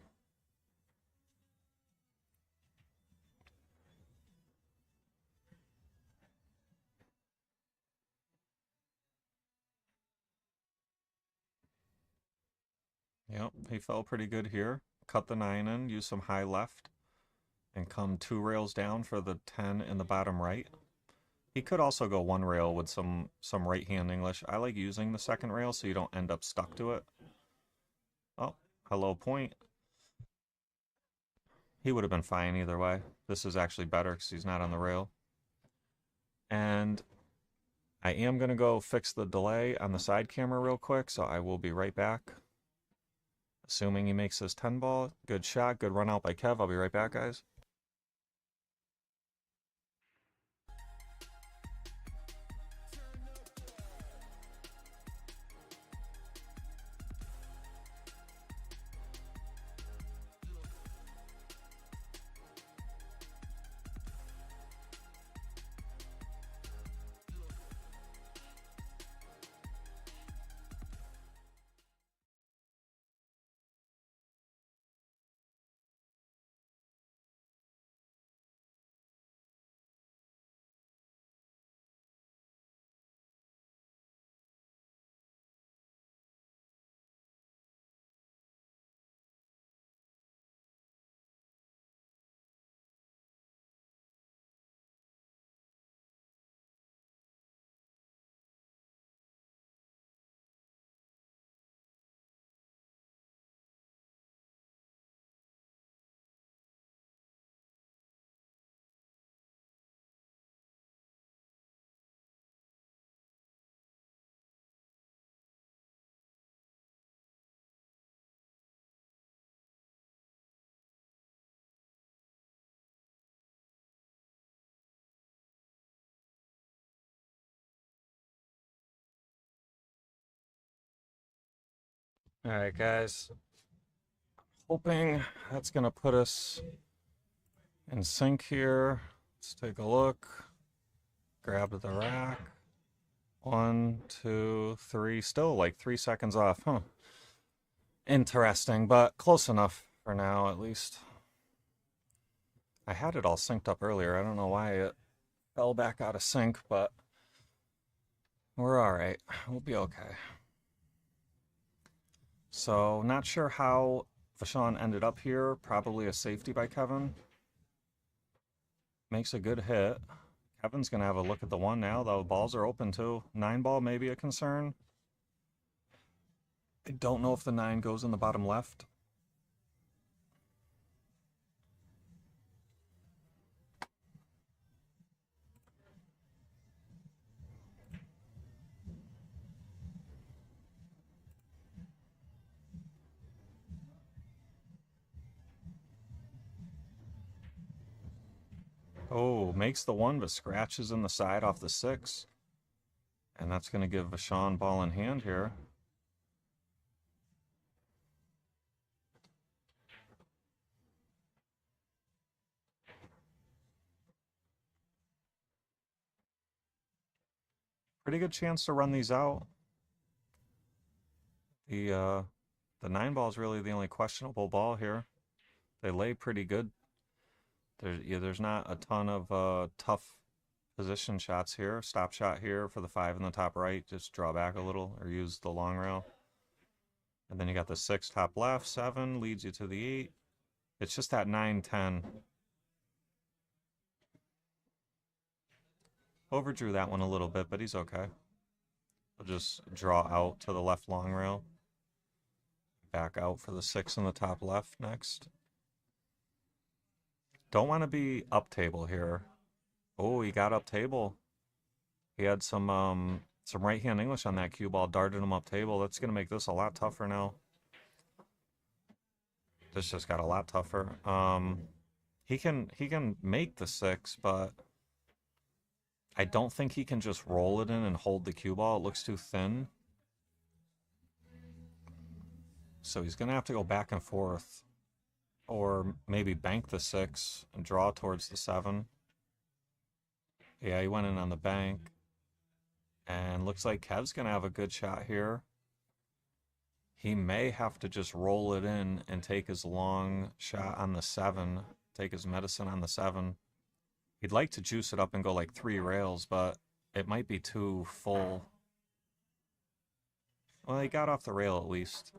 Y: Yep, he fell pretty good here. Cut the 9 in, use some high left, and come 2 rails down for the 10 in the bottom right. He could also go 1 rail with some right hand English. I like using the second rail so you don't end up stuck to it. Oh, hello point. He would have been fine either way. This is actually better because he's not on the rail. And I am going to go fix the delay on the side camera real quick, so I will be right back. Assuming he makes his 10 ball. Good shot, good run out by Kev. I'll be right back, guys. All right, guys. Hoping that's going to put us in sync here. Let's take a look. Grab the rack. 1, 2, 3. Still like 3 seconds off. Huh. Interesting, but close enough for now, at least. I had it all synced up earlier. I don't know why it fell back out of sync, but we're all right. We'll be okay. So, not sure how Vachon ended up here. Probably a safety by Kevin. Makes a good hit. Kevin's going to have a look at the 1 now, though. Balls are open, too. 9 ball may be a concern. I don't know if the 9 goes in the bottom left. Oh, makes the 1, but scratches in the side off the 6. And that's going to give Vachon ball in hand here. Pretty good chance to run these out. The 9 ball is really the only questionable ball here. They lay pretty good. There's not a ton of tough position shots here. Stop shot here for the 5 in the top right. Just draw back a little or use the long rail. And then you got the 6 top left. 7 leads you to the 8. It's just that 9, 10. Overdrew that one a little bit, but he's okay. We'll just draw out to the left long rail. Back out for the 6 in the top left next. Don't want to be up table here. Oh, he got up table. He had some right hand English on that cue ball, darted him up table. That's gonna make this a lot tougher now. This just got a lot tougher. He can make the 6, but I don't think he can just roll it in and hold the cue ball. It looks too thin. So he's gonna have to go back and forth. Or maybe bank the 6 and draw towards the 7. Yeah, he went in on the bank. And looks like Kev's going to have a good shot here. He may have to just roll it in and take his long shot on the 7, take his medicine on the 7. He'd like to juice it up and go like 3 rails, but it might be too full. Well, he got off the rail at least.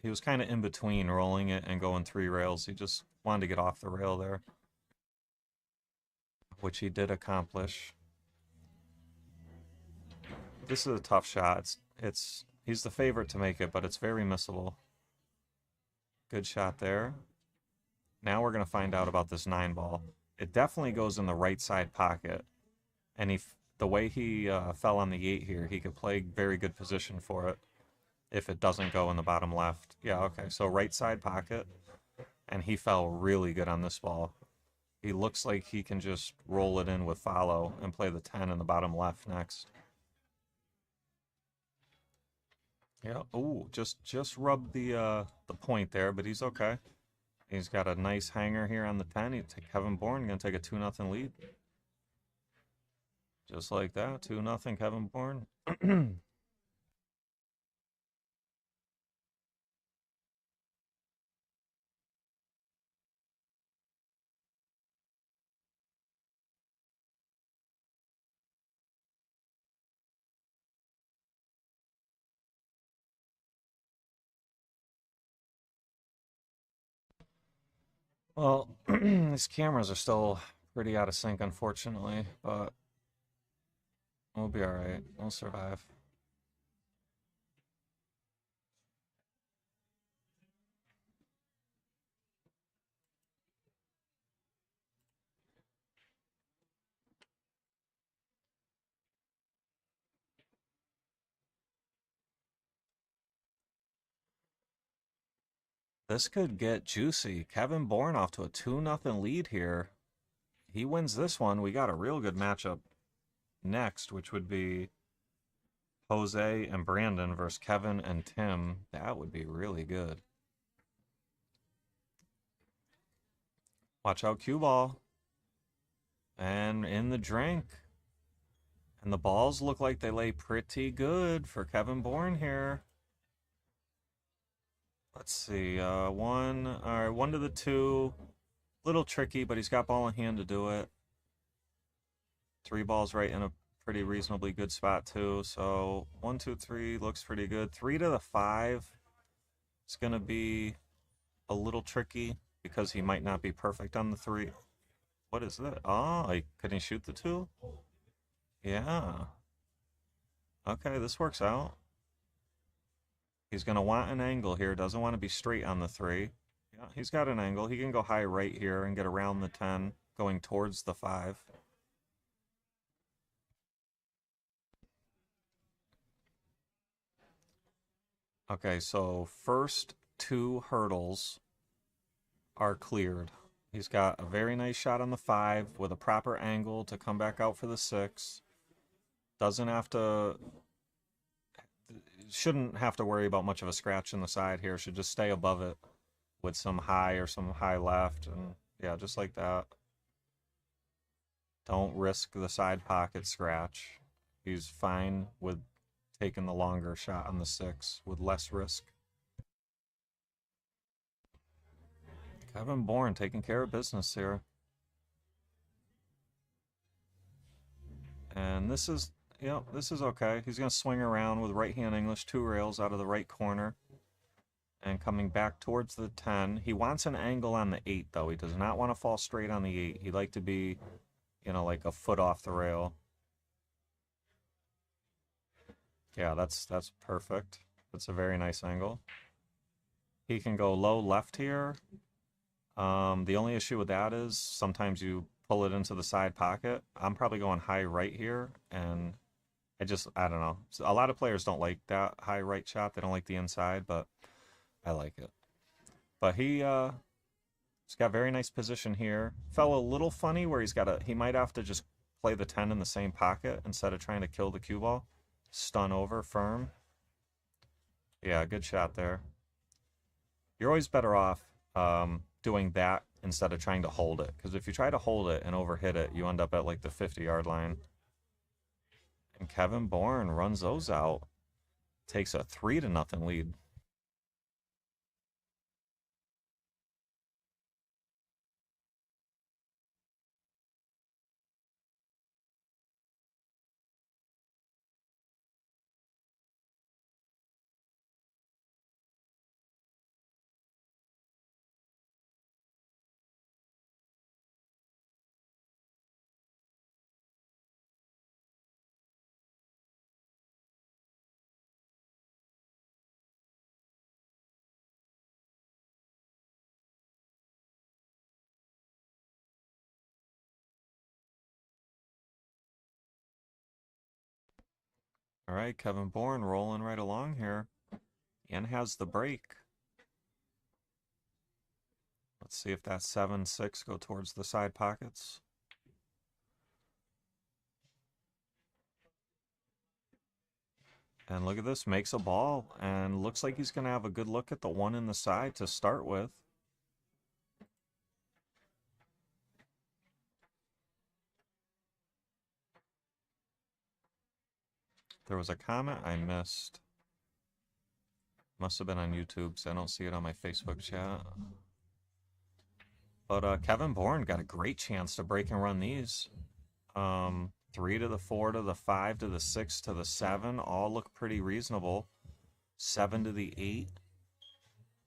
Y: He was kind of in between rolling it and going 3 rails. He just wanted to get off the rail there, which he did accomplish. This is a tough shot. He's the favorite to make it, but it's very missable. Good shot there. Now we're going to find out about this 9 ball. It definitely goes in the right side pocket. And the way he fell on the 8 here, he could play very good position for it if it doesn't go in the bottom left. Yeah, okay, so right side pocket. And he fell really good on this ball. He looks like he can just roll it in with follow and play the 10 in the bottom left next. Yeah, ooh, just rubbed the point there, but he's okay. He's got a nice hanger here on the 10. Kevin Bourn going to take a 2-0 lead. Just like that, 2-0 Kevin Bourn. Well, these cameras are still pretty out of sync, unfortunately, but we'll be alright. We'll survive. This could get juicy. Kevin Bourn off to a 2-0 lead here. He wins this one. We got a real good matchup next, which would be Jose and Brandon versus Kevin and Tim. That would be really good. Watch out, cue ball. And in the drink. And the balls look like they lay pretty good for Kevin Bourn here. Let's see, one to the 2. Little tricky, but he's got ball in hand to do it. 3 balls right in a pretty reasonably good spot too. So 1, 2, 3 looks pretty good. 3 to the 5 is going to be a little tricky because he might not be perfect on the 3. What is that? Oh, can he shoot the 2? Yeah. Okay, this works out. He's going to want an angle here. Doesn't want to be straight on the 3. Yeah, he's got an angle. He can go high right here and get around the 10, going towards the 5. Okay, so first 2 hurdles are cleared. He's got a very nice shot on the 5 with a proper angle to come back out for the 6. Doesn't have to... Shouldn't have to worry about much of a scratch in the side here. Should just stay above it with some high or some high left. And yeah, just like that. Don't risk the side pocket scratch. He's fine with taking the longer shot on the 6 with less risk. Kevin Bourn taking care of business here. And this is... Yep, this is okay. He's going to swing around with right-hand English, 2 rails out of the right corner. And coming back towards the 10. He wants an angle on the 8, though. He does not want to fall straight on the 8. He'd like to be, like a foot off the rail. Yeah, that's perfect. That's a very nice angle. He can go low left here. The only issue with that is sometimes you pull it into the side pocket. I'm probably going high right here, and I don't know. A lot of players don't like that high right shot. They don't like the inside, but I like it. But he's got very nice position here. Fell a little funny where he might have to just play the 10 in the same pocket instead of trying to kill the cue ball. Stun over, firm. Yeah, good shot there. You're always better off doing that instead of trying to hold it. Because if you try to hold it and overhit it, you end up at like the 50-yard line. And Kevin Bourn runs those out. Takes a 3-0 lead. All right, Kevin Bourn rolling right along here. And has the break. Let's see if that 7-6 go towards the side pockets. And look at this, makes a ball, and looks like he's going to have a good look at the one in the side to start with. There was a comment I missed. Must have been on YouTube, so I don't see it on my Facebook chat. But Kevin Bourn got a great chance to break and run these. 3 to the 4 to the 5 to the 6 to the 7 all look pretty reasonable. 7 to the 8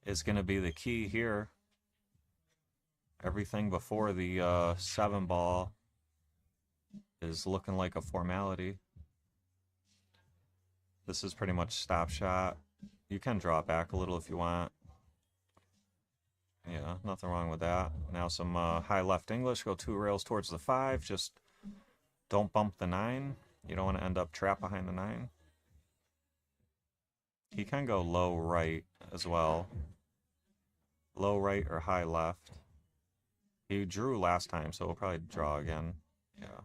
Y: is going to be the key here. Everything before the 7 ball is looking like a formality. This is pretty much stop shot. You can draw it back a little if you want. Yeah, nothing wrong with that. Now some high left English. Go 2 rails towards the 5. Just don't bump the 9. You don't want to end up trapped behind the 9. He can go low right as well. Low right or high left. He drew last time, so we'll probably draw again. Yeah.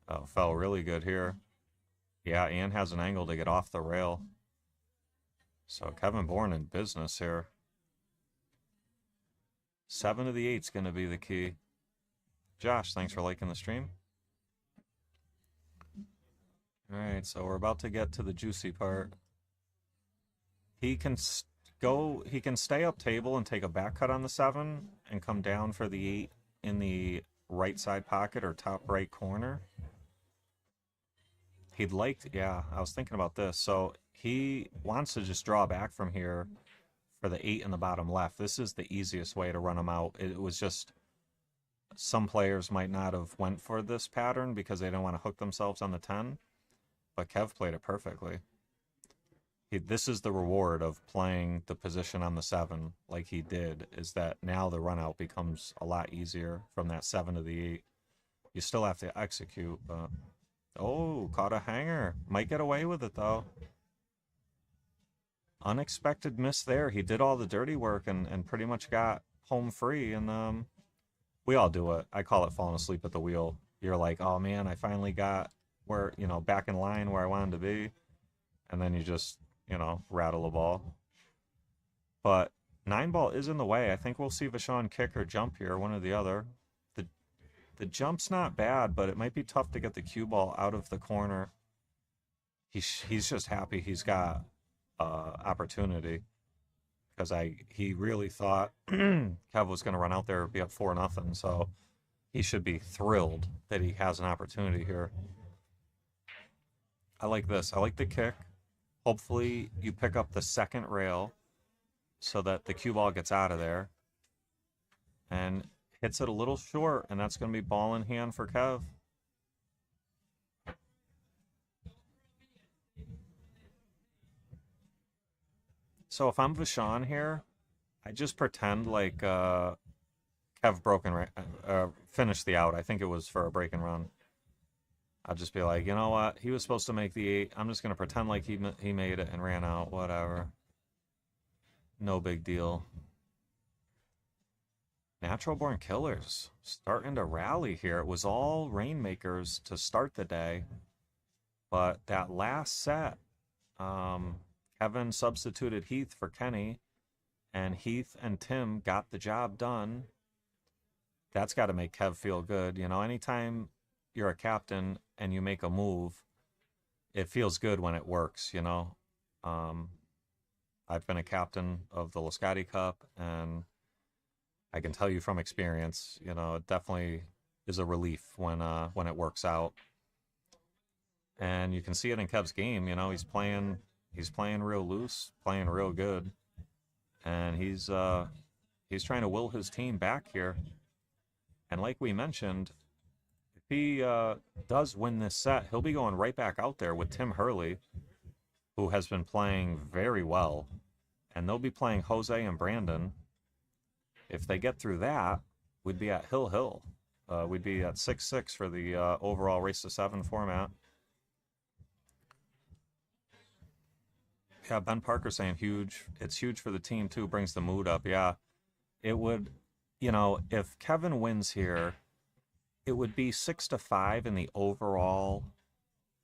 Y: Oh, fell really good here. Yeah, and has an angle to get off the rail. So Kevin Bourn in business here. 7 to the 8 is going to be the key. Josh, thanks for liking the stream. All right, so we're about to get to the juicy part. He can stay up table and take a back cut on the 7 and come down for the 8 in the right side pocket or top right corner. He'd like to, yeah, I was thinking about this. So he wants to just draw back from here for the 8 in the bottom left. This is the easiest way to run him out. It was just some players might not have went for this pattern because they didn't want to hook themselves on the 10, but Kev played it perfectly. This is the reward of playing the position on the 7 like he did, is that now the run out becomes a lot easier from that 7 to the 8. You still have to execute, but oh, caught a hanger. Might get away with it though. Unexpected miss there. He did all the dirty work and pretty much got home free, and we all do it. I call it falling asleep at the wheel. You're like, oh man, I finally got where, back in line where I wanted to be, and then you just, rattle a ball. But 9 ball is in the way. I think we'll see Vachon kick or jump here, one or the other. The jump's not bad, but it might be tough to get the cue ball out of the corner. He's just happy he's got opportunity, because he really thought Kev was going to run out there and be up 4-0, so he should be thrilled that he has an opportunity here. I like this. I like the kick. Hopefully you pick up the second rail so that the cue ball gets out of there and hits it a little short, and that's going to be ball in hand for Kev. So if I'm Vachon here, I just pretend like Kev finished the out. I think it was for a break and run. I'll just be like, you know what? He was supposed to make the 8. I'm just going to pretend like he made it and ran out. Whatever. No big deal. Natural Born Killers starting to rally here. It was all Rainmakers to start the day. But that last set, Kevin substituted Heath for Kenny, and Heath and Tim got the job done. That's got to make Kev feel good. Anytime you're a captain and you make a move, it feels good when it works, I've been a captain of the Lisciotti Cup, and I can tell you from experience, it definitely is a relief when it works out. And you can see it in Kev's game. He's playing real loose, playing real good, and he's trying to will his team back here. And like we mentioned, if he does win this set, he'll be going right back out there with Tim Hurley, who has been playing very well, and they'll be playing Jose and Brandon. If they get through that, we'd be at Hill. We'd be at 6-6 for the overall race to 7 format. Yeah, Ben Parker saying huge. It's huge for the team too. Brings the mood up. Yeah, it would. You know, if Kevin wins here, it would be 6-5 in the overall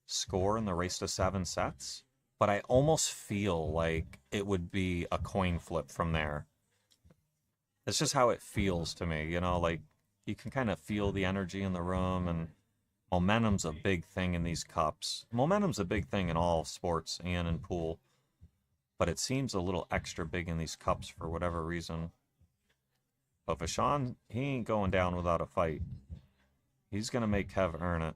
Y: score in the race to 7 sets. But I almost feel like it would be a coin flip from there. It's just how it feels to me. You know, like you can kind of feel the energy in the room, and momentum's a big thing in these cups. Momentum's a big thing in all sports and in pool. But it seems a little extra big in these cups for whatever reason. But Vachon, he ain't going down without a fight. He's going to make Kev earn it.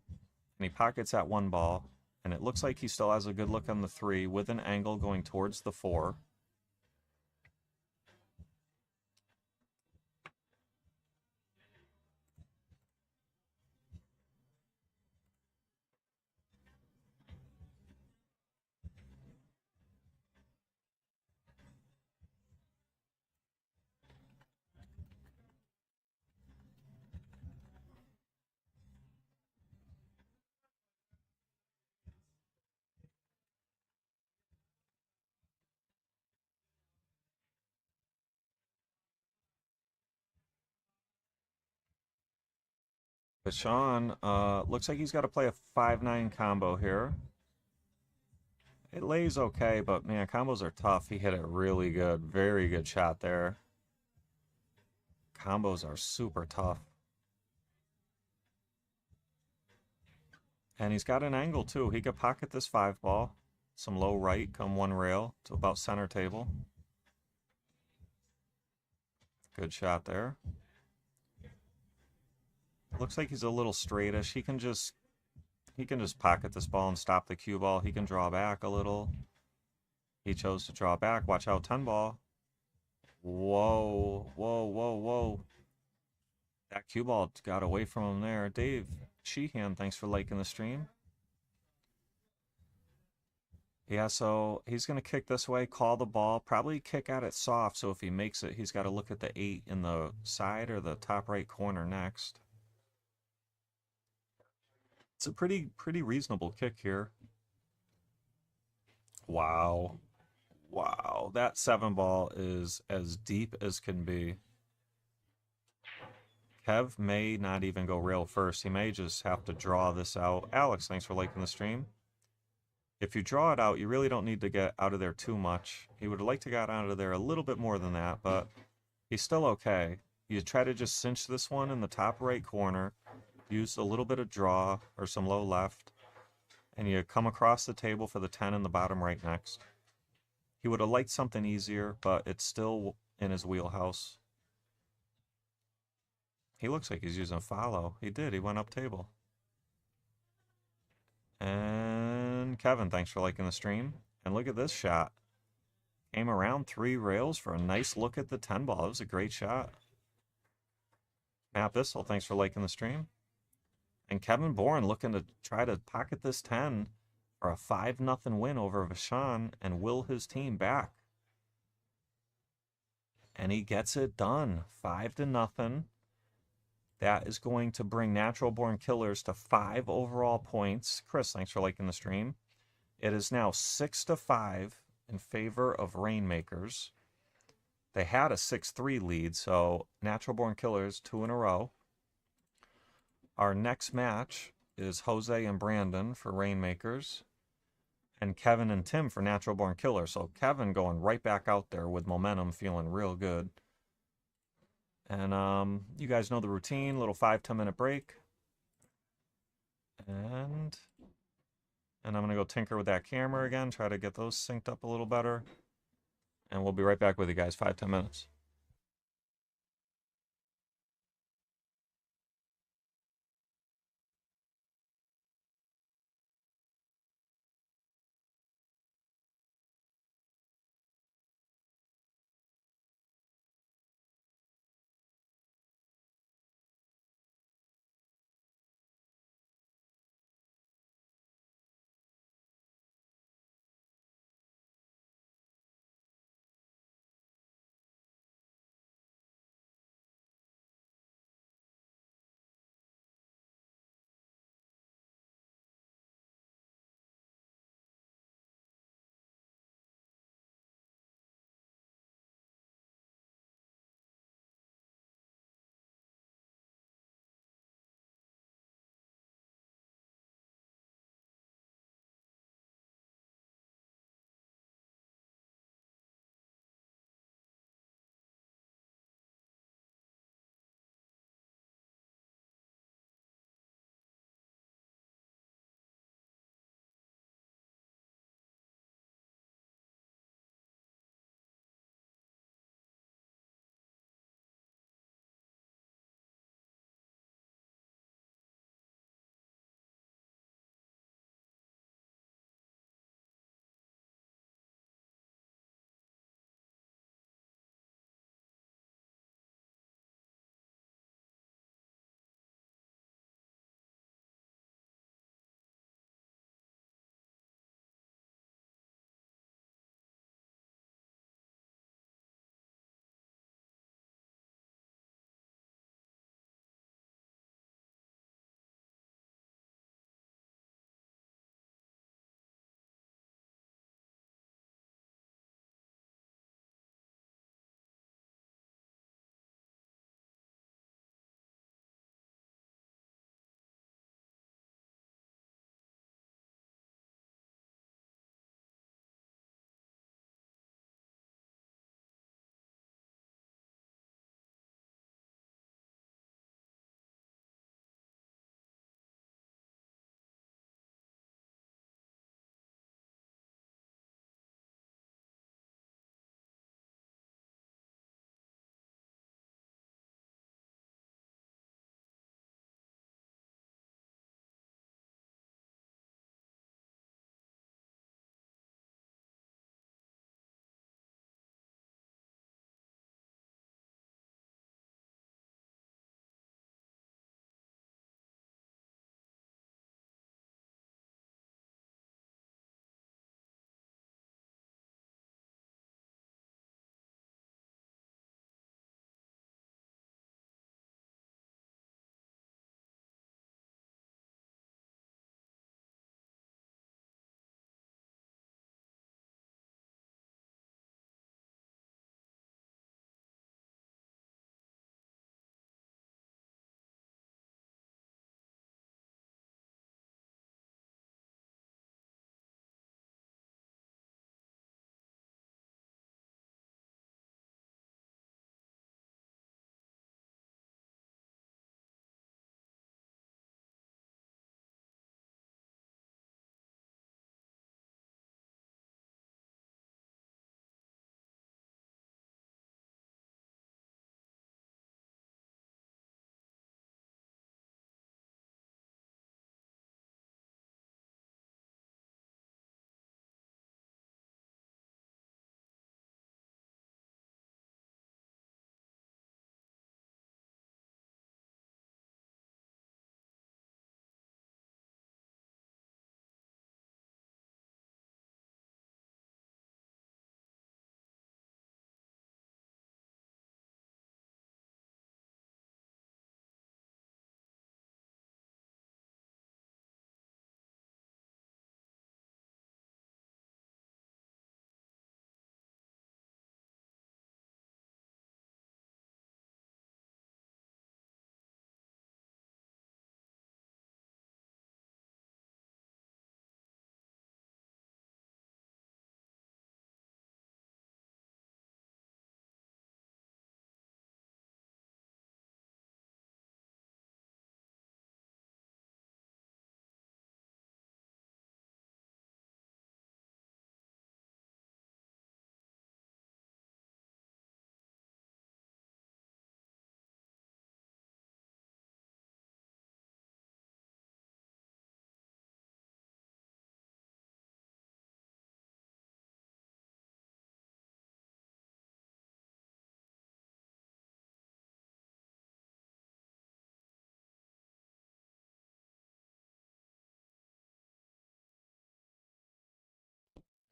Y: And he pockets that 1 ball. And it looks like he still has a good look on the 3 with an angle going towards the 4. Vachon, looks like he's got to play a 5-9 combo here. It lays okay, but man, combos are tough. He hit it really good. Very good shot there. Combos are super tough. And he's got an angle too. He could pocket this 5 ball. Some low right, come 1 rail to about center table. Good shot there. Looks like he's a little straightish. He can just pocket this ball and stop the cue ball. He can draw back a little. He chose to draw back. Watch out, 10 ball. Whoa, whoa, whoa, whoa. That cue ball got away from him there. Dave Sheehan, thanks for liking the stream. Yeah, so he's going to kick this way, call the ball, probably kick at it soft, so if he makes it, he's got to look at the 8 in the side or the top right corner next. It's a pretty reasonable kick here. Wow. Wow, that 7 ball is as deep as can be. Kev may not even go rail first. He may just have to draw this out. Alex, thanks for liking the stream. If you draw it out, you really don't need to get out of there too much. He would have liked to get out of there a little bit more than that, but he's still okay. You try to just cinch this one in the top right corner, use a little bit of draw or some low left, and you come across the table for the 10 in the bottom right next. He would have liked something easier, but it's still in his wheelhouse. He looks like he's using follow. He did. He went up table. And Kevin, thanks for liking the stream. And look at this shot. Came around 3 rails for a nice look at the 10 ball. It was a great shot. Matt Bissell, thanks for liking the stream. And Kevin Bourn looking to try to pocket this 10 for a 5-0 win over Vachon and will his team back. And he gets it done. 5-0. That is going to bring Natural Born Killers to 5 overall points. Chris, thanks for liking the stream. It is now 6-5 in favor of Rainmakers. They had a 6-3 lead, so Natural Born Killers 2 in a row. Our next match is Jose and Brandon for Rainmakers, and Kevin and Tim for Natural Born Killers. So Kevin going right back out there with momentum, feeling real good. And you guys know the routine, little 5-10 minute break. And I'm going to go tinker with that camera again, try to get those synced up a little better. And we'll be right back with you guys, 5-10 minutes.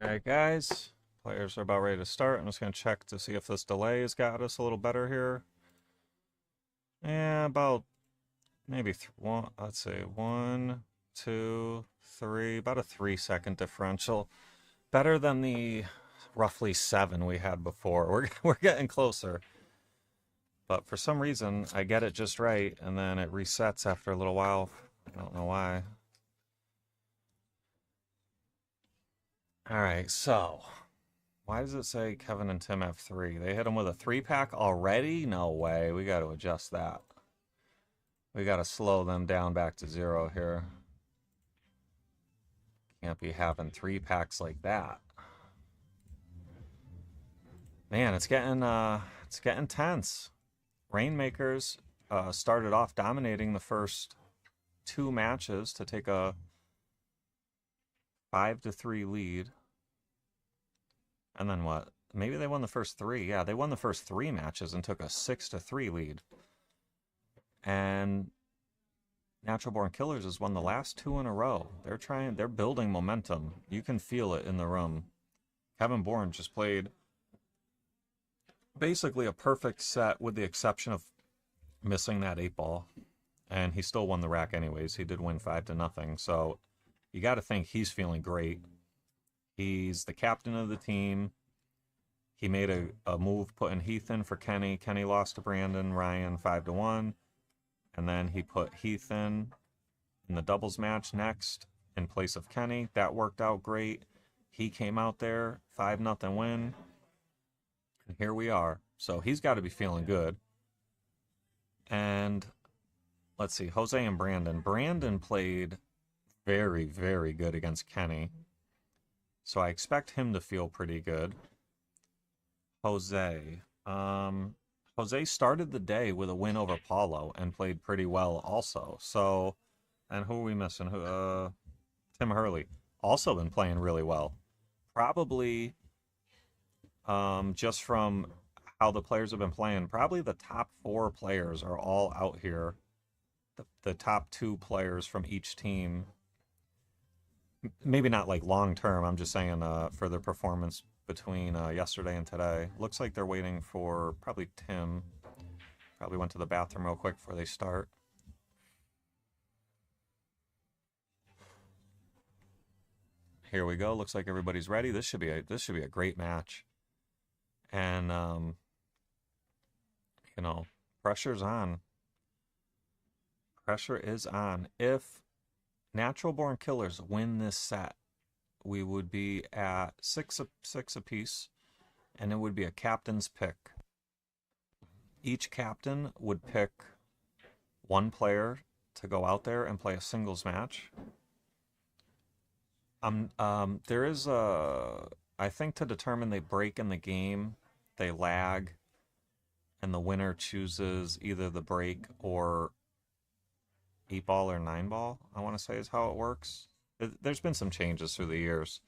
Y: Alright guys, players are about ready to start. I'm just going to check to see if this delay has got us a little better here. Yeah, about maybe one, let's see, 1, 2, 3, about a 3-second differential. Better than the roughly 7 we had before. We're getting closer. But for some reason, I get it just right, and then it resets after a little while. I don't know why. Alright, so why does it say Kevin and Tim have 3? They hit him with a 3-pack already? No way. We got to adjust that. We got to slow them down back to 0 here. Can't be having 3-packs like that. Man, it's getting tense. Rainmakers started off dominating the first 2 matches to take a 5-3 lead. And then what? Maybe they won the first 3. Yeah, they won the first 3 matches and took a 6-3 lead. And Natural Born Killers has won the last 2 in a row. They're building momentum. You can feel it in the room. Kevin Bourn just played basically a perfect set with the exception of missing that 8-ball. And he still won the rack anyways. He did win 5-0. So you got to think he's feeling great. He's the captain of the team. He made a move putting Heath in for Kenny. Kenny lost to Brandon Ryan 5-1. And then he put Heath in the doubles match next in place of Kenny. That worked out great. He came out there, 5-0 win. And here we are. So he's got to be feeling good. And let's see, Jose and Brandon. Brandon played very, very good against Kenny. So I expect him to feel pretty good. Jose. Jose started the day with a win over Paulo and played pretty well also. So, and who are we missing? Tim Hurley. Also been playing really well. Probably, just from how the players have been playing, probably the top 4 players are all out here. The top 2 players from each team. Maybe not like long term. I'm just saying for their performance between yesterday and today. Looks like they're waiting for probably Tim. Probably went to the bathroom real quick before they start. Here we go. Looks like everybody's ready. This should be a great match. And you know, pressure's on. Pressure is on. If Natural Born Killers win this set, we would be at 6 apiece, and it would be a captain's pick. Each captain would pick 1 player to go out there and play a singles match. There is I think to determine they break in the game, they lag, and the winner chooses either the break or 8-ball or 9-ball, I want to say is how it works. There's been some changes through the years,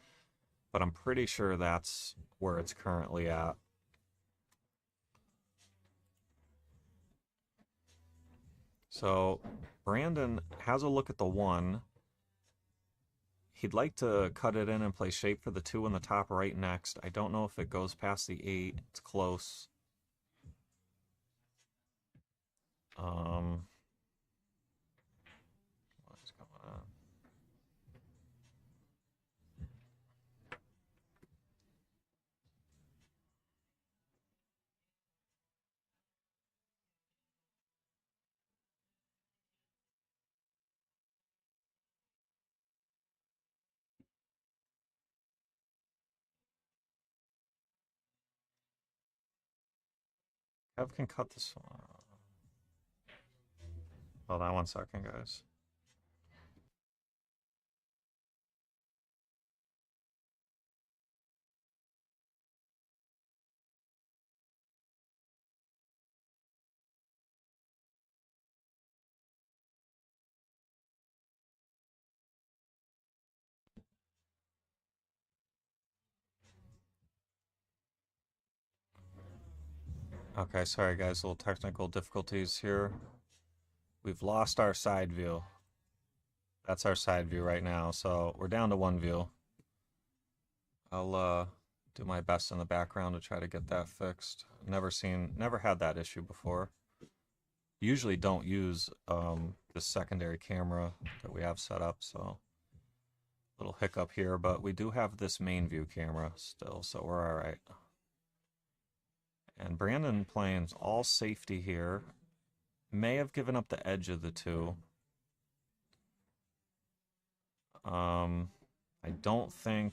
Y: but I'm pretty sure that's where it's currently at. So Brandon has a look at the 1. He'd like to cut it in and play shape for the 2 in the top right next. I don't know if it goes past the 8. It's close. What's going on? Kev can cut this one. Hold on 1 second, guys. Okay, sorry guys, little technical difficulties here. We've lost our side view. That's our side view right now, so we're down to 1 view. I'll do my best in the background to try to get that fixed. Never had that issue before. Usually don't use the secondary camera that we have set up, so little hiccup here, but we do have this main view camera still, so we're all right. And Brandon playing all safety here. May have given up the edge of the two. I don't think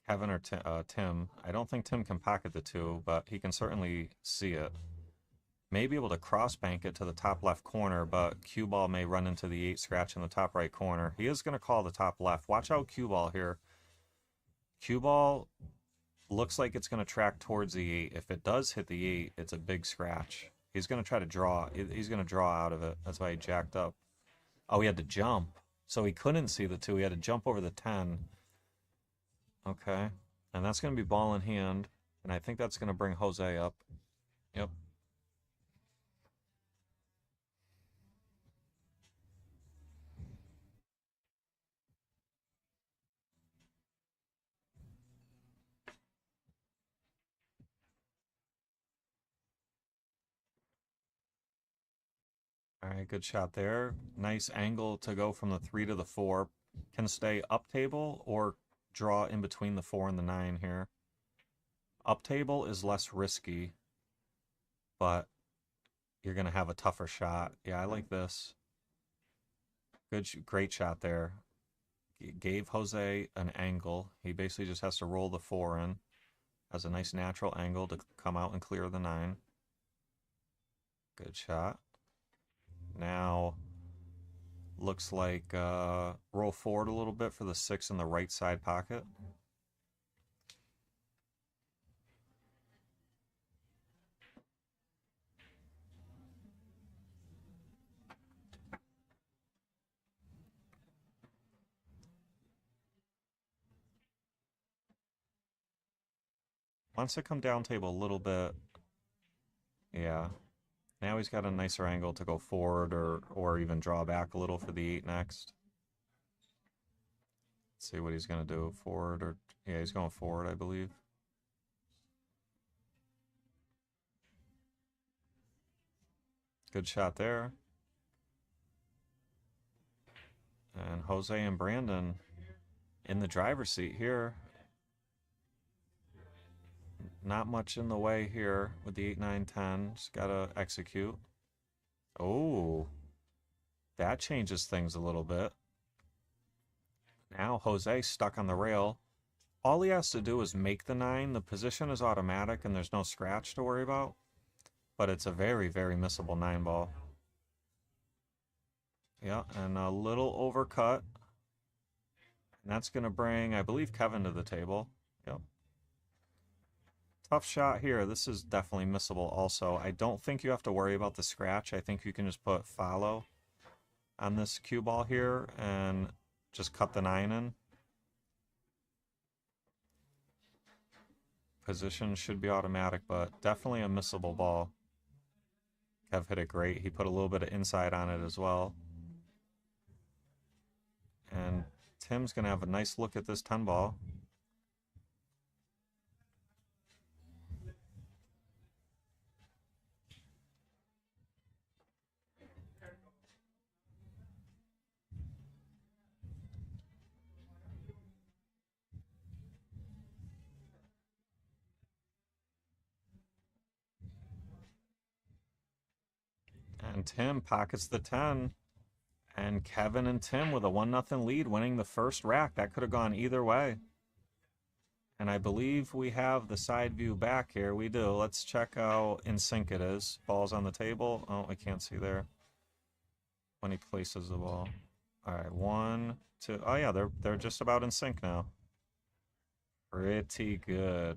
Y: Kevin or Tim, I don't think Tim can pocket the two, but he can certainly see it. May be able to cross bank it to the top left corner, but cue ball may run into the 8 scratch in the top right corner. He is going to call the top left. Watch out cue ball here. Cue ball looks like it's going to track towards the 8. If it does hit the 8, it's a big scratch. He's going to try to draw. He's going to draw out of it. That's why he jacked up. Oh, he had to jump. So he couldn't see the 2. He had to jump over the 10. Okay. And that's going to be ball in hand. And I think that's going to bring Jose up. Yep. All right, good shot there. Nice angle to go from the 3 to the 4. Can stay up table or draw in between the 4 and the 9 here. Up table is less risky, but you're going to have a tougher shot. Yeah, I like this. Great shot there. Gave Jose an angle. He basically just has to roll the 4 in. Has a nice natural angle to come out and clear the 9. Good shot. Now, looks like roll forward a little bit for the 6 in the right side pocket. Wants to come down table a little bit. Yeah. Now he's got a nicer angle to go forward or even draw back a little for the 8 next. Let's see what he's going to do. Forward or... Yeah, he's going forward, I believe. Good shot there. And Jose and Brandon in the driver's seat here. Not much in the way here with the 8, 9, 10. Just got to execute. Oh, that changes things a little bit. Now Jose stuck on the rail. All he has to do is make the 9. The position is automatic and there's no scratch to worry about. But it's a very, very missable 9 ball. Yeah, and a little overcut. And that's going to bring, I believe, Kevin to the table. Yep. Tough shot here. This is definitely missable also. I don't think you have to worry about the scratch. I think you can just put follow on this cue ball here and just cut the 9 in. Position should be automatic, but definitely a missable ball. Kev hit it great. He put a little bit of inside on it as well. And Tim's going to have a nice look at this 10 ball. And Tim pockets the 10. And Kevin and Tim with a 1-0 lead, winning the first rack. That could have gone either way. And I believe we have the side view back here. We do. Let's check how in sync it is. Ball's on the table. Oh, I can't see there when he places the ball. All right, 1, 2. Oh, yeah, they're just about in sync now. Pretty good.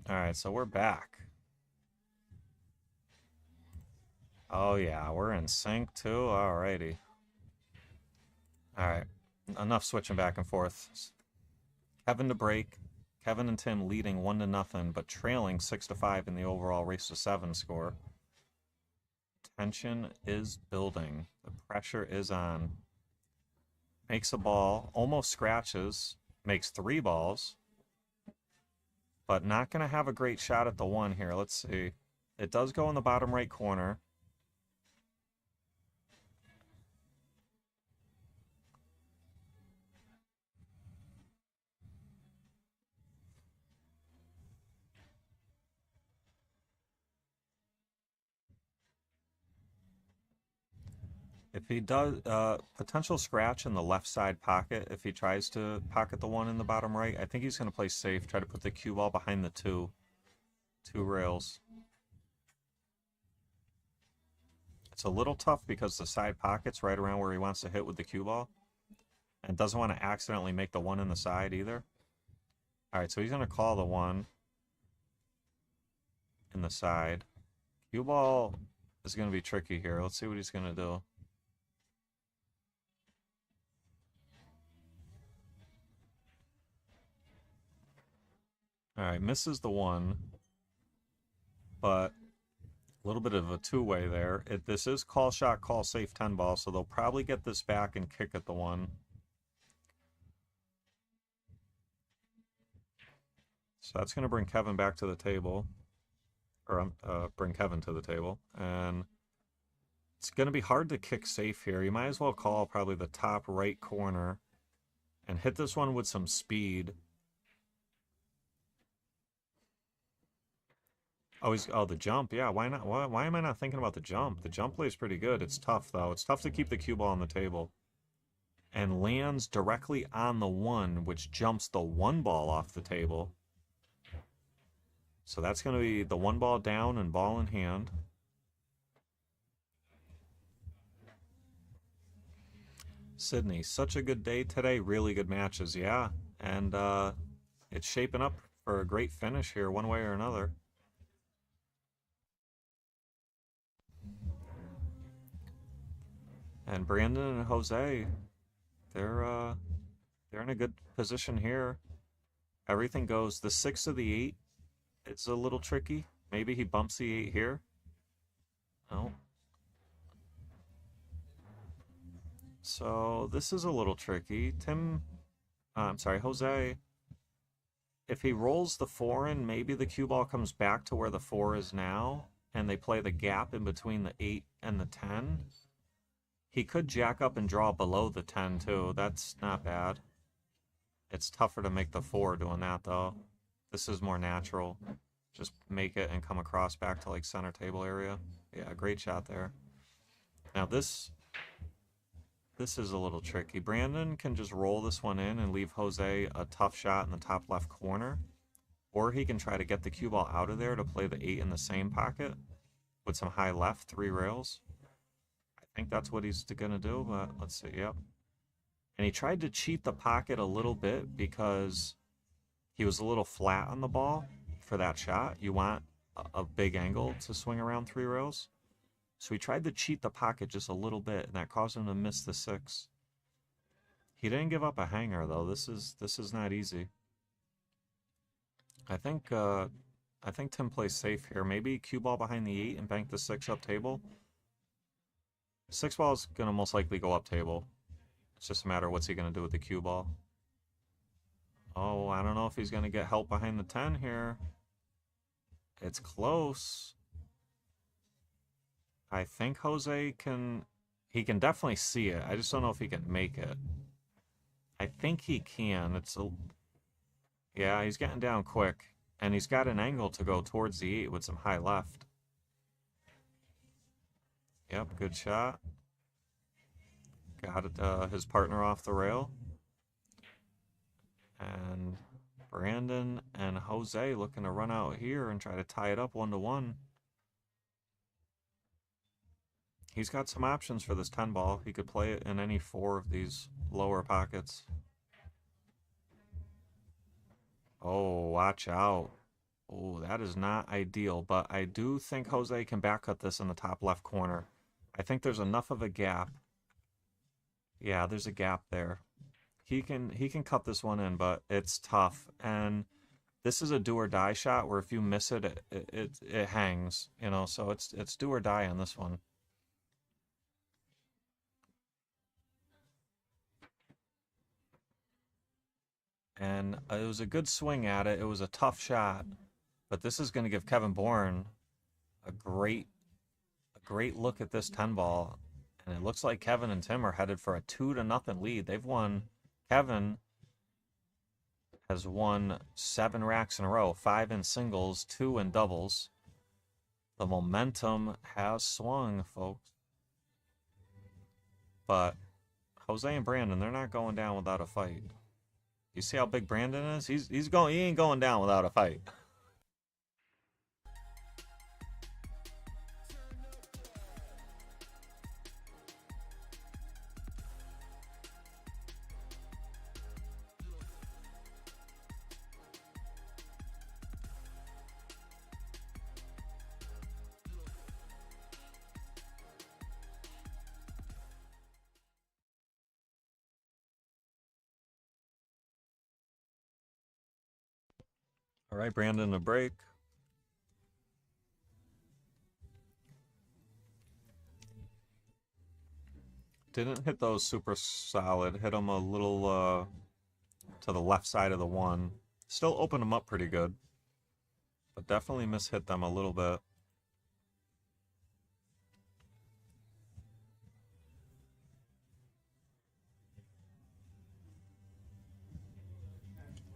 Y: All right, so we're back. Oh, yeah, we're in sync, too? Alrighty. All right, enough switching back and forth. Kevin to break. Kevin and Tim leading 1-0, but trailing 6-5 in the overall race to 7 score. Tension is building. The pressure is on. makes a ball, almost scratches, makes 3 balls, but not going to have a great shot at the 1 here. Let's see. It does go in the bottom right corner. If he does, potential scratch in the left side pocket, if he tries to pocket the 1 in the bottom right, I think he's going to play safe, try to put the cue ball behind the two rails. It's a little tough because the side pocket's right around where he wants to hit with the cue ball, and doesn't want to accidentally make the 1 in the side either. Alright, so he's going to call the 1 in the side. Cue ball is going to be tricky here. Let's see what he's going to do. Alright, misses the 1, but a little bit of a two-way there. This is call shot, call safe 10 ball, so they'll probably get this back and kick at the 1. So that's going to bring Kevin back to the table, or bring Kevin to the table, and it's going to be hard to kick safe here. You might as well call probably the top right corner and hit this one with some speed. Oh, the jump. Yeah, why not? Why am I not thinking about the jump? The jump play is pretty good. It's tough, though. It's tough to keep the cue ball on the table. And lands directly on the 1, which jumps the 1 ball off the table. So that's going to be the 1 ball down and ball in hand. Sydney, such a good day today. Really good matches, yeah. And it's shaping up for a great finish here, one way or another. And Brandon and Jose, they're in a good position here. Everything goes. The 6 of the 8, it's a little tricky. Maybe he bumps the 8 here. Oh. So this is a little tricky. Jose, if he rolls the 4 in, maybe the cue ball comes back to where the 4 is now, and they play the gap in between the 8 and the 10. He could jack up and draw below the 10 too. That's not bad. It's tougher to make the 4 doing that though. This is more natural. Just make it and come across back to like center table area. Yeah, great shot there. Now this is a little tricky. Brandon can just roll this one in and leave Jose a tough shot in the top left corner. Or he can try to get the cue ball out of there to play the 8 in the same pocket with some high left, 3 rails. I think that's what he's going to do, but let's see, yep. And he tried to cheat the pocket a little bit because he was a little flat on the ball for that shot. You want a big angle to swing around 3 rails. So he tried to cheat the pocket just a little bit, and that caused him to miss the 6. He didn't give up a hanger, though. This is not easy. I think Tim plays safe here. Maybe cue ball behind the 8 and bank the 6 up table. 6 ball is going to most likely go up table. It's just a matter of what's he going to do with the cue ball. Oh, I don't know if he's going to get help behind the 10 here. It's close. I think Jose can definitely see it. I just don't know if he can make it. I think he can. Yeah, he's getting down quick. And he's got an angle to go towards the 8 with some high left. Yep, good shot. Got his partner off the rail. And Brandon and Jose looking to run out here and try to tie it up 1-1. He's got some options for this 10 ball. He could play it in any 4 of these lower pockets. Oh, watch out. Oh, that is not ideal, but I do think Jose can back cut this in the top left corner. I think there's enough of a gap. Yeah, there's a gap there. He can cut this one in, but it's tough. And this is a do or die shot where if you miss it, it hangs, you know, so it's do or die on this one. And it was a good swing at it. It was a tough shot. But this is going to give Kevin Bourn a great look at this 10 ball. And it looks like Kevin and Tim are headed for a 2-0 lead. They've won. Kevin has won 7 racks in a row, 5 in singles, 2 in doubles. The momentum has swung, folks. But Jose and Brandon, they're not going down without a fight. You see how big Brandon is? He ain't going down without a fight. All right, Brandon, a break. Didn't hit those super solid. Hit them a little to the left side of the one. Still opened them up pretty good. But definitely mishit them a little bit.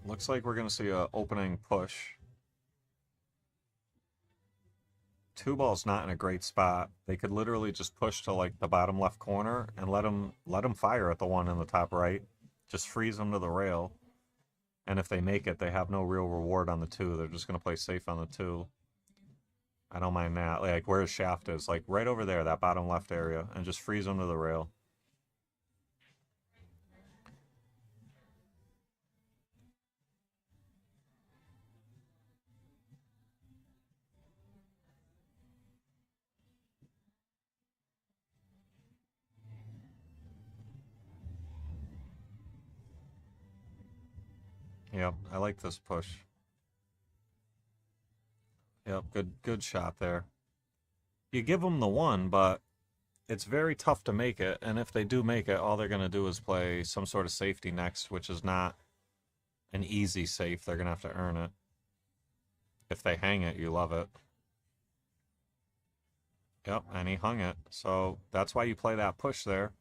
Y: Looks like we're going to see an opening push. 2 ball's not in a great spot. They could literally just push to like the bottom left corner and let them fire at the one in the top right. Just freeze them to the rail. And if they make it, they have no real reward on the 2. They're just going to play safe on the 2. I don't mind that. Like where his shaft is, like right over there, that bottom left area, and just freeze them to the rail. Yep, I like this push. Yep, good shot there. You give them the 1, but it's very tough to make it, and if they do make it, all they're going to do is play some sort of safety next, which is not an easy safe. They're going to have to earn it. If they hang it, you love it. Yep, and he hung it. So that's why you play that push there.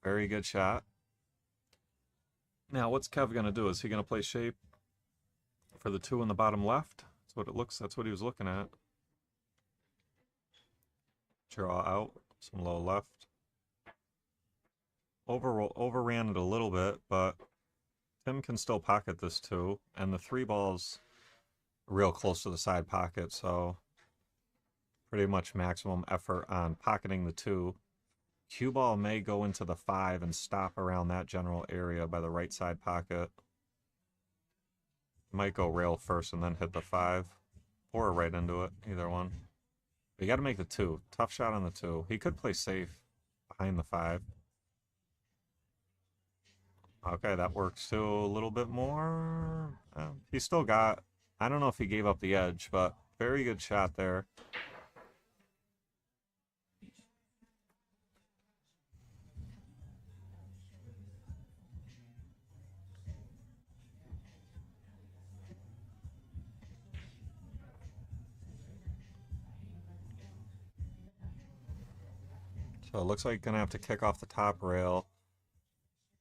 Y: Very good shot. Now, what's Kev going to do? Is he going to play shape for the 2 in the bottom left? That's what it looks. That's what he was looking at. Draw out. Some low left. Overran it a little bit, but Tim can still pocket this 2. And the 3 ball's real close to the side pocket, so pretty much maximum effort on pocketing the 2. Cue ball may go into the 5 and stop around that general area by the right side pocket. Might go rail first and then hit the 5. Or right into it, either one. But you got to make the 2. Tough shot on the 2. He could play safe behind the 5. Okay, that works too a little bit more. He still got... I don't know if he gave up the edge, but very good shot there. So it looks like you're going to have to kick off the top rail.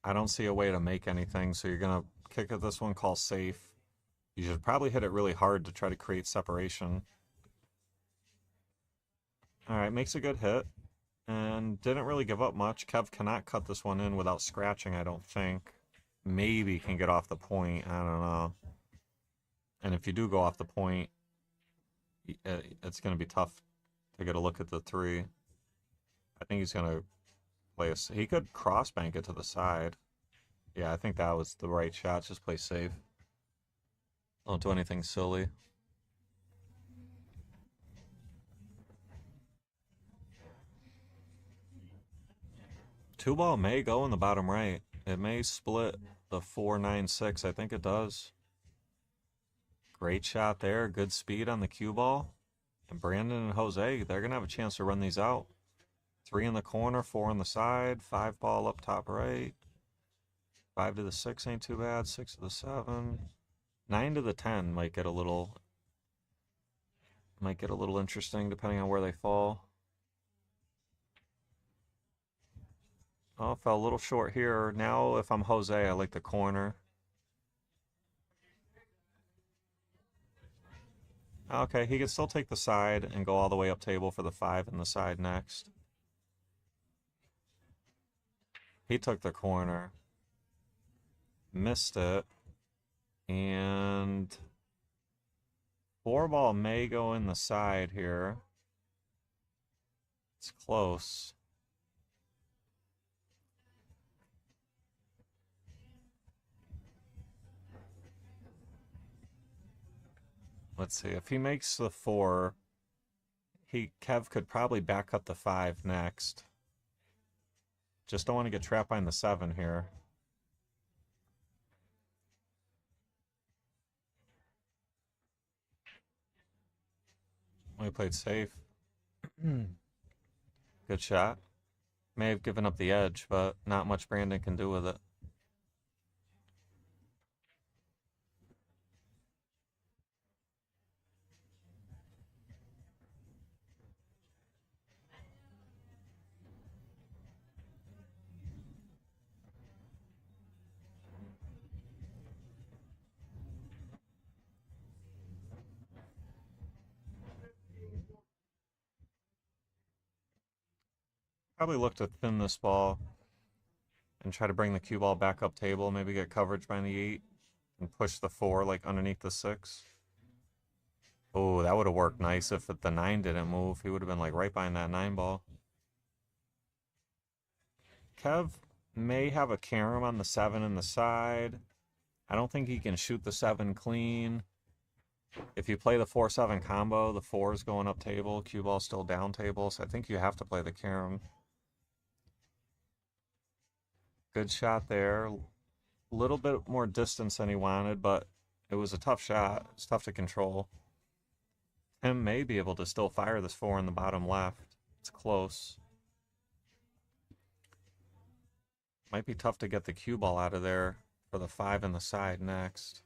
Y: I don't see a way to make anything, so you're going to kick at this one, call safe. You should probably hit it really hard to try to create separation. Alright, makes a good hit. And didn't really give up much. Kev cannot cut this one in without scratching, I don't think. Maybe can get off the point, I don't know. And if you do go off the point, it's going to be tough to get a look at the 3. I think he's going to play he could cross bank it to the side. Yeah, I think that was the right shot. Just play safe. Don't do anything silly. Two ball may go in the bottom right. It may split the 4-9-6. I think it does. Great shot there. Good speed on the cue ball. And Brandon and Jose, they're going to have a chance to run these out. 3 in the corner, 4 on the side, 5 ball up top right. 5 to the 6 ain't too bad. 6 to the 7. 9 to the 10 might get a little interesting depending on where they fall. Oh, fell a little short here. Now, if I'm Jose, I like the corner. Okay, he can still take the side and go all the way up table for the 5 and the side next. He took the corner. Missed it. And 4-ball may go in the side here. It's close. Let's see, if he makes the 4, Kev could probably back up the 5 next. Just don't want to get trapped behind the 7 here. We played safe. Good shot. May have given up the edge, but not much Brandon can do with it. Probably look to thin this ball and try to bring the cue ball back up table, maybe get coverage by the 8 and push the 4 like underneath the 6. Oh, that would have worked nice if the 9 didn't move. He would have been like right behind that 9 ball. Kev may have a carom on the 7 in the side. I don't think he can shoot the 7 clean. If you play the 4-7 combo, the 4 is going up table, cue ball still down table, so I think you have to play the carom. Good shot there. A little bit more distance than he wanted, but it was a tough shot. It's tough to control. Tim may be able to still fire this 4 in the bottom left. It's close. Might be tough to get the cue ball out of there for the 5 in the side next.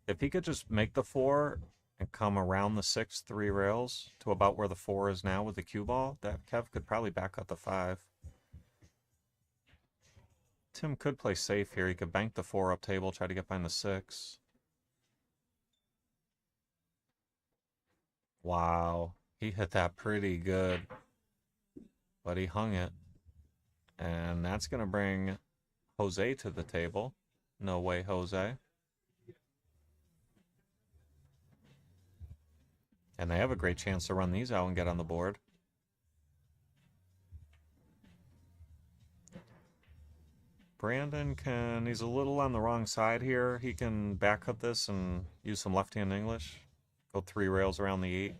Y: If he could just make the 4 and come around the 6 3 rails to about where the 4 is now with the cue ball, that Kev could probably back up the 5. Tim could play safe here. He could bank the 4 up table, try to get behind the 6. Wow, he hit that pretty good, but he hung it. And that's going to bring Jose to the table. No way, Jose. And they have a great chance to run these out and get on the board. Brandon he's a little on the wrong side here. He can back cut this and use some left-hand English. Go 3 rails around the 8.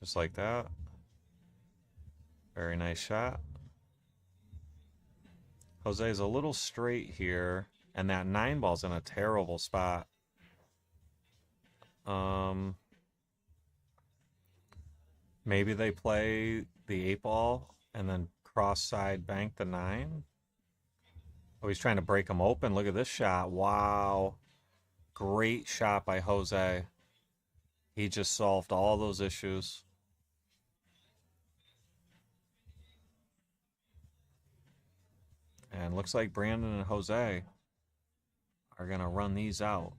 Y: Just like that. Very nice shot. Jose's a little straight here, and that 9 ball's in a terrible spot. Maybe they play the 8 ball and then cross side bank the 9. Oh, he's trying to break him open. Look at this shot. Wow. Great shot by Jose. He just solved all those issues. And looks like Brandon and Jose are going to run these out.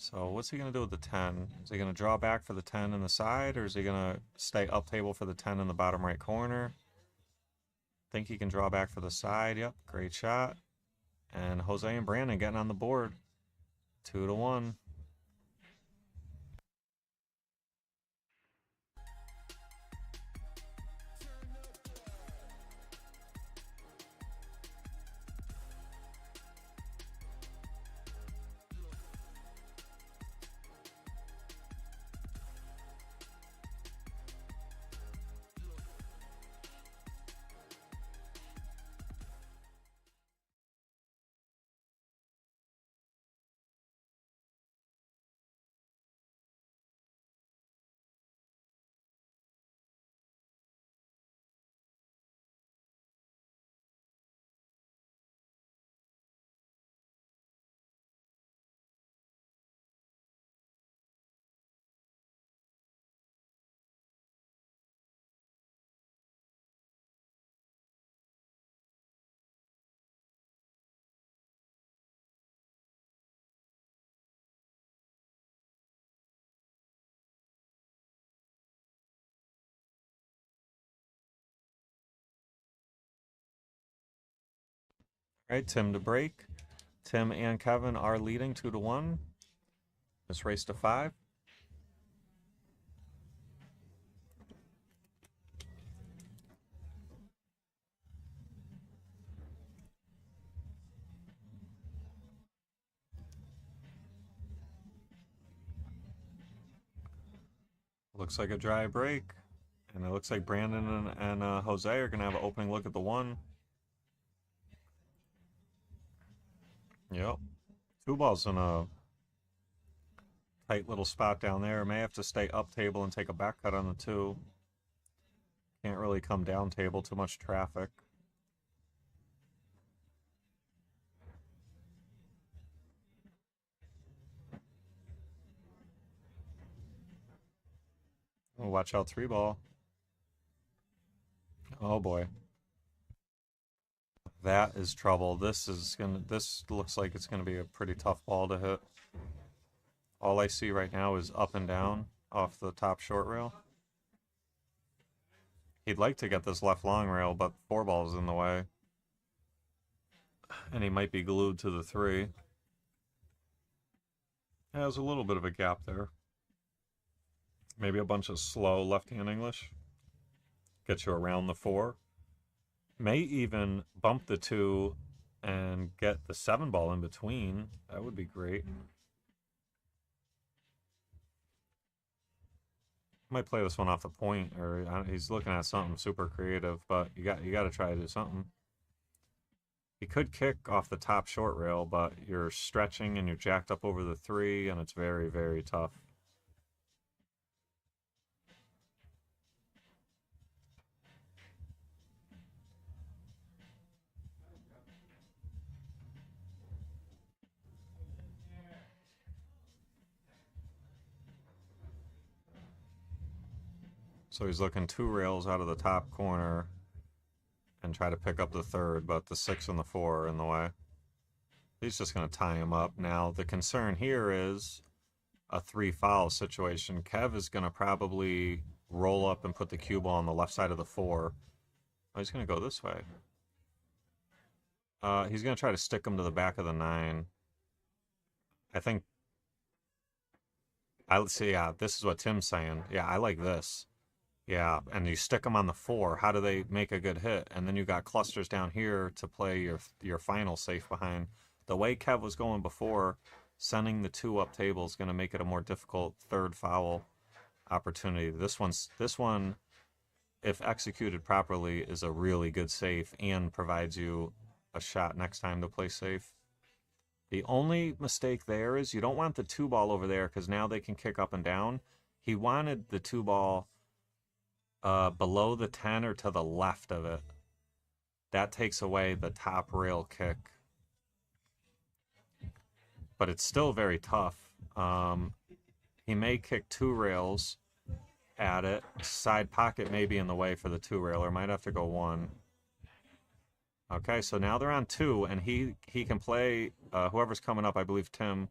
Y: So what's he going to do with the 10? Is he going to draw back for the 10 in the side, or is he going to stay up table for the 10 in the bottom right corner? Think he can draw back for the side. Yep, great shot. And Jose and Brandon getting on the board. 2-1. Right, Tim to break. Tim and Kevin are leading 2-1. This race to 5. Looks like a dry break. And it looks like Brandon and Jose are going to have an opening look at the 1. Yep. 2 balls in a tight little spot down there. May have to stay up table and take a back cut on the 2. Can't really come down table, too much traffic. Oh, watch out, 3 ball. Oh boy. That is trouble. This looks like it's gonna be a pretty tough ball to hit. All I see right now is up and down off the top short rail. He'd like to get this left long rail, but 4 ball's in the way. And he might be glued to the 3. Yeah, there's a little bit of a gap there. Maybe a bunch of slow left-hand English. Get you around the 4. May even bump the 2 and get the 7 ball in between. That would be great. Might play this one off the point, or he's looking at something super creative, but you got to try to do something. He could kick off the top short rail, but you're stretching and you're jacked up over the 3, and it's very, very tough. So he's looking 2 rails out of the top corner and try to pick up the 3rd, but the 6 and the 4 are in the way. He's just going to tie him up. Now, the concern here is a 3 foul situation. Kev is going to probably roll up and put the cue ball on the left side of the 4. Oh, he's going to go this way. He's going to try to stick him to the back of the 9. I think... Let's see, yeah, this is what Tim's saying. Yeah, I like this. Yeah, and you stick them on the 4. How do they make a good hit? And then you got clusters down here to play your final safe behind. The way Kev was going before, sending the 2 up table is going to make it a more difficult 3rd foul opportunity. This one, if executed properly, is a really good safe and provides you a shot next time to play safe. The only mistake there is you don't want the 2 ball over there because now they can kick up and down. He wanted the 2 ball below the 10 or to the left of it. That takes away the top rail kick. But it's still very tough. He may kick 2 rails at it. Side pocket may be in the way for the 2 railer. Might have to go 1. Okay, so now they're on 2, and he can play, whoever's coming up, I believe Tim,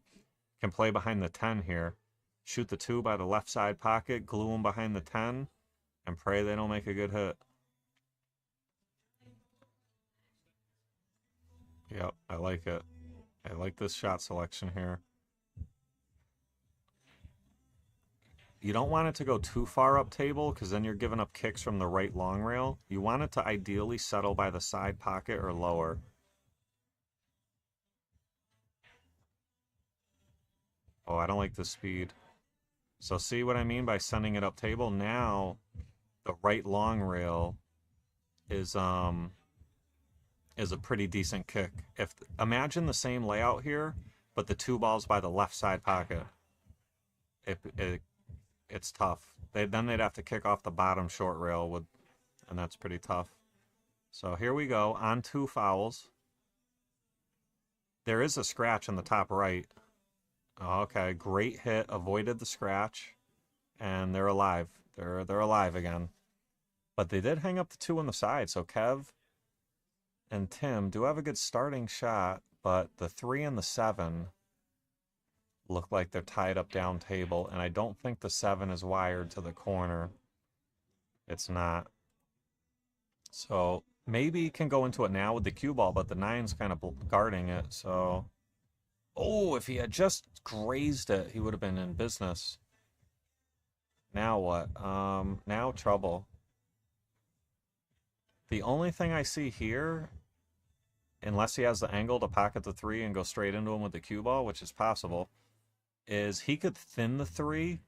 Y: can play behind the 10 here. Shoot the 2 by the left side pocket, glue him behind the 10, and pray they don't make a good hit. Yep, I like it. I like this shot selection here. You don't want it to go too far up table because then you're giving up kicks from the right long rail. You want it to ideally settle by the side pocket or lower. Oh, I don't like the speed. So see what I mean by sending it up table? Now the right long rail is a pretty decent kick. Imagine the same layout here, but the 2 balls by the left side pocket. It's tough. Then they'd have to kick off the bottom short rail, and that's pretty tough. So here we go, on 2 fouls. There is a scratch in the top right. Okay, great hit, avoided the scratch, and they're alive. They're alive again. But they did hang up the 2 on the side, so Kev and Tim do have a good starting shot, but the 3 and the 7 look like they're tied up down table, and I don't think the 7 is wired to the corner. It's not. So Maybe he can go into it now with the cue ball, but the 9's kind of guarding it, so... Oh, if he had just grazed it, he would have been in business. Now what? Now trouble. The only thing I see here, unless he has the angle to pocket the 3 and go straight into him with the cue ball, which is possible, is he could thin the 3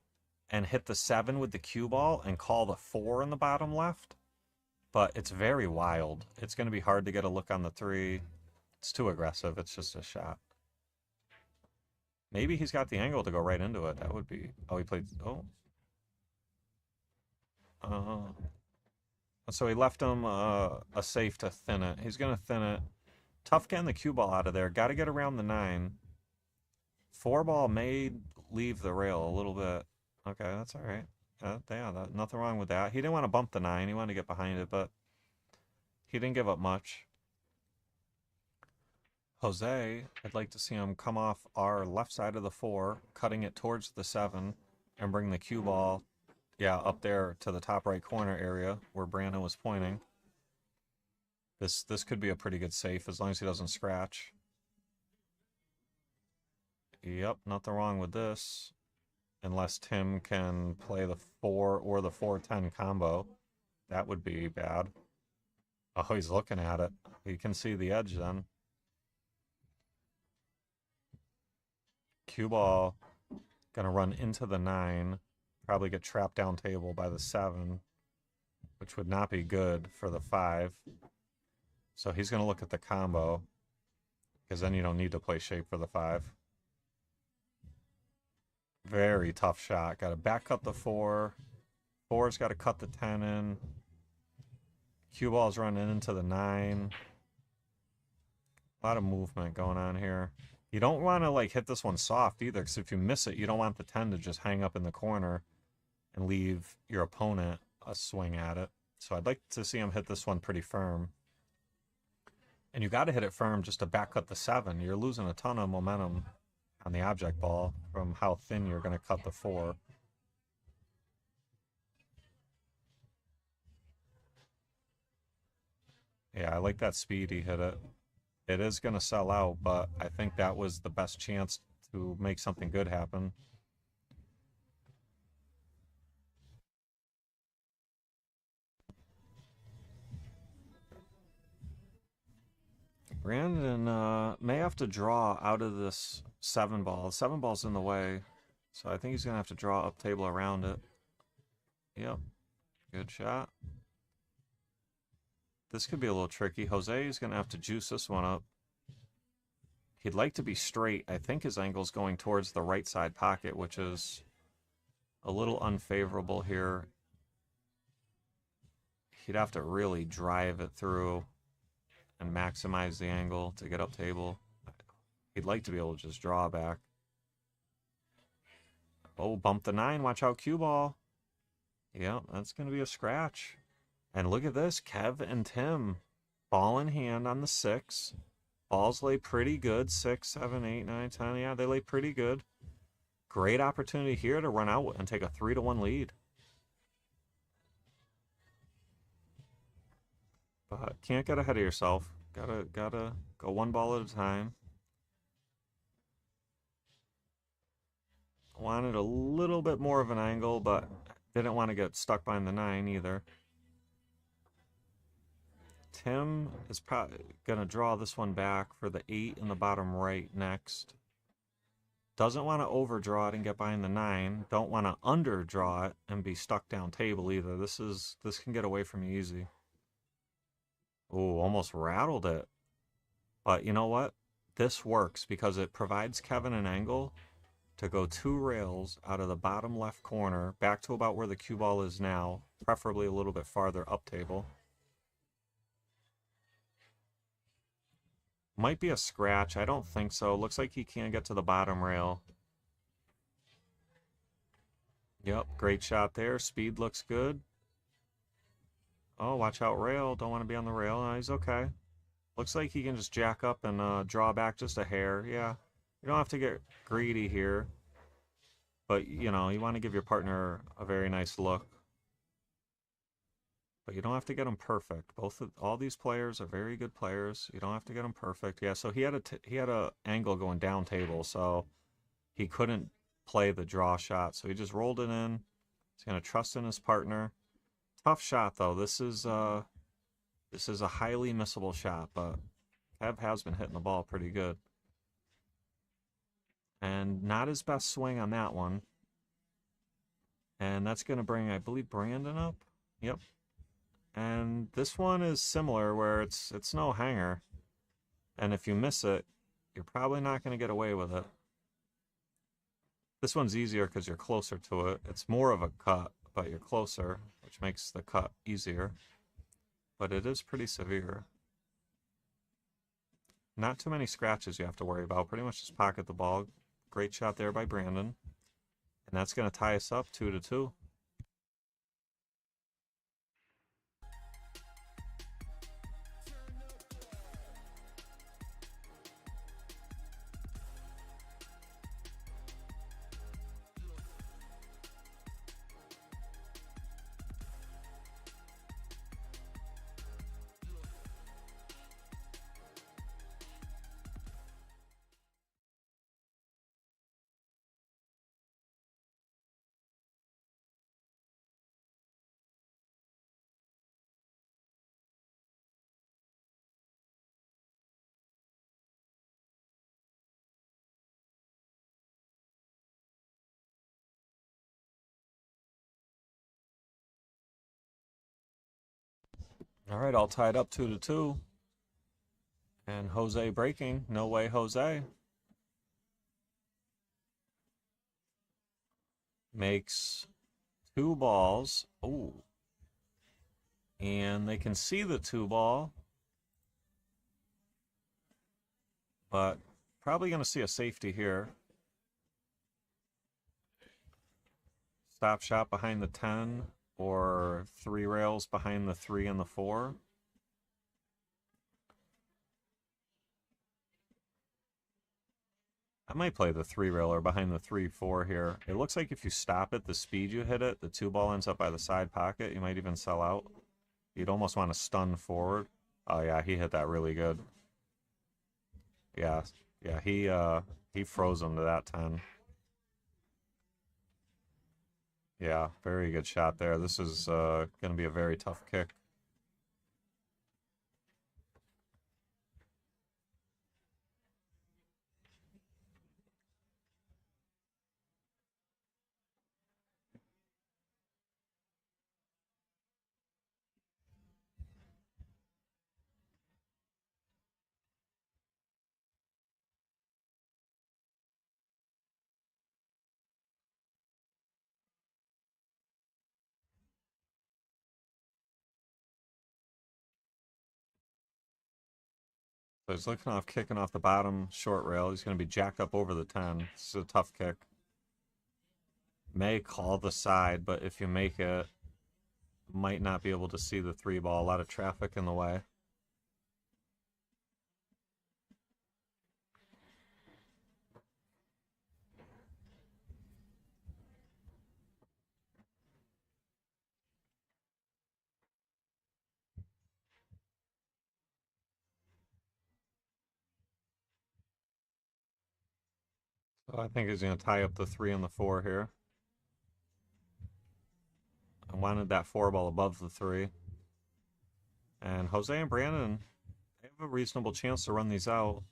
Y: and hit the 7 with the cue ball and call the 4 in the bottom left. But it's very wild. It's going to be hard to get a look on the 3. It's too aggressive. It's just a shot. Maybe he's got the angle to go right into it. That would be... Oh, he played... Oh. So he left him a safe to thin it. He's going to thin it. Tough getting the cue ball out of there. Got to get around the 9. 4 ball may leave the rail a little bit. Okay, that's all right. Nothing wrong with that. He didn't want to bump the 9. He wanted to get behind it, but he didn't give up much. Jose, I'd like to see him come off our left side of the 4, cutting it towards the 7, and bring the cue ball, up there to the top right corner area where Brandon was pointing. This could be a pretty good safe as long as he doesn't scratch. Yep, nothing wrong with this. Unless Tim can play the 4 or the 4-10 combo. That would be bad. Oh, he's looking at it. He can see the edge then. Cue ball. Gonna run into the 9. Probably get trapped down table by the 7. Which would not be good for the 5. So he's gonna look at the combo. Because then you don't need to play shape for the 5. Very tough shot. Got to back cut the 4. 4's got to cut the 10 in. Cue ball's running into the 9. A lot of movement going on here. You don't want to like hit this one soft either, because if you miss it, you don't want the 10 to just hang up in the corner and leave your opponent a swing at it. So I'd like to see him hit this one pretty firm. And you got to hit it firm just to back cut the 7. You're losing a ton of momentum on the object ball from how thin you're going to cut the 4. Yeah, I like that speed he hit it. It is going to sell out, but I think that was the best chance to make something good happen. Brandon may have to draw out of this 7 ball. The 7 ball's in the way, so I think he's going to have to draw up table around it. Yep. Good shot. This could be a little tricky. Jose is going to have to juice this one up. He'd like to be straight. I think his angle's going towards the right side pocket, which is a little unfavorable here. He'd have to really drive it through and maximize the angle to get up table. He'd like to be able to just draw back. Oh, bump the 9. Watch out, cue ball. Yeah, that's going to be a scratch. And look at this. Kev and Tim. Ball in hand on the 6. Balls lay pretty good. 6, 7, 8, 9, 10. Yeah, they lay pretty good. Great opportunity here to run out and take a 3-1 lead. But can't get ahead of yourself. Gotta go one ball at a time. Wanted a little bit more of an angle, but didn't want to get stuck behind the 9 either. Tim is probably gonna draw this one back for the 8 in the bottom right next. Doesn't want to overdraw it and get behind the 9. Don't want to underdraw it and be stuck down table either. This can get away from you easy. Oh, almost rattled it. But you know what? This works because it provides Kevin an angle to go 2 rails out of the bottom left corner back to about where the cue ball is now, preferably a little bit farther up table. Might be a scratch. I don't think so. Looks like he can't get to the bottom rail. Yep, great shot there. Speed looks good. Oh, watch out, rail. Don't want to be on the rail. No, he's okay. Looks like he can just jack up and draw back just a hair. Yeah, you don't have to get greedy here. But, you know, you want to give your partner a very nice look. But you don't have to get them perfect. All these players are very good players. You don't have to get them perfect. Yeah, so he had a angle going down table, so he couldn't play the draw shot. So he just rolled it in. He's gonna trust in his partner. Tough shot though. This is a highly missable shot, but Kev has been hitting the ball pretty good. And not his best swing on that one. And that's gonna bring, I believe, Brandon up. Yep. And this one is similar, where it's no hanger. And if you miss it, you're probably not going to get away with it. This one's easier because you're closer to it. It's more of a cut, but you're closer, which makes the cut easier. But it is pretty severe. Not too many scratches you have to worry about. Pretty much just pocket the ball. Great shot there by Brandon. And that's going to tie us up 2-2. All right, all tied up 2-2. And Jose breaking. No way, Jose. Makes 2 balls. Ooh. And they can see the 2 ball. But probably going to see a safety here. Stop shot behind the 10. Or 3 rails behind the 3 and the 4. I might play the 3 railer behind the 3-4 here. It looks like if you stop it, the speed you hit it, the 2 ball ends up by the side pocket. You might even sell out. You'd almost want to stun forward. Oh yeah, he hit that really good. Yeah, he froze him to that 10. Yeah, very good shot there. This is going to be a very tough kick. So he's looking off, kicking off the bottom short rail. He's going to be jacked up over the 10. This is a tough kick. May call the side, but if you make it, might not be able to see the 3 ball. A lot of traffic in the way. So I think he's going to tie up the 3 and the 4 here. I wanted that 4 ball above the 3. And Jose and Brandon, they have a reasonable chance to run these out.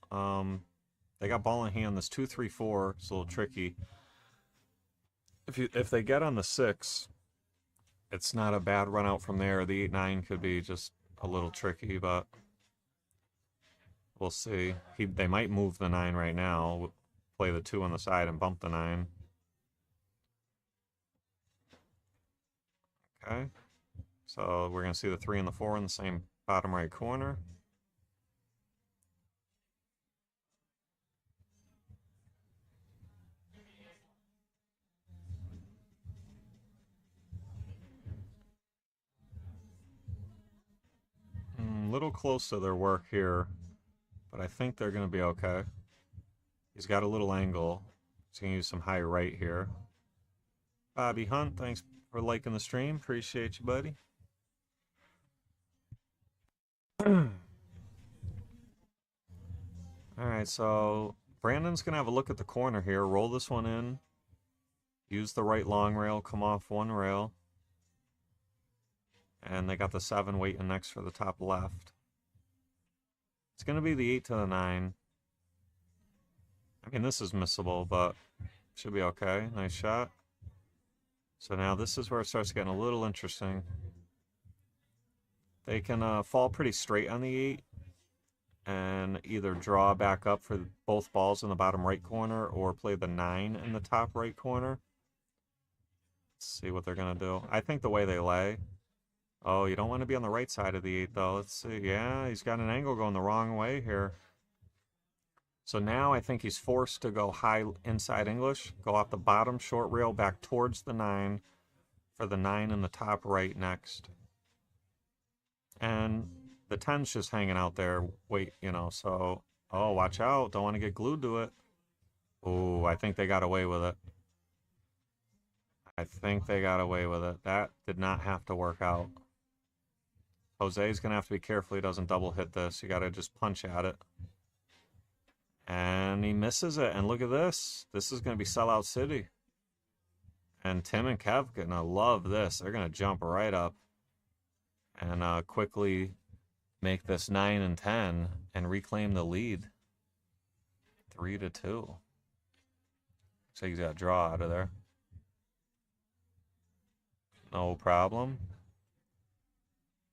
Y: They got ball in hand. This 2-3-4 is a little tricky. If they get on the 6, it's not a bad run out from there. The 8-9 could be just a little tricky, but we'll see. They might move the 9 right now, play the 2 on the side and bump the 9. Okay. So we're going to see the 3 and the 4 in the same bottom right corner. A little close to their work here, but I think they're going to be okay. He's got a little angle. He's going to use some high right here. Bobby Hunt, thanks for liking the stream. Appreciate you, buddy. Alright, so Brandon's going to have a look at the corner here. Roll this one in. Use the right long rail. Come off one rail. And they got the 7 waiting next for the top left. It's going to be the 8 to the 9. I mean, this is missable, but should be okay. Nice shot. So now this is where it starts getting a little interesting. They can fall pretty straight on the 8 and either draw back up for both balls in the bottom right corner or play the 9 in the top right corner. Let's see what they're going to do. I think the way they lay... Oh, you don't want to be on the right side of the 8, though. Let's see. Yeah, he's got an angle going the wrong way here. So now I think he's forced to go high inside English, go off the bottom short rail back towards the 9 for the 9 in the top right next. And the 10's just hanging out there. Wait, you know, so... Oh, watch out. Don't want to get glued to it. Oh, I think they got away with it. I think they got away with it. That did not have to work out. Jose's going to have to be careful he doesn't double hit this. You got to just punch at it. And he misses it. And look at this. This is going to be sellout city. And Tim and Kev going to love this. They're going to jump right up and quickly make this 9 and 10 and reclaim the lead. 3-2. Looks like he's got a draw out of there. No problem.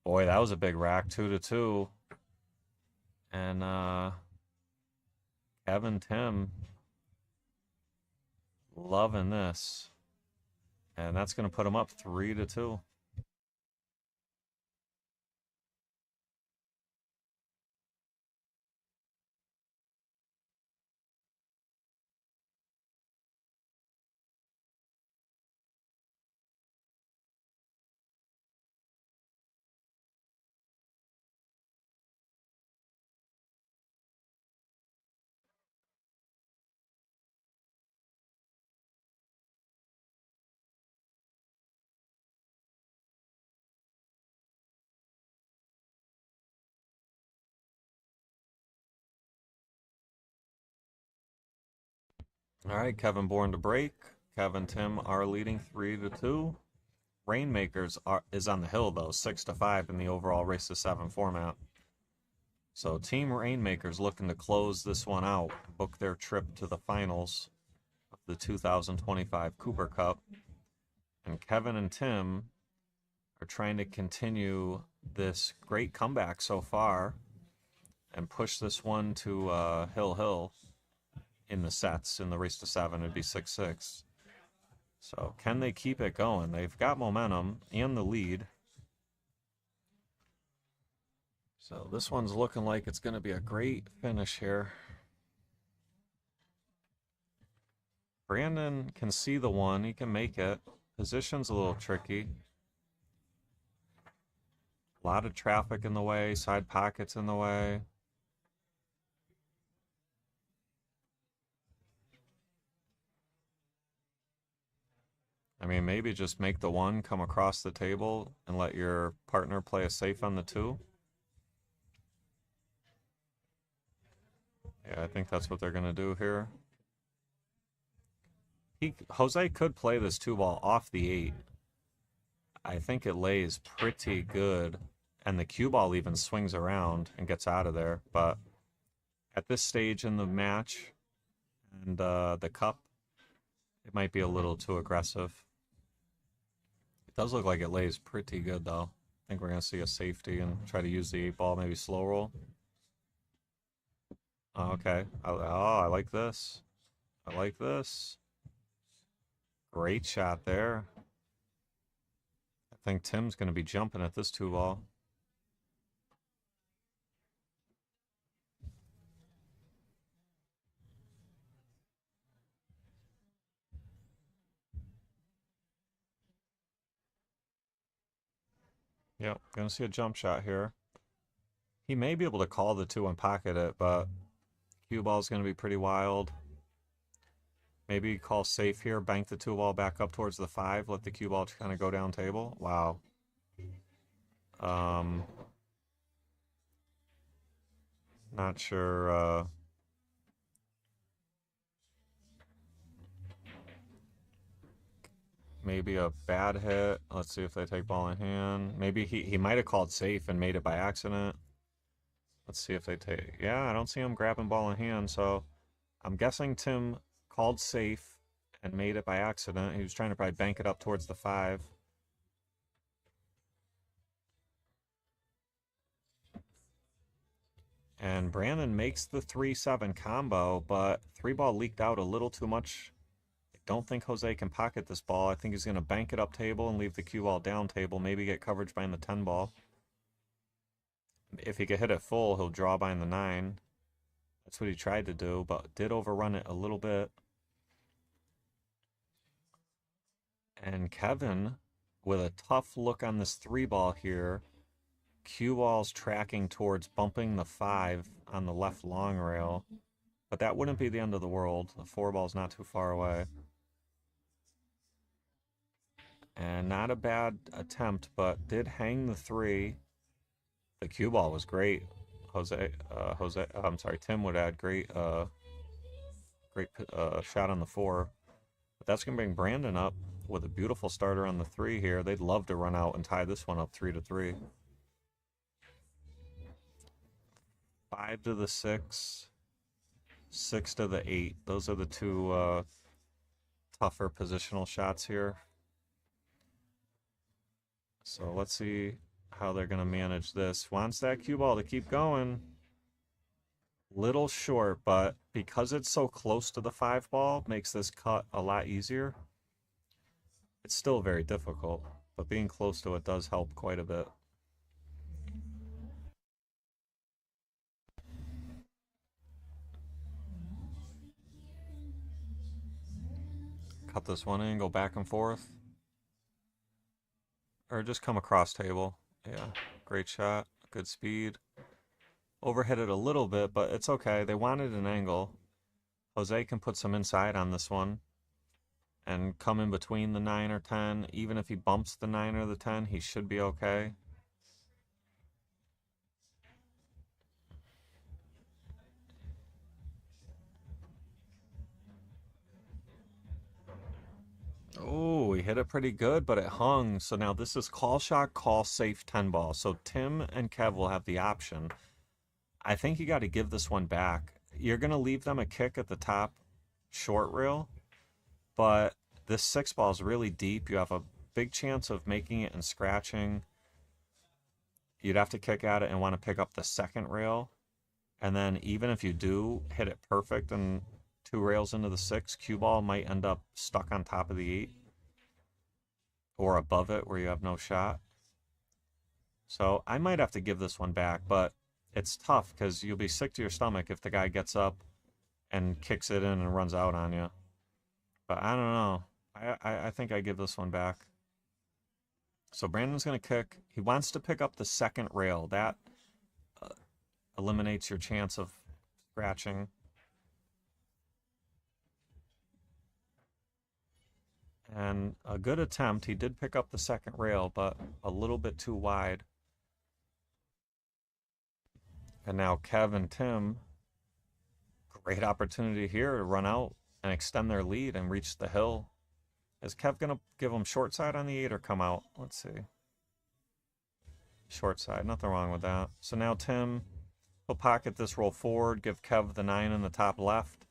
Y: Boy, that was a big rack, 2-2. And Kevin, Tim, loving this. And that's going to put him up 3-2. All right, Kevin Bourn to break. Kevin, Tim are leading 3-2. Rainmakers is on the hill, though, 6-5 in the overall race to 7 format. So Team Rainmakers looking to close this one out, book their trip to the finals of the 2025 Cooper Cup. And Kevin and Tim are trying to continue this great comeback so far and push this one to Hill in the sets. In the race to 7, it'd be 6-6. So can they keep it going? They've got momentum and the lead. So this one's looking like it's going to be a great finish here. Brandon can see the 1. He can make it. Position's a little tricky. A lot of traffic in the way. Side pockets in the way. I mean, maybe just make the 1 come across the table and let your partner play a safe on the 2. Yeah, I think that's what they're going to do here. Jose could play this 2-ball off the 8. I think it lays pretty good. And the cue ball even swings around and gets out of there. But at this stage in the match and the cup, it might be a little too aggressive. It does look like it lays pretty good, though. I think we're going to see a safety and try to use the 8-ball, maybe slow roll. Oh, okay. I like this. I like this. Great shot there. I think Tim's going to be jumping at this 2-ball. Yep, going to see a jump shot here. He may be able to call the 2 and pocket it, but cue ball's going to be pretty wild. Maybe call safe here, bank the 2-ball back up towards the 5, let the cue ball kind of go down table. Wow. Not sure. Maybe a bad hit. Let's see if they take ball in hand. Maybe he might have called safe and made it by accident. Let's see if they take... Yeah, I don't see him grabbing ball in hand, so I'm guessing Tim called safe and made it by accident. He was trying to probably bank it up towards the 5. And Brandon makes the 3-7 combo, but 3-ball leaked out a little too much. I don't think Jose can pocket this ball. I think he's going to bank it up table and leave the cue ball down table, maybe get coverage behind the 10 ball. If he could hit it full, he'll draw behind the 9. That's what he tried to do, but did overrun it a little bit. And Kevin, with a tough look on this 3-ball here, cue ball's tracking towards bumping the 5 on the left long rail, but that wouldn't be the end of the world. The 4-ball's not too far away. And not a bad attempt, but did hang the 3. The cue ball was great. Tim would add great shot on the 4. But that's going to bring Brandon up with a beautiful starter on the 3 here. They'd love to run out and tie this one up 3-3. 5 to the 6, 6 to the 8. Those are the two tougher positional shots here. So let's see how they're going to manage this. Wants that cue ball to keep going. Little short, but because it's so close to the 5-ball, makes this cut a lot easier. It's still very difficult, but being close to it does help quite a bit. Cut this one in, go back and forth. Or just come across table. Yeah, great shot, good speed. Overhit it a little bit, but it's okay. They wanted an angle. Jose can put some inside on this one and come in between the 9 or 10. Even if he bumps the 9 or the 10, he should be okay. Oh, he hit it pretty good, but it hung. So now this is call shot, call safe 10 ball. So Tim and Kev will have the option. I think you got to give this one back. You're going to leave them a kick at the top short rail, but this 6 ball is really deep. You have a big chance of making it and scratching. You'd have to kick at it and want to pick up the second rail. And then even if you do hit it perfect and 2 rails into the 6, cue ball might end up stuck on top of the 8 or above it where you have no shot. So I might have to give this one back, but it's tough because you'll be sick to your stomach if the guy gets up and kicks it in and runs out on you. But I don't know. I think I give this one back. So Brandon's going to kick. He wants to pick up the second rail. That eliminates your chance of scratching. And a good attempt. He did pick up the second rail, but a little bit too wide. And now Kev and Tim, great opportunity here to run out and extend their lead and reach the hill. Is Kev going to give them short side on the 8 or come out? Let's see. Short side, nothing wrong with that. So now Tim will pocket this roll forward, give Kev the 9 in the top left.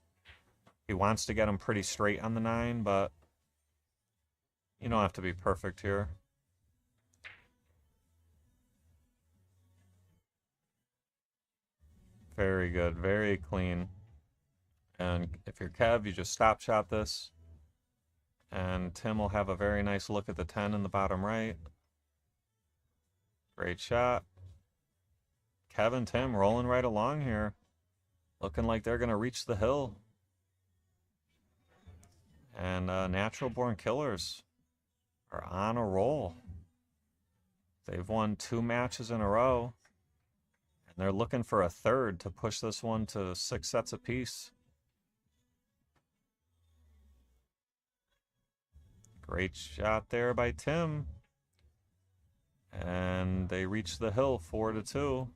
Y: He wants to get him pretty straight on the 9, but you don't have to be perfect here. Very good, very clean. And if you're Kev, you just stop shot this. And Tim will have a very nice look at the 10 in the bottom right. Great shot. Kev and Tim rolling right along here. Looking like they're going to reach the hill. And Natural Born Killers are on a roll. They've won 2 matches in a row. And they're looking for a third to push this one to 6 sets apiece. Great shot there by Tim. And they reach the hill 4-2.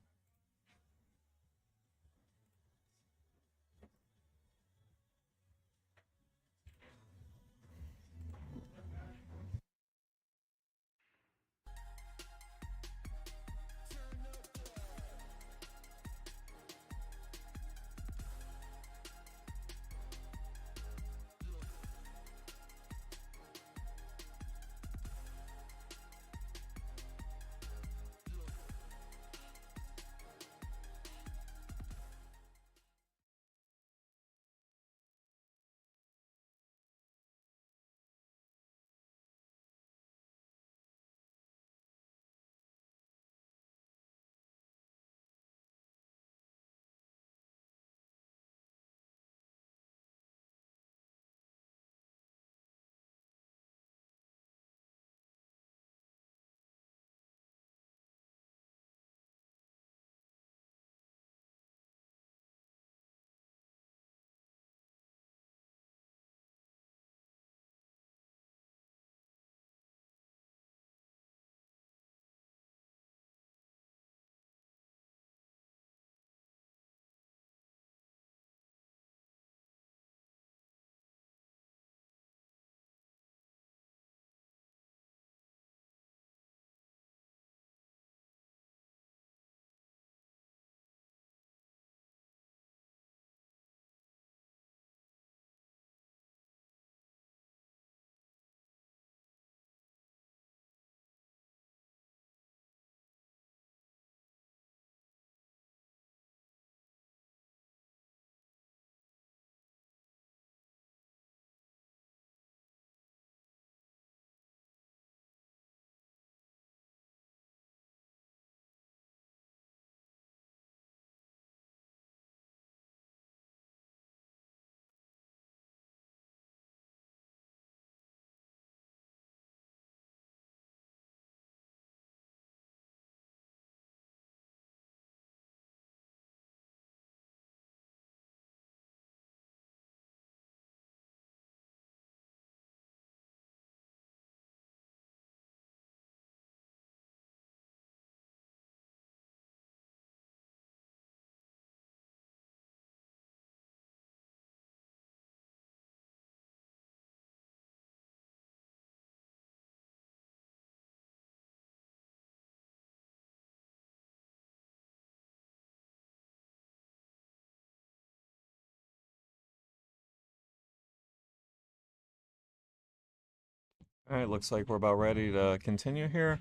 Y: All right, looks like we're about ready to continue here.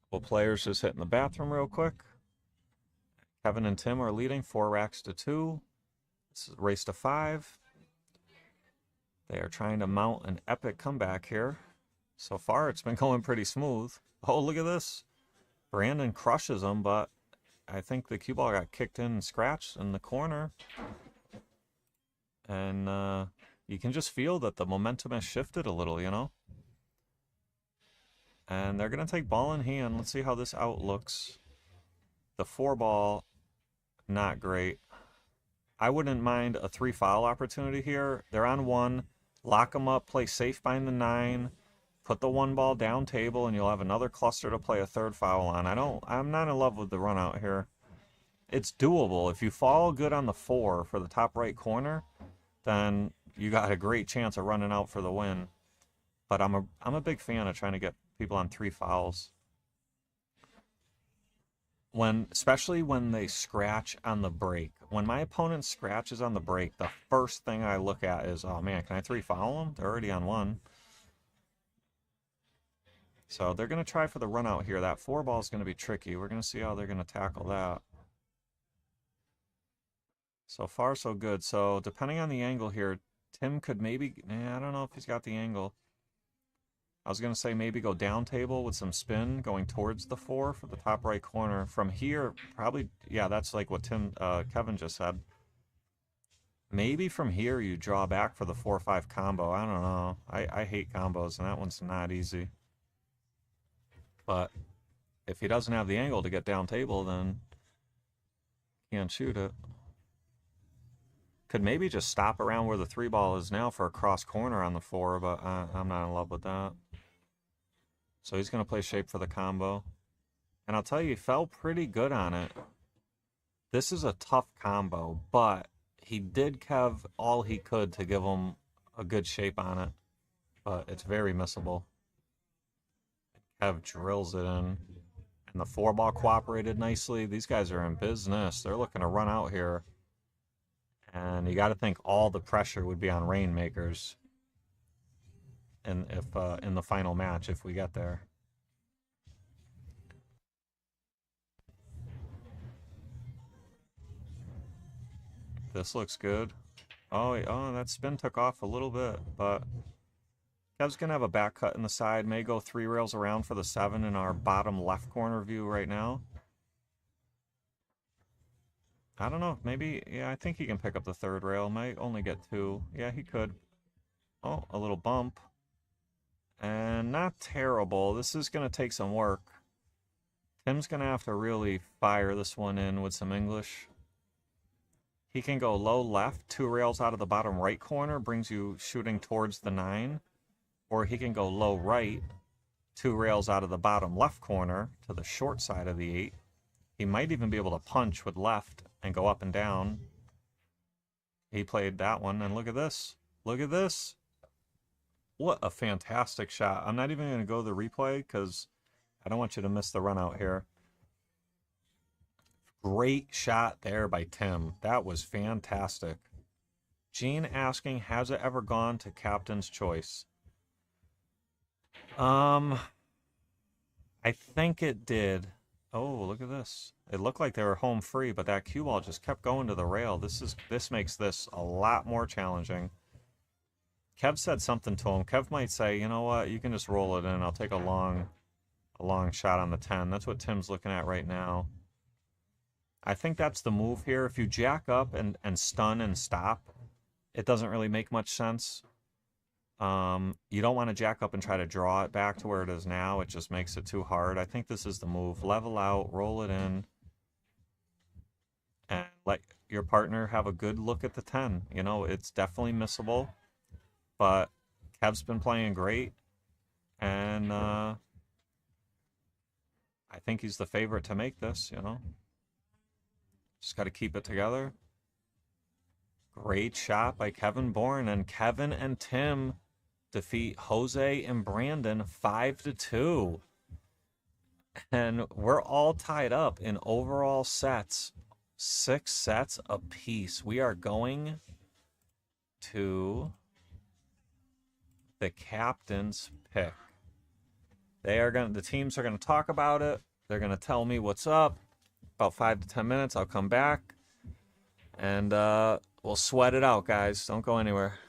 Y: Couple players just hitting the bathroom real quick. Kevin and Tim are leading 4 racks to 2. This is a race to 5. They are trying to mount an epic comeback here. So far, it's been going pretty smooth. Oh, look at this. Brandon crushes him, but I think the cue ball got kicked in and scratched in the corner. And you can just feel that the momentum has shifted a little, you know? And they're going to take ball in hand. Let's see how this out looks. The 4 ball, not great. I wouldn't mind a 3 foul opportunity here. They're on 1. Lock them up, play safe behind the 9. Put the 1 ball down table, and you'll have another cluster to play a 3rd foul on. I'm not in love with the run out here. It's doable. If you fall good on the 4 for the top right corner, then you got a great chance of running out for the win. But I'm a big fan of trying to get people on 3 fouls. Especially when they scratch on the break. When my opponent scratches on the break, the first thing I look at is, oh man, can I 3 foul them? They're already on 1. So they're going to try for the run out here. That 4 ball is going to be tricky. We're going to see how they're going to tackle that. So far, so good. So depending on the angle here, Tim could maybe, I don't know if he's got the angle. I was going to say maybe go down table with some spin going towards the 4 for the top right corner. From here, probably, yeah, that's like what Kevin just said. Maybe from here you draw back for the 4-5 combo. I don't know. I hate combos, and that one's not easy. But if he doesn't have the angle to get down table, then he can't shoot it. Could maybe just stop around where the 3 ball is now for a cross corner on the 4, but I'm not in love with that. So he's going to play shape for the combo. And I'll tell you, he fell pretty good on it. This is a tough combo, but he did Kev all he could to give him a good shape on it. But it's very missable. Kev drills it in. And the 4 ball cooperated nicely. These guys are in business. They're looking to run out here. And you got to think all the pressure would be on Rainmakers. And if in the final match, if we get there. This looks good. Oh, that spin took off a little bit, but Kev's going to have a back cut in the side. May go 3 rails around for the 7 in our bottom left corner view right now. I don't know. Maybe, yeah, I think he can pick up the 3rd rail. Might only get 2. Yeah, he could. Oh, a little bump. And not terrible. This is going to take some work. Tim's going to have to really fire this one in with some English. He can go low left, 2 rails out of the bottom right corner, brings you shooting towards the 9. Or he can go low right, 2 rails out of the bottom left corner to the short side of the 8. He might even be able to punch with left and go up and down. He played that one, and look at this. Look at this. What a fantastic shot. I'm not even going to go to the replay because I don't want you to miss the run out here. Great shot there by Tim. That was fantastic. Gene asking, has it ever gone to captain's choice? I think it did. Oh, look at this. It looked like they were home free, but that cue ball just kept going to the rail. This makes this a lot more challenging. Kev said something to him. Kev might say, you know what, you can just roll it in. I'll take a long shot on the 10. That's what Tim's looking at right now. I think that's the move here. If you jack up and stun and stop, it doesn't really make much sense. You don't want to jack up and try to draw it back to where it is now. It just makes it too hard. I think this is the move. Level out, roll it in, and let your partner have a good look at the 10. You know, it's definitely missable, but Kev's been playing great, and I think he's the favorite to make this, you know. Just got to keep it together. Great shot by Kevin Bourn, and Kevin and Tim defeat Jose and Brandon 5-2. And we're all tied up in overall sets. 6 sets apiece. We are going to the captain's pick. The teams are gonna talk about it. They're gonna tell me what's up. About 5 to 10 minutes, I'll come back, and we'll sweat it out, guys. Don't go anywhere.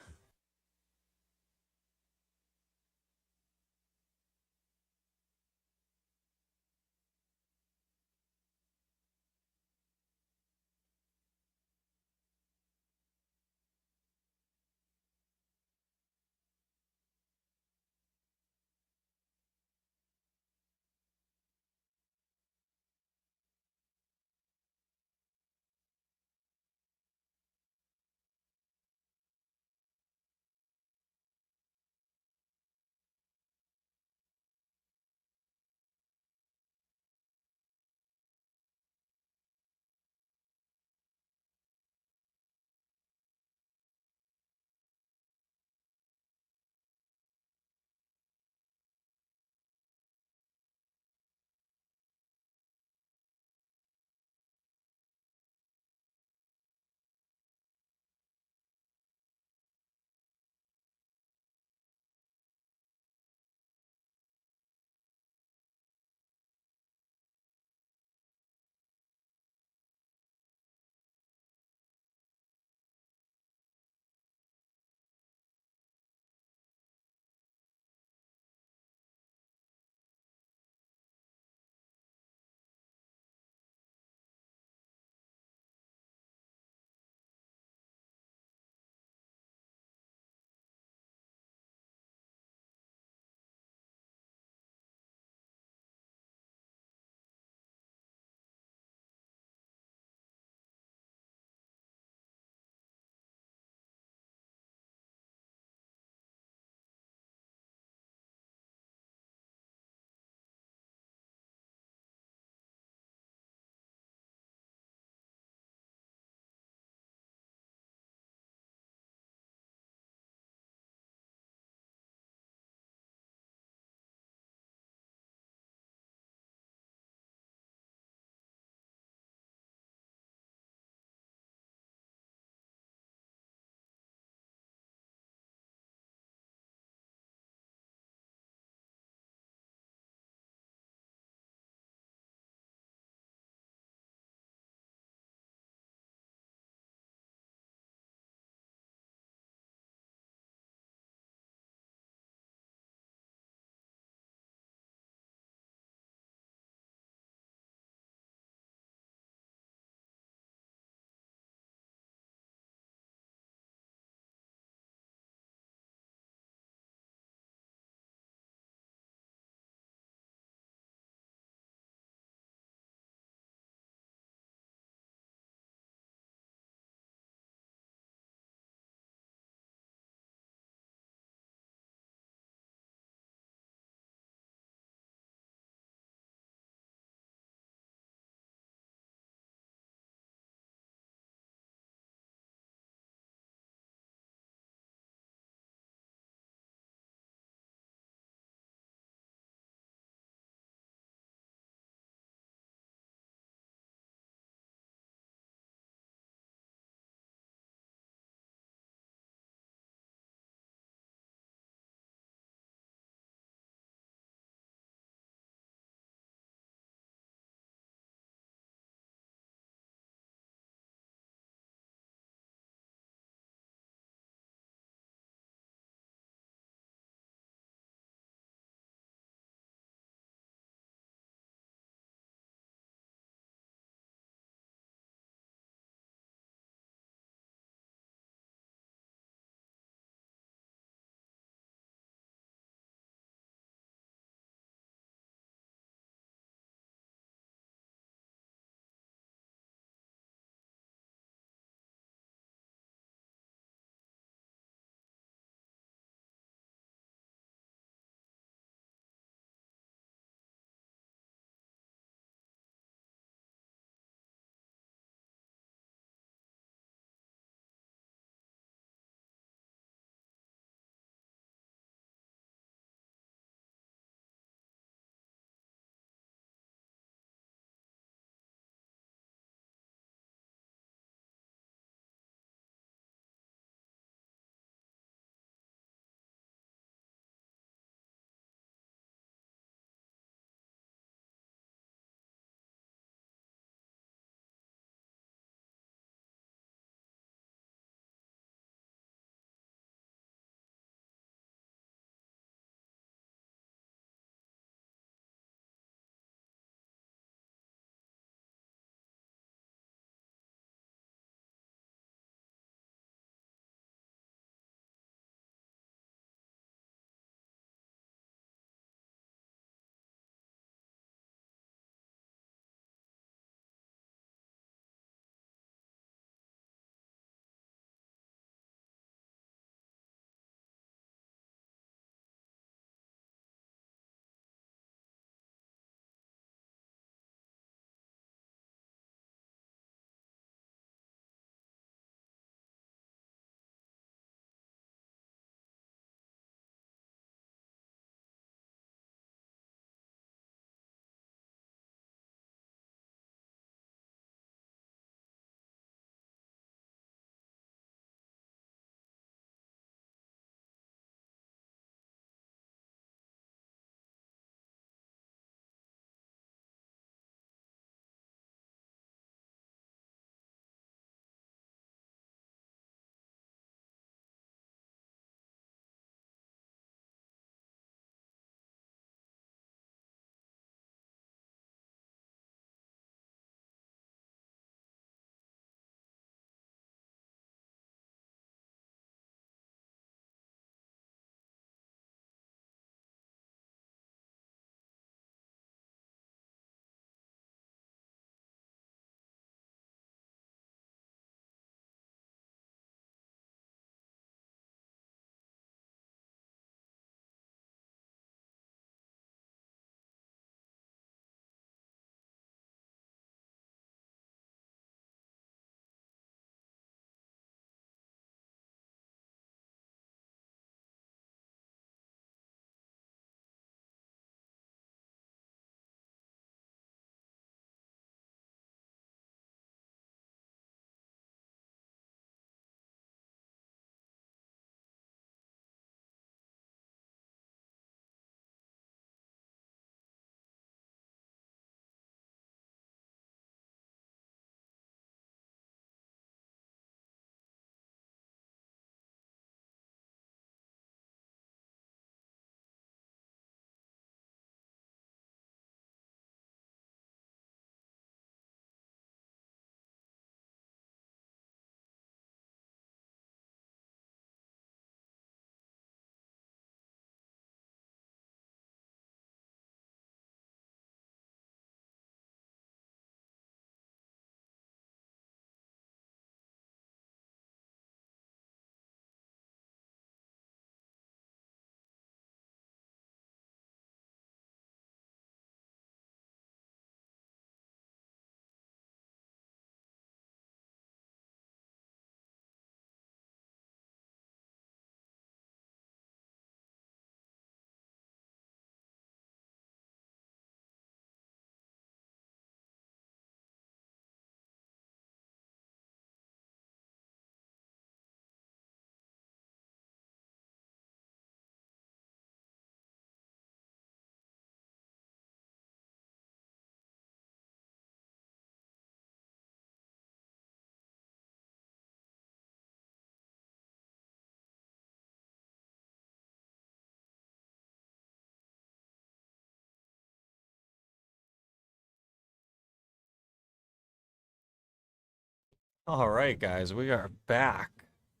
Y: All right, guys, we are back.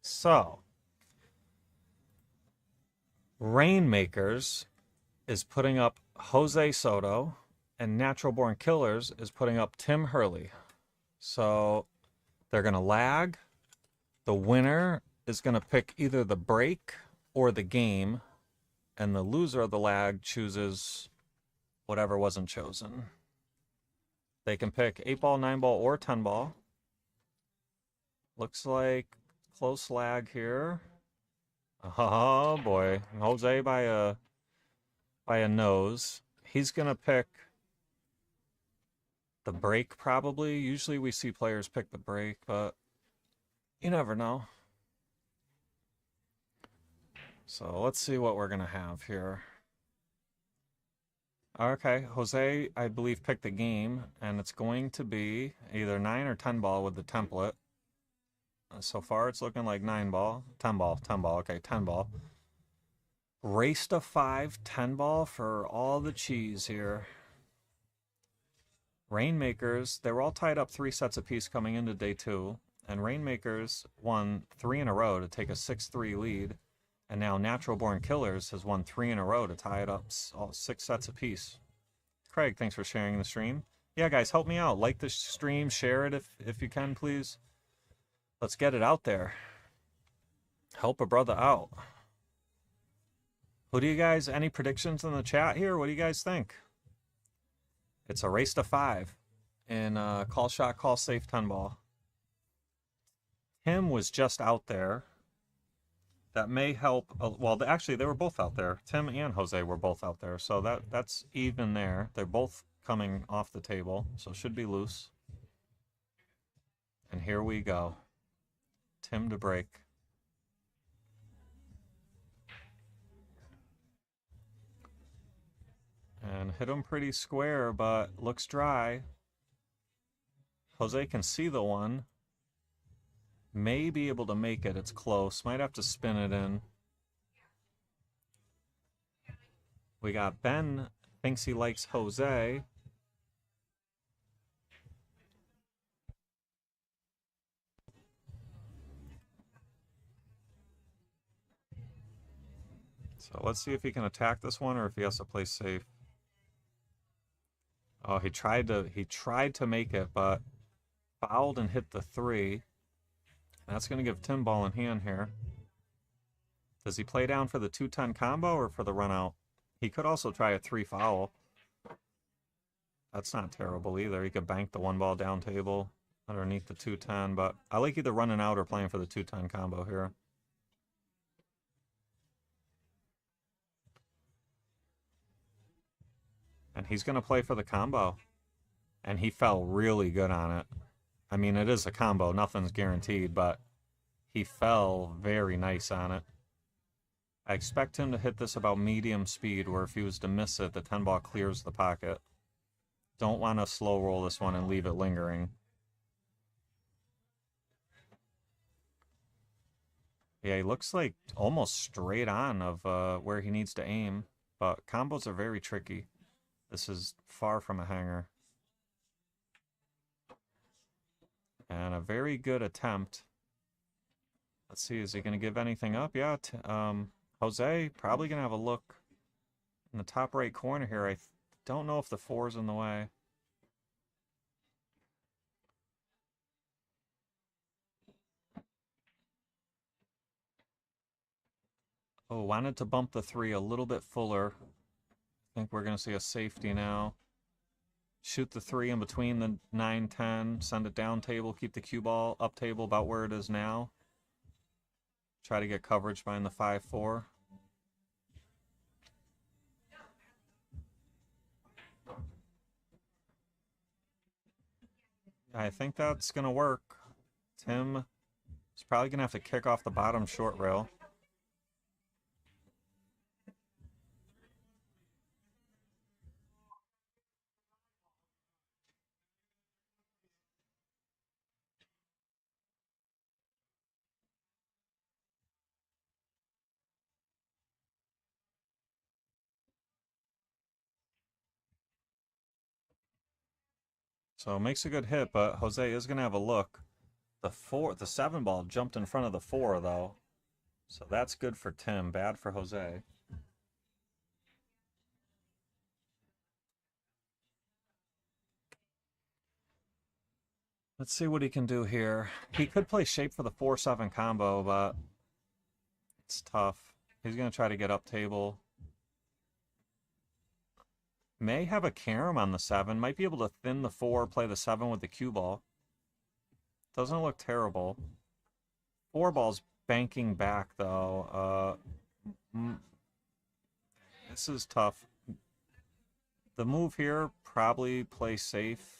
Y: So, Rainmakers is putting up Jose Soto, and Natural Born Killers is putting up Tim Hurley. So, they're going to lag. The winner is going to pick either the break or the game, and the loser of the lag chooses whatever wasn't chosen. They can pick 8-ball, 9-ball, or 10-ball. Looks like close lag here. Oh boy, Jose by a nose. He's gonna pick the break probably. Usually we see players pick the break, but you never know. So let's see what we're gonna have here. Okay, Jose, I believe, picked the game, and it's going to be either 9 or 10 ball with the template. So far, it's looking like 9 ball, 10 ball, 10 ball. Okay, 10 ball. Race to 5, 10 ball for all the cheese here. Rainmakers, they were all tied up 3 sets apiece coming into day 2, and Rainmakers won 3 in a row to take a 6-3 lead, and now Natural Born Killers has won 3 in a row to tie it up all 6 sets apiece. Craig, thanks for sharing the stream. Yeah, guys, help me out. Like the stream, share it if you can, please. Let's get it out there. Help a brother out. Who do you guys, any predictions in the chat here? What do you guys think? It's a race to 5 in call shot, call safe 10 ball. Tim was just out there. That may help. Well, actually, they were both out there. Tim and Jose were both out there. So that's even there. They're both coming off the table. So should be loose. And here we go. Tim to break. And hit him pretty square, but looks dry. Jose can see the one. May be able to make it. It's close. Might have to spin it in. We got Ben. Thinks he likes Jose. So let's see if he can attack this one or if he has to play safe. Oh, he tried to make it, but fouled and hit the 3. That's going to give Tim ball in hand here. Does he play down for the 2-10 combo or for the run out? He could also try a 3 foul. That's not terrible either. He could bank the 1 ball down table underneath the 2-10, but I like either running out or playing for the 2-10 combo here. And he's going to play for the combo. And he fell really good on it. I mean, it is a combo. Nothing's guaranteed, but he fell very nice on it. I expect him to hit this about medium speed, where if he was to miss it, the 10 ball clears the pocket. Don't want to slow roll this one and leave it lingering. Yeah, he looks like almost straight on of where he needs to aim, but combos are very tricky. This is far from a hanger. And a very good attempt. Let's see, is he going to give anything up? Yeah, Jose probably going to have a look in the top right corner here. I don't know if the 4's in the way. Oh, wanted to bump the 3 a little bit fuller. I think we're going to see a safety now. Shoot the 3 in between the 9-10, send it down table, keep the cue ball up table about where it is now. Try to get coverage behind the 5-4. I think that's going to work. Tim is probably going to have to kick off the bottom short rail. So makes a good hit, but Jose is going to have a look. The 7 ball jumped in front of the 4 though. So that's good for Tim, bad for Jose. Let's see what he can do here. He could play shape for the 4-7 combo, but it's tough. He's going to try to get up table. May have a carom on the 7. Might be able to thin the 4, play the 7 with the cue ball. Doesn't look terrible. 4 ball's banking back, though. This is tough. The move here, probably play safe.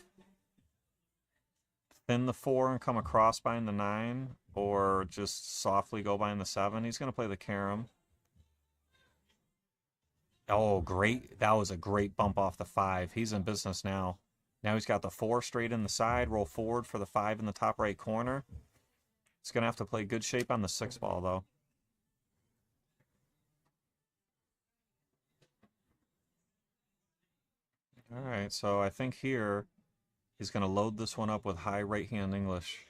Y: Thin the 4 and come across behind the 9, or just softly go behind the 7. He's going to play the carom. Oh, great. That was a great bump off the 5. He's in business now. Now he's got the 4 straight in the side, roll forward for the 5 in the top right corner. He's going to have to play good shape on the 6 ball, though. All right, so I think here he's going to load this one up with high right-hand English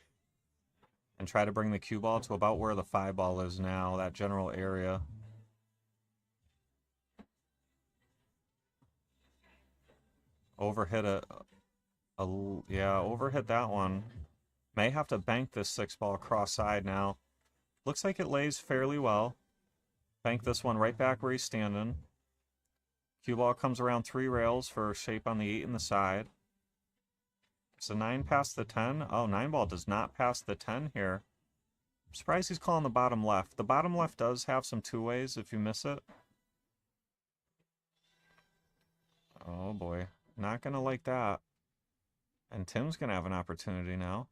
Y: and try to bring the cue ball to about where the 5 ball is now, that general area. Overhit overhit that one. May have to bank this 6 ball cross side now. Looks like it lays fairly well. Bank this one right back where he's standing. Cue ball comes around 3 rails for shape on the 8 in the side. Does the 9 pass the 10? Oh, 9 ball does not pass the 10 here. I'm surprised he's calling the bottom left. The bottom left does have some 2-ways if you miss it. Oh boy. Not going to like that. And Tim's going to have an opportunity now.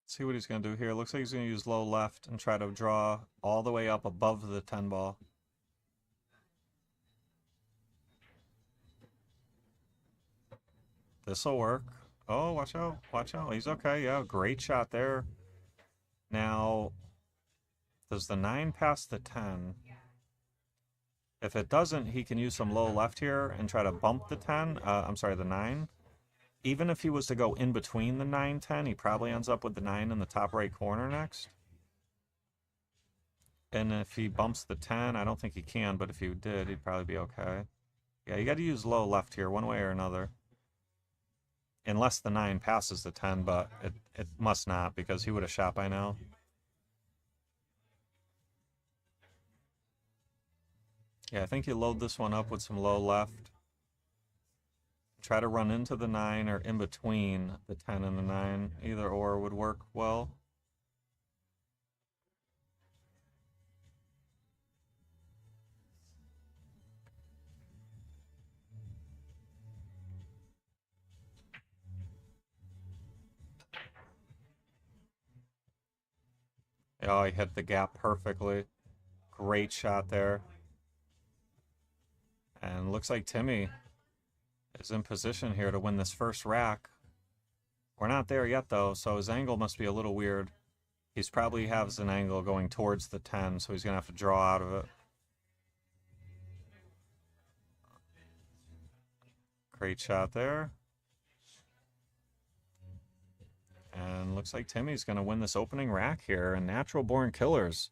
Y: See what he's going to do here. Looks like he's going to use low left and try to draw all the way up above the 10 ball. This'll work. Oh, watch out. Watch out. He's okay. Yeah, great shot there. Now, does the 9 pass the 10? If it doesn't, he can use some low left here and try to bump the 10. I'm sorry, the 9. Even if he was to go in between the 9, 10, he probably ends up with the 9 in the top right corner next. And if he bumps the 10, I don't think he can, but if he did, he'd probably be okay. Yeah, you got to use low left here, one way or another. Unless the 9 passes the 10, but it must not, because he would have shot by now. Yeah, I think you load this one up with some low left. Try to run into the 9 or in between the 10 and the 9. Either or would work well. Oh, he hit the gap perfectly. Great shot there. And looks like Timmy is in position here to win this first rack. We're not there yet, though, so his angle must be a little weird. He's probably has an angle going towards the 10, so he's going to have to draw out of it. Great shot there. And looks like Timmy's going to win this opening rack here. And Natural Born Killers,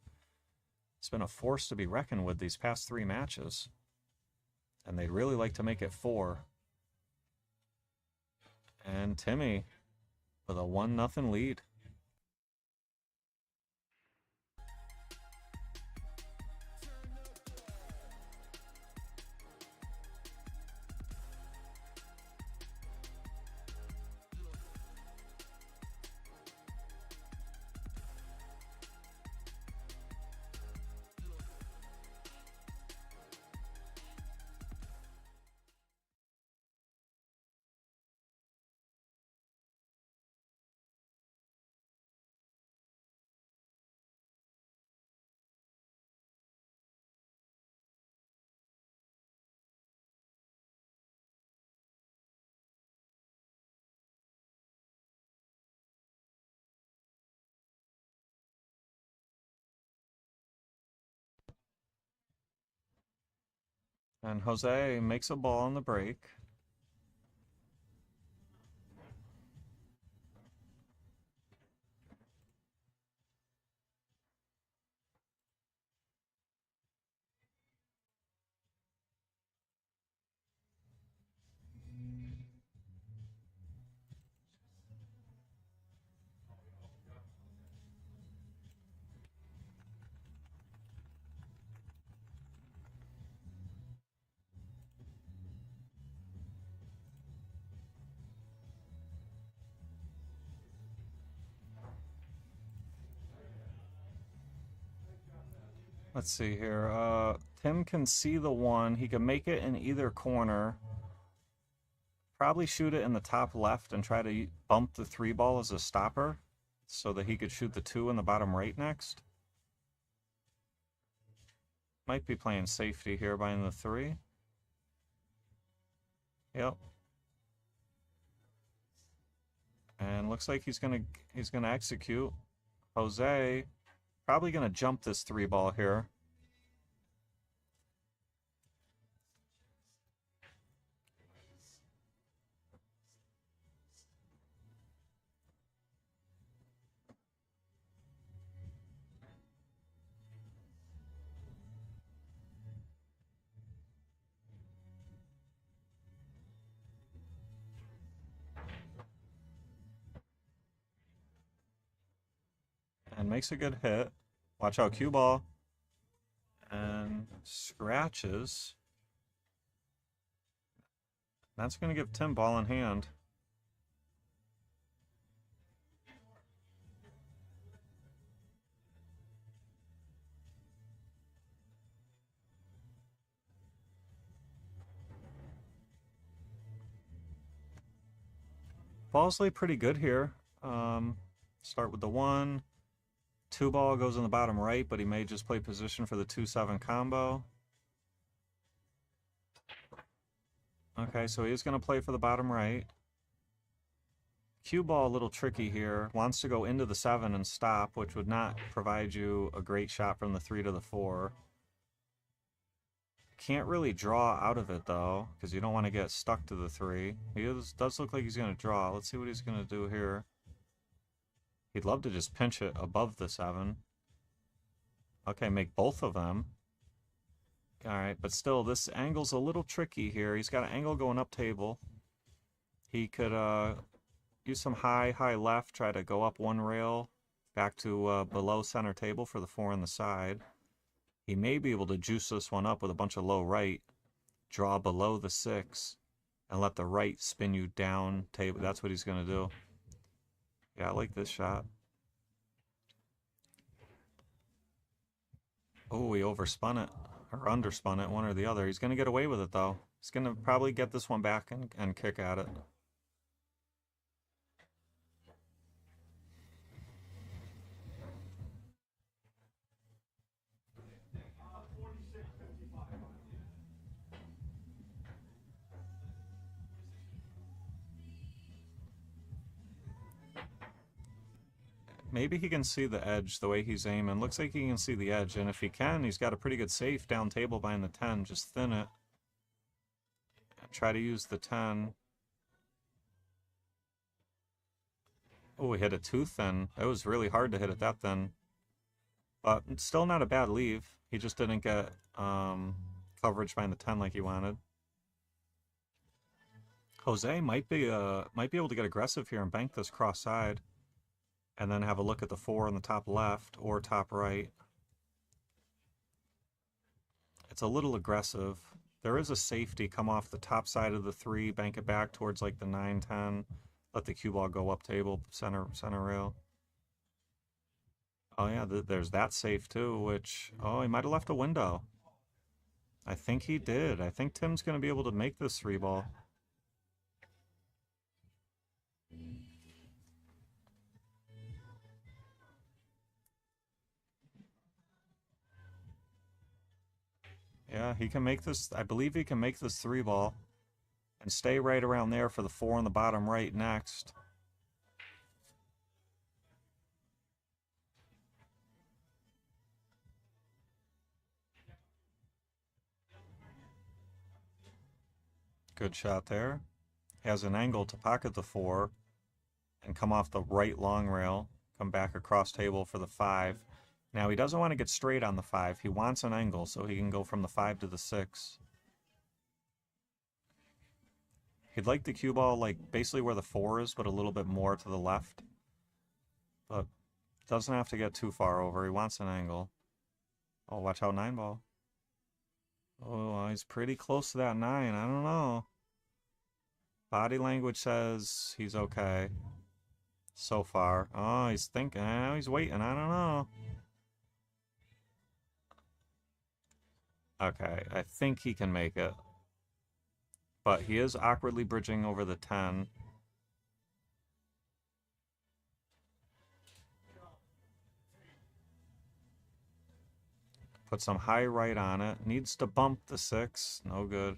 Y: it's been a force to be reckoned with these past 3 matches. And they'd really like to make it 4. And Timmy with a 1-0 lead. And Jose makes a ball on the break. Let's see here. Tim can see the one. He can make it in either corner. Probably shoot it in the top left and try to bump the 3 ball as a stopper so that he could shoot the 2 in the bottom right next. Might be playing safety here buying the 3. Yep. And looks like he's gonna execute. Jose probably gonna jump this 3 ball here. And makes a good hit. Watch out, cue ball. And scratches. That's going to give Tim ball in hand. Balls lay pretty good here. Start with the 1. 2 ball goes in the bottom right, but he may just play position for the 2-7 combo. Okay, so he is going to play for the bottom right. Cue ball a little tricky here. Wants to go into the 7 and stop, which would not provide you a great shot from the 3 to the 4. Can't really draw out of it, though, because you don't want to get stuck to the 3. He does look like he's going to draw. Let's see what he's going to do here. He'd love to just pinch it above the 7. Okay, make both of them. Alright, but still, this angle's a little tricky here. He's got an angle going up table. He could use some high left, try to go up 1 rail, back to below center table for the 4 on the side. He may be able to juice this one up with a bunch of low right, draw below the 6, and let the right spin you down table. That's what he's going to do. Yeah, I like this shot. Oh, he overspun it, or underspun it, one or the other. He's going to get away with it, though. He's going to probably get this one back and kick at it. Maybe he can see the edge the way he's aiming. Looks like he can see the edge, and if he can, he's got a pretty good safe down table behind the 10. Just thin it. And try to use the 10. Oh, he hit it too thin. It was really hard to hit it that thin. But still not a bad leave. He just didn't get coverage behind the 10 like he wanted. Jose might be able to get aggressive here and bank this cross side. And then have a look at the 4 on the top left or top right. It's a little aggressive. There is a safety. Come off the top side of the 3, bank it back towards like the 9-10. Let the cue ball go up table, center rail. Oh yeah, there's that safe too, which, oh, he might have left a window. I think he did. I think Tim's going to be able to make this 3 ball. Yeah, he can make this. I believe he can make this 3 ball and stay right around there for the 4 on the bottom right next. Good shot there. Has an angle to pocket the 4 and come off the right long rail, come back across table for the 5. Now he doesn't want to get straight on the 5. He wants an angle so he can go from the 5 to the 6. He'd like the cue ball like basically where the 4 is, but a little bit more to the left. But doesn't have to get too far over. He wants an angle. Oh, watch out, 9 ball. Oh, he's pretty close to that 9. I don't know. Body language says he's okay. So far. Oh, he's thinking. Oh, he's waiting. I don't know. Okay, I think he can make it. But he is awkwardly bridging over the 10. Put some high right on it. Needs to bump the 6. No good.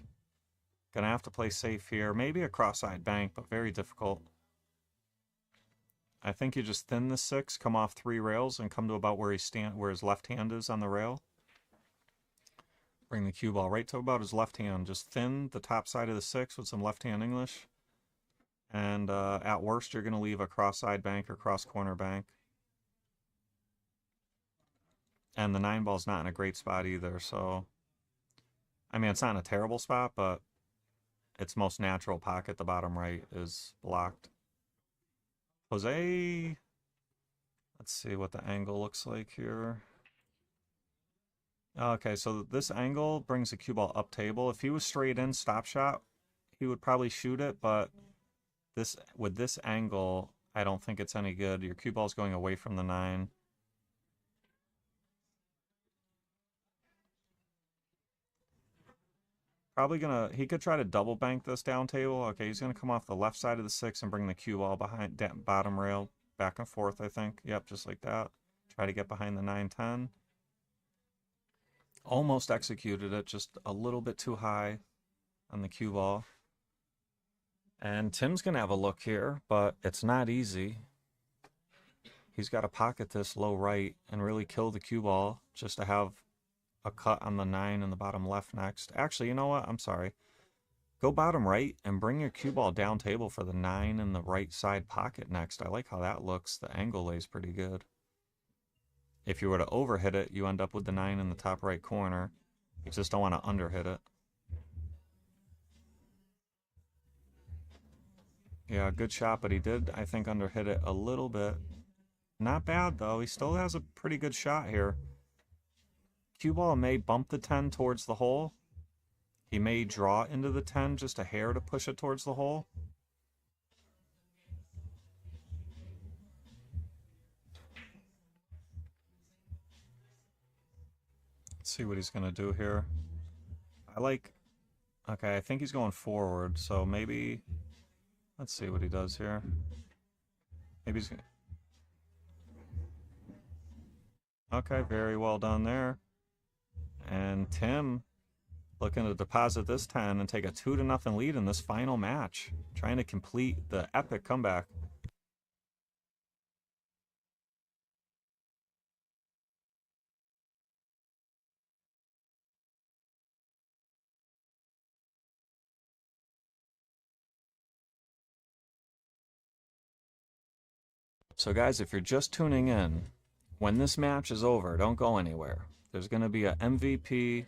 Y: Gonna have to play safe here. Maybe a cross-eyed bank, but very difficult. I think you just thin the 6, come off 3 rails, and come to about where where his left hand is on the rail. Bring the cue ball right to about his left hand. Just thin the top side of the 6 with some left-hand English. And at worst, you're going to leave a cross-eyed bank or cross-corner bank. And the 9 ball's not in a great spot either, so... I mean, it's not in a terrible spot, but its most natural pocket, the bottom right, is blocked. Jose... Let's see what the angle looks like here. Okay, so this angle brings the cue ball up table. If he was straight in stop shot, he would probably shoot it, but with this angle, I don't think it's any good. Your cue ball's going away from the 9. Probably gonna, he could try to double bank this down table. Okay, he's gonna come off the left side of the 6 and bring the cue ball behind bottom rail, back and forth, I think. Yep, just like that. Try to get behind the 9-10. Almost executed it, just a little bit too high on the cue ball. And Tim's gonna have a look here, but it's not easy. He's got to pocket this low right and really kill the cue ball just to have a cut on the 9 in the bottom left next. Actually, you know what? I'm sorry. Go bottom right and bring your cue ball down table for the 9 in the right side pocket next. I like how that looks. The angle lays pretty good. If you were to overhit it, you end up with the 9 in the top right corner. You just don't want to underhit it. Yeah, good shot, but he did, I think, underhit it a little bit. Not bad, though. He still has a pretty good shot here. Cue ball may bump the 10 towards the hole. He may draw into the 10 just a hair to push it towards the hole. Let's see what he's going to do here. Okay, I think he's going forward, so maybe... Let's see what he does here. Maybe he's going to... Okay, very well done there. And Tim looking to deposit this 10 and take a 2-0 lead in this final match. Trying to complete the epic comeback. So guys, if you're just tuning in, when this match is over, don't go anywhere. There's going to be a MVP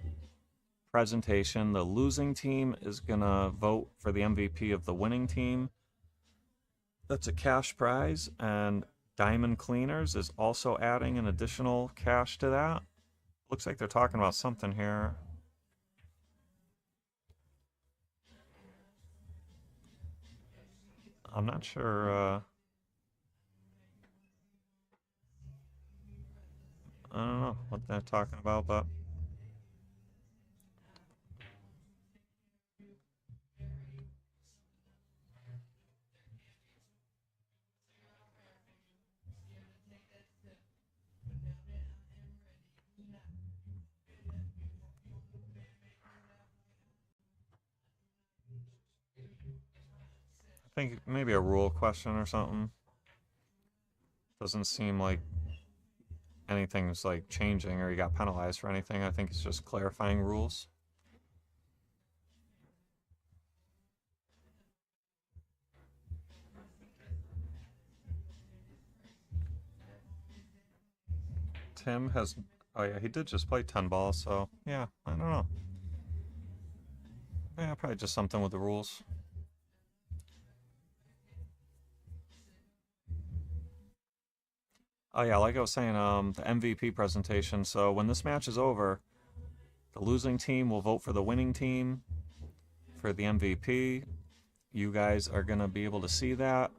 Y: presentation. The losing team is going to vote for the MVP of the winning team. That's a cash prize, and Diamond Cleaners is also adding an additional cash to that. Looks like they're talking about something here. I'm not sure. I don't know what they're talking about, but I think maybe a rule question or something. Doesn't seem like anything's like changing or he got penalized for anything. I think it's just clarifying rules. Tim has... Oh yeah, he did just play 10 balls, so yeah, I don't know. Yeah, probably just something with the rules. Oh yeah, like I was saying, the MVP presentation. So when this match is over, the losing team will vote for the winning team for the MVP. You guys are going to be able to see that.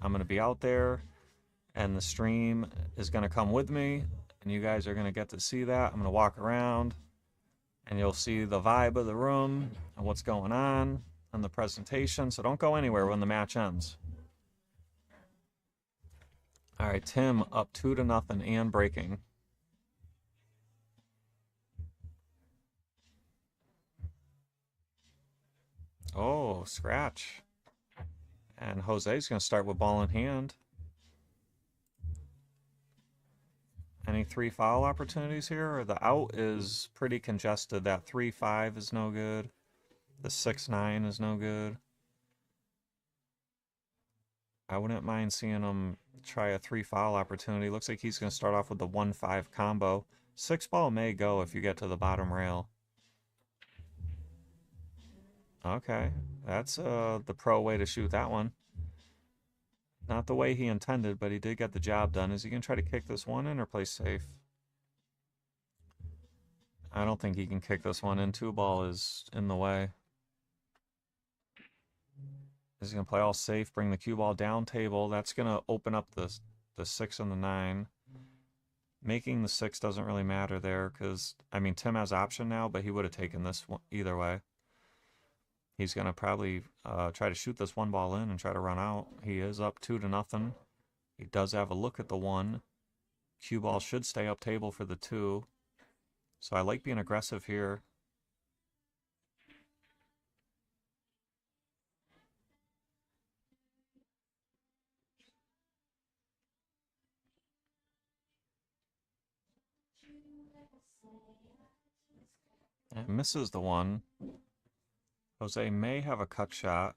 Y: I'm going to be out there, and the stream is going to come with me, and you guys are going to get to see that. I'm going to walk around, and you'll see the vibe of the room and what's going on and the presentation. So don't go anywhere when the match ends. All right, Tim up 2-0 and breaking. Oh, scratch. And Jose's going to start with ball in hand. Any 3 foul opportunities here? Or the out is pretty congested. That 3-5 is no good. The 6-9 is no good. I wouldn't mind seeing him try a 3 foul opportunity. Looks like he's going to start off with the 1-5 combo. 6 ball may go if you get to the bottom rail. Okay, that's the pro way to shoot that one. Not the way he intended, but he did get the job done. Is he going to try to kick this one in or play safe? I don't think he can kick this one in. 2 ball is in the way. Is he going to play all safe, bring the cue ball down table? That's going to open up the 6 and the 9. Making the 6 doesn't really matter there because, I mean, Tim has option now, but he would have taken this one either way. He's going to probably try to shoot this 1 ball in and try to run out. He is up 2-0. He does have a look at the 1. Cue ball should stay up table for the 2. So I like being aggressive here. And misses the 1. Jose may have a cut shot.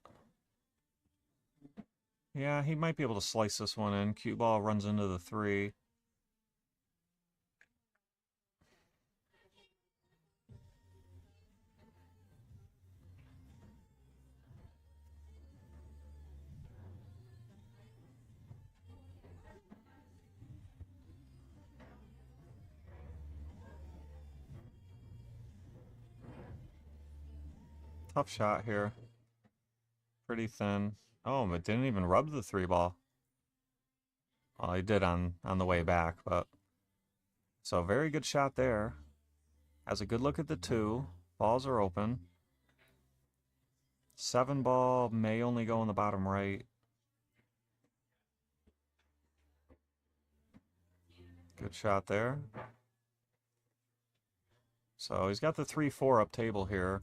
Y: Yeah, he might be able to slice this one in. Cue ball runs into the 3. Tough shot here. Pretty thin. Oh, it didn't even rub the 3 ball. Well, he did on the way back, but... So, very good shot there. Has a good look at the 2. Balls are open. 7 ball may only go in the bottom right. Good shot there. So, he's got the 3-4 up table here.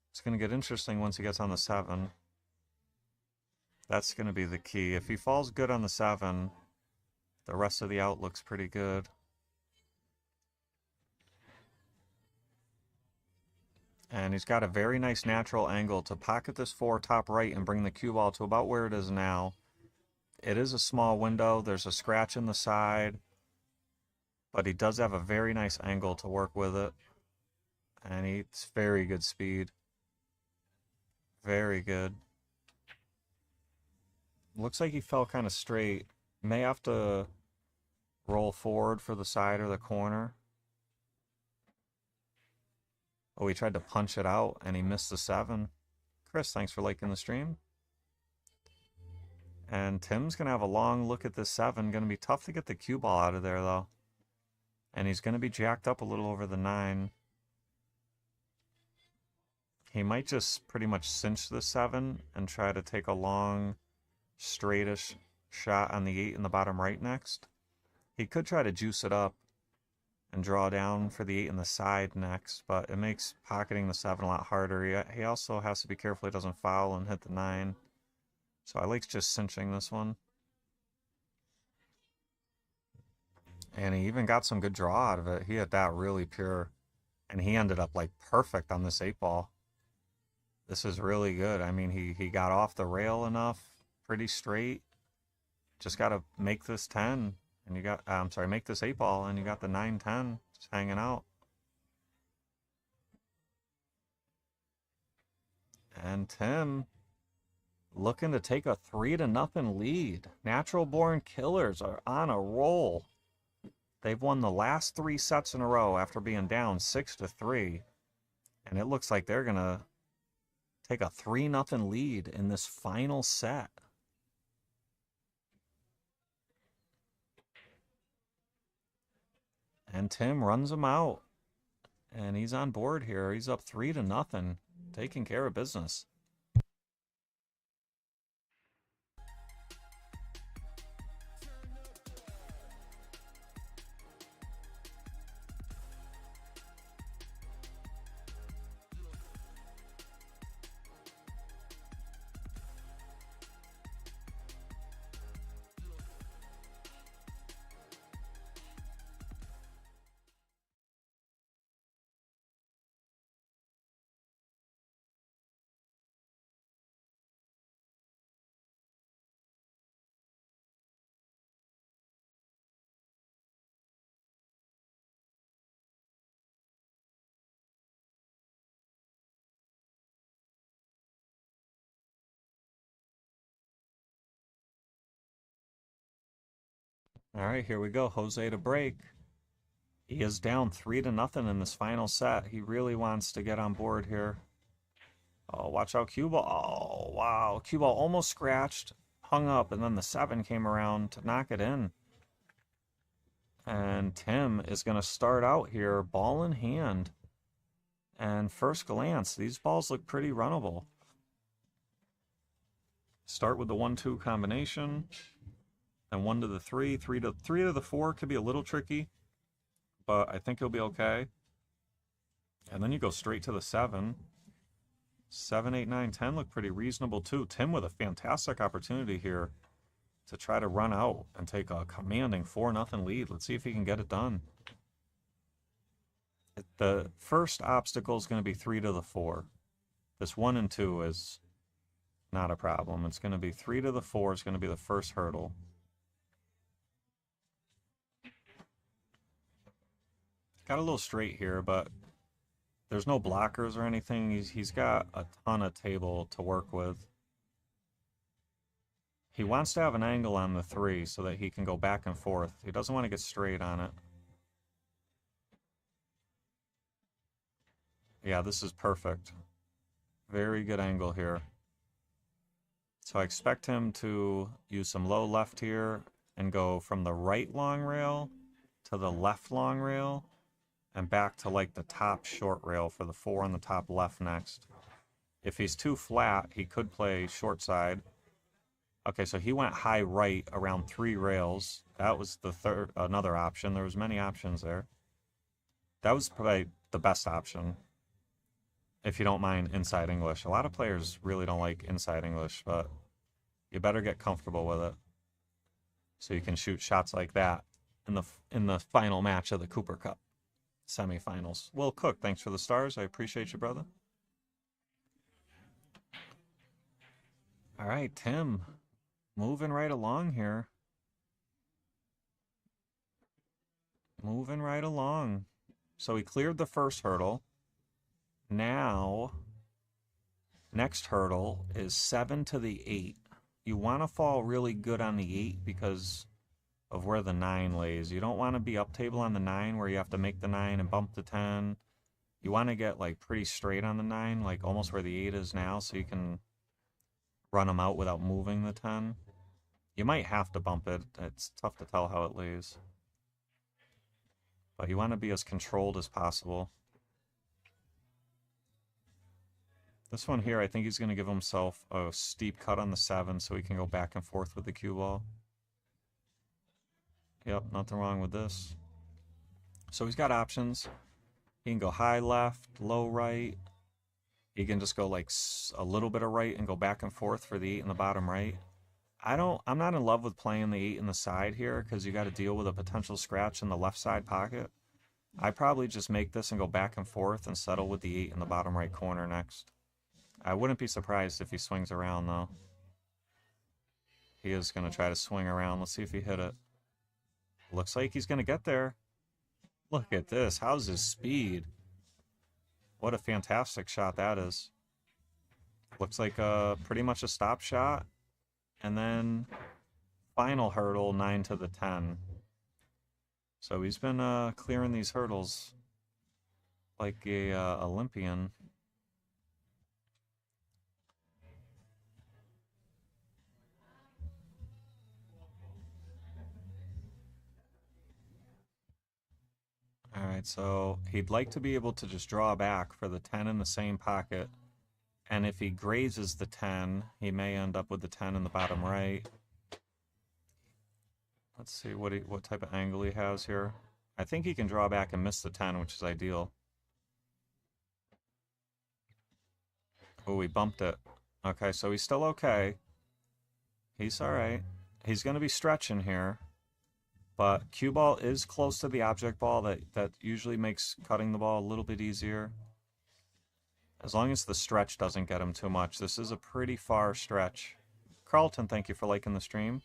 Y: It's going to get interesting once he gets on the 7. That's going to be the key. If he falls good on the 7, the rest of the out looks pretty good. And he's got a very nice natural angle to pocket this 4 top right and bring the cue ball to about where it is now. It is a small window. There's a scratch in the side. But he does have a very nice angle to work with it. And it's very good speed. Very good. Looks like he fell kind of straight. May have to roll forward for the side or the corner. Oh, he tried to punch it out and he missed the 7. Chris, thanks for liking the stream. And Tim's going to have a long look at this 7. Going to be tough to get the cue ball out of there, though. And he's going to be jacked up a little over the 9. He might just pretty much cinch the 7 and try to take a long, straightish shot on the 8 in the bottom right next. He could try to juice it up and draw down for the 8 in the side next, but it makes pocketing the 7 a lot harder. He also has to be careful he doesn't foul and hit the 9. So I like just cinching this one. And he even got some good draw out of it. He had that really pure. And he ended up like perfect on this 8 ball. This is really good. I mean, he got off the rail enough, pretty straight. Just got to make this 10, And you got, I'm sorry, make this 8-ball, and you got the 9-10 just hanging out. And Tim looking to take a 3-0 lead. Natural Born Killers are on a roll. They've won the last 3 sets in a row after being down 6-3. And it looks like they're going to take a 3-0 lead in this final set. And Tim runs him out. And he's on board here. He's up 3-0, taking care of business. All right, here we go. Jose to break. He is down 3-0 in this final set. He really wants to get on board here. Oh, watch out, cue ball. Oh, wow. Cue ball almost scratched, hung up, and then the 7 came around to knock it in. And Tim is going to start out here, ball in hand. And first glance, these balls look pretty runnable. Start with the 1-2 combination. And 1 to the 3, 3 to the 4 could be a little tricky, but I think he'll be okay. And then you go straight to the 7. 7, 8, 9, 10 look pretty reasonable too. Tim with a fantastic opportunity here to try to run out and take a commanding 4-0 lead. Let's see if he can get it done. The first obstacle is going to be 3 to the 4. This 1 and 2 is not a problem. It's going to be 3 to the 4 is going to be the first hurdle. Got a little straight here, but there's no blockers or anything. He's got a ton of table to work with. He wants to have an angle on the 3 so that he can go back and forth. He doesn't want to get straight on it. Yeah, this is perfect. Very good angle here. So I expect him to use some low left here and go from the right long rail to the left long rail and back to like the top short rail for the 4 on the top left next. If he's too flat, he could play short side. Okay, so he went high right around 3 rails. That was the another option. There was many options there. That was probably the best option, if you don't mind inside English. A lot of players really don't like inside English, but you better get comfortable with it so you can shoot shots like that in the final match of the Cooper Cup semifinals. Will Cook, thanks for the stars. I appreciate you, brother. All right, Tim, moving right along here. Moving right along. So he cleared the first hurdle. Now, next hurdle is 7 to the 8. You want to fall really good on the 8 because of where the 9 lays. You don't want to be up table on the 9 where you have to make the 9 and bump the 10. You want to get like pretty straight on the 9, like almost where the 8 is now, so you can run them out without moving the 10. You might have to bump it. It's tough to tell how it lays. But you want to be as controlled as possible. This one here, I think he's going to give himself a steep cut on the 7 so he can go back and forth with the cue ball. Yep, nothing wrong with this. So he's got options. He can go high left, low right. He can just go like a little bit of right and go back and forth for the 8 in the bottom right. I'm not in love with playing the 8 in the side here because you got to deal with a potential scratch in the left side pocket. I probably just make this and go back and forth and settle with the 8 in the bottom right corner next. I wouldn't be surprised if he swings around, though. He is going to try to swing around. Let's see if he hit it. Looks like he's going to get there. Look at this. How's his speed? What a fantastic shot that is. Looks like pretty much a stop shot. And then final hurdle, 9 to the 10. So he's been clearing these hurdles like a Olympian. Alright, so he'd like to be able to just draw back for the 10 in the same pocket. And if he grazes the 10, he may end up with the 10 in the bottom right. Let's see what type of angle he has here. I think he can draw back and miss the 10, which is ideal. Oh, he bumped it. Okay, so he's still okay. He's alright. He's going to be stretching here. But cue ball is close to the object ball. That usually makes cutting the ball a little bit easier. As long as the stretch doesn't get him too much. This is a pretty far stretch. Carlton, thank you for liking the stream.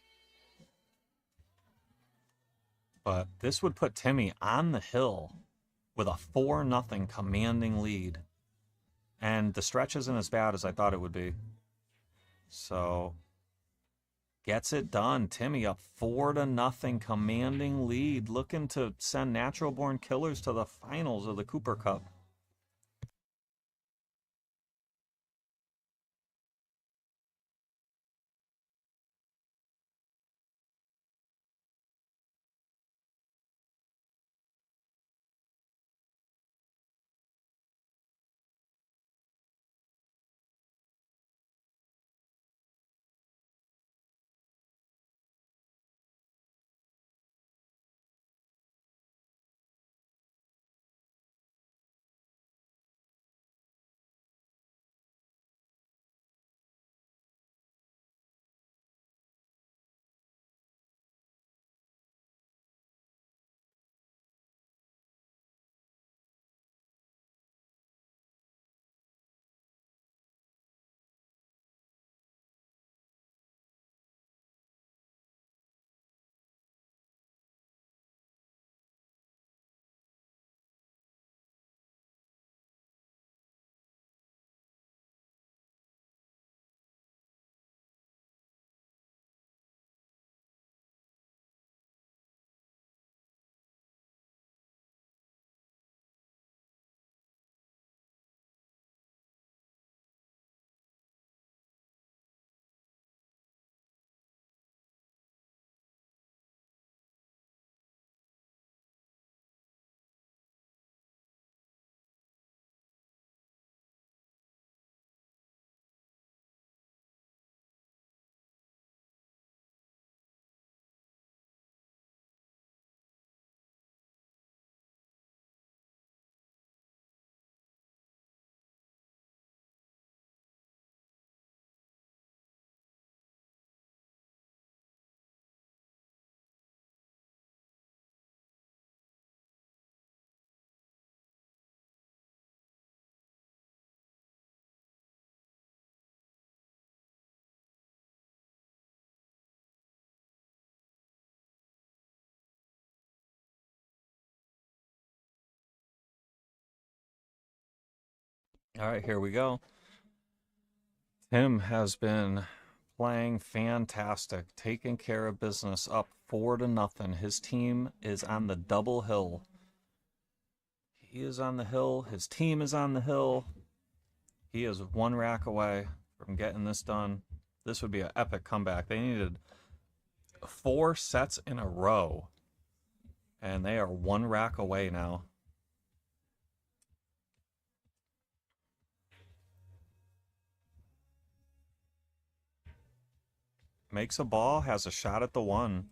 Y: But this would put Timmy on the hill with a 4-0 commanding lead. And the stretch isn't as bad as I thought it would be. So, gets it done. Timmy up 4-0 commanding lead. Looking to send Natural Born Killers to the finals of the Cooper Cup. All right, here we go. Tim has been playing fantastic, taking care of business, up 4-0. His team is on the double hill. He is on the hill. His team is on the hill. He is 1 rack away from getting this done. This would be an epic comeback. They needed 4 sets in a row, and they are 1 rack away now. Makes a ball, has a shot at the 1.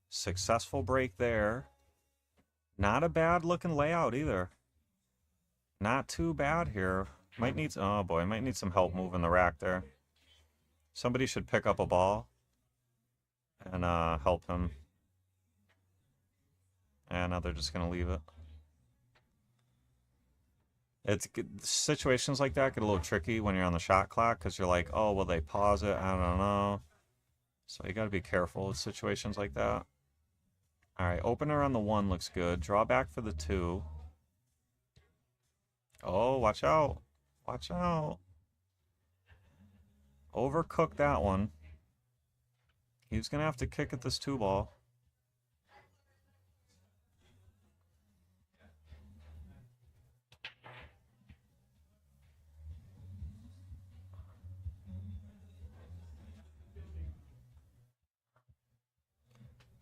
Y: Successful break there. Not a bad looking layout either. Not too bad here. Might need, oh boy, might need some help moving the rack there. Somebody should pick up a ball and help him. And now they're just gonna leave it. It's situations like that get a little tricky when you're on the shot clock because you're like, oh, will they pause it? I don't know. So you got to be careful with situations like that. Alright, opener on the 1 looks good. Draw back for the 2. Oh, watch out. Watch out. Overcooked that one. He's going to have to kick at this 2 ball.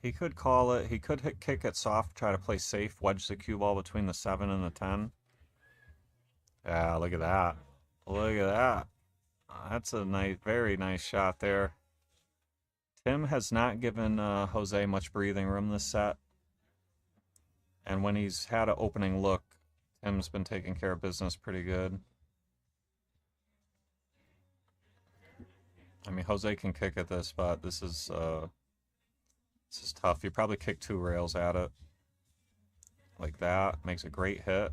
Y: He could call it. He could kick it soft, try to play safe, wedge the cue ball between the 7 and the 10. Yeah, look at that. Look at that. That's a nice, very nice shot there. Tim has not given Jose much breathing room this set. And when he's had an opening look, Tim's been taking care of business pretty good. I mean, Jose can kick at this, but this is tough. You probably kick 2 rails at it. Like that. Makes a great hit.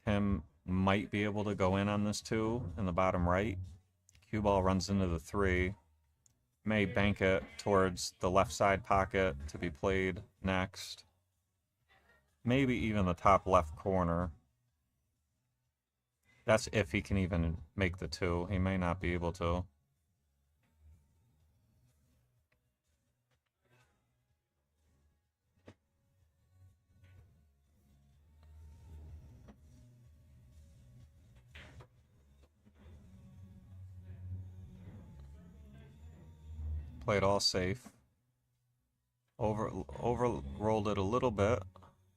Y: Tim might be able to go in on this 2 in the bottom right. Cue ball runs into the 3. May bank it towards the left side pocket to be played next. Maybe even the top left corner. That's if he can even make the 2. He may not be able to. Played all safe. Overrolled it a little bit,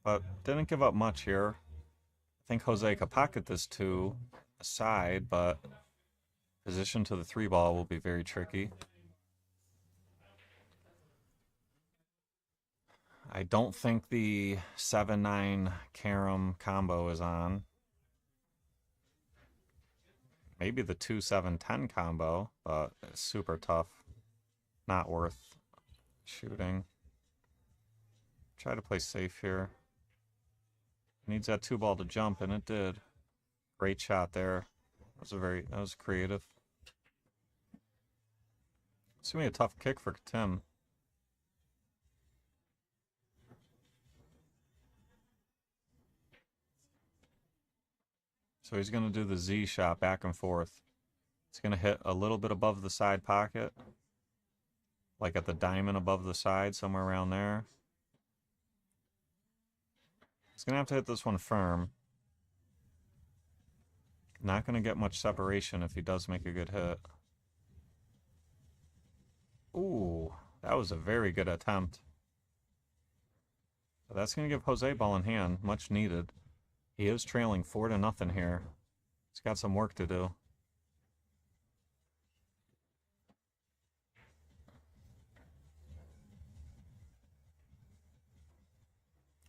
Y: but didn't give up much here. I think Jose could pocket this 2 aside, but position to the 3 ball will be very tricky. I don't think the 7-9 carom combo is on. Maybe the 2-7-10 combo, but it's super tough. Not worth shooting. Try to play safe here. Needs that 2 ball to jump, and it did. Great shot there. That was creative. It's gonna be a tough kick for Tim. So he's gonna do the Z shot back and forth. It's gonna hit a little bit above the side pocket. Like at the diamond above the side, somewhere around there. He's going to have to hit this one firm. Not going to get much separation if he does make a good hit. Ooh, that was a very good attempt. But that's going to give Jose ball in hand, much needed. He is trailing 4-0 here. He's got some work to do.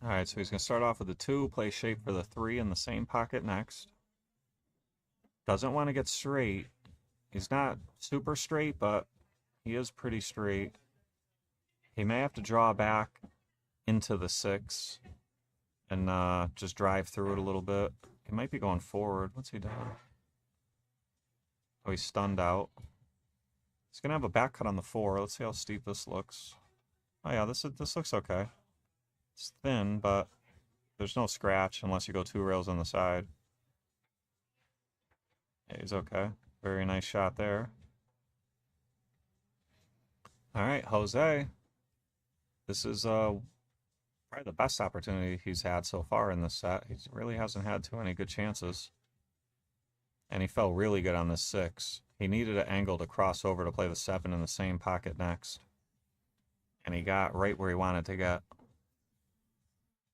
Y: Alright, so he's going to start off with the 2, play shape for the 3 in the same pocket next. Doesn't want to get straight. He's not super straight, but he is pretty straight. He may have to draw back into the 6 and just drive through it a little bit. He might be going forward. What's he doing? Oh, he's stunned out. He's going to have a back cut on the 4. Let's see how steep this looks. Oh yeah, this looks okay. It's thin, but there's no scratch unless you go 2 rails on the side. Yeah, he's okay. Very nice shot there. All right, Jose. This is probably the best opportunity he's had so far in this set. He really hasn't had too many good chances. And he felt really good on this 6. He needed an angle to cross over to play the 7 in the same pocket next. And he got right where he wanted to get.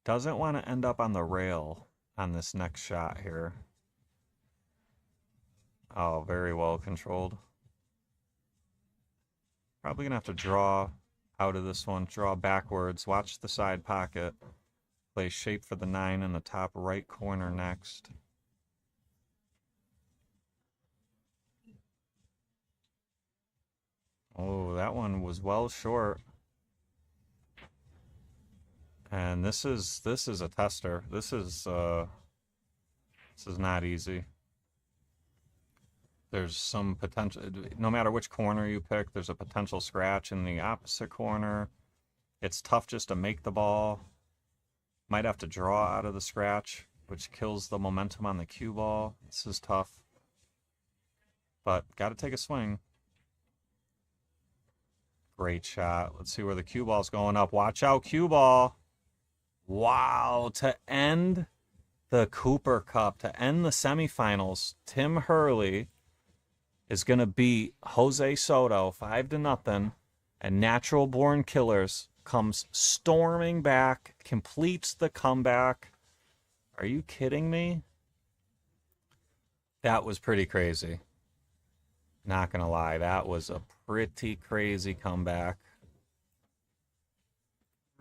Y: Doesn't want to end up on the rail on this next shot here. Oh, very well controlled. Probably going to have to draw out of this one. Draw backwards. Watch the side pocket. Play shape for the 9 in the top right corner next. Oh, that one was well short. And this is a tester. This is not easy. There's some potential, no matter which corner you pick, there's a potential scratch in the opposite corner. It's tough just to make the ball. Might have to draw out of the scratch, which kills the momentum on the cue ball. This is tough. But got to take a swing. Great shot. Let's see where the cue ball's going up. Watch out, cue ball. Wow, to end the Cooper Cup, to end the semifinals, Tim Hurley is going to beat Jose Soto 5-0, and Natural Born Killers comes storming back, completes the comeback. Are you kidding me? That was pretty crazy. Not going to lie, that was a pretty crazy comeback.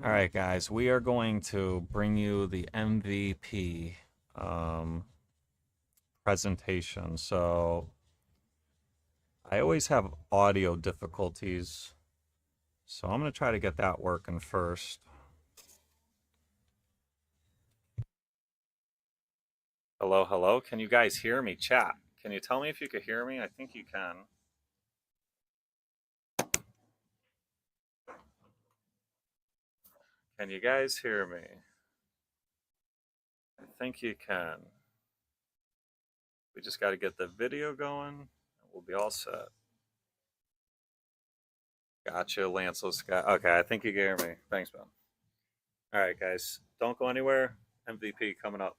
Y: All right, guys, we are going to bring you the MVP presentation. So I always have audio difficulties, so I'm going to try to get that working first. Hello, hello. Can you guys hear me? Chat. Can you tell me if you could hear me? I think you can. Can you guys hear me? I think you can. We just got to get the video going, and we'll be all set. Gotcha, Lancelot Scott. Okay, I think you can hear me. Thanks, Ben. All right, guys. Don't go anywhere. MVP coming up.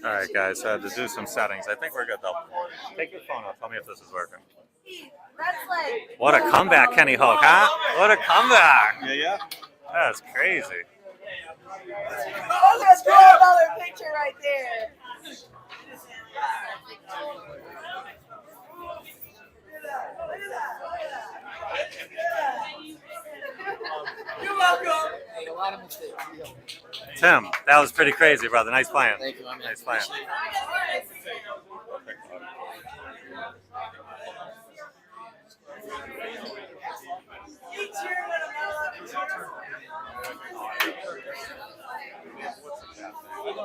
Y: All right, guys, I had to do some settings. I think we're good, though. Take your phone out. Tell me if this is working. What a comeback, Kenny Hulk, huh? What a comeback. Yeah. That's crazy.
G: Oh, let's draw another picture right there. You're welcome. A lot of mistakes.
Y: Tim, that was pretty crazy, brother. Nice playing.
G: Thank you, man.
Y: Nice playing.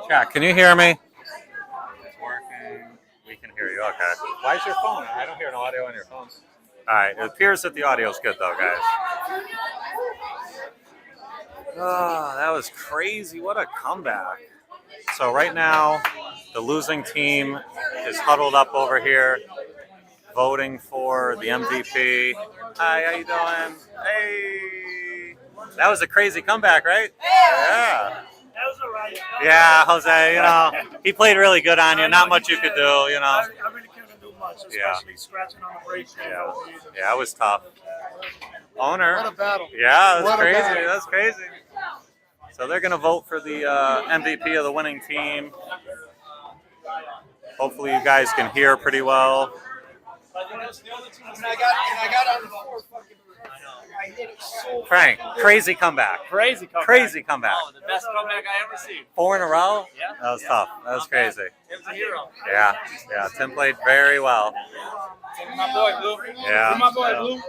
Y: Chat, can you hear me? It's working. We can hear you. Okay. Why is your phone? I don't hear no audio on your phone. All right. It appears that the audio is good, though, guys. Oh, that was crazy. What a comeback. So right now, the losing team is huddled up over here, voting for the MVP. Hi, how you doing? Hey. That was a crazy comeback, right? Yeah.
G: That was all right.
Y: Yeah, Jose, you know, he played really good on you. Not much you could do, you know.
G: I really couldn't do much, especially scratching on the break.
Y: Yeah, it was tough. Owner.
G: What a battle.
Y: Yeah, that's
G: What a
Y: crazy.
G: battle.
Y: That's crazy. So they're going to vote for the MVP of the winning team. Hopefully you guys can hear pretty well. Frank, crazy comeback.
G: Crazy comeback.
Y: Crazy comeback.
G: Oh, the best comeback I ever seen.
Y: 4 in a row?
G: Yeah.
Y: That was tough. That was crazy.
G: It was a hero.
Y: Yeah, Tim played very well.
G: My boy, Blue.
Y: Yeah.
G: My boy, Blue.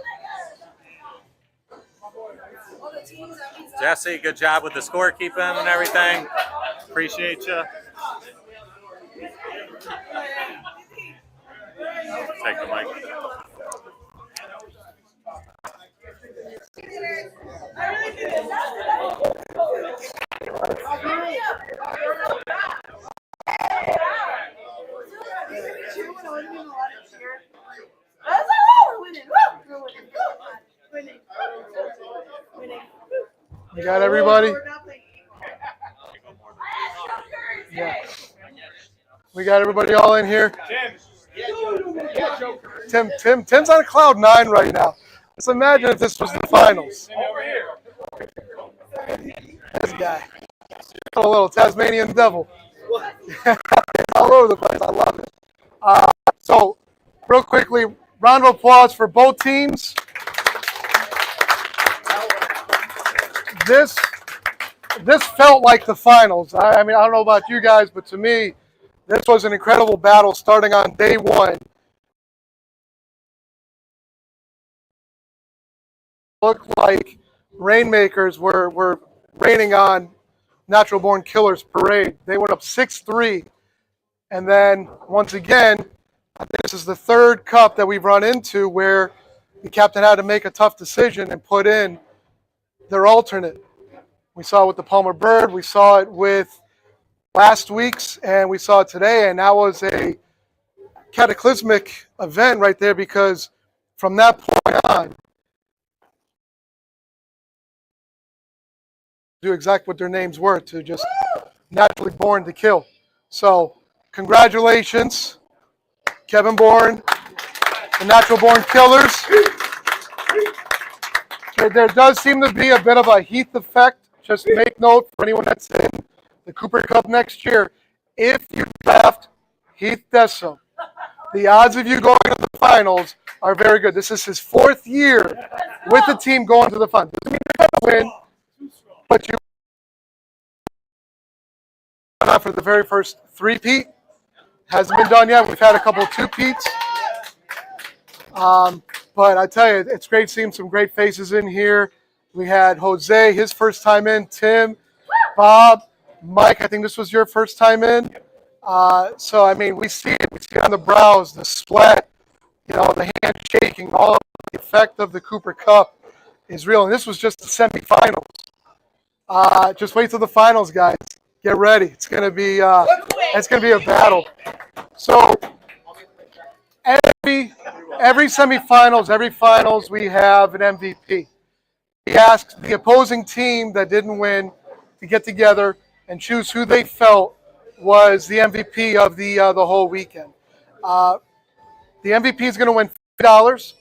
Y: Jesse, good job with the scorekeeping and everything. Appreciate you. Take the mic.
G: You got everybody? Yeah.
H: We got everybody all in here. Tim's on cloud 9 right now. Let's imagine if this was the finals. This guy. A little Tasmanian devil. It's all over the place. I love it. So, real quickly, round of applause for both teams. This felt like the finals. I mean, I don't know about you guys, but to me, this was an incredible battle starting on day one. Looked like Rainmakers were raining on Natural Born Killers parade. They went up 6-3. And then, once again, I think this is the third cup that we've run into where the captain had to make a tough decision and put in their alternate. We saw it with the Palmer Bird. We saw it with last week's, and we saw it today. And that was a cataclysmic event right there because from that point on, do exactly what their names were, to just naturally born to kill. So, congratulations, Kevin Bourn, the Natural Born Killers. There does seem to be a bit of a Heath effect. Just make note for anyone that's in the Cooper Cup next year. If you draft Heath Dessel, the odds of you going to the finals are very good. This is his 4th year with the team going to the finals. Doesn't mean you're going to win, but you for the very first 3-peat. Hasn't been done yet. We've had a couple of 2-peats. But I tell you, it's great seeing some great faces in here. We had Jose, his first time in. Tim, Bob, Mike, I think this was your first time in. So, I mean, we see it on the brows, the sweat, the handshaking, all of the effect of the Cooper Cup is real. And this was just the semifinals. Just wait till the finals, guys. Get ready. It's gonna be a battle. So every semifinals, every finals, we have an MVP. We asked the opposing team that didn't win to get together and choose who they felt was the MVP of the whole weekend. The MVP is going to win $50.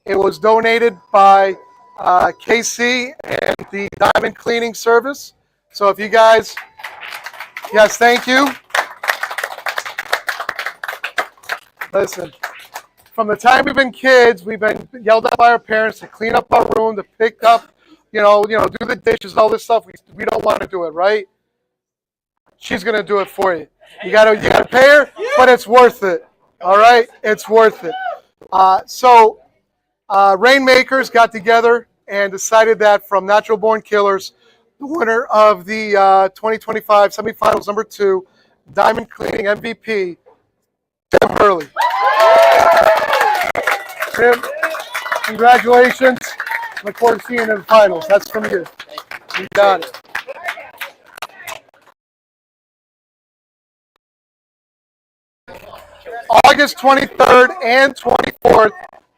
H: It was donated by KC and the Diamond Cleaning Service. So if you guys, yes, thank you. Listen, from the time we've been kids, we've been yelled at by our parents to clean up our room, to pick up, do the dishes, all this stuff. We don't want to do it, right? She's gonna do it for you. You gotta pay her, but it's worth it. All right, it's worth it. So Rainmakers got together and decided that from Natural Born Killers, the winner of the 2025 semifinals number 2, Diamond Cleaning MVP, Tim Hurley. Tim, congratulations. Look forward to seeing you in the finals. That's from you. You got it. August 23rd and 24th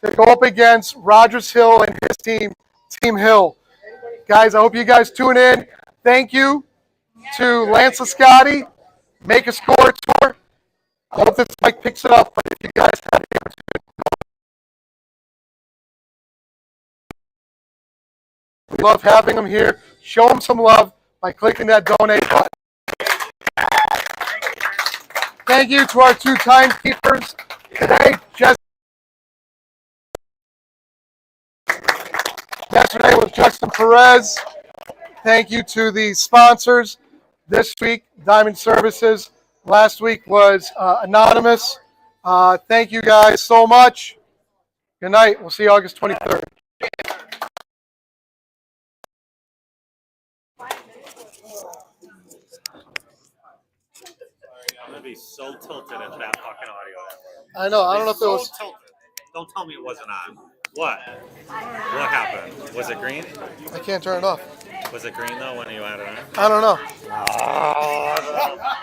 H: to go up against Rogers Hill and his team, Team Hill. Guys, I hope you guys tune in. Thank you to Lance Lisciotti, Make a Score Tour. I hope this mic picks it up, but if you guys had the opportunity, we love having them here. Show them some love by clicking that donate button. Thank you to our 2 timekeepers today. Yesterday was Justin Perez. Thank you to the sponsors. This week, Diamond Services. Last week was Anonymous. Thank you guys so much. Good night. We'll see you August 23rd.
I: I'm gonna be so tilted at that fucking audio.
H: I know. I don't know if it was.
I: Tilted. Don't tell me it wasn't on. What? What happened? Was it green?
H: I can't turn it off.
I: Was it green though when you had it on?
H: I don't know.
I: Oh.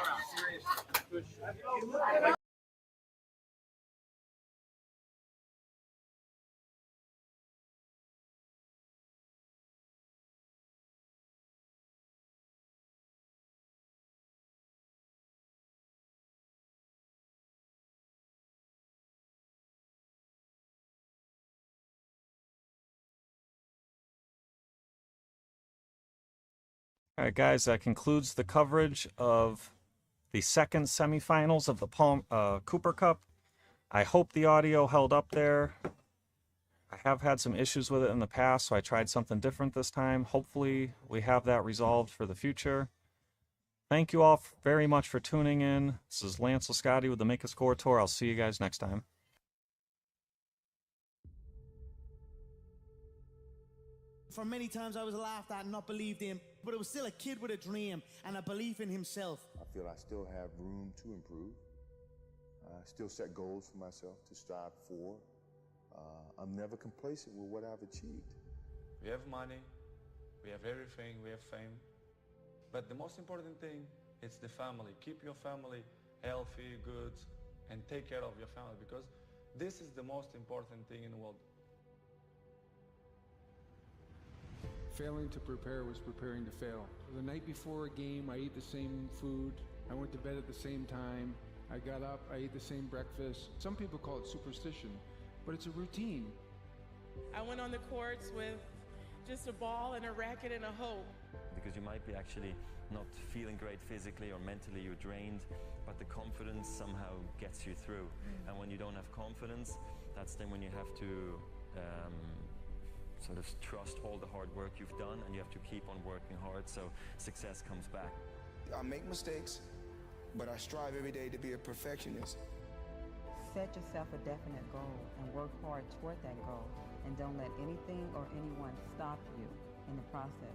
Y: All right, guys, that concludes the coverage of the second semifinals of the Cooper Cup. I hope the audio held up there. I have had some issues with it in the past, so I tried something different this time. Hopefully, we have that resolved for the future. Thank you all very much for tuning in. This is Lance Lisciotti with the Make a Score Tour. I'll see you guys next time.
A: For many times I was laughed at and not believed in, but it was still a kid with a dream and a belief in himself.
U: I feel I still have room to improve. I still set goals for myself to strive for. I'm never complacent with what I've achieved.
J: We have money, we have everything, we have fame. But the most important thing is the family. Keep your family healthy, good, and take care of your family, because this is the most important thing in the world.
P: Failing to prepare was preparing to fail. The night before a game, I ate the same food. I went to bed at the same time. I got up, I ate the same breakfast. Some people call it superstition, but it's a routine.
E: I went on the courts with just a ball and a racket and a hope.
K: Because you might be actually not feeling great physically or mentally, you're drained, but the confidence somehow gets you through. And when you don't have confidence, that's then when you have to sort of trust all the hard work you've done, and you have to keep on working hard so success comes back.
L: I make mistakes, but I strive every day to be a perfectionist.
M: Set yourself a definite goal and work hard toward that goal, and don't let anything or anyone stop you in the process.